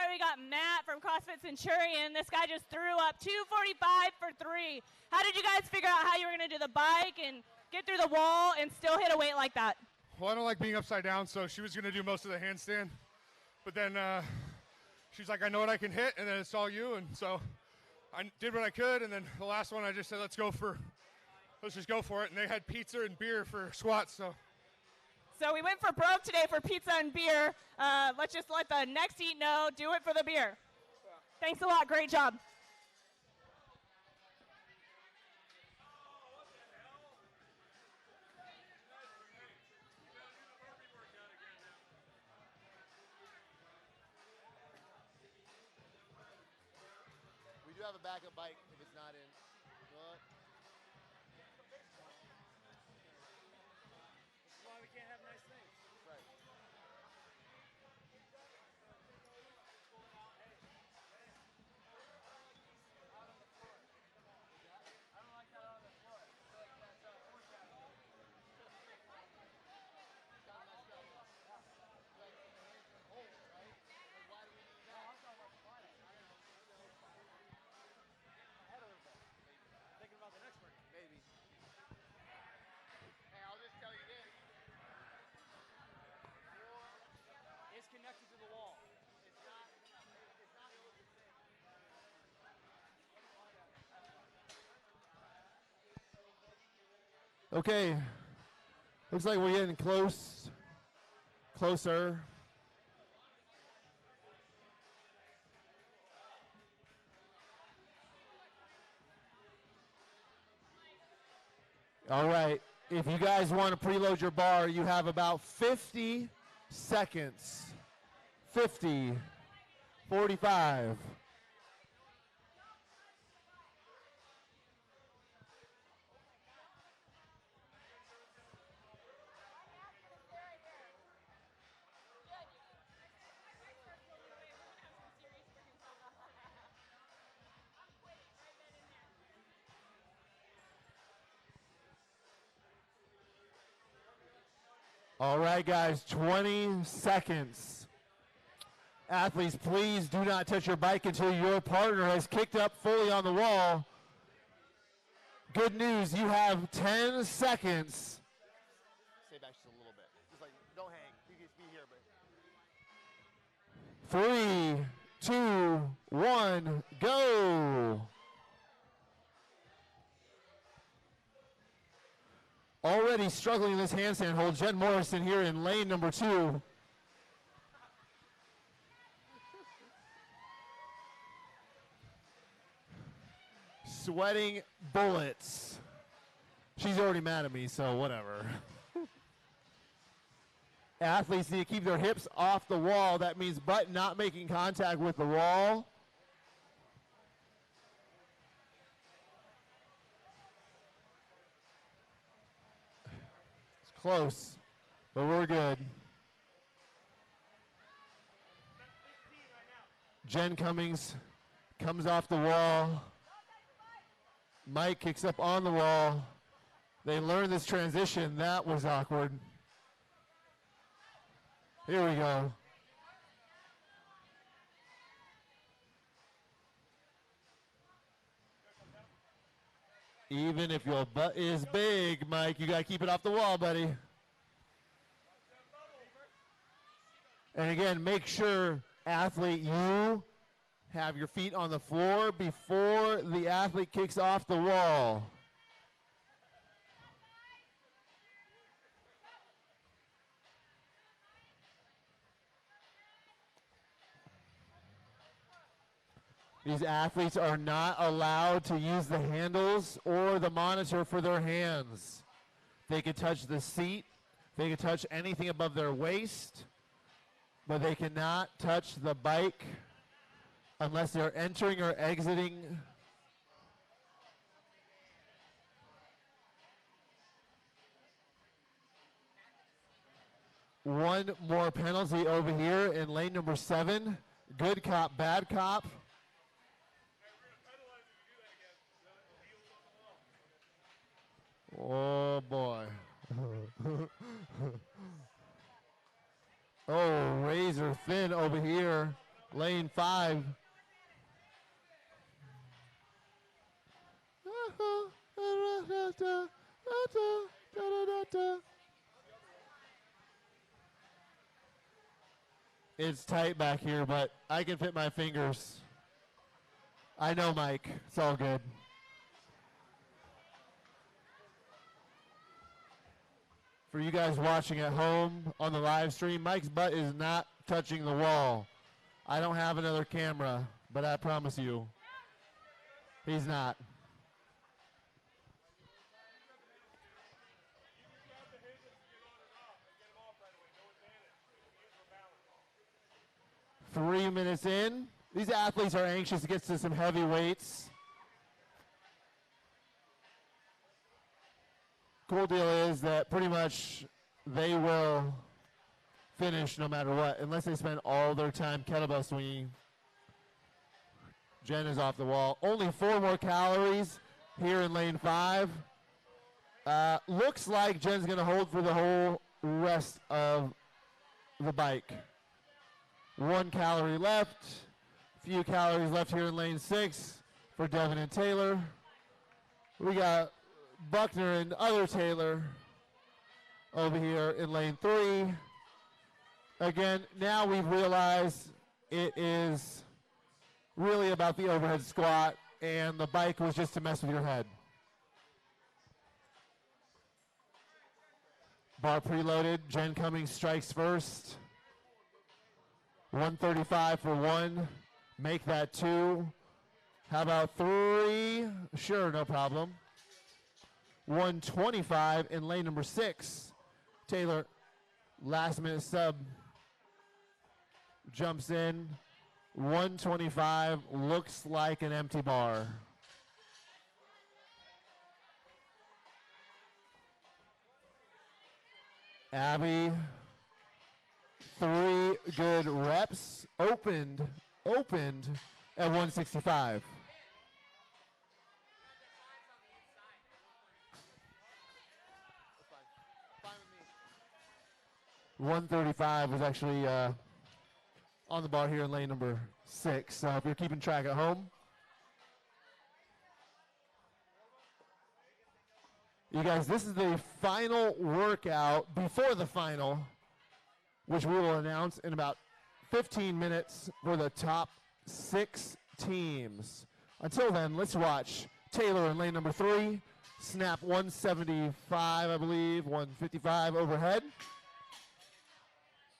right, we got Matt from CrossFit Centurion. This guy just threw up 245 for 3. How did you guys figure out how you were going to do the bike and get through the wall and still hit a weight like that? Well, I don't like being upside down, so she was going to do most of the handstand. But then she's like, I know what I can hit, and then it's all you. And so I did what I could, and then the last one I just said, let's just go for it. And they had pizza and beer for squats, So we went for broke today for pizza and beer. Let's just let the next eat know. Do it for the beer. Thanks a lot. Great job. We do have a backup bike if it's not in. But That's why we can't have nice things. right. I don't like that on the floor. I feel like that's a foreshadow. Thinking about the next one. Maybe. Hey, I'll just tell you this. It's connected to the wall. It's not Okay. Looks like we're getting closer. All right. If you guys want to preload your bar, you have about 50 seconds. 50, 45. All right, guys, 20 seconds. Athletes, please do not touch your bike until your partner has kicked up fully on the wall. Good news, you have 10 seconds. Stay back just a little bit. Just like, don't hang. You can just be here, but 3, 2, 1, go. Already struggling in this handstand hold, Jen Morrison here in lane number 2. Sweating bullets. She's already mad at me, so whatever. Athletes need to keep their hips off the wall. That means butt not making contact with the wall. It's close, but we're good. Jen Cummings comes off the wall. Mike kicks up on the wall. They learned this transition. That was awkward. Here we go. Even if your butt is big, Mike, you got to keep it off the wall, buddy. And again, make sure, athlete, you have your feet on the floor before the athlete kicks off the wall. These athletes are not allowed to use the handles or the monitor for their hands. They can touch the seat, they can touch anything above their waist, but they cannot touch the bike unless they're entering or exiting. One more penalty over here in lane number 7. Good cop, bad cop. Oh boy. Oh, razor thin over here. Lane 5. It's tight back here, but I can fit my fingers. I know, Mike. It's all good. For you guys watching at home on the live stream, Mike's butt is not touching the wall. I don't have another camera, but I promise you, he's not. Three minutes in. These athletes are anxious to get to some heavy weights. Cool deal is that pretty much they will finish no matter what, unless they spend all their time kettlebell swinging. Jen is off the wall. Only 4 more calories here in lane 5. Looks like Jen's going to hold for the whole rest of the bike. 1 calorie left. Few calories left here in lane 6 for Devin and Taylor. We got Buckner and other Taylor over here in lane 3. Again, now we've realized it is really about the overhead squat, and the bike was just to mess with your head. Bar preloaded. Jen Cummings strikes first. 135 for 1. Make that 2. How about 3? Sure, no problem. 125 in lane number 6. Taylor, last minute sub, jumps in. 125, looks like an empty bar. Abby, 3 good reps, opened at 165. $135 was actually on the bar here in lane number 6. So if you're keeping track at home, you guys, this is the final workout before the final, which we will announce in about 15 minutes for the top 6 teams. Until then, let's watch Taylor in lane number 3. Snap 175, I believe, 155 overhead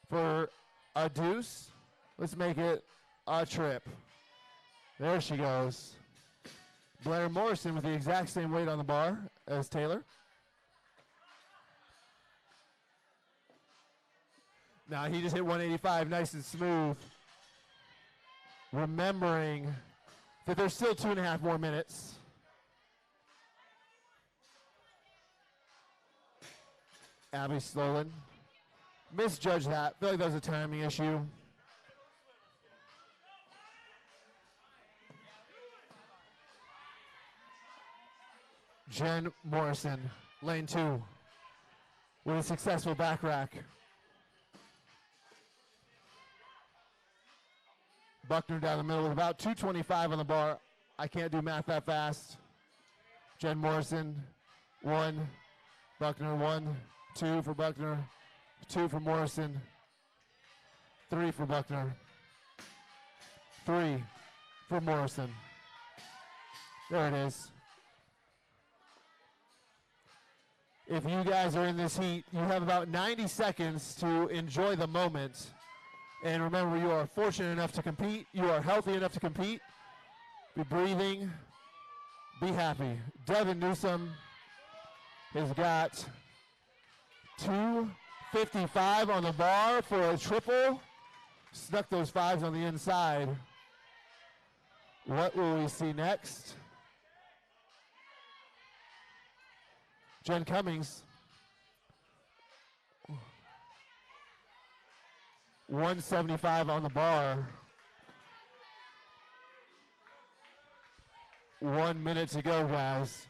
for a deuce. Let's make it a trip. There she goes. Blair Morrison with the exact same weight on the bar as Taylor. Now he just hit 185 nice and smooth. Remembering that there's still 2.5 more minutes. Abby Slolan. Misjudged that. Feel like that was a timing issue. Jen Morrison, lane 2, with a successful back rack. Buckner down the middle with about 225 on the bar. I can't do math that fast. Jen Morrison, 1. Buckner, 1. 2 for Buckner. 2 for Morrison. 3 for Buckner. 3 for Morrison. There it is. If you guys are in this heat, you have about 90 seconds to enjoy the moment. And remember, you are fortunate enough to compete. You are healthy enough to compete. Be breathing. Be happy. Devin Newsom has got 255 on the bar for a triple. Snuck those 5s on the inside. What will we see next? Jen Cummings, 175 on the bar. 1 minute to go, guys.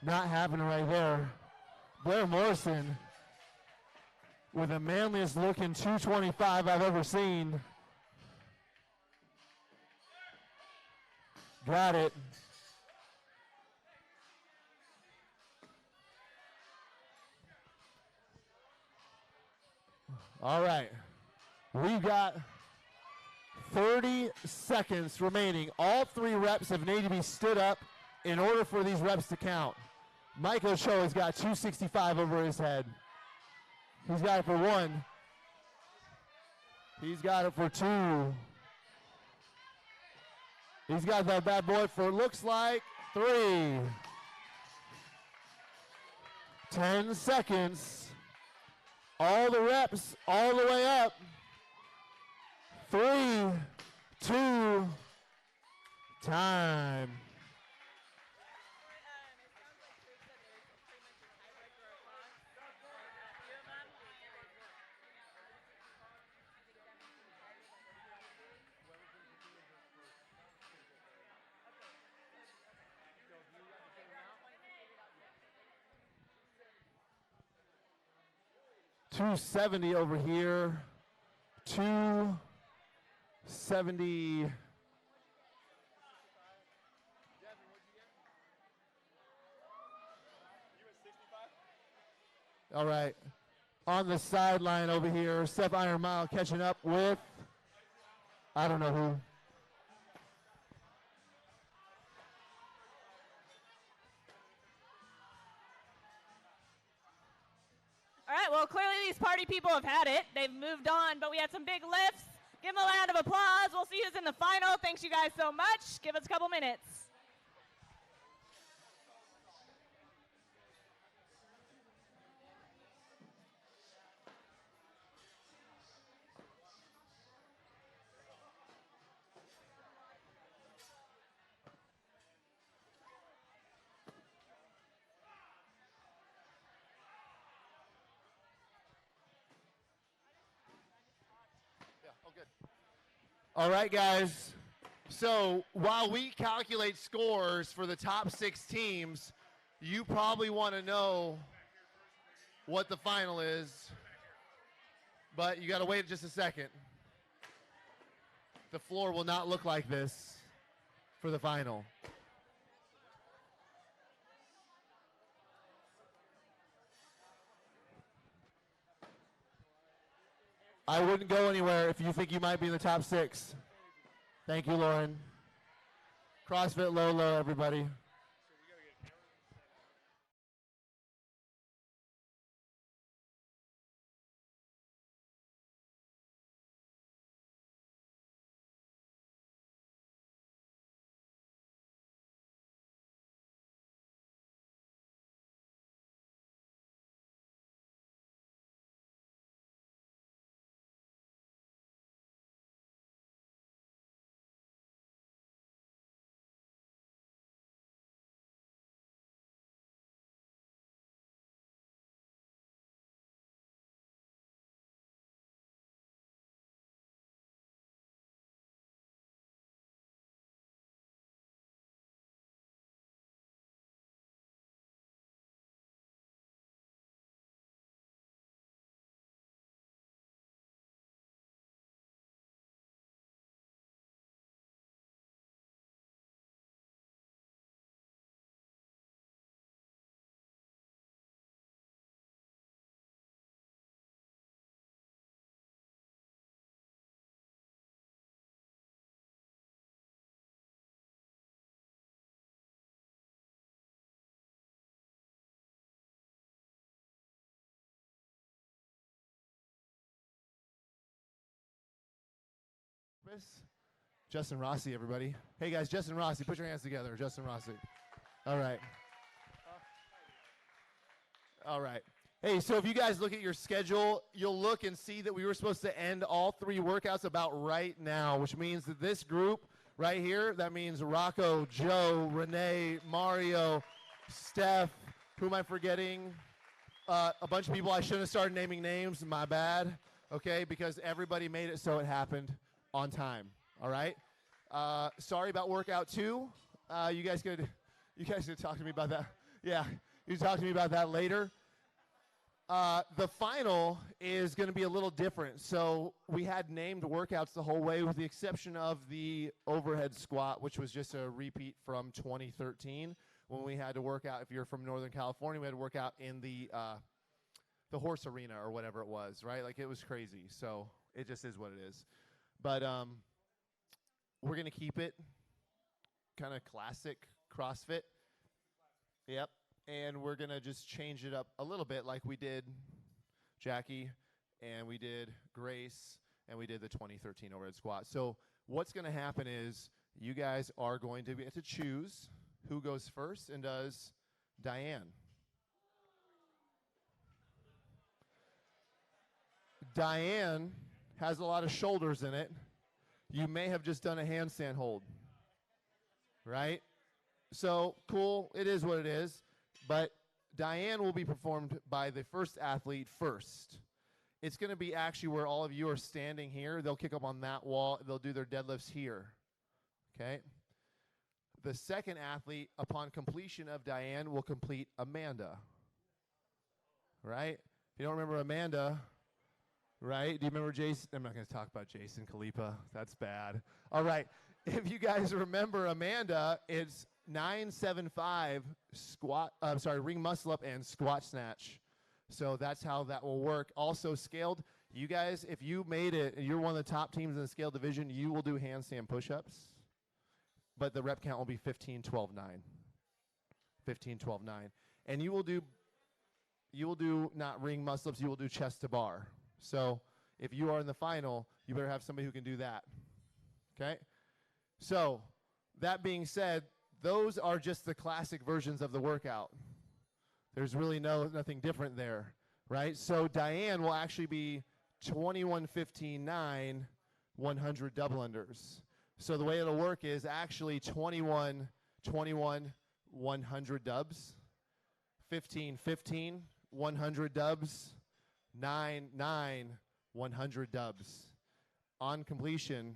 Not happening right there. Blair Morrison with the manliest looking 225 I've ever seen. Got it. All right. We've got 30 seconds remaining. All 3 reps have need to be stood up in order for these reps to count. Mike Ochoa has got 265 over his head. He's got it for 1. He's got it for 2. He's got that bad boy for, looks like, 3. 10 seconds. All the reps, all the way up. 3, 2, time. $270 over here. 270. All right. On the sideline over here, Seth Iron Mile catching up with, I don't know who. All right, well, clearly these party people have had it. They've moved on, but we had some big lifts. Give them a round of applause. We'll see who's in the final. Thanks you guys so much. Give us a couple minutes. All right, guys. So while we calculate scores for the top 6 teams, you probably want to know what the final is, but you got to wait just a second. The floor will not look like this for the final. I wouldn't go anywhere if you think you might be in the top 6. Thank you, Lauren. CrossFit Lolo, everybody. Justin Rossi, everybody. Hey guys, Justin Rossi, put your hands together. Justin Rossi. All right. All right. Hey, so if you guys look at your schedule, you'll look and see that we were supposed to end all 3 workouts about right now, which means that this group right here, that means Rocco, Joe, Renee, Mario, Steph, who am I forgetting? A bunch of people. I shouldn't have started naming names. My bad. Okay, because everybody made it so it happened on time. All right. Sorry about workout 2. You guys could talk to me about that. Yeah, you talk to me about that later. The final is going to be a little different. So we had named workouts the whole way with the exception of the overhead squat, which was just a repeat from 2013 when we had to work out. If you're from Northern California, we had to work out in the horse arena or whatever it was, right? Like it was crazy. So it just is what it is. But we're going to keep it kind of classic CrossFit. Yep. And we're going to just change it up a little bit like we did Jackie and we did Grace and we did the 2013 overhead squat. So what's going to happen is you guys are going to get to choose who goes first and does Diane. Diane has a lot of shoulders in it. You may have just done a handstand hold, right? So cool, it is what it is. But Diane will be performed by the first athlete first. It's going to be actually where all of you are standing here. They'll kick up on that wall. They'll do their deadlifts here. Okay? The second athlete, upon completion of Diane, will complete Amanda. Right? If you don't remember Amanda, right? Do you remember Jason? I'm not going to talk about Jason Khalipa. That's bad. All right. If you guys remember Amanda, it's 975 ring muscle up and squat snatch. So that's how that will work. Also scaled, you guys, if you made it, you're one of the top teams in the scaled division, you will do handstand push-ups. But the rep count will be 15, 12, 9. 15, 12, 9. And you will do not ring muscle ups, you will do chest to bar. So if you are in the final, you better have somebody who can do that. Okay? So that being said, those are just the classic versions of the workout. There's really nothing different there, right? So Diane will actually be 21, 15, 9, 100 double unders. So the way it'll work is actually 21, 21, 100 dubs, 15, 15, 100 dubs, 9, 9, 100 dubs. On completion,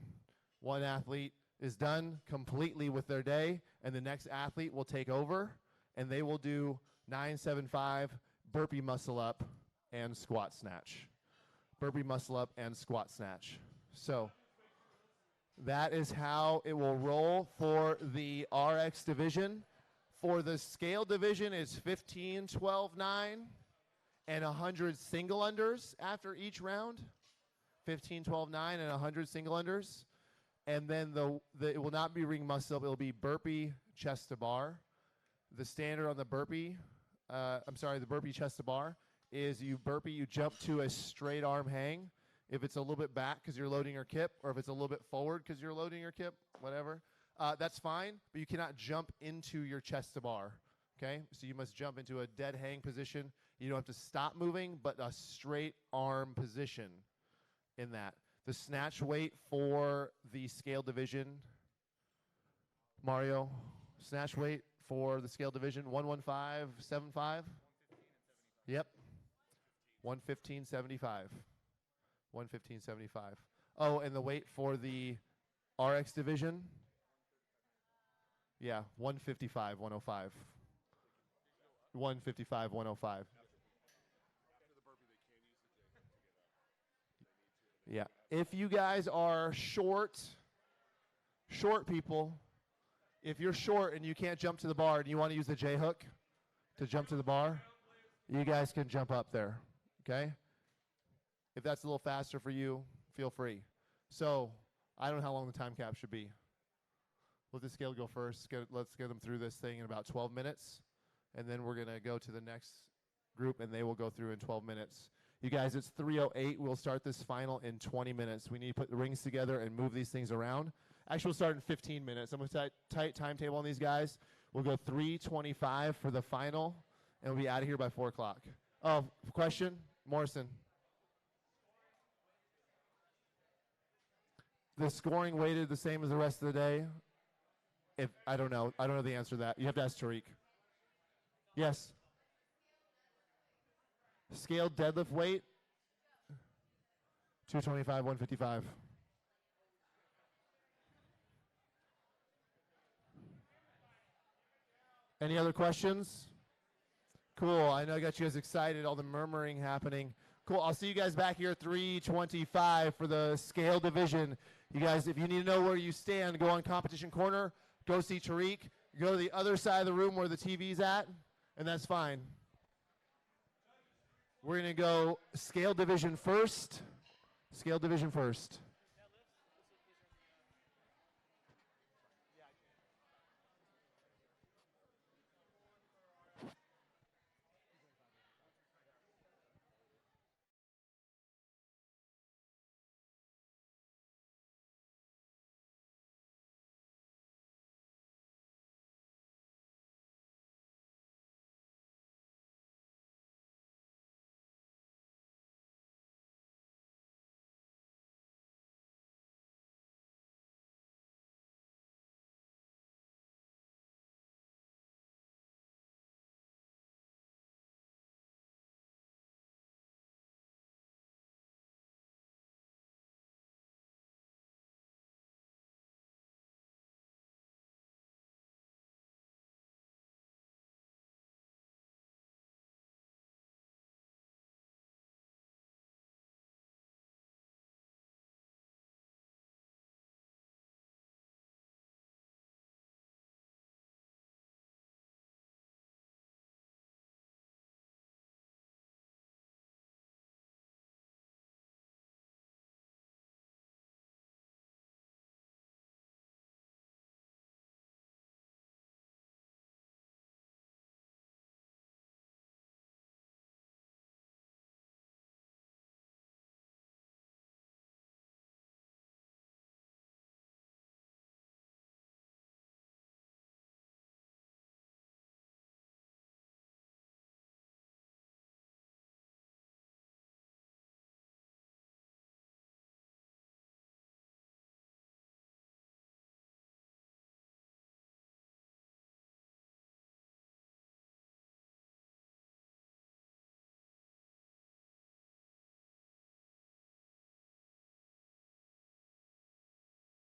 one athlete is done completely with their day, and the next athlete will take over, and they will do 975 burpee muscle up and squat snatch. Burpee muscle up and squat snatch. So that is how it will roll for the RX division. For the scale division, it's 15, 12, 9, and 100 single unders after each round. 15, 12, 9, and 100 single unders. And then it will not be ring muscle up. It will be burpee chest to bar. The standard on the burpee, the burpee chest to bar is you burpee, you jump to a straight arm hang. If it's a little bit back because you're loading your kip, or if it's a little bit forward because you're loading your kip, whatever, that's fine. But you cannot jump into your chest to bar. Okay, so you must jump into a dead hang position. You don't have to stop moving, but a straight arm position in that. The snatch weight for the scale division, Mario, snatch weight for the scale division, 115.75? Yep. 115.75. 115.75. Oh, and the weight for the RX division? Yeah, 155, 105. 155, 105. Yeah. If you guys are short people, if you're short and you can't jump to the bar and you want to use the J hook to jump to the bar, you guys can jump up there, okay? If that's a little faster for you, feel free. So I don't know how long the time cap should be. Let the scale go first. Let's get them through this thing in about 12 minutes, and then we're going to go to the next group, and they will go through in 12 minutes. You guys, it's 3:08. We'll start this final in 20 minutes. We need to put the rings together and move these things around. Actually, we'll start in 15 minutes. I'm going to tight timetable on these guys. We'll go 3:25 for the final, and we'll be out of here by 4 o'clock. Oh, question? Morrison. The scoring weighted the same as the rest of the day? I don't know. I don't know the answer to that. You have to ask Tariq. Yes. Scaled deadlift weight, 225, 155. Any other questions? Cool. I know I got you guys excited, all the murmuring happening. Cool. I'll see you guys back here at 3:25 for the scale division. You guys, if you need to know where you stand, go on competition corner, go see Tariq, go to the other side of the room where the TV's at, and that's fine. We're going to go scale division first. Scale division first.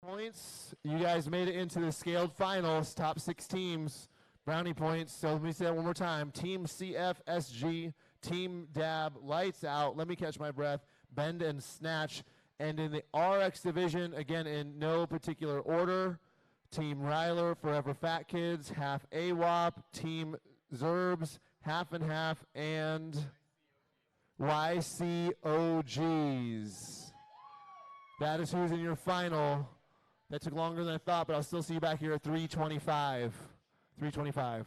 Points. You guys made it into the scaled finals, top 6 teams. Brownie points. So let me say that one more time. Team CFSG, Team Dab, Lights Out, Let Me Catch My Breath, Bend and Snatch. And in the RX division, again, in no particular order, Team Ryler, Forever Fat Kids, half AWOP, Team Zerbs, half and half, and YCOGs. That is who's in your final. That took longer than I thought, but I'll still see you back here at 3:25. 3:25.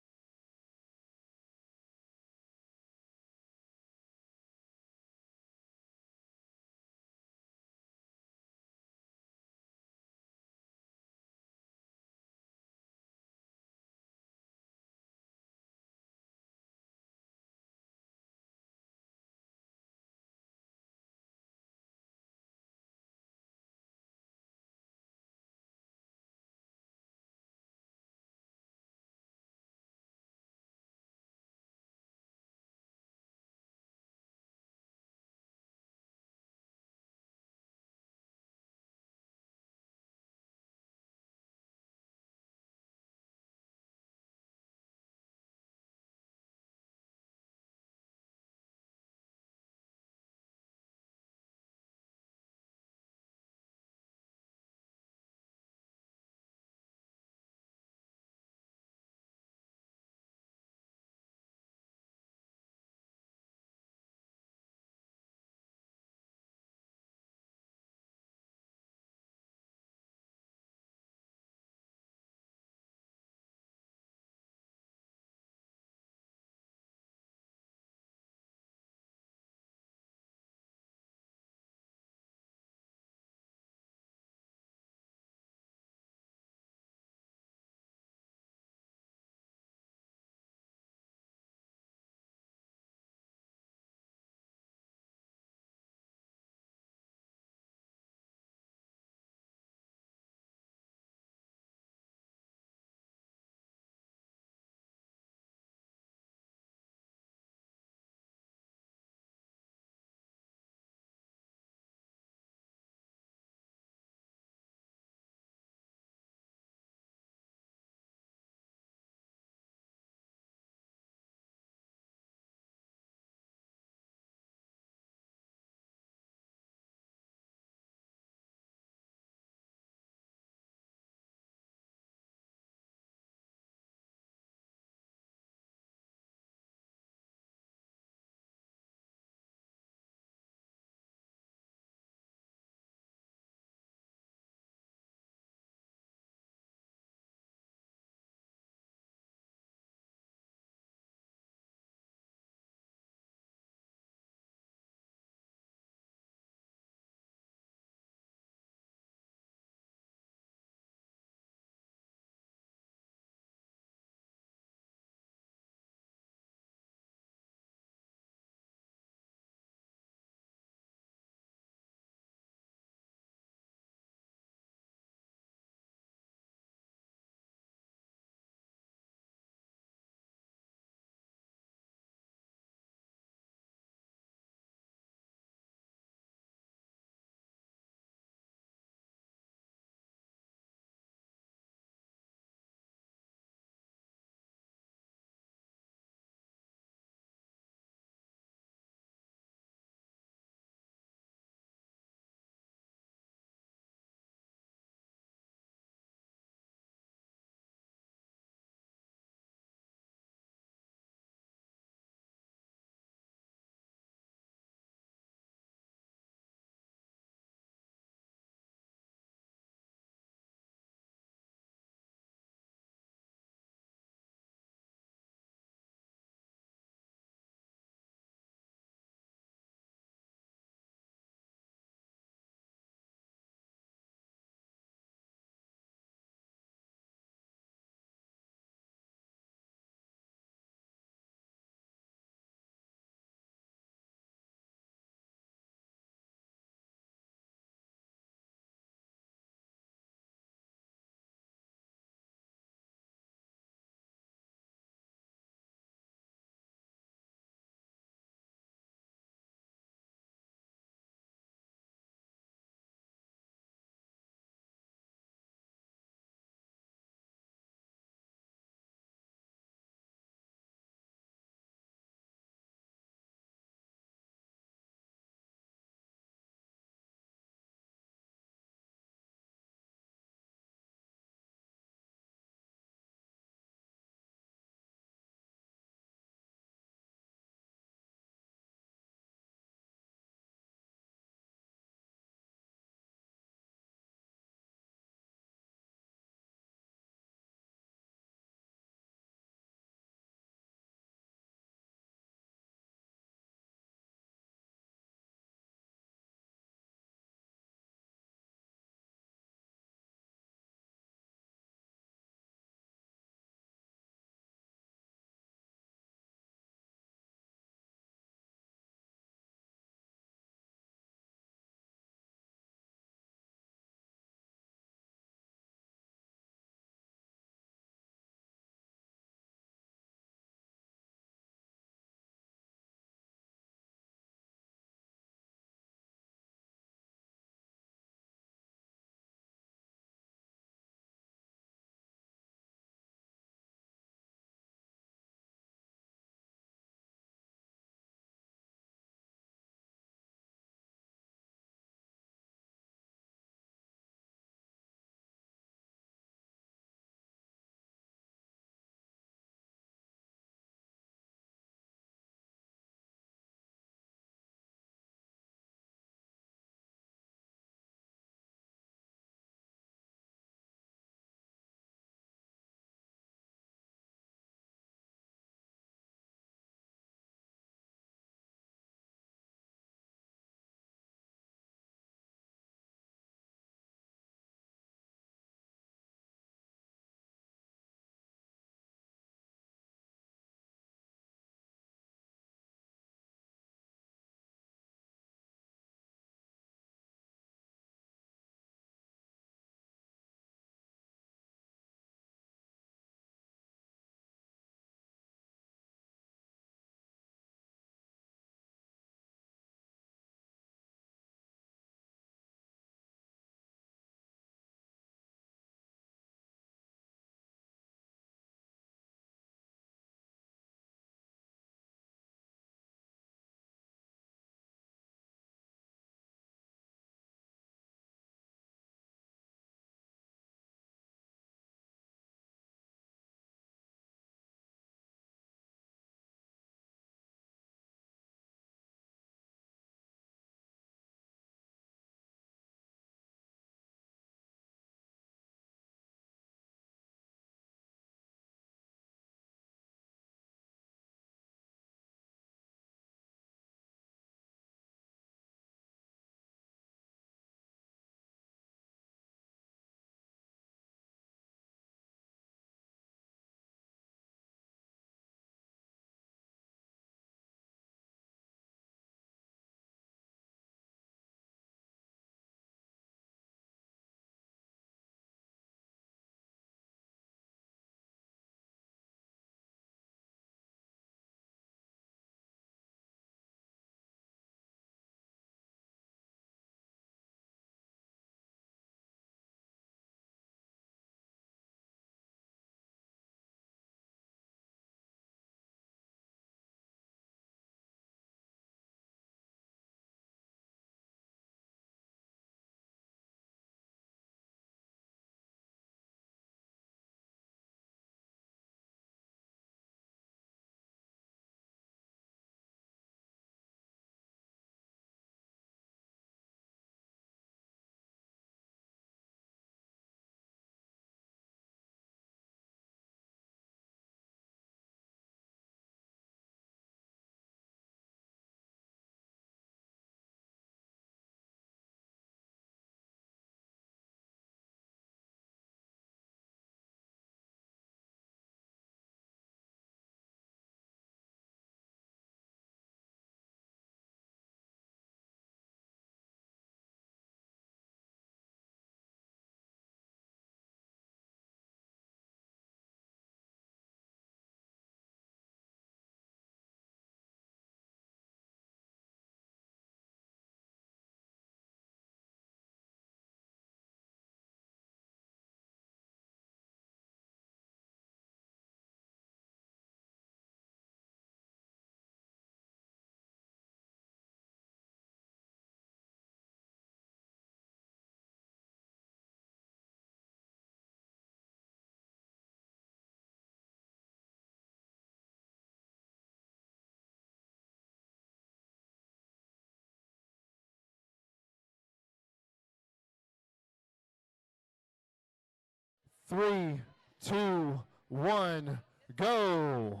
3, 2, 1, go.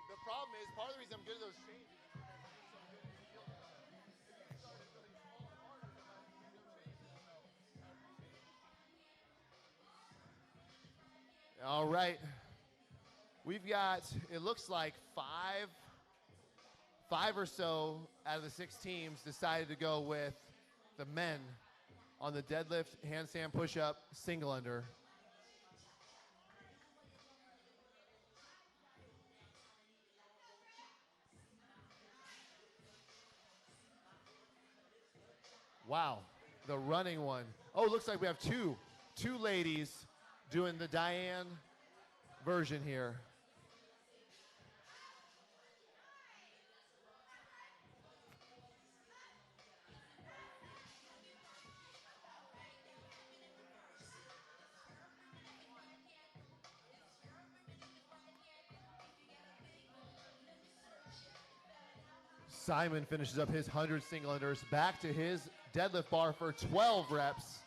The problem is, part of the reason I'm good at those changes All right. We've got, it looks like five or so out of the 6 teams decided to go with the men on the deadlift, handstand, push-up, single under. Wow, the running one. Oh, looks like we have two ladies doing the Diane version here. Simon finishes up his 100 single unders, back to his deadlift bar for 12 reps.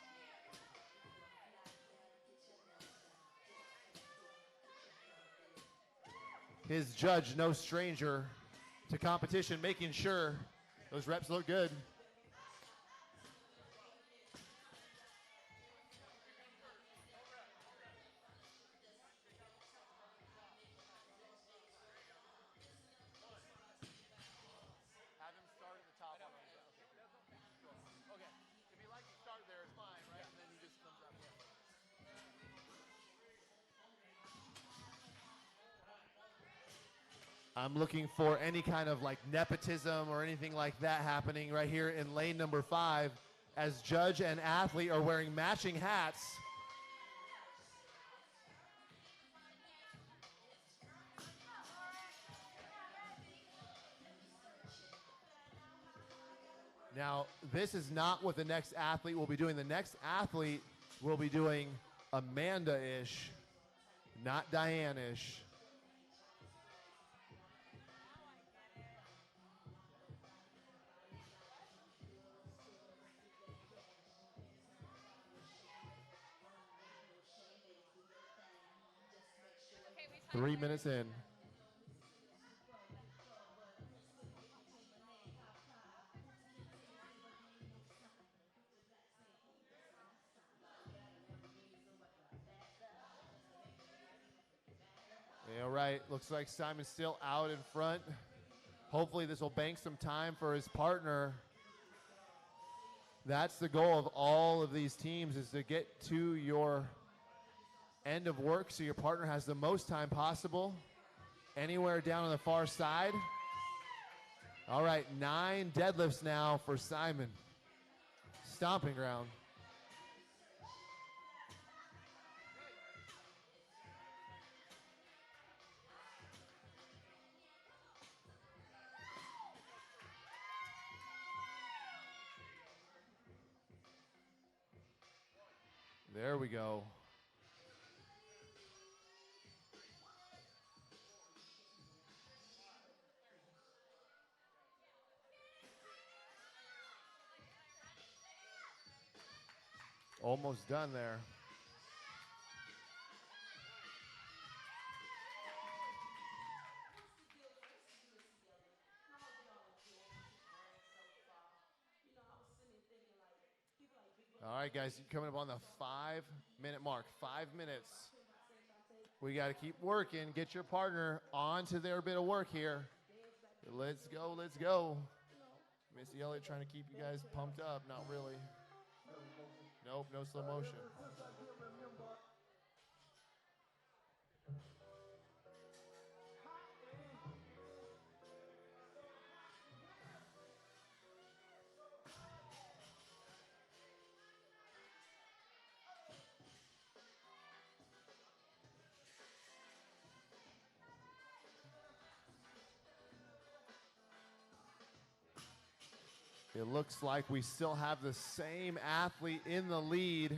His judge, no stranger to competition, making sure those reps look good. Have him start at the top. Okay. If you like to start there, it's fine, right? And then he just comes up. I'm looking for any kind of like nepotism or anything like that happening right here in lane number 5 as judge and athlete are wearing matching hats. Now, this is not what the next athlete will be doing. The next athlete will be doing Amanda-ish, not Diane-ish. Okay, 3 minutes in. All right, looks like Simon's still out in front. Hopefully this will bank some time for his partner. That's the goal of all of these teams, is to get to your end of work so your partner has the most time possible. Anywhere down on the far side. All right, 9 deadlifts now for Simon. Stomping ground. There we go. Almost done there. All right, guys, coming up on the 5-minute mark. 5 minutes. We got to keep working. Get your partner onto their bit of work here. Let's go, let's go. Missy Elliott trying to keep you guys pumped up. Not really. Nope, no slow motion. It looks like we still have the same athlete in the lead.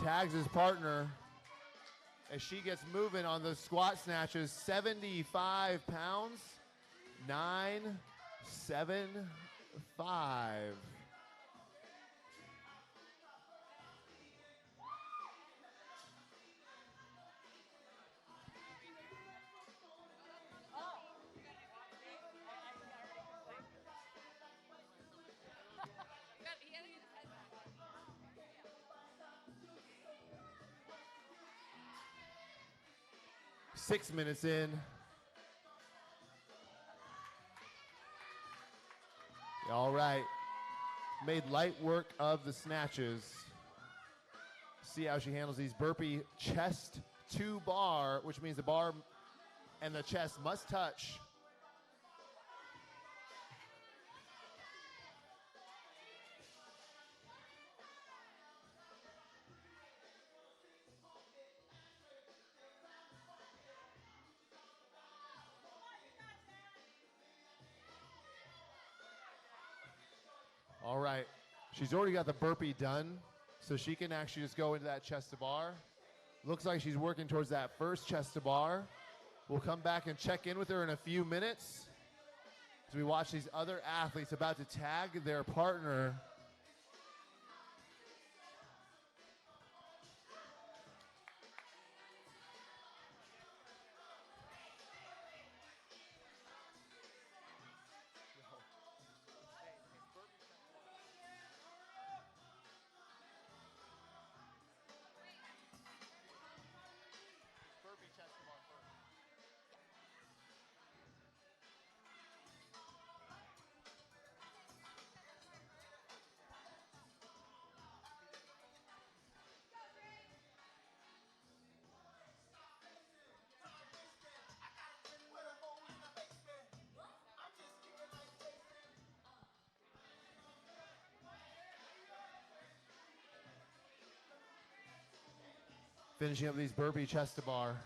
Tags his partner as she gets moving on the squat snatches. 75 pounds, 975. Six minutes in. All right. Made light work of the snatches. See how she handles these burpee chest to bar, which means the bar and the chest must touch. All right, she's already got the burpee done, so she can actually just go into that chest to bar. Looks like she's working towards that first chest to bar. We'll come back and check in with her in a few minutes as we watch these other athletes about to tag their partner. Finishing up these burpee chest to bar.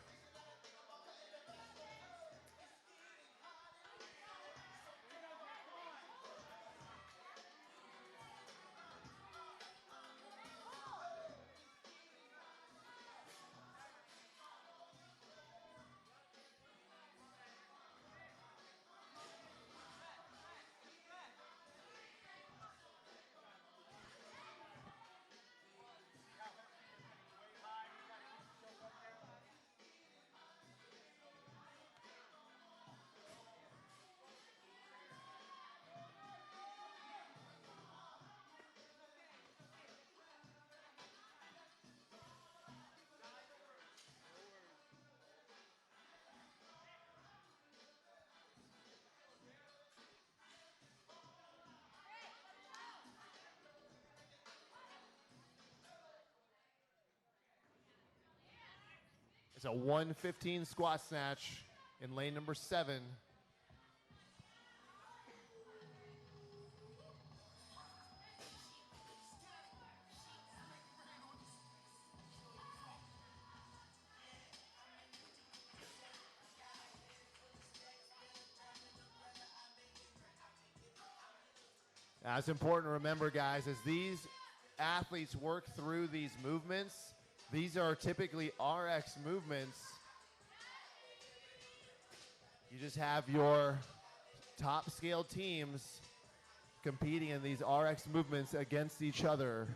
It's a 115 squat snatch in lane number 7. Now, it's important to remember, guys, as these athletes work through these movements, these are typically RX movements. You just have your top scale teams competing in these RX movements against each other.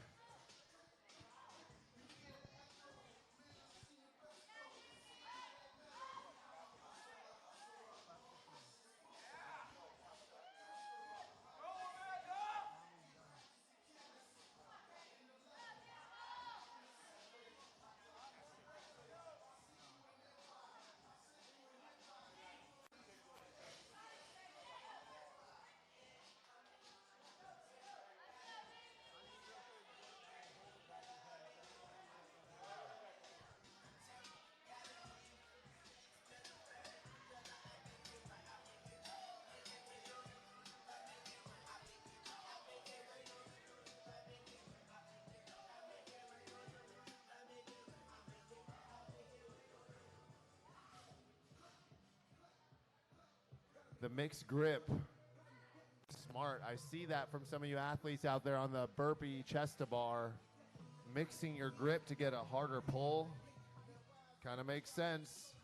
The mixed grip. Smart. I see that from some of you athletes out there on the burpee chest to bar. Mixing your grip to get a harder pull. Kind of makes sense.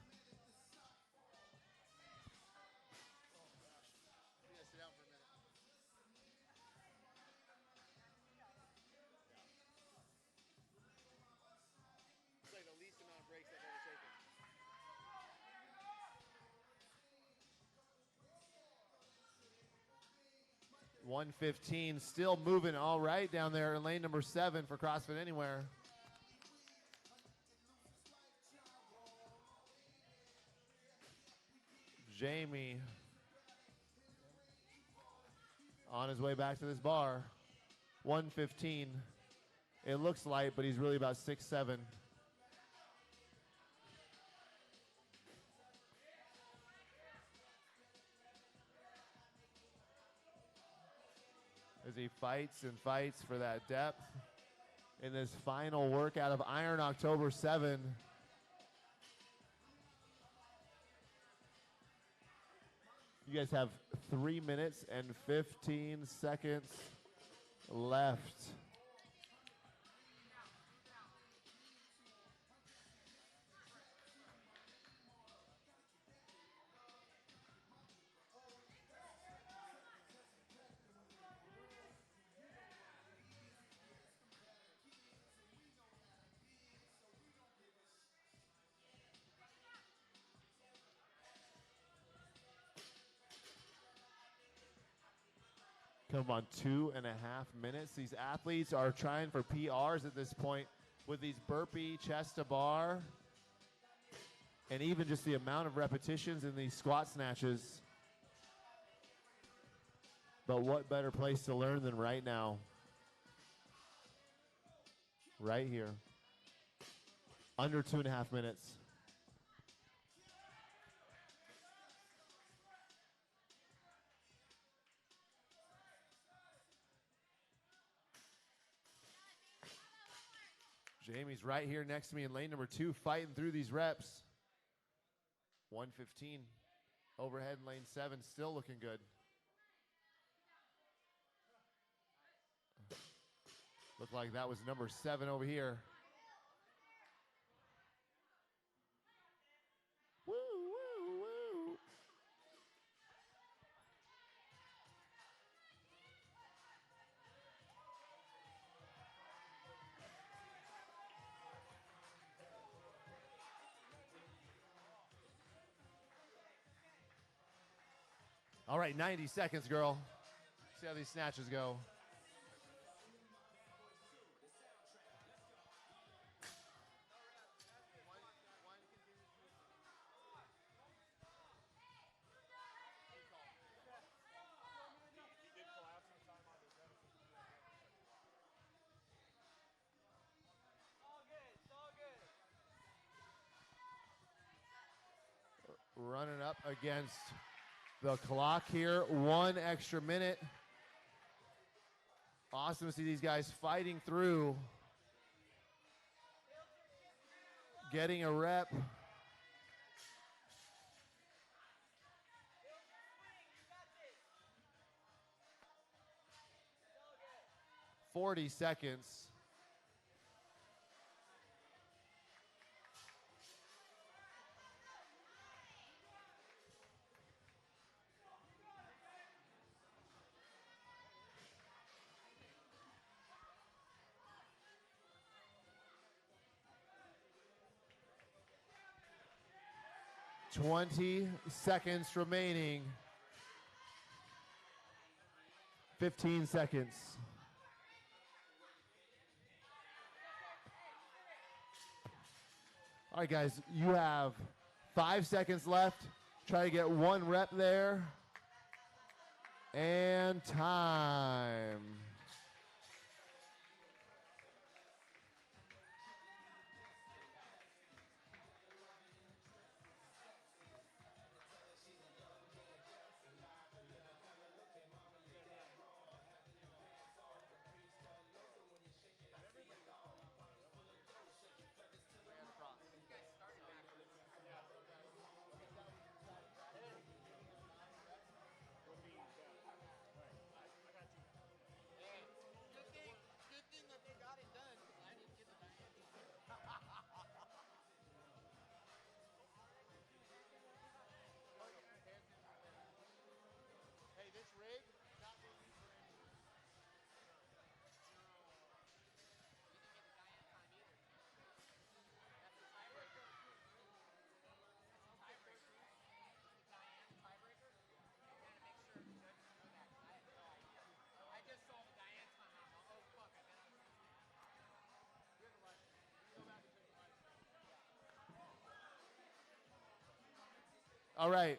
It's like the least amount of breaks I've ever taken. 115, still moving all right down there in lane number 7 for CrossFit Anywhere. Jamie on his way back to this bar. 115. It looks light, but he's really about 6'7". As he fights and fights for that depth in this final workout of Iron October 7. You guys have 3 minutes and 15 seconds left. Come on, 2.5 minutes. These athletes are trying for PRs at this point with these burpee chest to bar and even just the amount of repetitions in these squat snatches. But what better place to learn than right now? Right here. Under 2.5 minutes. Jamie's right here next to me in lane number 2, fighting through these reps. 115 overhead in lane 7, still looking good. Looked like that was number 7 over here. Woo, woo, woo. All right, 90 seconds, girl. See how these snatches go. Running up against the clock here. 1 extra minute. Awesome to see these guys fighting through. Getting a rep. "40 seconds. "20 seconds remaining. 15 seconds. All right, guys, you have 5 seconds left. Try to get 1 rep there. And time. All right.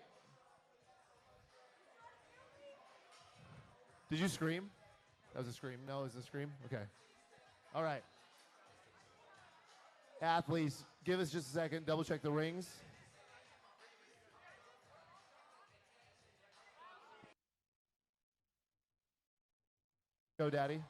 Did you scream? That was a scream. No, it was a scream? Okay. All right. Athletes, give us just a second. Double check the rings. Go, Daddy.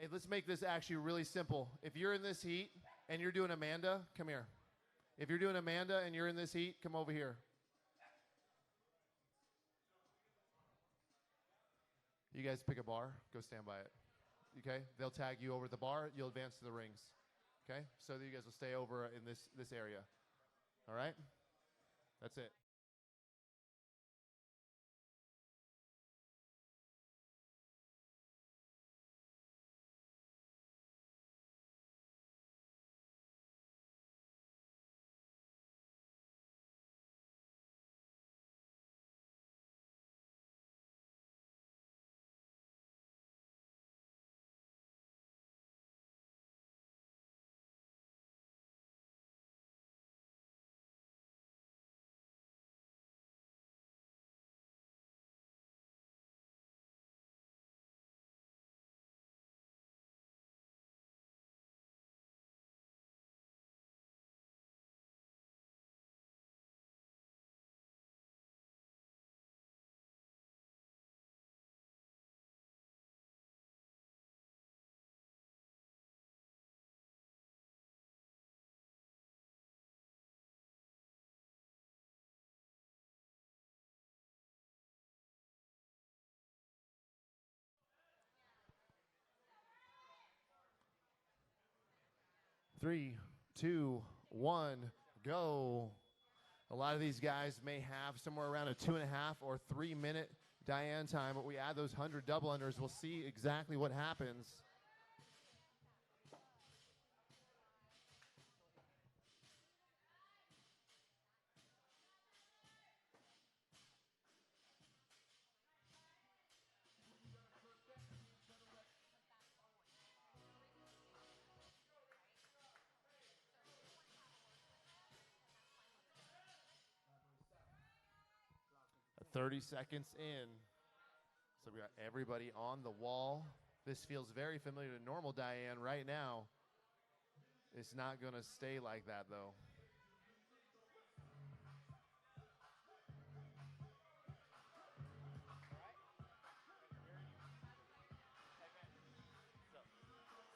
Hey, let's make this actually really simple. If you're in this heat and you're doing Amanda, come here. If you're doing Amanda and you're in this heat, come over here. You guys pick a bar, go stand by it. Okay? They'll tag you over the bar, you'll advance to the rings. Okay? So that you guys will stay over in this area. All right? That's it. Three, two, one, go. A lot of these guys may have somewhere around a 2.5 or 3 minute Diane time, but we add those 100 double unders, we'll see exactly what happens. At 30 seconds in. So we got everybody on the wall. This feels very familiar to normal Diane right now. It's not going to stay like that, though.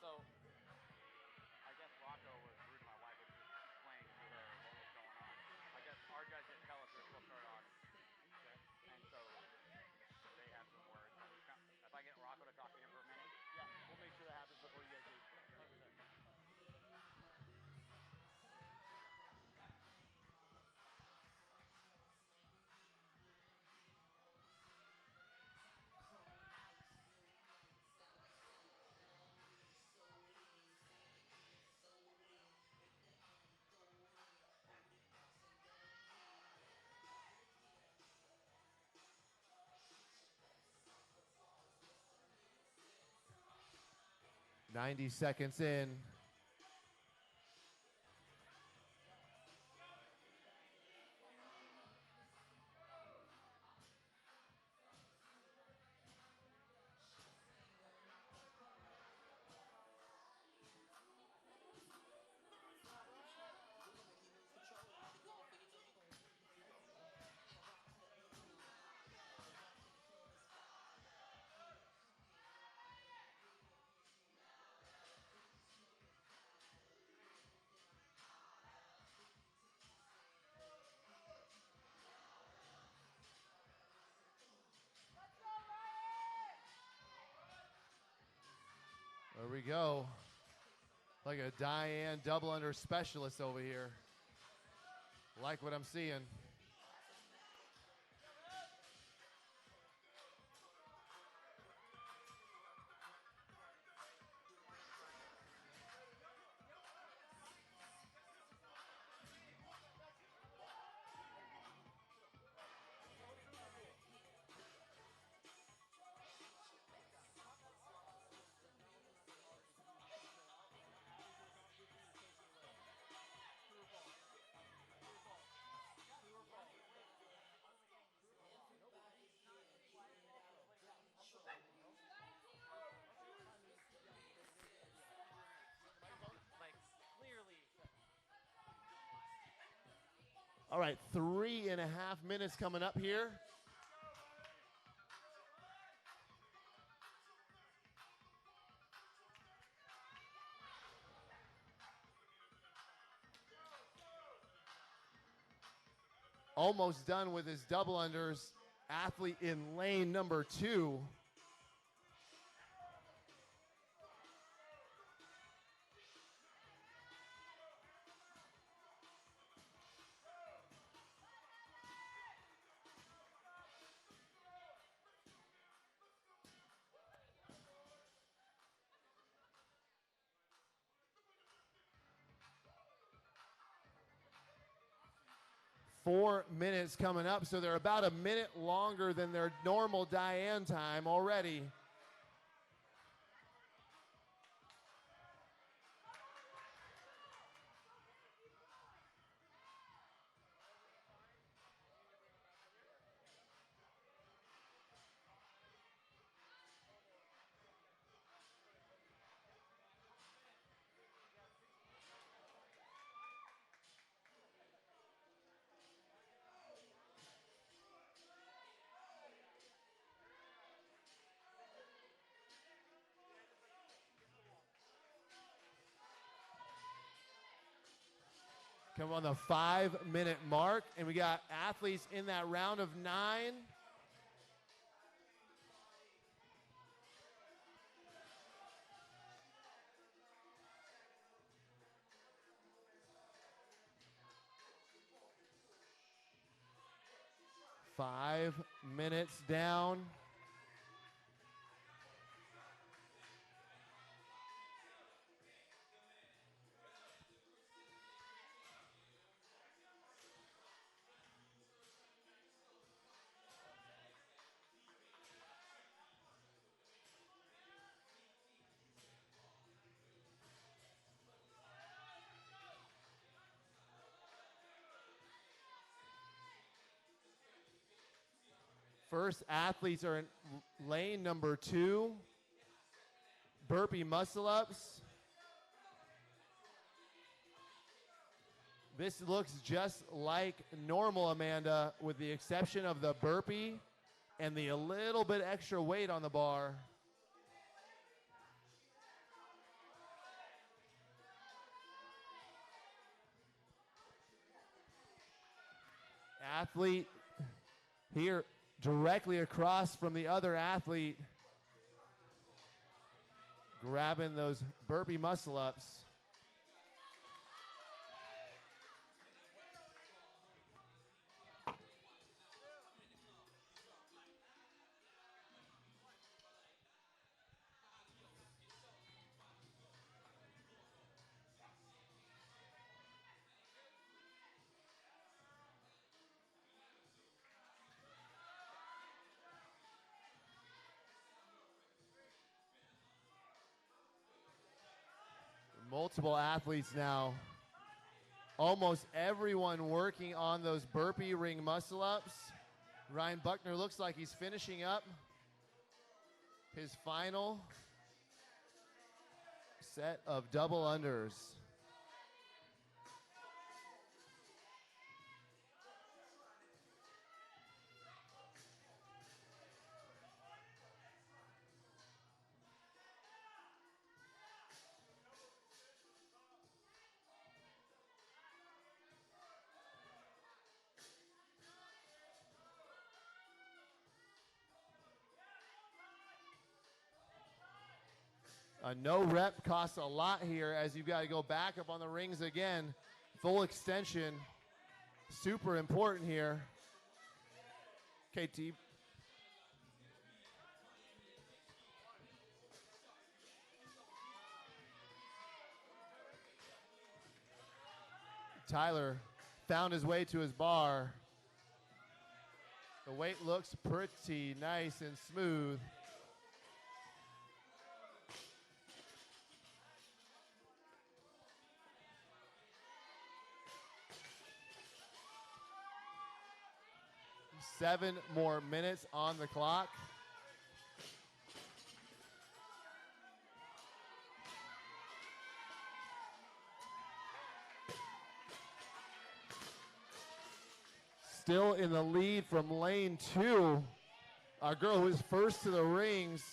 So, I guess Rocco was rude to my wife when she was explaining to her what was going on. I guess our guys didn't tell us we were supposed to start on. Okay. And so, they had some words. If I get Rocco to talk to him for a minute. Yeah, we'll make sure that happens before you guys leave. 100%. 90 seconds in. There we go. Like a Diane double under specialist over here. Like what I'm seeing. All right, 3.5 minutes coming up here. almost done with his double unders. Athlete in lane number 2. Four minutes coming up, so they're about a minute longer than their normal Diane time already. Come on the 5-minute mark, and we got athletes in that round of 9. Five minutes down. First athletes are in lane number 2. Burpee muscle ups. This looks just like normal, Amanda, with the exception of the burpee and the a little bit extra weight on the bar. Athlete here directly across from the other athlete, grabbing those burpee muscle ups. Multiple athletes now. Almost everyone working on those burpee ring muscle ups. Ryan Buckner looks like he's finishing up his final set of double unders. A no rep costs a lot here as you've got to go back up on the rings again. Full extension, super important here. KT. Tyler found his way to his bar. The weight looks pretty nice and smooth. Seven more minutes on the clock. Still in the lead from lane 2. Our girl who is first to the rings.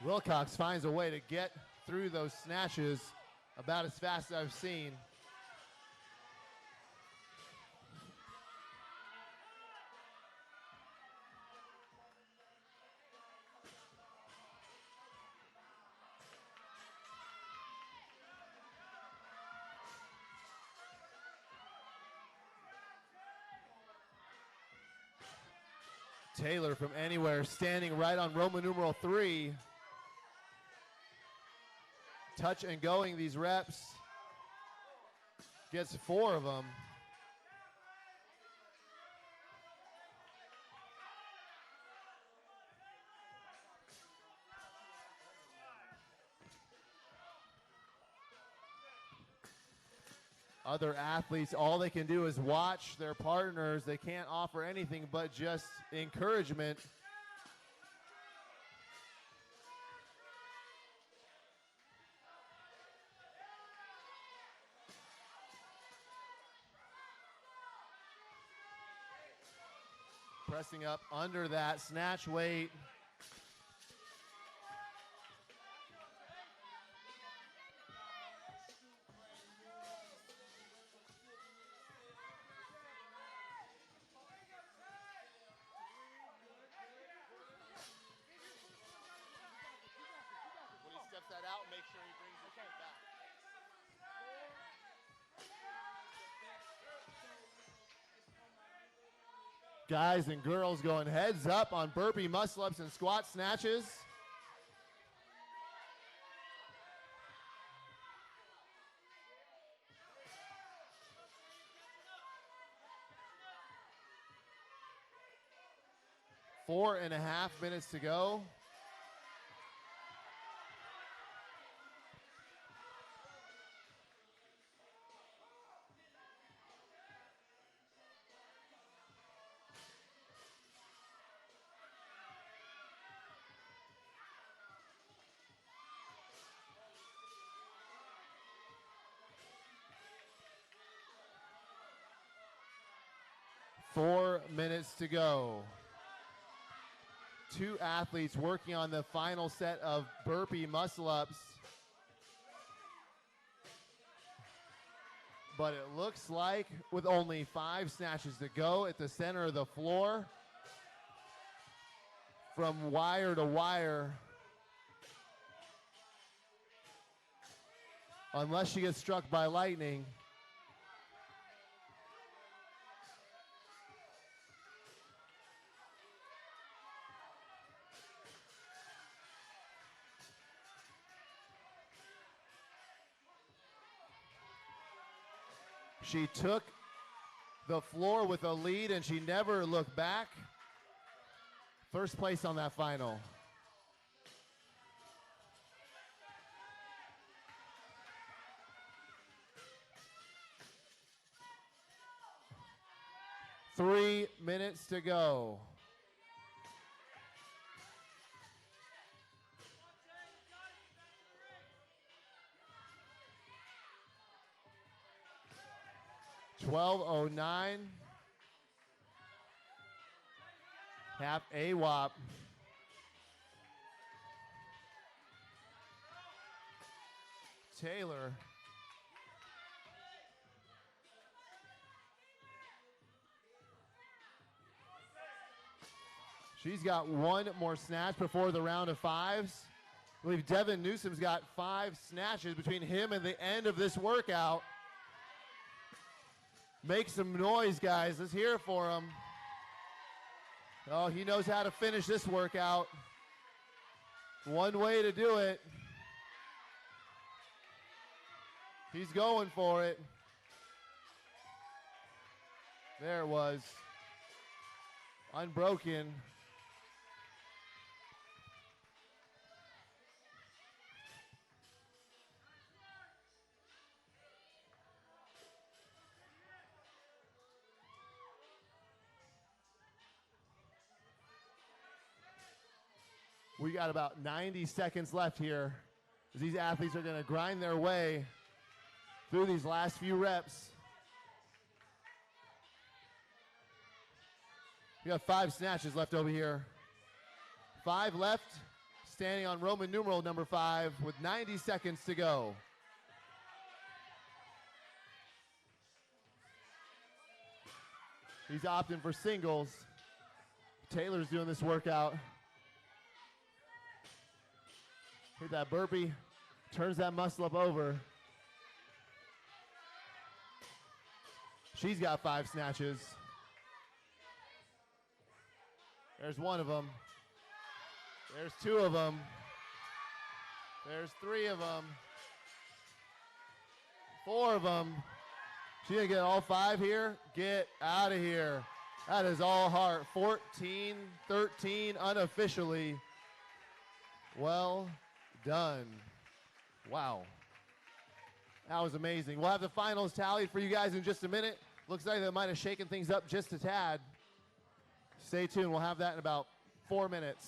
Wilcox finds a way to get through those snatches about as fast as I've seen. Taylor from anywhere, standing right on Roman numeral 3. Touch and going these reps. Gets 4 of them. Other athletes, all they can do is watch their partners. They can't offer anything but just encouragement. Pressing up under that snatch weight. When he steps that out, make sure he brings his feet back. Guys and girls going heads up on burpee muscle-ups and squat snatches. Four and a half minutes to go. Four minutes to go. Two athletes working on the final set of burpee muscle-ups. But it looks like with only 5 snatches to go at the center of the floor, from wire to wire, unless she gets struck by lightning, she took the floor with a lead and she never looked back. First place on that final. Three minutes to go. $12.09. Half AWOP. Taylor. She's got one more snatch before the round of 5s. I believe Devin Newsom's got 5 snatches between him and the end of this workout. Make some noise, guys. Let's hear it for him. Oh, he knows how to finish this workout. One way to do it. He's going for it. There it was. Unbroken. We got about 90 seconds left here as these athletes are going to grind their way through these last few reps. We have 5 snatches left over here. 5 left. standing on Roman numeral number 5 with 90 seconds to go. He's opting for singles. Taylor's doing this workout. Hit that burpee, turns that muscle up over. She's got 5 snatches. There's one of them. There's 2 of them. There's 3 of them. 4 of them. She gonna get all 5 here? Get out of here. That is all heart. 14-13 unofficially. Well done. Wow. That was amazing. We'll have the finals tallied for you guys in just a minute. Looks like that might have shaken things up just a tad. Stay tuned. We'll have that in about 4 minutes.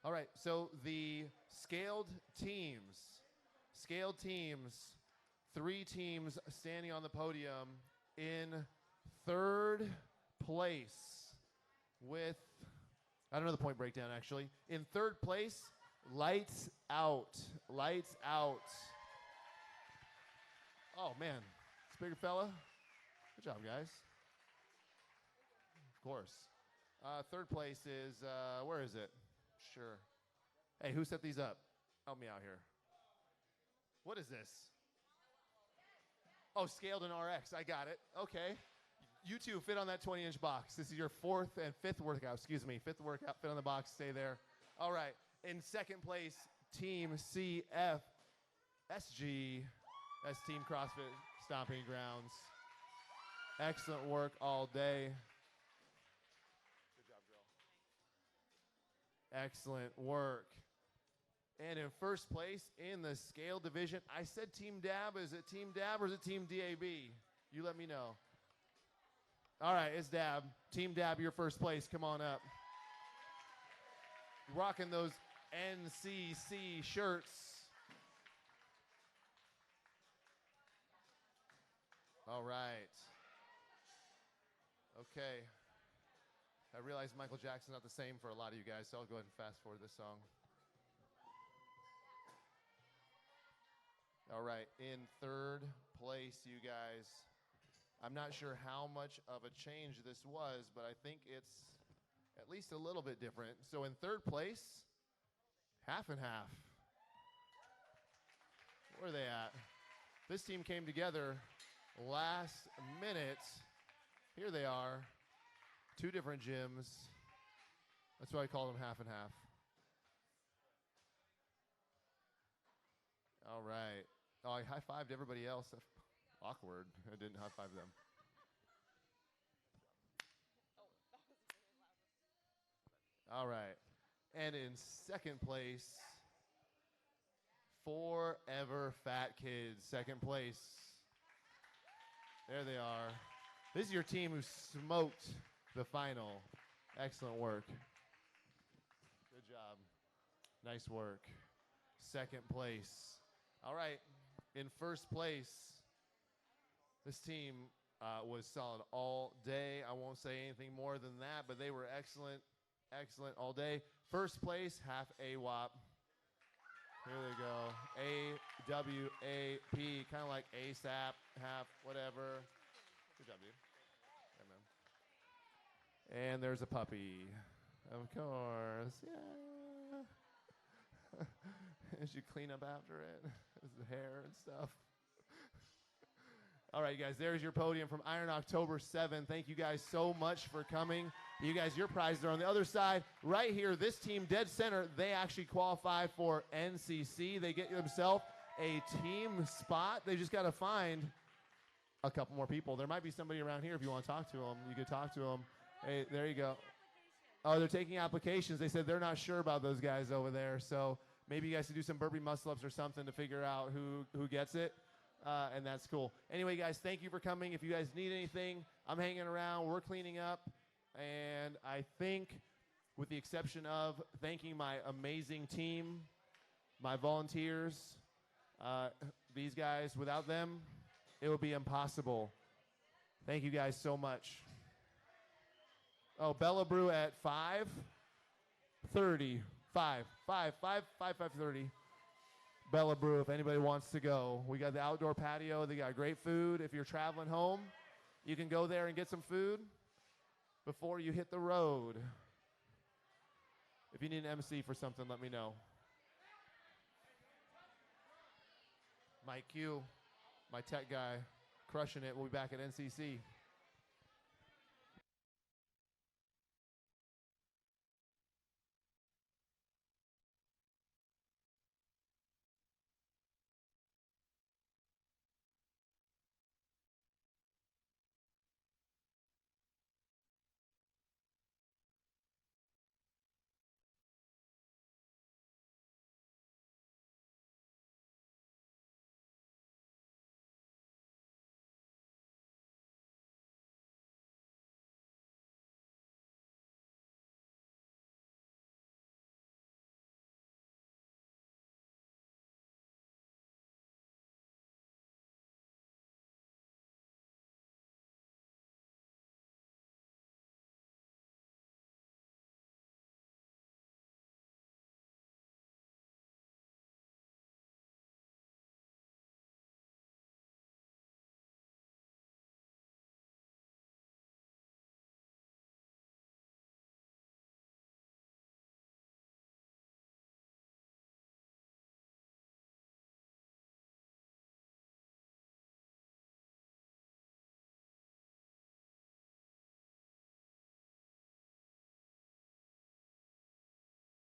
All right, so the scaled teams, 3 teams standing on the podium in third place with, I don't know the point breakdown actually. In third place, Lights Out. Lights Out. Oh man, it's a bigger fella. Good job, guys. Of course. Third place is, where is it? Sure. Hey, who set these up? Help me out here. What is this? Oh, Scaled and RX. I got it. Okay. You two fit on that 20-inch box. This is your fifth workout. Fifth workout. Fit on the box. Stay there. All right. In second place, Team CF SG. That's Team CrossFit Stomping Grounds. Excellent work all day. Good job, girl. Excellent work. And in first place in the scale division, I said Team Dab. Is it Team Dab or is it Team DAB? You let me know. All right, it's Dab. Team Dab, your first place. Come on up. Rocking those NCC shirts. All right. Okay. I realize Michael Jackson's not the same for a lot of you guys, so I'll go ahead and fast forward this song. All right, in third place, you guys. I'm not sure how much of a change this was, but I think it's at least a little bit different. So in third place, half and half. Where are they at? This team came together last minute. Here they are. 2 different gyms. That's why I call them half and half. All right. Oh, I high-fived everybody else. Awkward. I didn't high-five them. All right. And in second place, Forever Fat Kids. Second place. There they are. This is your team who smoked the final. Excellent work. Good job. Nice work. Second place. All right. In first place, this team was solid all day. I won't say anything more than that, but they were excellent, excellent all day. First place, half AWAP. Here they go. AWAP, kind of like ASAP, half whatever. Good job, dude. Yeah, man. And there's a puppy. Of course. Yeah. As you clean up after it. The hair and stuff. All right, guys, there's your podium from Iron October 7. Thank you guys so much for coming. You guys, your prizes are on the other side. Right here, this team, dead center, they actually qualify for NCC. They get themselves a team spot. They just got to find a couple more people. There might be somebody around here if you want to talk to them. You could talk to them. Hey, there you go. Oh, they're taking applications. They said they're not sure about those guys over there, so maybe you guys should do some burpee muscle-ups or something to figure out who gets it, and that's cool. Anyway, guys, thank you for coming. If you guys need anything, I'm hanging around. We're cleaning up, and I think with the exception of thanking my amazing team, my volunteers, these guys, without them, it would be impossible. Thank you guys so much. Oh, Bella Brew at 5:30. 5:30. Bella Brew, if anybody wants to go. We got the outdoor patio. They got great food. If you're traveling home, you can go there and get some food before you hit the road. If you need an MC for something, let me know. Mike Q, my tech guy, crushing it. We'll be back at NCC.